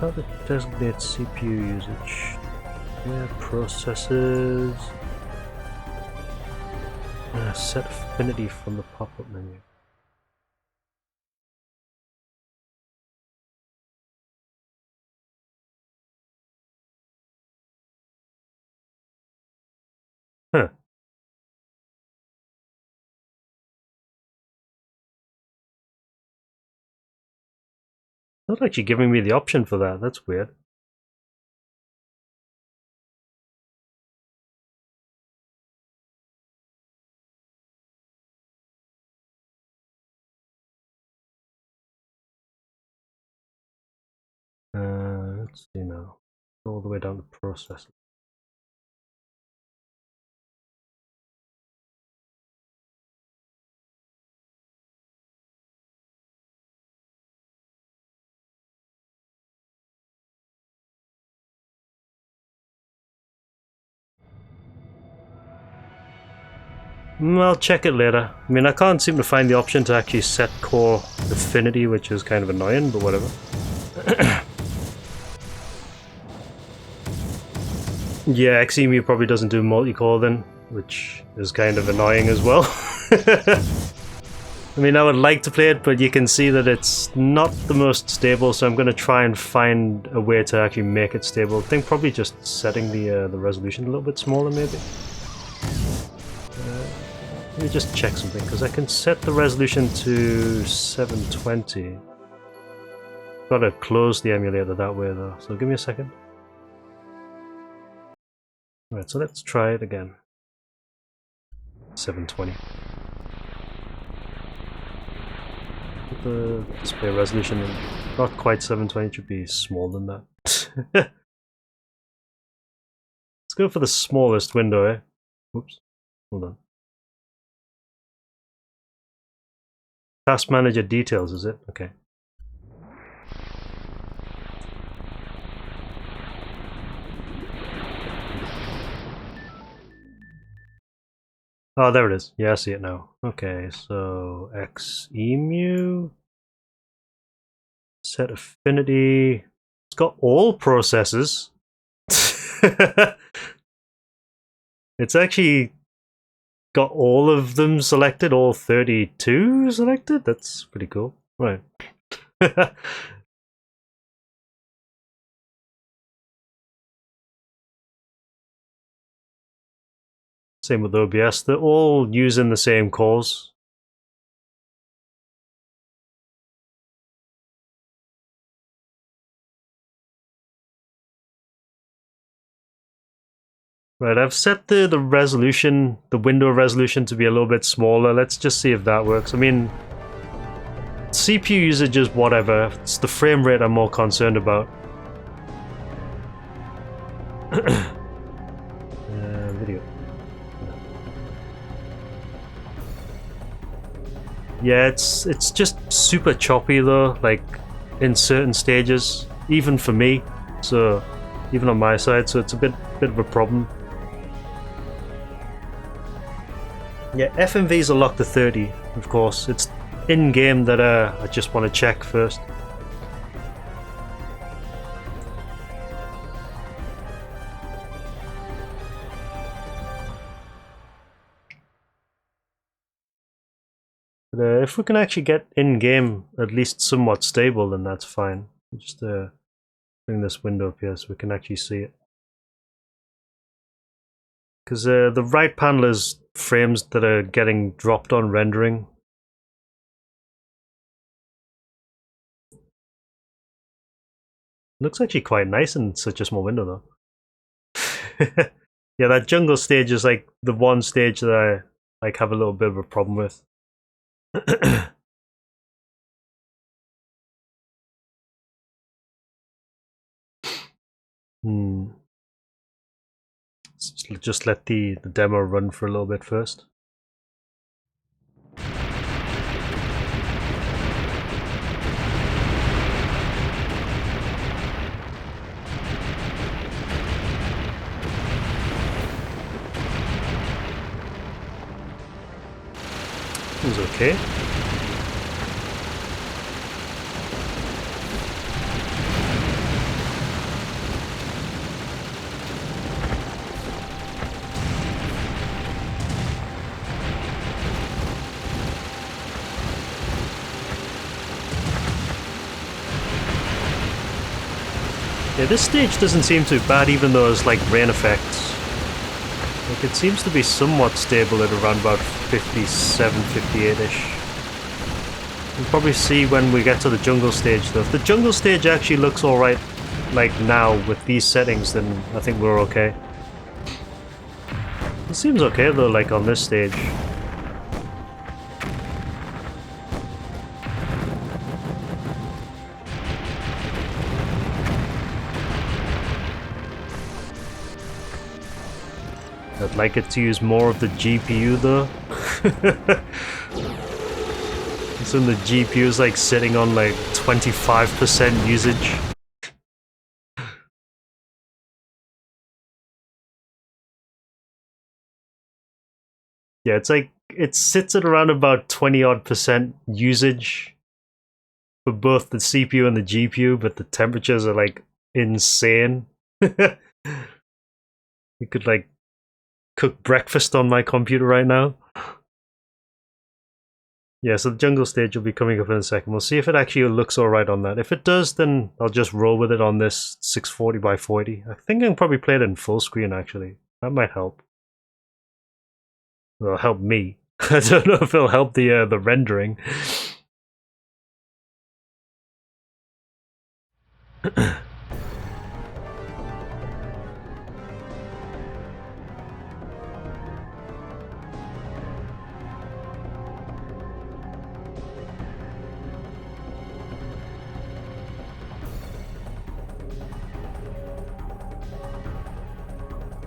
How to designate CPU usage? Yeah, processes. Set affinity from the pop-up menu. Huh. Not actually giving me the option for that. That's weird. Let's see now. All the way down to process. I'll check it later. I mean, I can't seem to find the option to actually set core affinity, which is kind of annoying, but whatever. Yeah, XEMU probably doesn't do multi-core then, which is kind of annoying as well. I mean, I would like to play it, but you can see that it's not the most stable, so I'm going to try and find a way to actually make it stable. I think probably just setting the resolution a little bit smaller, maybe. Let me just check something, because I can set the resolution to 720. Gotta close the emulator that way though, so give me a second. Alright, so let's try it again. 720. Put the display resolution in. Not quite 720, it should be smaller than that. Let's go for the smallest window, eh? Oops, hold on. Task manager details, is it? Okay. Oh, there it is. Yeah, I see it now. Okay, so XEMU. Set affinity. It's got all processes. It's actually got all of them selected, all 32 selected? That's pretty cool. Right. Same with OBS, they're all using the same cores. Right, I've set the resolution, the window resolution to be a little bit smaller. Let's just see if that works. I mean, CPU usage is whatever. It's the frame rate I'm more concerned about. Video. Yeah, it's just super choppy though, like in certain stages, even for me. So even on my side, so it's a bit of a problem. Yeah, FMVs are locked to 30, of course. It's in game that I just want to check first. But if we can actually get in-game at least somewhat stable, then that's fine. Just bring this window up here so we can actually see it. Because the right panel is frames that are getting dropped on rendering. Looks actually quite nice in such a small window though. Yeah, that jungle stage is like the one stage that I like have a little bit of a problem with. Just let the demo run for a little bit first. It was okay. Yeah, this stage doesn't seem too bad, even though it's like rain effects. Like, it seems to be somewhat stable at around about 57, 58-ish. We'll probably see when we get to the jungle stage though. If the jungle stage actually looks alright, like now, with these settings, then I think we're okay. It seems okay though, like on this stage. I'd like it to use more of the GPU though. So the GPU is like sitting on like 25% usage. Yeah, it's like it sits at around about 20-odd% usage for both the CPU and the GPU, but the temperatures are like insane. You could like cook breakfast on my computer right now. Yeah, so the jungle stage will be coming up in a second. We'll see if it actually looks alright on that. If it does, then I'll just roll with it on this 640 by 40. I think I can probably play it in full screen actually. That might help. Well, help me. I don't know if it'll help the rendering.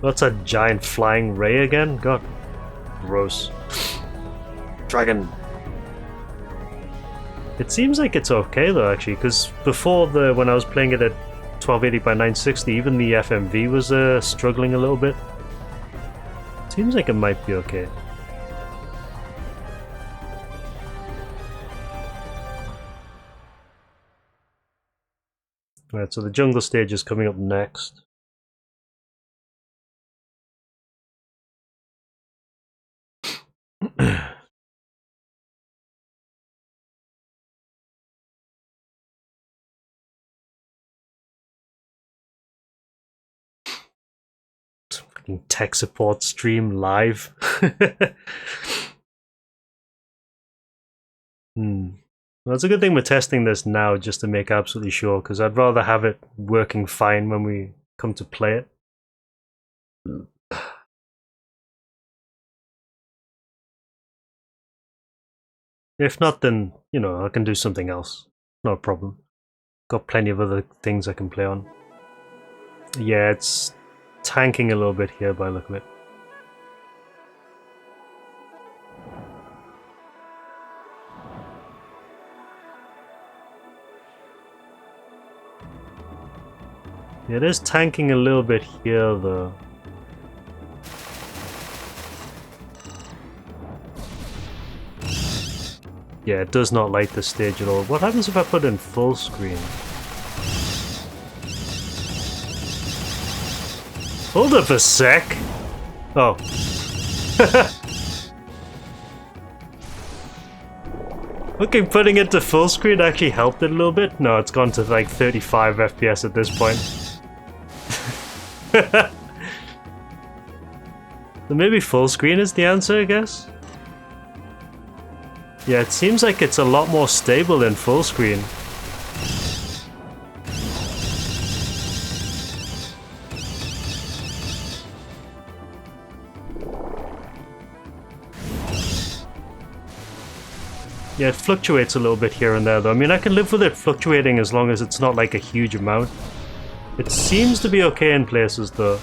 What's a giant flying ray again? God, gross. Dragon. It seems like it's okay though, actually, because before when I was playing it at 1280 by 960, even the FMV was struggling a little bit. Seems like it might be okay. Alright, so the jungle stage is coming up next. Tech support stream live. Well, it's a good thing we're testing this now just to make absolutely sure, because I'd rather have it working fine when we come to play it. If not, then, you know, I can do something else. No problem. Got plenty of other things I can play on. Yeah, it's tanking a little bit here by the look of it. It is tanking a little bit here though. Yeah, it does not like this stage at all. What happens if I put in full screen? Hold up a sec! Oh. Okay, putting it to full screen actually helped it a little bit. No, it's gone to like 35 FPS at this point. So maybe full screen is the answer, I guess? Yeah, it seems like it's a lot more stable in full screen. Yeah, it fluctuates a little bit here and there though. I mean, I can live with it fluctuating as long as it's not like a huge amount. It seems to be okay in places though.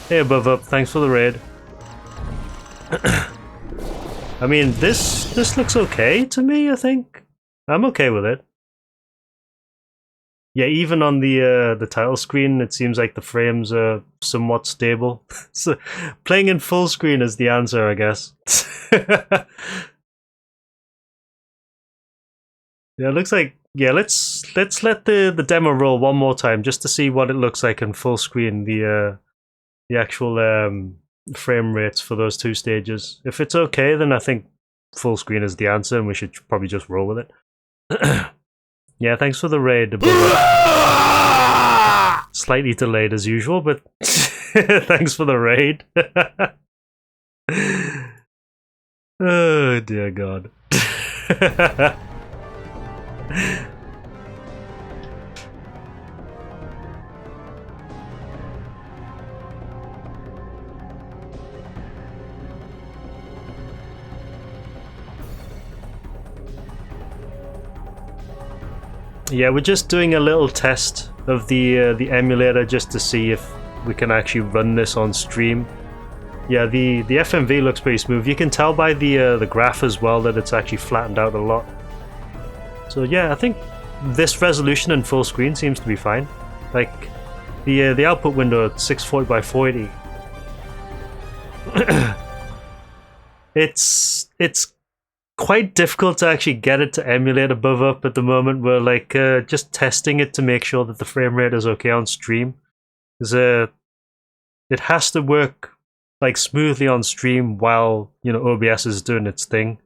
Hey Above Up, thanks for the raid. I mean, this looks okay to me, I think. I'm okay with it. Yeah, even on the title screen, it seems like the frames are somewhat stable. So playing in full screen is the answer, I guess. Yeah, it looks like, yeah, let's let the demo roll one more time just to see what it looks like in full screen, the actual frame rates for those two stages. If it's okay, then I think full screen is the answer and we should probably just roll with it. Yeah, thanks for the raid. Slightly delayed as usual, but thanks for the raid. Oh dear God. Yeah, we're just doing a little test of the emulator just to see if we can actually run this on stream. Yeah, the FMV looks pretty smooth. You can tell by the graph as well that it's actually flattened out a lot. So yeah, I think this resolution in full screen seems to be fine. Like the output window at 640 by 480. It's quite difficult to actually get it to emulate Above Up at the moment. We're like just testing it to make sure that the frame rate is okay on stream. Because it has to work like smoothly on stream while, you know, OBS is doing its thing.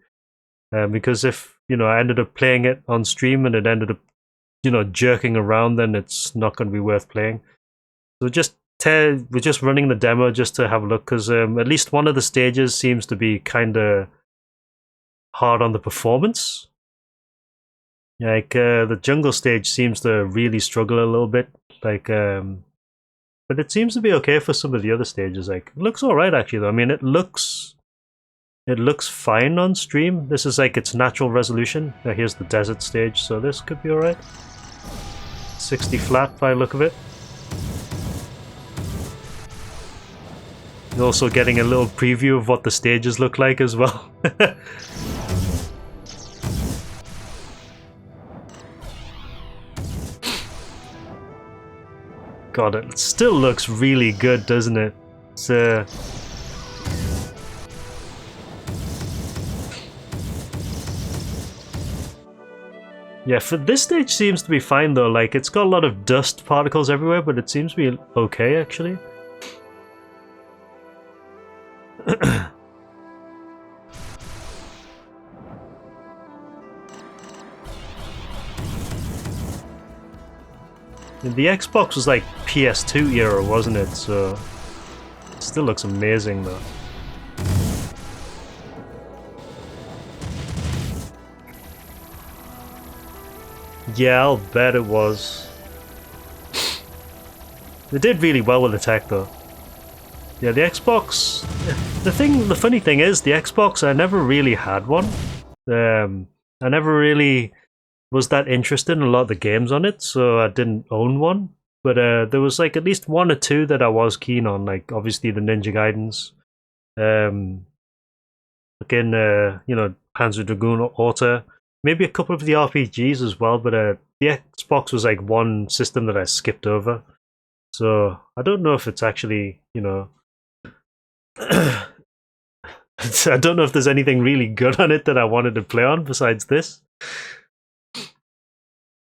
Because if, you know, I ended up playing it on stream and it ended up, you know, jerking around, then it's not going to be worth playing. So we're just running the demo just to have a look, because at least one of the stages seems to be kind of hard on the performance. Like the jungle stage seems to really struggle a little bit. Like, but it seems to be okay for some of the other stages. Like, it looks all right actually though. I mean, it looks fine on stream. This is like its natural resolution. Here's the desert stage, so this could be all right. 60 flat by the look of it. You're also getting a little preview of what the stages look like as well. God, it still looks really good, doesn't it? It's yeah, for this stage seems to be fine though. Like, it's got a lot of dust particles everywhere, but it seems to be okay actually. The Xbox was like PS2 era, wasn't it? So it still looks amazing though. Yeah, I'll bet it was. They did really well with the tech though. Yeah, the Xbox. The funny thing is, the Xbox, I never really had one. I never really was that interested in a lot of the games on it, so I didn't own one. But there was like at least one or two that I was keen on, like obviously the Ninja Gaidens. Again, you know, Panzer Dragoon Auto. Maybe a couple of the RPGs as well, but the Xbox was like one system that I skipped over, so I don't know if it's actually, you know, I don't know if there's anything really good on it that I wanted to play on besides this.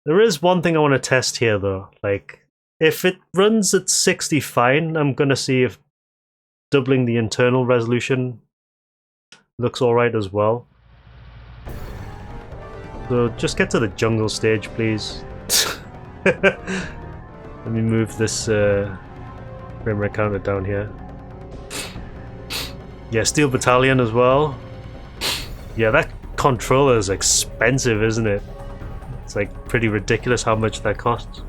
There is one thing I want to test here though, like if it runs at 60 fine, I'm gonna see if doubling the internal resolution looks alright as well. So just get to the jungle stage, please. Let me move this frame rate counter down here. Yeah, Steel Battalion as well. Yeah, that controller is expensive, isn't it? It's like pretty ridiculous how much that costs.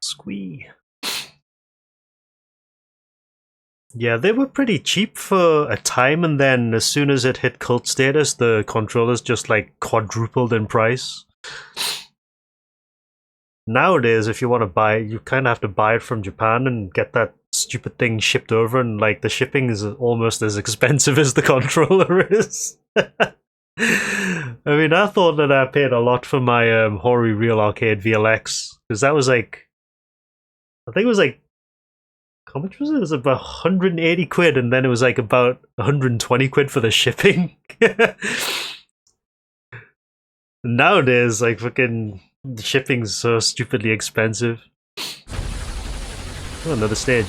Squee. Yeah, they were pretty cheap for a time, and then as soon as it hit cult status, the controllers just like quadrupled in price. Nowadays, if you want to buy it, you kind of have to buy it from Japan and get that stupid thing shipped over, and like the shipping is almost as expensive as the controller is. I mean, I thought that I paid a lot for my Hori Real Arcade VLX, because that was like, I think it was like, how much was it? It was about 180 quid, and then it was like about 120 quid for the shipping. Nowadays, like fucking the shipping's so stupidly expensive. Oh, another stage.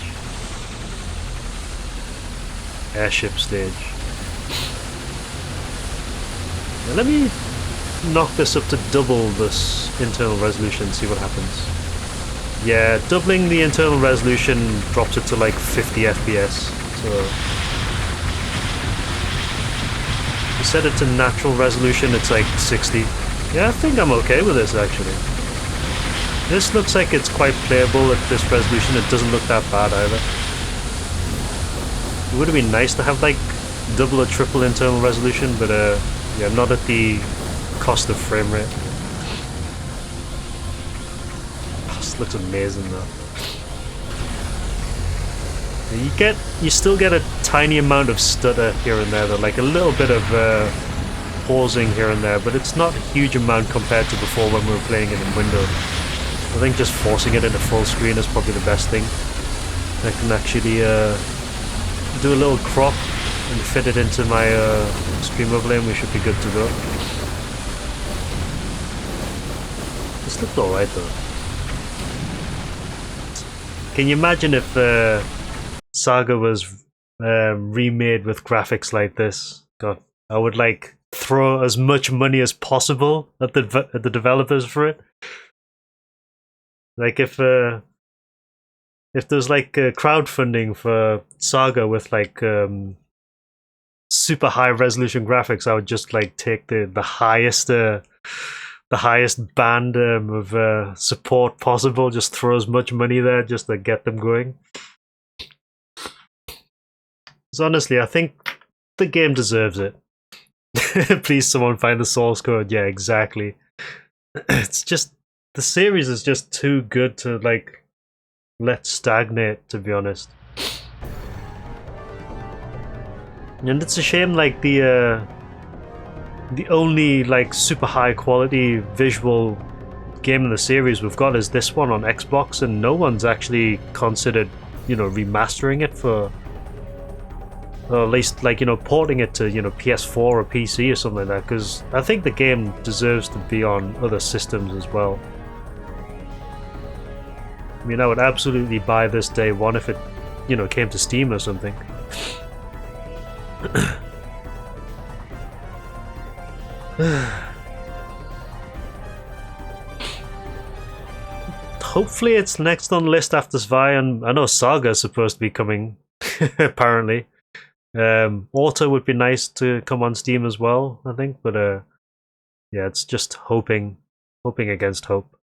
Airship stage. Now let me knock this up to double this internal resolution, see what happens. Yeah, doubling the internal resolution drops it to like 50 FPS. So you set it to natural resolution, it's like 60. Yeah, I think I'm okay with this actually. This looks like it's quite playable at this resolution. It doesn't look that bad either. It would have been nice to have like double or triple internal resolution, but yeah, not at the cost of frame rate. This looks amazing though. You still get a tiny amount of stutter here and there though, like a little bit of pausing here and there, but it's not a huge amount compared to before when we were playing it in Windows. I think just forcing it into full screen is probably the best thing. I can actually do a little crop and fit it into my stream overlay, and we should be good to go. This looked alright though. Can you imagine if Saga was remade with graphics like this? God, I would like throw as much money as possible at the developers for it. Like if there's like crowdfunding for Saga with like super high resolution graphics, I would just like take the highest band of support possible, just throw as much money there just to get them going. So honestly, I think the game deserves it. Please someone find the source code. Yeah, exactly. It's just, the series is just too good to like let stagnate, to be honest. And it's a shame like the only like super high quality visual game in the series we've got is this one on Xbox, and no one's actually considered, you know, remastering it for, or at least like, you know, porting it to, you know, PS4 or PC or something like that, because I think the game deserves to be on other systems as well. I mean, I would absolutely buy this day one if it, you know, came to Steam or something. Hopefully it's next on the list after Zwei, and I know Saga is supposed to be coming, apparently. Auto would be nice to come on Steam as well, I think, but yeah, it's just hoping against hope.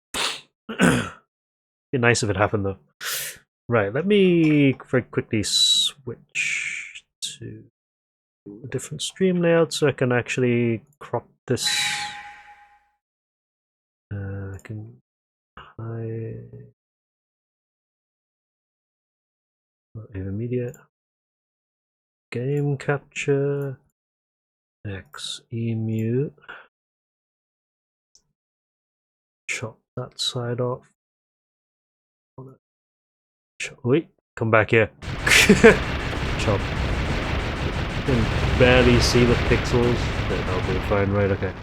Be nice if it happened though. Right, let me very quickly switch to a different stream layout so I can actually crop this. I can hide. Not even media. Game capture. X emu. Chop that side off. Wait, come back here. Chop. You can barely see the pixels. Then I'll be fine, right? Okay.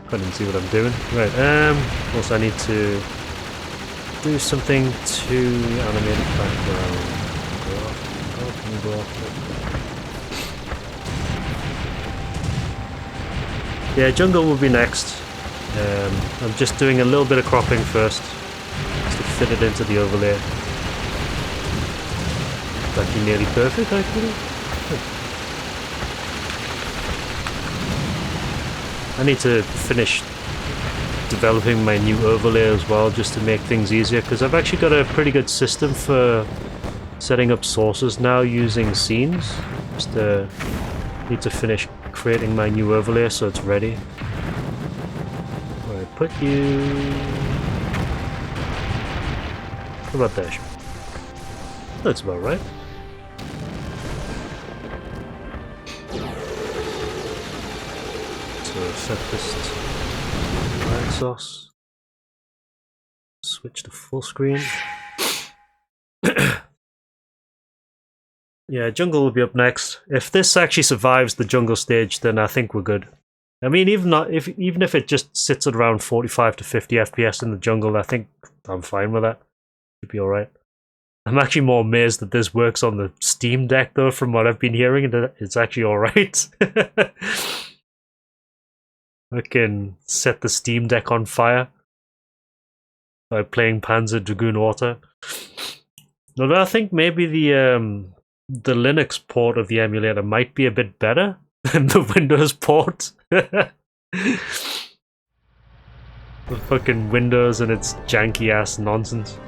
Couldn't see what I'm doing. Right, also I need to do something to animate the background. Oh, can you go off? Yeah, jungle will be next. I'm just doing a little bit of cropping first, just to fit it into the overlay. It's actually nearly perfect, actually. I need to finish developing my new overlay as well, just to make things easier, because I've actually got a pretty good system for setting up sources now using scenes. Just need to finish creating my new overlay so it's ready. Where I put you... How about that? That's about right. So set this to light source. Switch to full screen. Yeah, jungle will be up next. If this actually survives the jungle stage, then I think we're good. I mean, even if it just sits at around 45 to 50 FPS in the jungle, I think I'm fine with that. Should be alright. I'm actually more amazed that this works on the Steam Deck, though, from what I've been hearing, and it's actually alright. I can set the Steam Deck on fire by playing Panzer Dragoon Auto. Although I think maybe the Linux port of the emulator might be a bit better than the Windows port. The fucking Windows and its janky ass nonsense.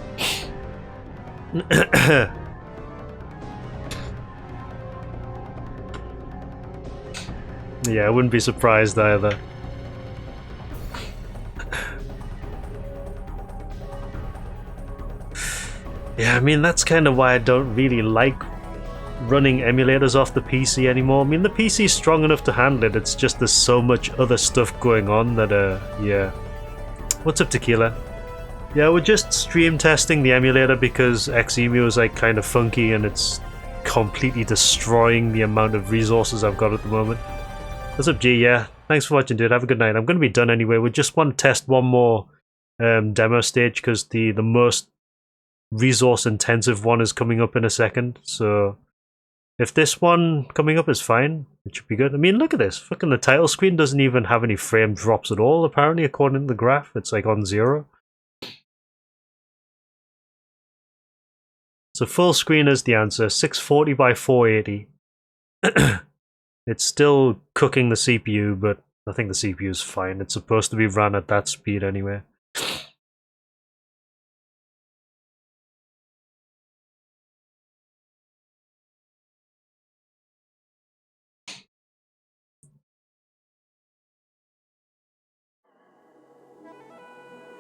Yeah, I wouldn't be surprised either. Yeah, I mean, that's kind of why I don't really like running emulators off the PC anymore. I mean, the PC is strong enough to handle it, it's just there's so much other stuff going on that, yeah. What's up, Tequila? Yeah, we're just stream testing the emulator because XEMU is like kind of funky and it's completely destroying the amount of resources I've got at the moment. What's up, G? Yeah, thanks for watching, dude. Have a good night. I'm going to be done anyway. We just want to test one more demo stage because the most resource intensive one is coming up in a second, so if this one coming up is fine, it should be good. I mean, look at this. Fucking the title screen doesn't even have any frame drops at all, apparently, according to the graph. It's like on 0. So full screen is the answer. 640 by 480. It's still cooking the CPU, but I think the CPU is fine. It's supposed to be run at that speed anyway.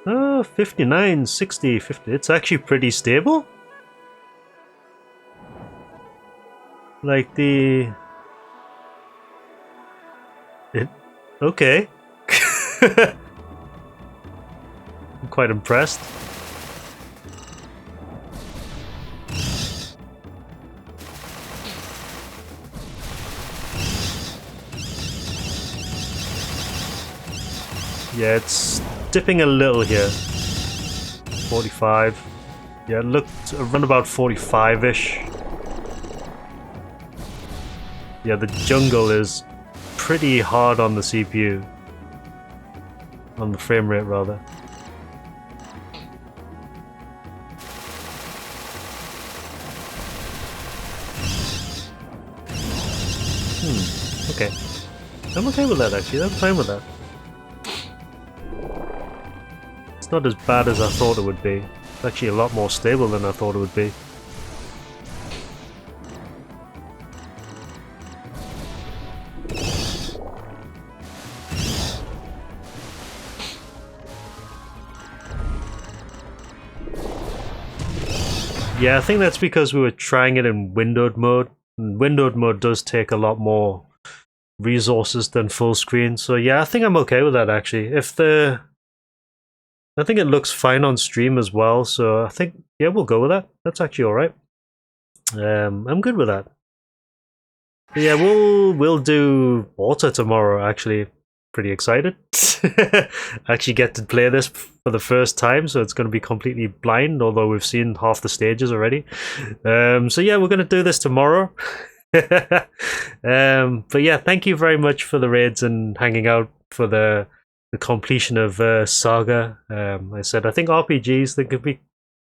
Oh, 59, 60, 50. It's actually pretty stable. Like okay. I'm quite impressed. Yeah, it's dipping a little here. 45. Yeah, it looked around about 45-ish. Yeah, the jungle is pretty hard on the CPU. On the frame rate, rather. Okay. I'm okay with that, actually. I'm fine with that. It's not as bad as I thought it would be. actually a lot more stable than I thought it would be. Yeah, I think that's because we were trying it in windowed mode. And windowed mode does take a lot more resources than full screen. So yeah, I think I'm okay with that actually. I think it looks fine on stream as well. So I think, yeah, we'll go with that. That's actually alright. I'm good with that. But yeah, we'll do Water tomorrow actually. Pretty excited. I actually get to play this for the first time, so it's going to be completely blind, although we've seen half the stages already. So yeah, we're going to do this tomorrow. But yeah, thank you very much for the raids and hanging out for the completion of Saga. I said I think RPGs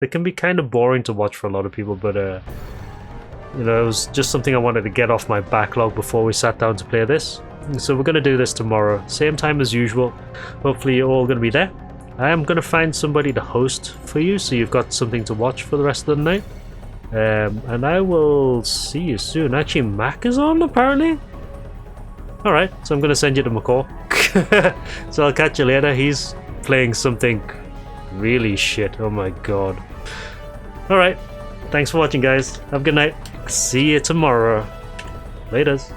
they can be kind of boring to watch for a lot of people, but you know, it was just something I wanted to get off my backlog before we sat down to play this. So we're going to do this tomorrow, same time as usual. Hopefully you're all going to be there. I am going to find somebody to host for you, so you've got something to watch for the rest of the night. And I will see you soon. Actually, Mac is on, apparently. Alright, so I'm going to send you to McCall. So I'll catch you later. He's playing something really shit. Oh my god. Alright, thanks for watching, guys. Have a good night. See you tomorrow. Laters.